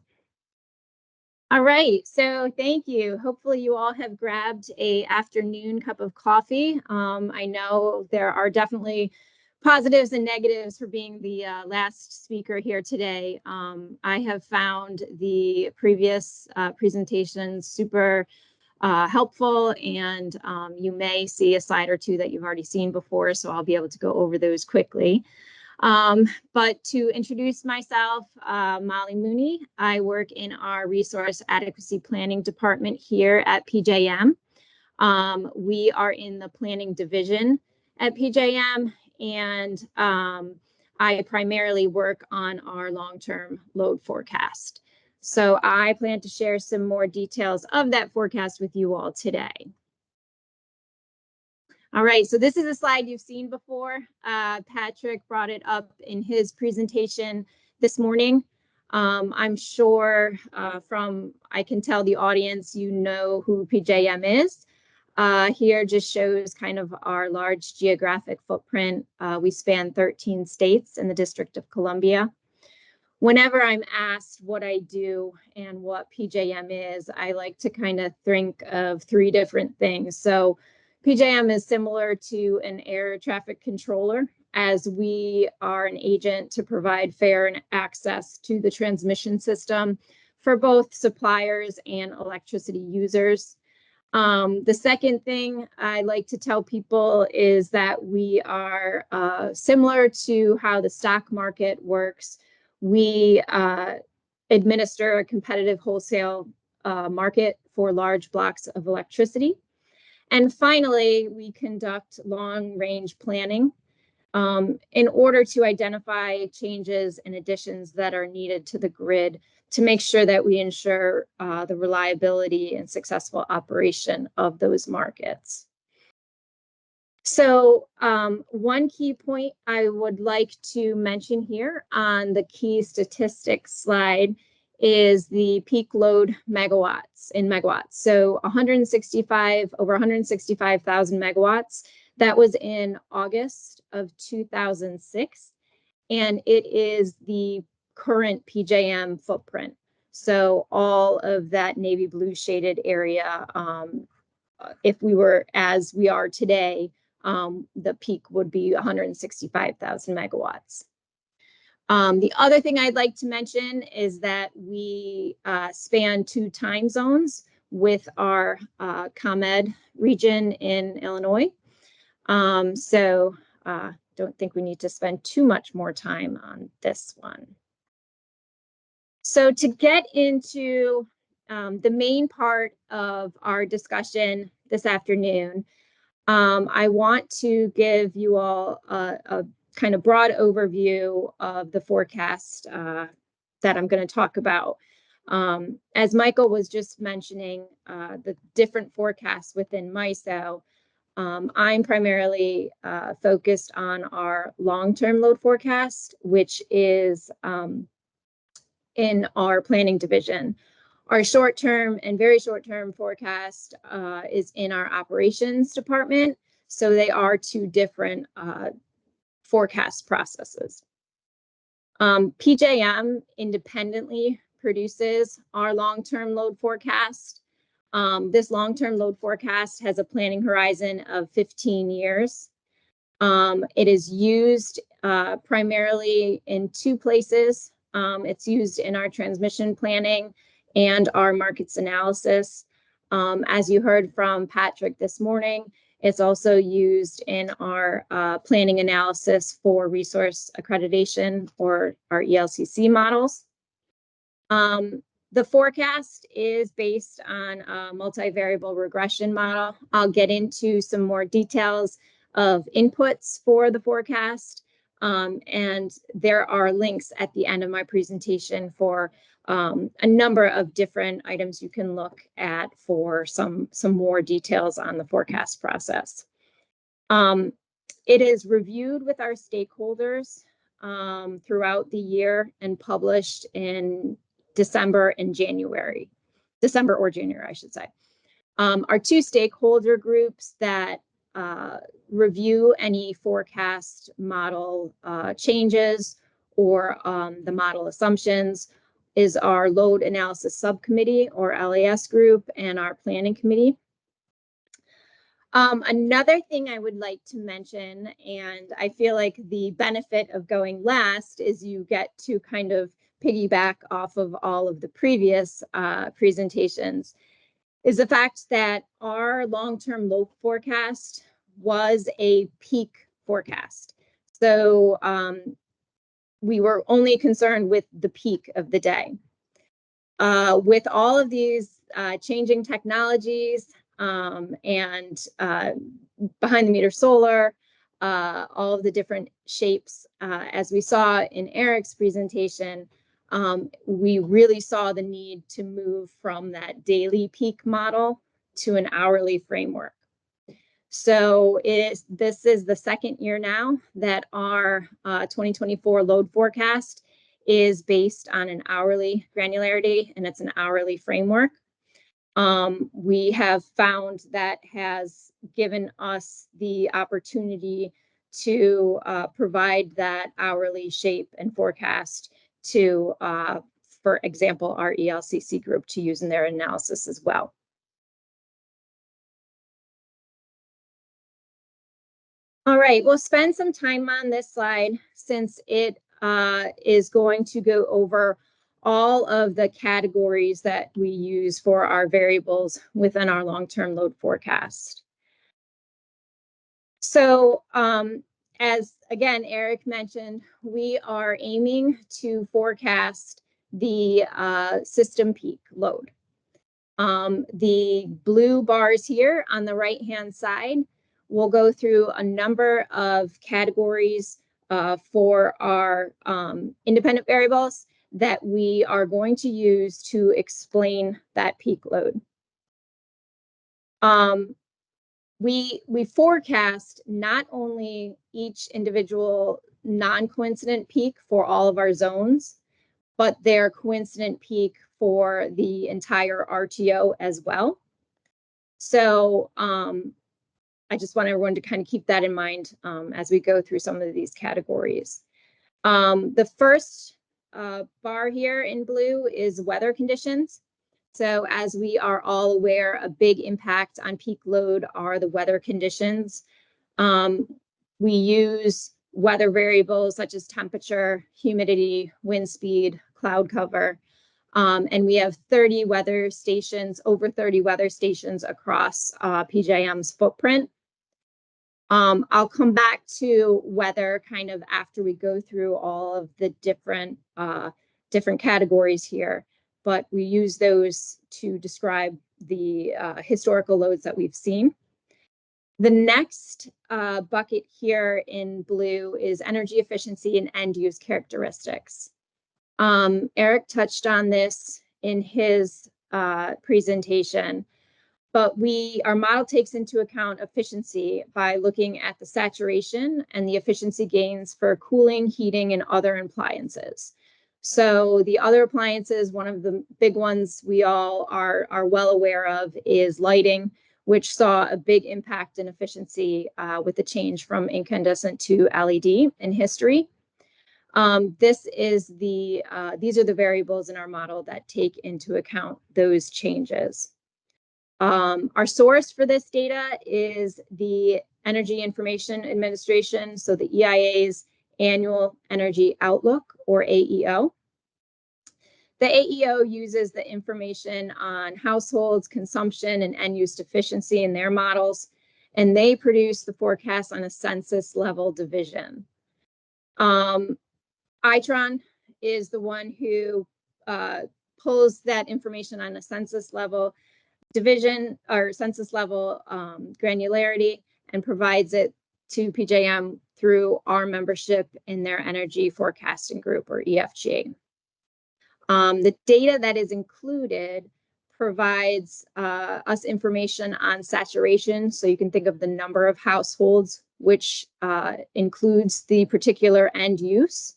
All right, so thank you. Hopefully you all have grabbed a afternoon cup of coffee. I know there are definitely positives and negatives for being the last speaker here today. I have found the previous presentation super helpful, and you may see a slide or two that you've already seen before, so I'll be able to go over those quickly. But to introduce myself, Molly Mooney, I work in our resource adequacy planning department here at PJM. We are in the planning division at PJM, and I primarily work on our long-term load forecast. So I plan to share some more details of that forecast with you all today. All right, so this is a slide you've seen before. Patrick brought it up in his presentation this morning. I'm sure I can tell the audience, you know who PJM is. Here just shows kind of our large geographic footprint. We span 13 states and the District of Columbia. Whenever I'm asked what I do and what PJM is, I like to kind of think of 3 different things. So PJM is similar to an air traffic controller, as we are an agent to provide fair access to the transmission system for both suppliers and electricity users. The second thing I like to tell people is that we are similar to how the stock market works. We administer a competitive wholesale market for large blocks of electricity. And finally, we conduct long-range planning in order to identify changes and additions that are needed to the grid to make sure that we ensure the reliability and successful operation of those markets. So one key point I would like to mention here on the key statistics slide is the peak load megawatts in megawatts. So over 165,000 megawatts. That was in August of 2006. And it is the current PJM footprint. So all of that navy blue shaded area, if we were as we are today, the peak would be 165,000 megawatts. The other thing I'd like to mention is that we span 2 time zones with our ComEd region in Illinois. Don't think we need to spend too much more time on this one. So to get into the main part of our discussion this afternoon, I want to give you all a kind of broad overview of the forecast that I'm going to talk about. As Michael was just mentioning, the different forecasts within MISO, I'm primarily focused on our long-term load forecast, which is in our planning division. Our short-term and very short-term forecast is in our operations department. So they are two different forecast processes. PJM independently produces our long-term load forecast. This long-term load forecast has a planning horizon of 15 years. It is used primarily in two places. It's used in our transmission planning and our markets analysis. As you heard from Patrick this morning, it's also used in our planning analysis for resource accreditation or our ELCC models. The forecast is based on a multivariable regression model. I'll get into some more details of inputs for the forecast. And there are links at the end of my presentation for a number of different items you can look at for some more details on the forecast process. It is reviewed with our stakeholders throughout the year and published in December or January, I should say. Our two stakeholder groups that review any forecast model changes or the model assumptions is our Load Analysis Subcommittee or LAS group and our Planning Committee. Another thing I would like to mention, and I feel like the benefit of going last is you get to kind of piggyback off of all of the previous presentations, is the fact that our long-term load forecast was a peak forecast. So we were only concerned with the peak of the day. With all of these changing technologies and behind the meter solar, all of the different shapes, as we saw in Eric's presentation, we really saw the need to move from that daily peak model to an hourly framework. So this is the second year now that our 2024 load forecast is based on an hourly granularity, and it's an hourly framework. We have found that has given us the opportunity to provide that hourly shape and forecast to, for example, our ELCC group to use in their analysis as well. All right, we'll spend some time on this slide since it is going to go over all of the categories that we use for our variables within our long-term load forecast. So as again, Eric mentioned, we are aiming to forecast the system peak load. The blue bars here on the right-hand side will go through a number of categories for our independent variables that we are going to use to explain that peak load. We forecast not only each individual non-coincident peak for all of our zones, but their coincident peak for the entire RTO as well. So I just want everyone to kind of keep that in mind as we go through some of these categories. The first bar here in blue is weather conditions. So as we are all aware, a big impact on peak load are the weather conditions. We use weather variables such as temperature, humidity, wind speed, cloud cover, and we have 30 weather stations, over 30 weather stations across PJM's footprint. I'll come back to weather kind of after we go through all of the different categories here, but we use those to describe the historical loads that we've seen. The next bucket here in blue is energy efficiency and end use characteristics. Eric touched on this in his presentation, but our model takes into account efficiency by looking at the saturation and the efficiency gains for cooling, heating, and other appliances. So the other appliances, one of the big ones we all are well aware of is lighting, which saw a big impact in efficiency with the change from incandescent to LED in history. These are the variables in our model that take into account those changes. Our source for this data is the Energy Information Administration, so the EIA's Annual Energy Outlook, or AEO. The AEO uses the information on households, consumption, and end-use efficiency in their models, and they produce the forecast on a census level division. Itron is the one who pulls that information on a census level division or census level granularity and provides it to PJM through our membership in their energy forecasting group, or EFG. The data that is included provides us information on saturation. So you can think of the number of households, which includes the particular end use,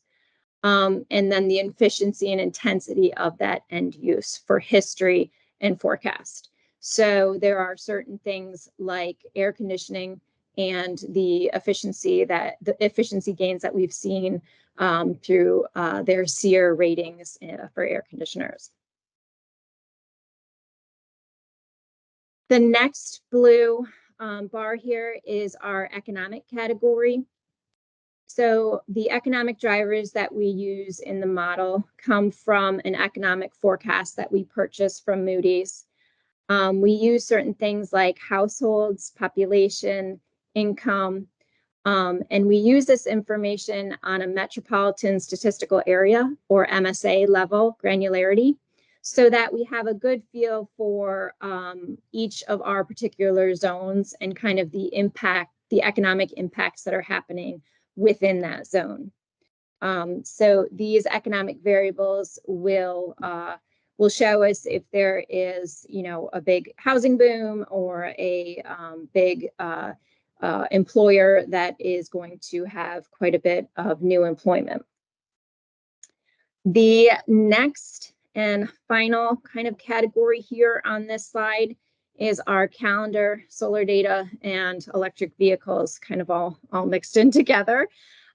and then the efficiency and intensity of that end use for history and forecast. So there are certain things like air conditioning and the efficiency gains that we've seen through their SEER ratings for air conditioners. The next blue bar here is our economic category. So the economic drivers that we use in the model come from an economic forecast that we purchase from Moody's. We use certain things like households, population, income, and we use this information on a metropolitan statistical area, or MSA level granularity, so that we have a good feel for each of our particular zones and kind of the economic impacts that are happening within that zone. So these economic variables will show us if there is, a big housing boom or a big employer that is going to have quite a bit of new employment. The next and final kind of category here on this slide is our calendar, solar data, and electric vehicles, kind of all mixed in together.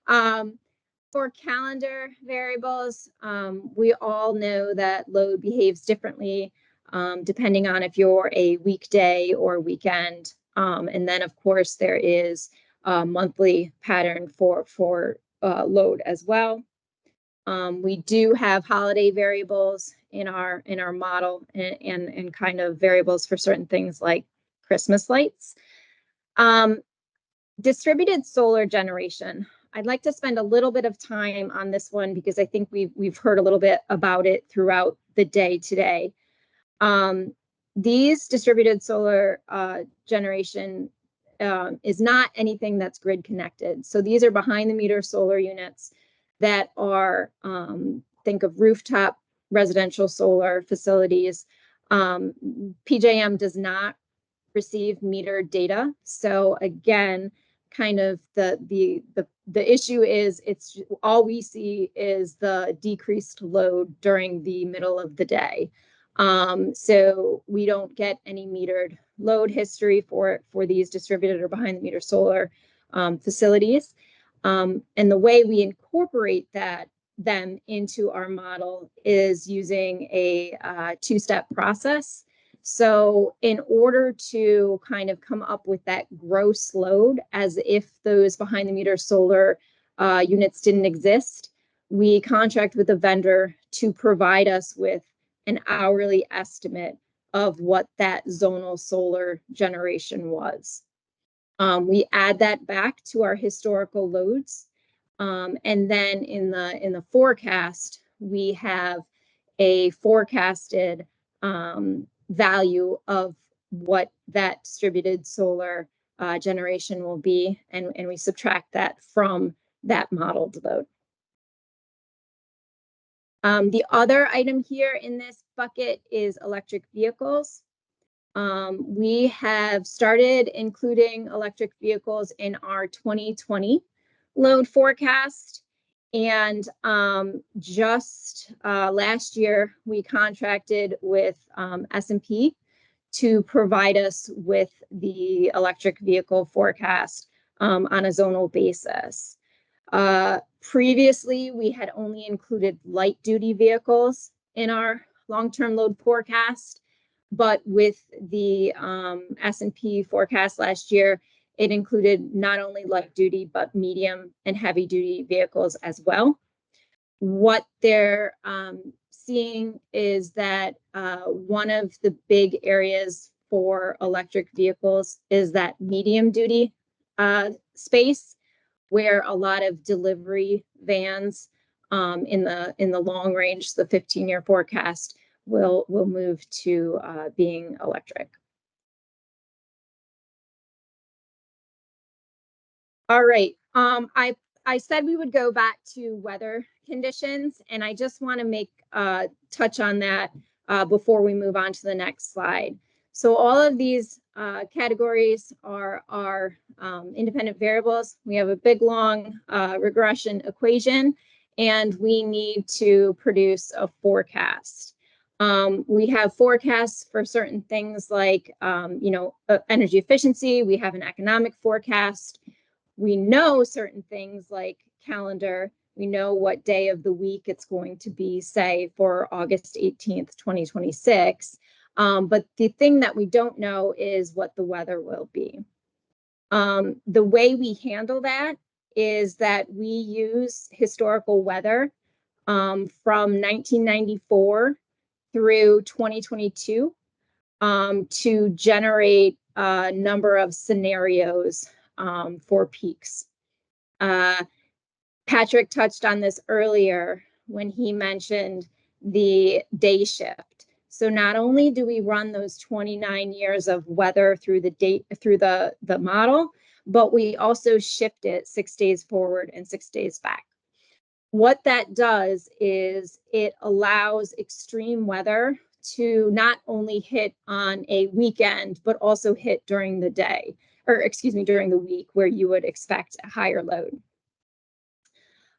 For calendar variables, we all know that load behaves differently depending on if you're a weekday or weekend. And then, of course, there is a monthly pattern for load as well. We do have holiday variables in our model and kind of variables for certain things like Christmas lights. Distributed solar generation. I'd like to spend a little bit of time on this one because I think we've heard a little bit about it throughout the day today. These distributed solar generation is not anything that's grid connected. So these are behind the meter solar units that are, think of rooftop residential solar facilities. PJM does not receive meter data. So again, kind of the issue is it's all we see is the decreased load during the middle of the day. So we don't get any metered load history for these distributed or behind the meter solar facilities. And the way we incorporate them into our model is using a two-step process. So in order to kind of come up with that gross load as if those behind the meter solar units didn't exist, we contract with a vendor to provide us with an hourly estimate of what that zonal solar generation was. We add that back to our historical loads. And then in the forecast, we have a forecasted value of what that distributed solar generation will be, and we subtract that from that modeled load. The other item here in this bucket is electric vehicles. We have started including electric vehicles in our 2020 load forecast. And just last year, we contracted with S&P to provide us with the electric vehicle forecast on a zonal basis. Previously, we had only included light duty vehicles in our long-term load forecast, but with the S&P forecast last year, it included not only light duty, but medium and heavy duty vehicles as well. What they're seeing is that one of the big areas for electric vehicles is that medium duty space, where a lot of delivery vans in the long range, the 15-year forecast, will move to being electric. All right. I said we would go back to weather conditions, and I just want to make touch on that before we move on to the next slide. So all of these categories are independent variables. We have a big, long regression equation, and we need to produce a forecast. We have forecasts for certain things like, energy efficiency. We have an economic forecast. We know certain things like calendar. We know what day of the week it's going to be, say, for August 18th, 2026. But the thing that we don't know is what the weather will be. The way we handle that is that we use historical weather from 1994 through 2022 to generate a number of scenarios for peaks. Patrick touched on this earlier when he mentioned the day shift. So not only do we run those 29 years of weather through the model, but we also shift it 6 days forward and 6 days back. What that does is it allows extreme weather to not only hit on a weekend, but also hit during the day, or excuse me, during the week where you would expect a higher load.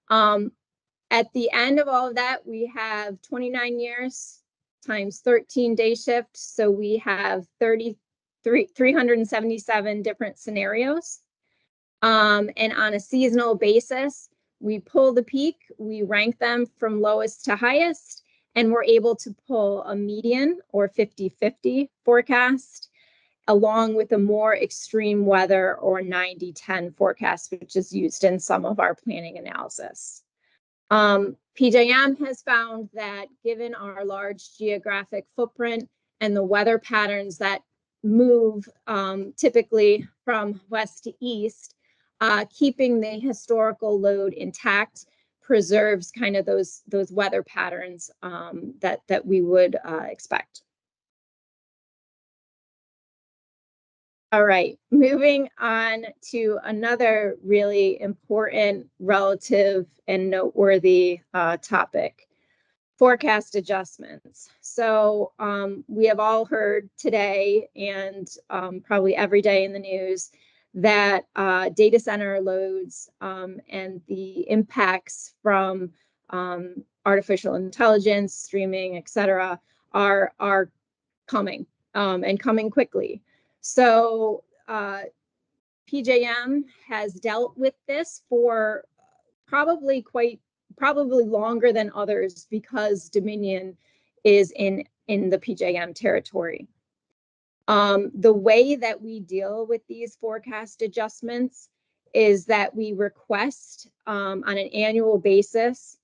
At the end of all of that, we have 29 years times 13 day shifts. So we have 377 different scenarios. And on a seasonal basis, we pull the peak, we rank them from lowest to highest, and we're able to pull a median or 50-50 forecast, along with a more extreme weather or 90-10 forecast, which is used in some of our planning analysis. PJM has found that given our large geographic footprint and the weather patterns that move typically from west to east, keeping the historical load intact preserves kind of those weather patterns that we would expect. All right, moving on to another really important, relative, and noteworthy topic, forecast adjustments. So we have all heard today and probably every day in the news that data center loads and the impacts from artificial intelligence, streaming, et cetera, are coming and coming quickly. So PJM has dealt with this for probably longer than others because Dominion is in the PJM territory. The way that we deal with these forecast adjustments is that we request on an annual basis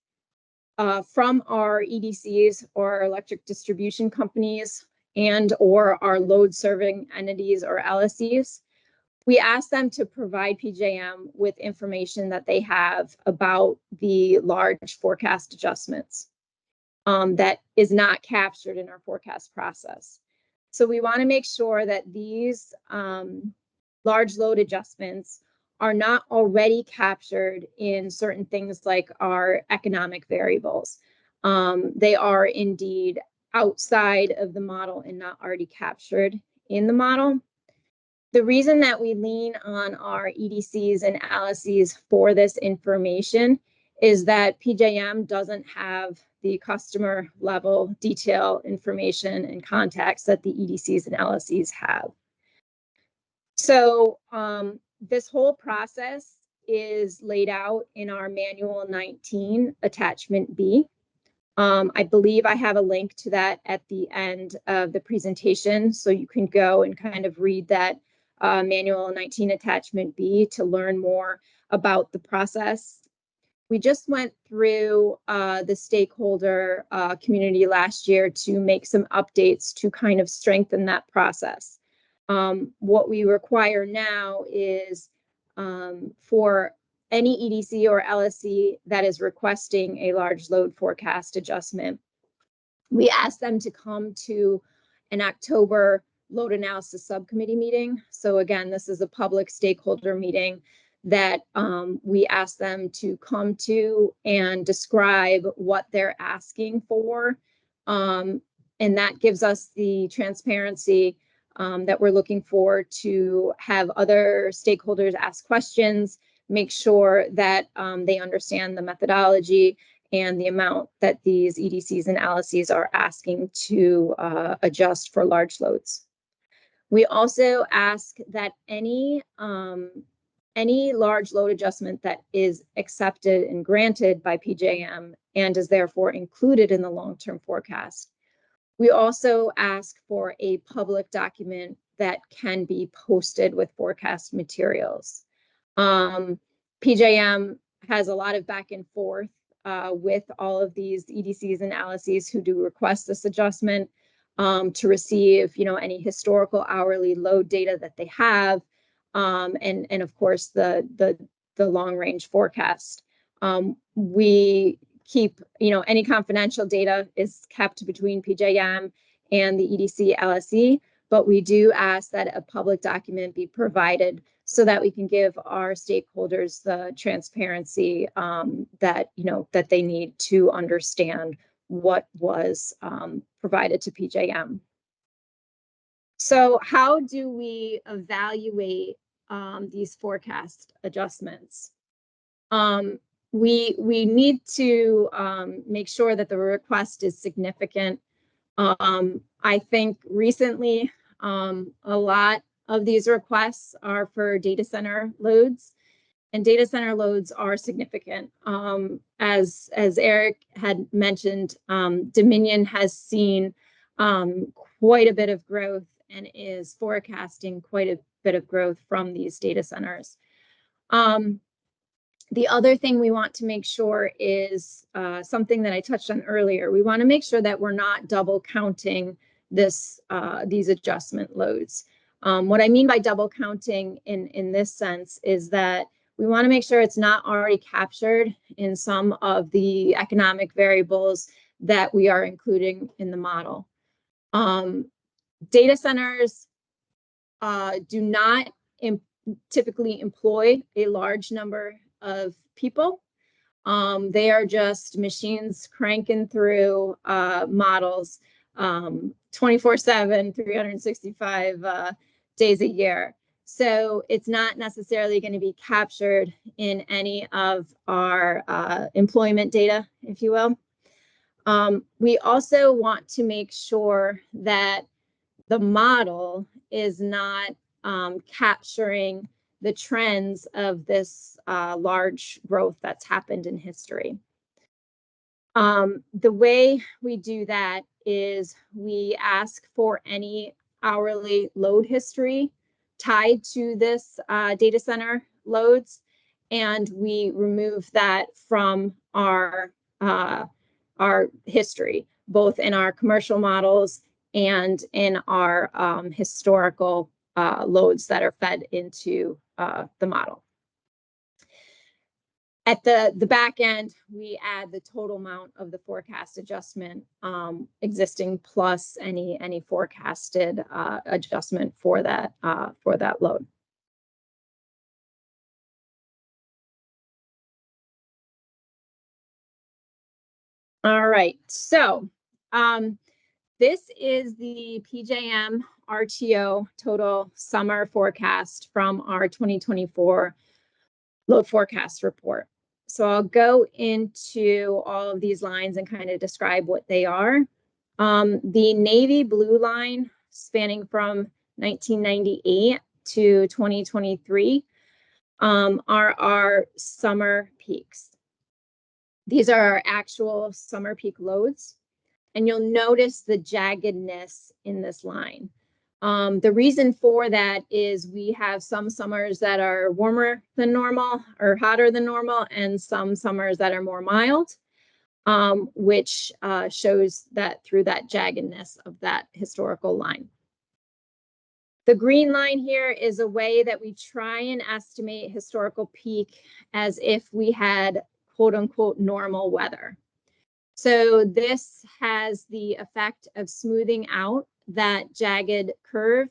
from our EDCs or electric distribution companies and or our load serving entities or LSEs, we ask them to provide PJM with information that they have about the large forecast adjustments that is not captured in our forecast process. So we want to make sure that these large load adjustments are not already captured in certain things like our economic variables. They are indeed outside of the model and not already captured in the model. The reason that we lean on our EDCs and LSCs for this information is that PJM doesn't have the customer level detail information and context that the EDCs and LSCs have. So this whole process is laid out in our Manual 19 Attachment B. I believe I have a link to that at the end of the presentation, so you can go and kind of read that Manual 19 Attachment B to learn more about the process. We just went through the stakeholder community last year to make some updates to kind of strengthen that process. What we require now is for any EDC or LSC that is requesting a large load forecast adjustment, we ask them to come to an October load analysis subcommittee meeting. So again, this is a public stakeholder meeting that we ask them to come to and describe what they're asking for. And that gives us the transparency that we're looking for to have other stakeholders ask questions, make sure that they understand the methodology and the amount that these EDCs and LSCs are asking to adjust for large loads. We also ask that any large load adjustment that is accepted and granted by PJM and is therefore included in the long-term forecast, we also ask for a public document that can be posted with forecast materials. PJM has a lot of back and forth with all of these EDCs and LSCs who do request this adjustment to receive, any historical hourly load data that they have, and of course the long range forecast. We keep, any confidential data is kept between PJM and the EDC LSC, but we do ask that a public document be provided so that we can give our stakeholders the transparency that they need to understand what was provided to PJM. So how do we evaluate these forecast adjustments? We need to make sure that the request is significant. I think recently a lot of these requests are for data center loads, and data center loads are significant. As Eric had mentioned, Dominion has seen quite a bit of growth and is forecasting quite a bit of growth from these data centers. The other thing we want to make sure is something that I touched on earlier. We want to make sure that we're not double counting these adjustment loads. What I mean by double counting in this sense is that we want to make sure it's not already captured in some of the economic variables that we are including in the model. Data centers do not typically employ a large number of people. They are just machines cranking through models 24/7, 365 days a year. So it's not necessarily going to be captured in any of our employment data, if you will. We also want to make sure that the model is not capturing the trends of this large growth that's happened in history. The way we do that is we ask for any hourly load history tied to this data center loads, and we remove that from our history, both in our commercial models and in our historical loads that are fed into the model. At the back end, we add the total amount of the forecast adjustment existing plus any forecasted adjustment for that load. All right, so this is the PJM RTO total summer forecast from our 2024 load forecast report. So I'll go into all of these lines and kind of describe what they are. The navy blue line spanning from 1998 to 2023 are our summer peaks. These are our actual summer peak loads, and you'll notice the jaggedness in this line. The reason for that is we have some summers that are warmer than normal or hotter than normal, and some summers that are more mild, which shows that through that jaggedness of that historical line. The green line here is a way that we try and estimate historical peak as if we had quote unquote normal weather. So this has the effect of smoothing out that jagged curve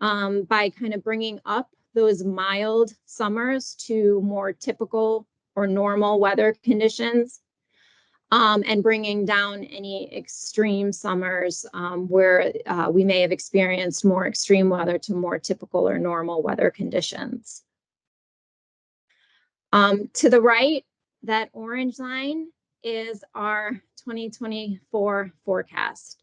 by kind of bringing up those mild summers to more typical or normal weather conditions, and bringing down any extreme summers where we may have experienced more extreme weather to more typical or normal weather conditions. To the right, that orange line is our 2024 forecast.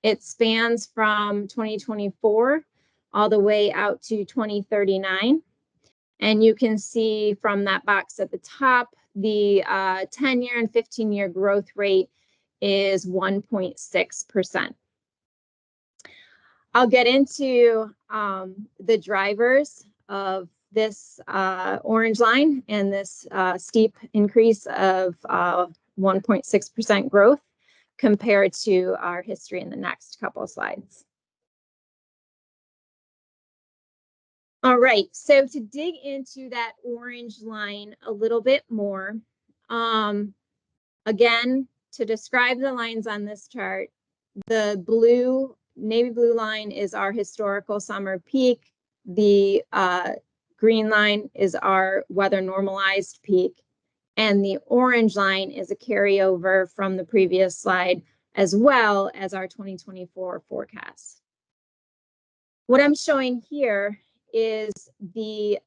It spans from 2024 all the way out to 2039. And you can see from that box at the top, the 10-year and 15-year growth rate is 1.6%. I'll get into the drivers of this orange line and this steep increase of 1.6% growth compared to our history in the next couple of slides. All right, so to dig into that orange line a little bit more, again, to describe the lines on this chart, the blue, navy blue line is our historical summer peak. The green line is our weather normalized peak. And the orange line is a carryover from the previous slide, as well as our 2024 forecast. What I'm showing here is the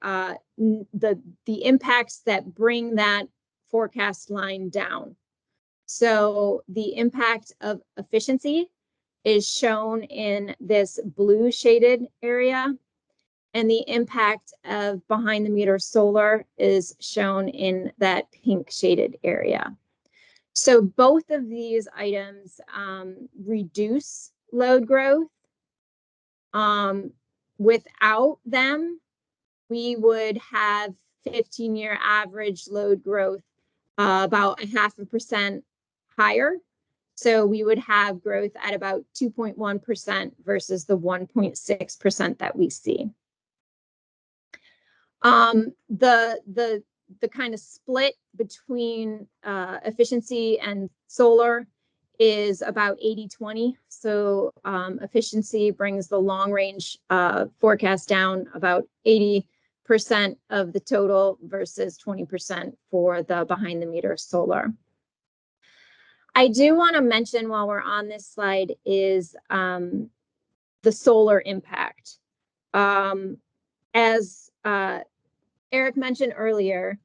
impacts that bring that forecast line down. So the impact of efficiency is shown in this blue shaded area, and the impact of behind the meter solar is shown in that pink shaded area. So both of these items reduce load growth. Without them, we would have 15-year average load growth about 0.5% higher. So we would have growth at about 2.1% versus the 1.6% that we see. The kind of split between efficiency and solar is about 80-20. So efficiency brings the long range forecast down about 80% of the total versus 20% for the behind the meter solar. I do want to mention while we're on this slide is the solar impact. As Eric mentioned earlier,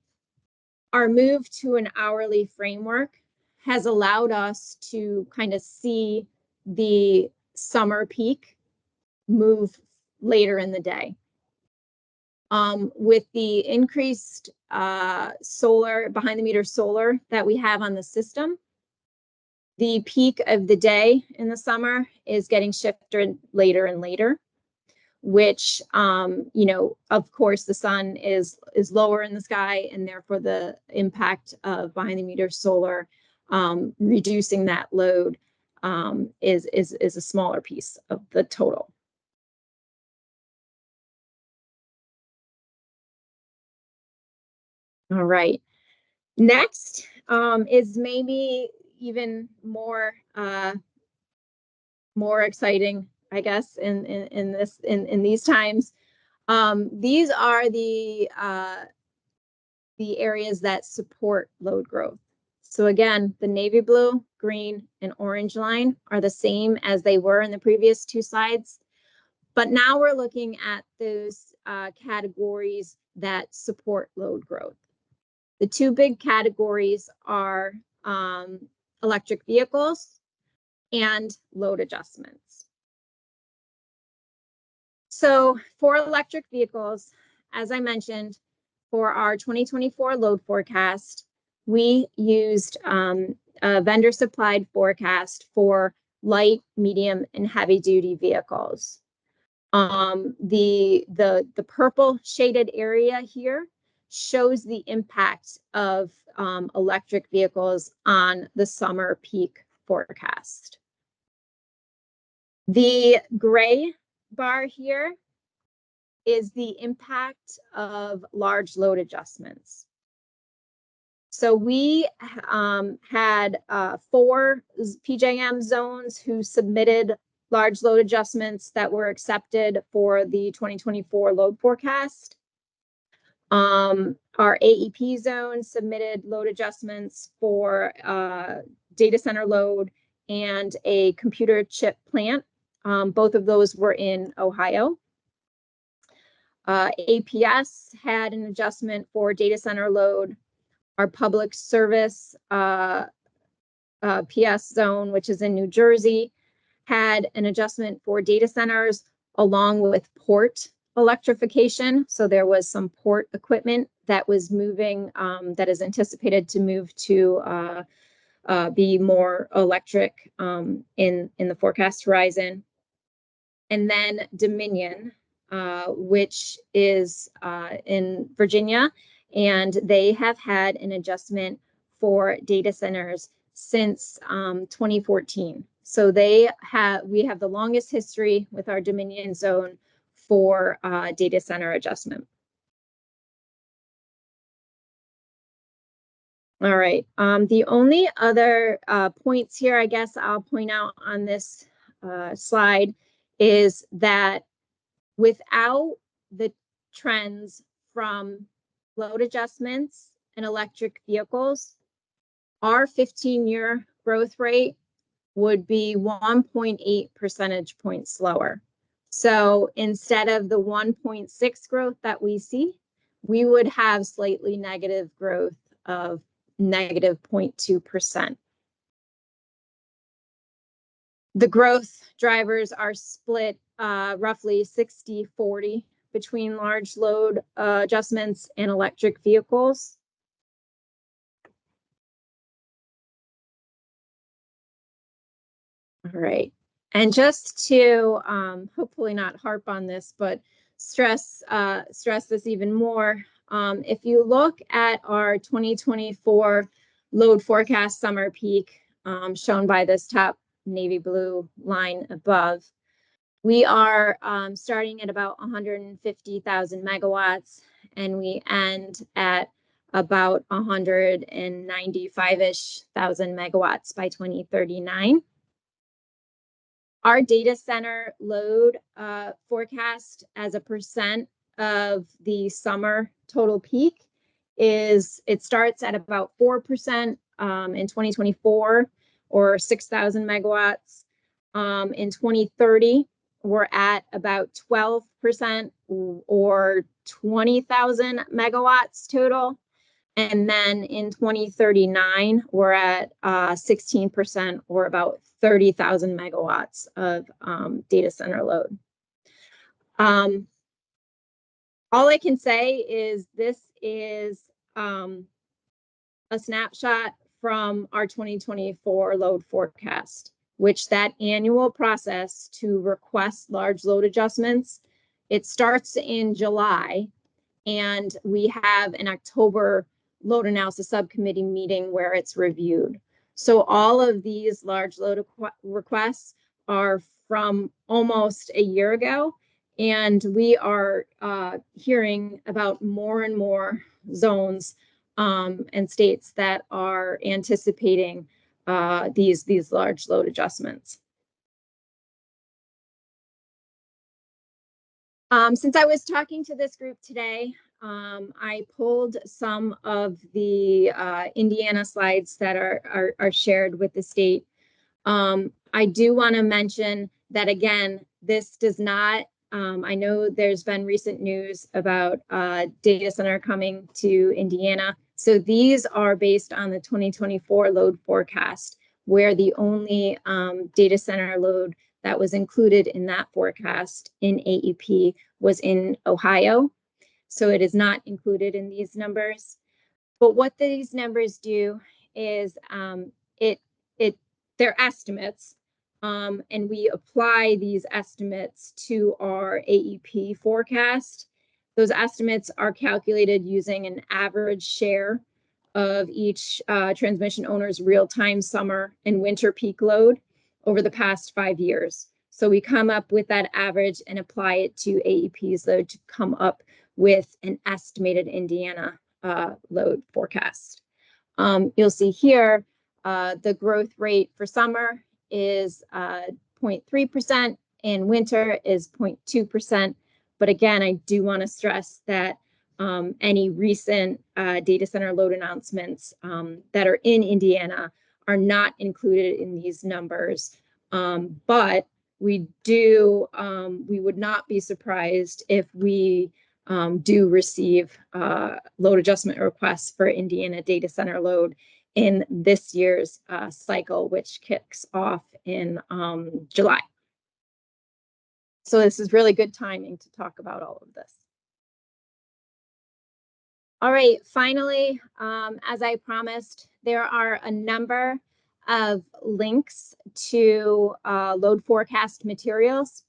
our move to an hourly framework has allowed us to kind of see the summer peak move later in the day. With the increased solar, behind the meter solar that we have on the system, the peak of the day in the summer is getting shifted later and later, which, you know, of course, the sun is lower in the sky, and therefore the impact of behind the meter solar reducing that load is a smaller piece of the total. All right. Next is maybe even more exciting, I guess, in these times. These are the areas that support load growth. So again, the navy blue, green, and orange line are the same as they were in the previous two slides. But now we're looking at those categories that support load growth. The two big categories are electric vehicles and load adjustments. So for electric vehicles, as I mentioned, for our 2024 load forecast, we used a vendor supplied forecast for light, medium, and heavy duty vehicles. The purple shaded area here shows the impact of electric vehicles on the summer peak forecast. The gray bar here is the impact of large load adjustments. So we had 4 PJM zones who submitted large load adjustments that were accepted for the 2024 load forecast. Our AEP zone submitted load adjustments for data center load and a computer chip plant. Both of those were in Ohio. APS had an adjustment for data center load. Our public service PS zone, which is in New Jersey, had an adjustment for data centers along with port electrification. So there was some port equipment that was moving, that is anticipated to move to be more electric in the forecast horizon. And then Dominion, which is in Virginia, and they have had an adjustment for data centers since 2014. So we have the longest history with our Dominion zone for data center adjustment. All right, the only other points here, I guess I'll point out on this slide is that without the trends from load adjustments and electric vehicles, our 15-year growth rate would be 1.8 percentage points lower. So instead of the 1.6 growth that we see, we would have slightly negative growth of negative 0.2%. The growth drivers are split roughly 60-40 between large load adjustments and electric vehicles. All right, and just to hopefully not harp on this, but stress this even more. If you look at our 2024 load forecast summer peak, shown by this top navy blue line above, we are starting at about 150,000 megawatts, and we end at about 195-ish thousand megawatts by 2039. Our data center load forecast as a percent of the summer total peak it starts at about 4% in 2024, or 6,000 megawatts. In 2030, we're at about 12% or 20,000 megawatts total. And then in 2039, we're at 16% or about 30,000 megawatts of data center load. All I can say is this is a snapshot from our 2024 load forecast, which that annual process to request large load adjustments, it starts in July, and we have an October load analysis subcommittee meeting where it's reviewed. So all of these large load requests are from almost a year ago, and we are hearing about more and more zones and states that are anticipating these large load adjustments. Since I was talking to this group today, I pulled some of the Indiana slides that are shared with the state. I do want to mention that, again, this does not, I know there's been recent news about data center coming to Indiana. So these are based on the 2024 load forecast, where the only data center load that was included in that forecast in AEP was in Ohio. So it is not included in these numbers. But what these numbers do is they're estimates, and we apply these estimates to our AEP forecast. Those estimates are calculated using an average share of each transmission owner's real-time summer and winter peak load over the past 5 years. So we come up with that average and apply it to AEP's load to come up with an estimated Indiana load forecast. You'll see here the growth rate for summer is 0.3% and winter is 0.2%. But again, I do want to stress that any recent data center load announcements that are in Indiana are not included in these numbers. But we would not be surprised if we do receive load adjustment requests for Indiana data center load in this year's cycle, which kicks off in July. So this is really good timing to talk about all of this. All right, finally, as I promised, there are a number of links to load forecast materials.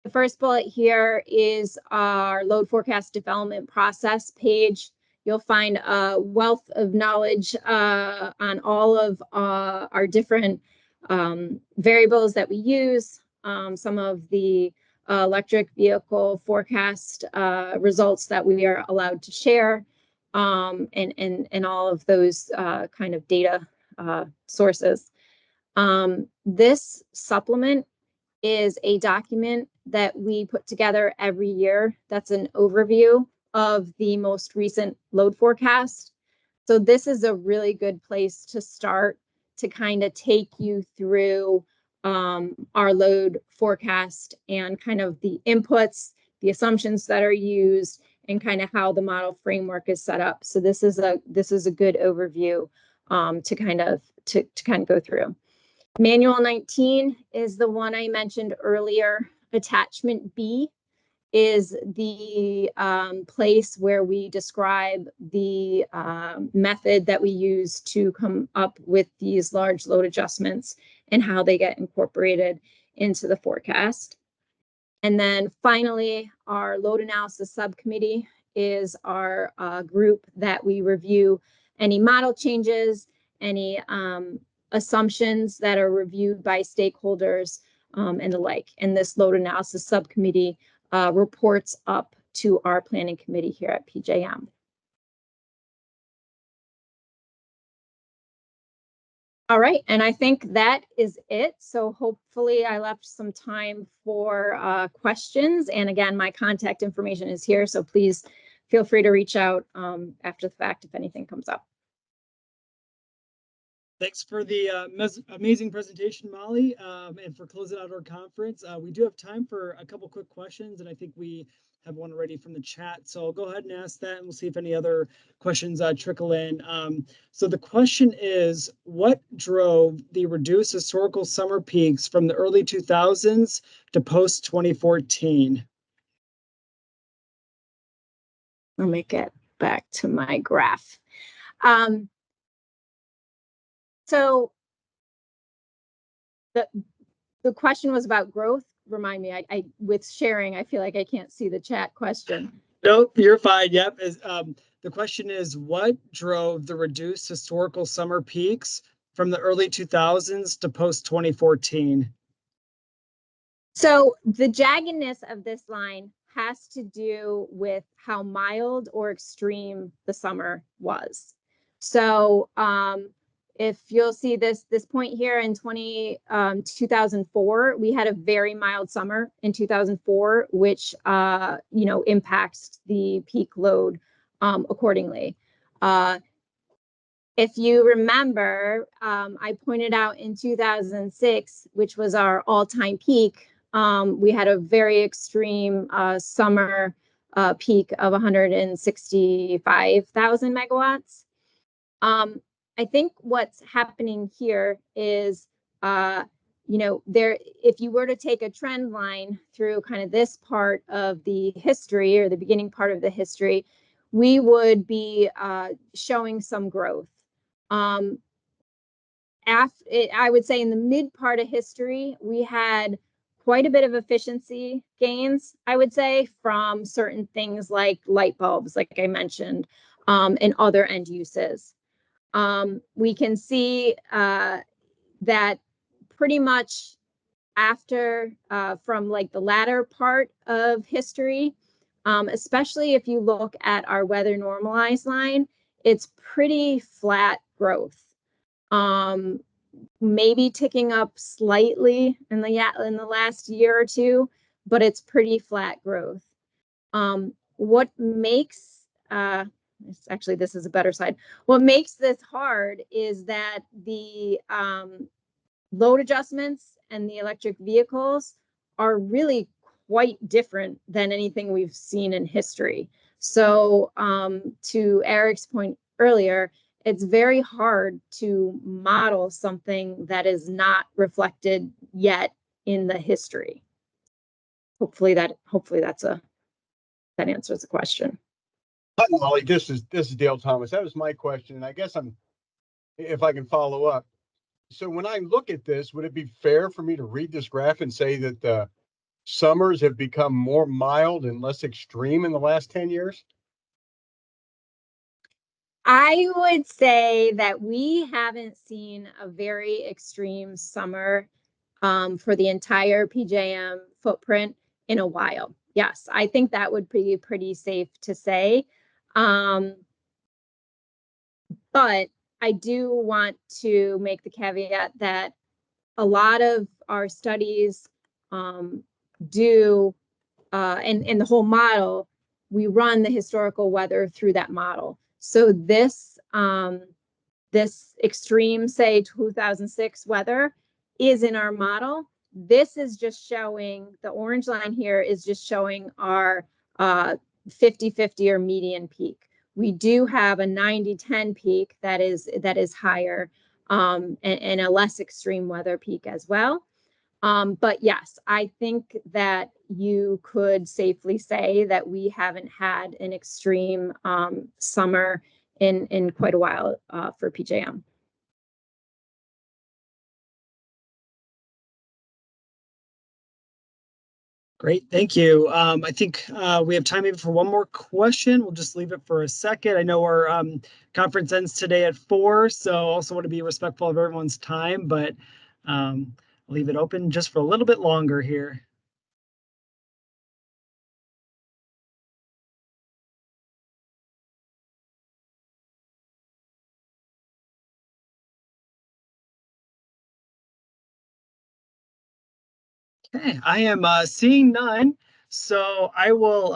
The first bullet here is our load forecast development process page. You'll find a wealth of knowledge on all of our different variables that we use, some of the electric vehicle forecast results that we are allowed to share, and all of those kind of data sources. This supplement is a document that we put together every year. That's an overview of the most recent load forecast. So this is a really good place to start to kind of take you through our load forecast and kind of the inputs, the assumptions that are used, and kind of how the model framework is set up. So this is a good overview to kind of go through. Manual 19 is the one I mentioned earlier. Attachment B is the place where we describe the method that we use to come up with these large load adjustments and how they get incorporated into the forecast. And then finally, our load analysis subcommittee is our group that we review any model changes, any assumptions that are reviewed by stakeholders and the like. And this load analysis subcommittee reports up to our planning committee here at PJM. All right, and I think that is it. So hopefully I left some time for questions. And again, my contact information is here, so please feel free to reach out after the fact if anything comes up. Thanks for the amazing presentation, Molly, and for closing out our conference. We do have time for a couple quick questions, and I think we have one ready from the chat. So I'll go ahead and ask that, and we'll see if any other questions trickle in. So the question is, what drove the reduced historical summer peaks from the early 2000s to post-2014? Let me get back to my graph. So the question was about growth. Remind me, I with sharing, I feel like I can't see the chat question. Nope, you're fine. Yep. The question is, what drove the reduced historical summer peaks from the early 2000s to post-2014? So the jaggedness of this line has to do with how mild or extreme the summer was. So if you'll see this point here in 2004, we had a very mild summer in 2004, which impacts the peak load accordingly. If you remember, I pointed out in 2006, which was our all-time peak, we had a very extreme summer peak of 165,000 megawatts. I think what's happening here is, if you were to take a trend line through kind of this part of the history or the beginning part of the history, we would be showing some growth. I would say in the mid part of history, we had quite a bit of efficiency gains, I would say, from certain things like light bulbs, like I mentioned, and other end uses. We can see that pretty much after, from like the latter part of history, especially if you look at our weather normalized line, it's pretty flat growth. Maybe ticking up slightly in the last year or two, but it's pretty flat growth. What makes actually, this is a better slide. What makes this hard is that the load adjustments and the electric vehicles are really quite different than anything we've seen in history. So to Eric's point earlier, it's very hard to model something that is not reflected yet in the history. Hopefully that answers the question. Hi, Molly. This is Dale Thomas. That was my question, and I guess if I can follow up. So when I look at this, would it be fair for me to read this graph and say that the summers have become more mild and less extreme in the last 10 years? I would say that we haven't seen a very extreme summer for the entire PJM footprint in a while. Yes, I think that would be pretty safe to say. But I do want to make the caveat that a lot of our studies do, and the whole model, we run the historical weather through that model. So this extreme, say 2006 weather is in our model. This is just showing, the orange line here is just showing our 50-50 or median peak. We do have a 90-10 peak that is higher, and a less extreme weather peak as well. But yes, I think that you could safely say that we haven't had an extreme summer in quite a while for PJM. Great, thank you. I think we have time maybe for one more question. We'll just leave it for a second. I know our conference ends today at 4, so also want to be respectful of everyone's time, but leave it open just for a little bit longer here. Okay, I am seeing none, so I will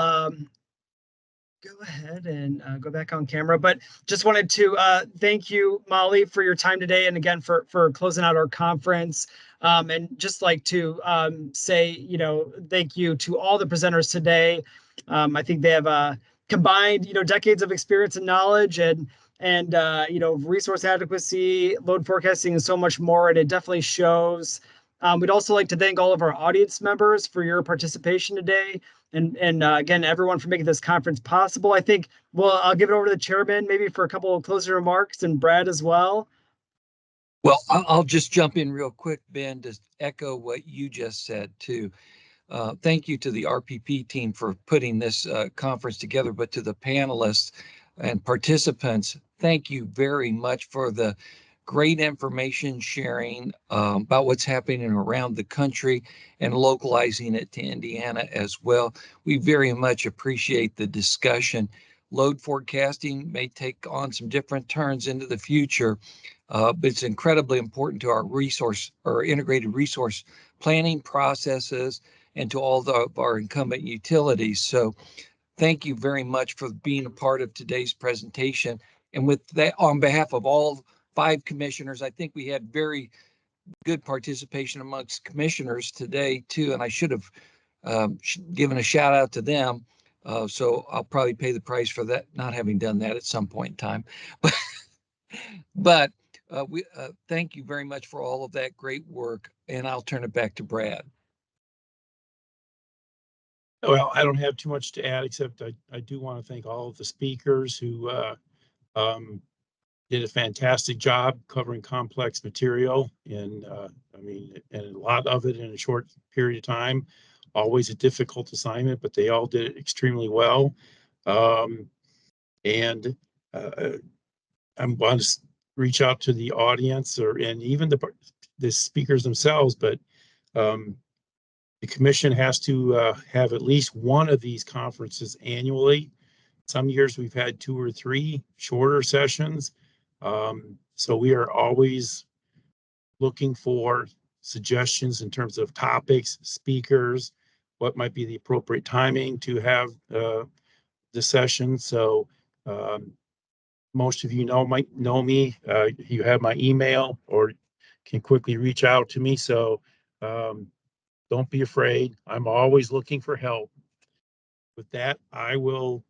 go ahead and go back on camera, but just wanted to thank you, Molly, for your time today, and again for closing out our conference. And just like to say, thank you to all the presenters today. I think they have combined, decades of experience and knowledge, and resource adequacy, load forecasting, and so much more. And it definitely shows. We'd also like to thank all of our audience members for your participation today. And again, everyone for making this conference possible. I think, well, I'll give it over to the chairman maybe for a couple of closing remarks, and Brad as well. Well, I'll just jump in real quick, Ben, to echo what you just said too. Thank you to the RPP team for putting this conference together, but to the panelists and participants, thank you very much for the great information sharing about what's happening around the country and localizing it to Indiana as well. We very much appreciate the discussion. Load forecasting may take on some different turns into the future, but it's incredibly important to our integrated resource planning processes and to all of our incumbent utilities. So thank you very much for being a part of today's presentation. And with that, on behalf of all 5 commissioners, I think we had very good participation amongst commissioners today too. And I should have given a shout out to them. So I'll probably pay the price for that, not having done that at some point in time. But we thank you very much for all of that great work. And I'll turn it back to Brad. Well, I don't have too much to add, except I do want to thank all of the speakers who did a fantastic job covering complex material, and and a lot of it in a short period of time. Always a difficult assignment, but they all did it extremely well. And I'm going to reach out to the audience and even the speakers themselves, but the commission has to have at least one of these conferences annually. Some years we've had 2 or 3 shorter sessions. So we are always looking for suggestions in terms of topics, speakers, what might be the appropriate timing to have the session. So most of you might know me. You have my email or can quickly reach out to me. So don't be afraid. I'm always looking for help. With that, I will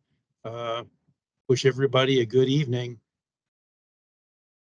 wish everybody a good evening.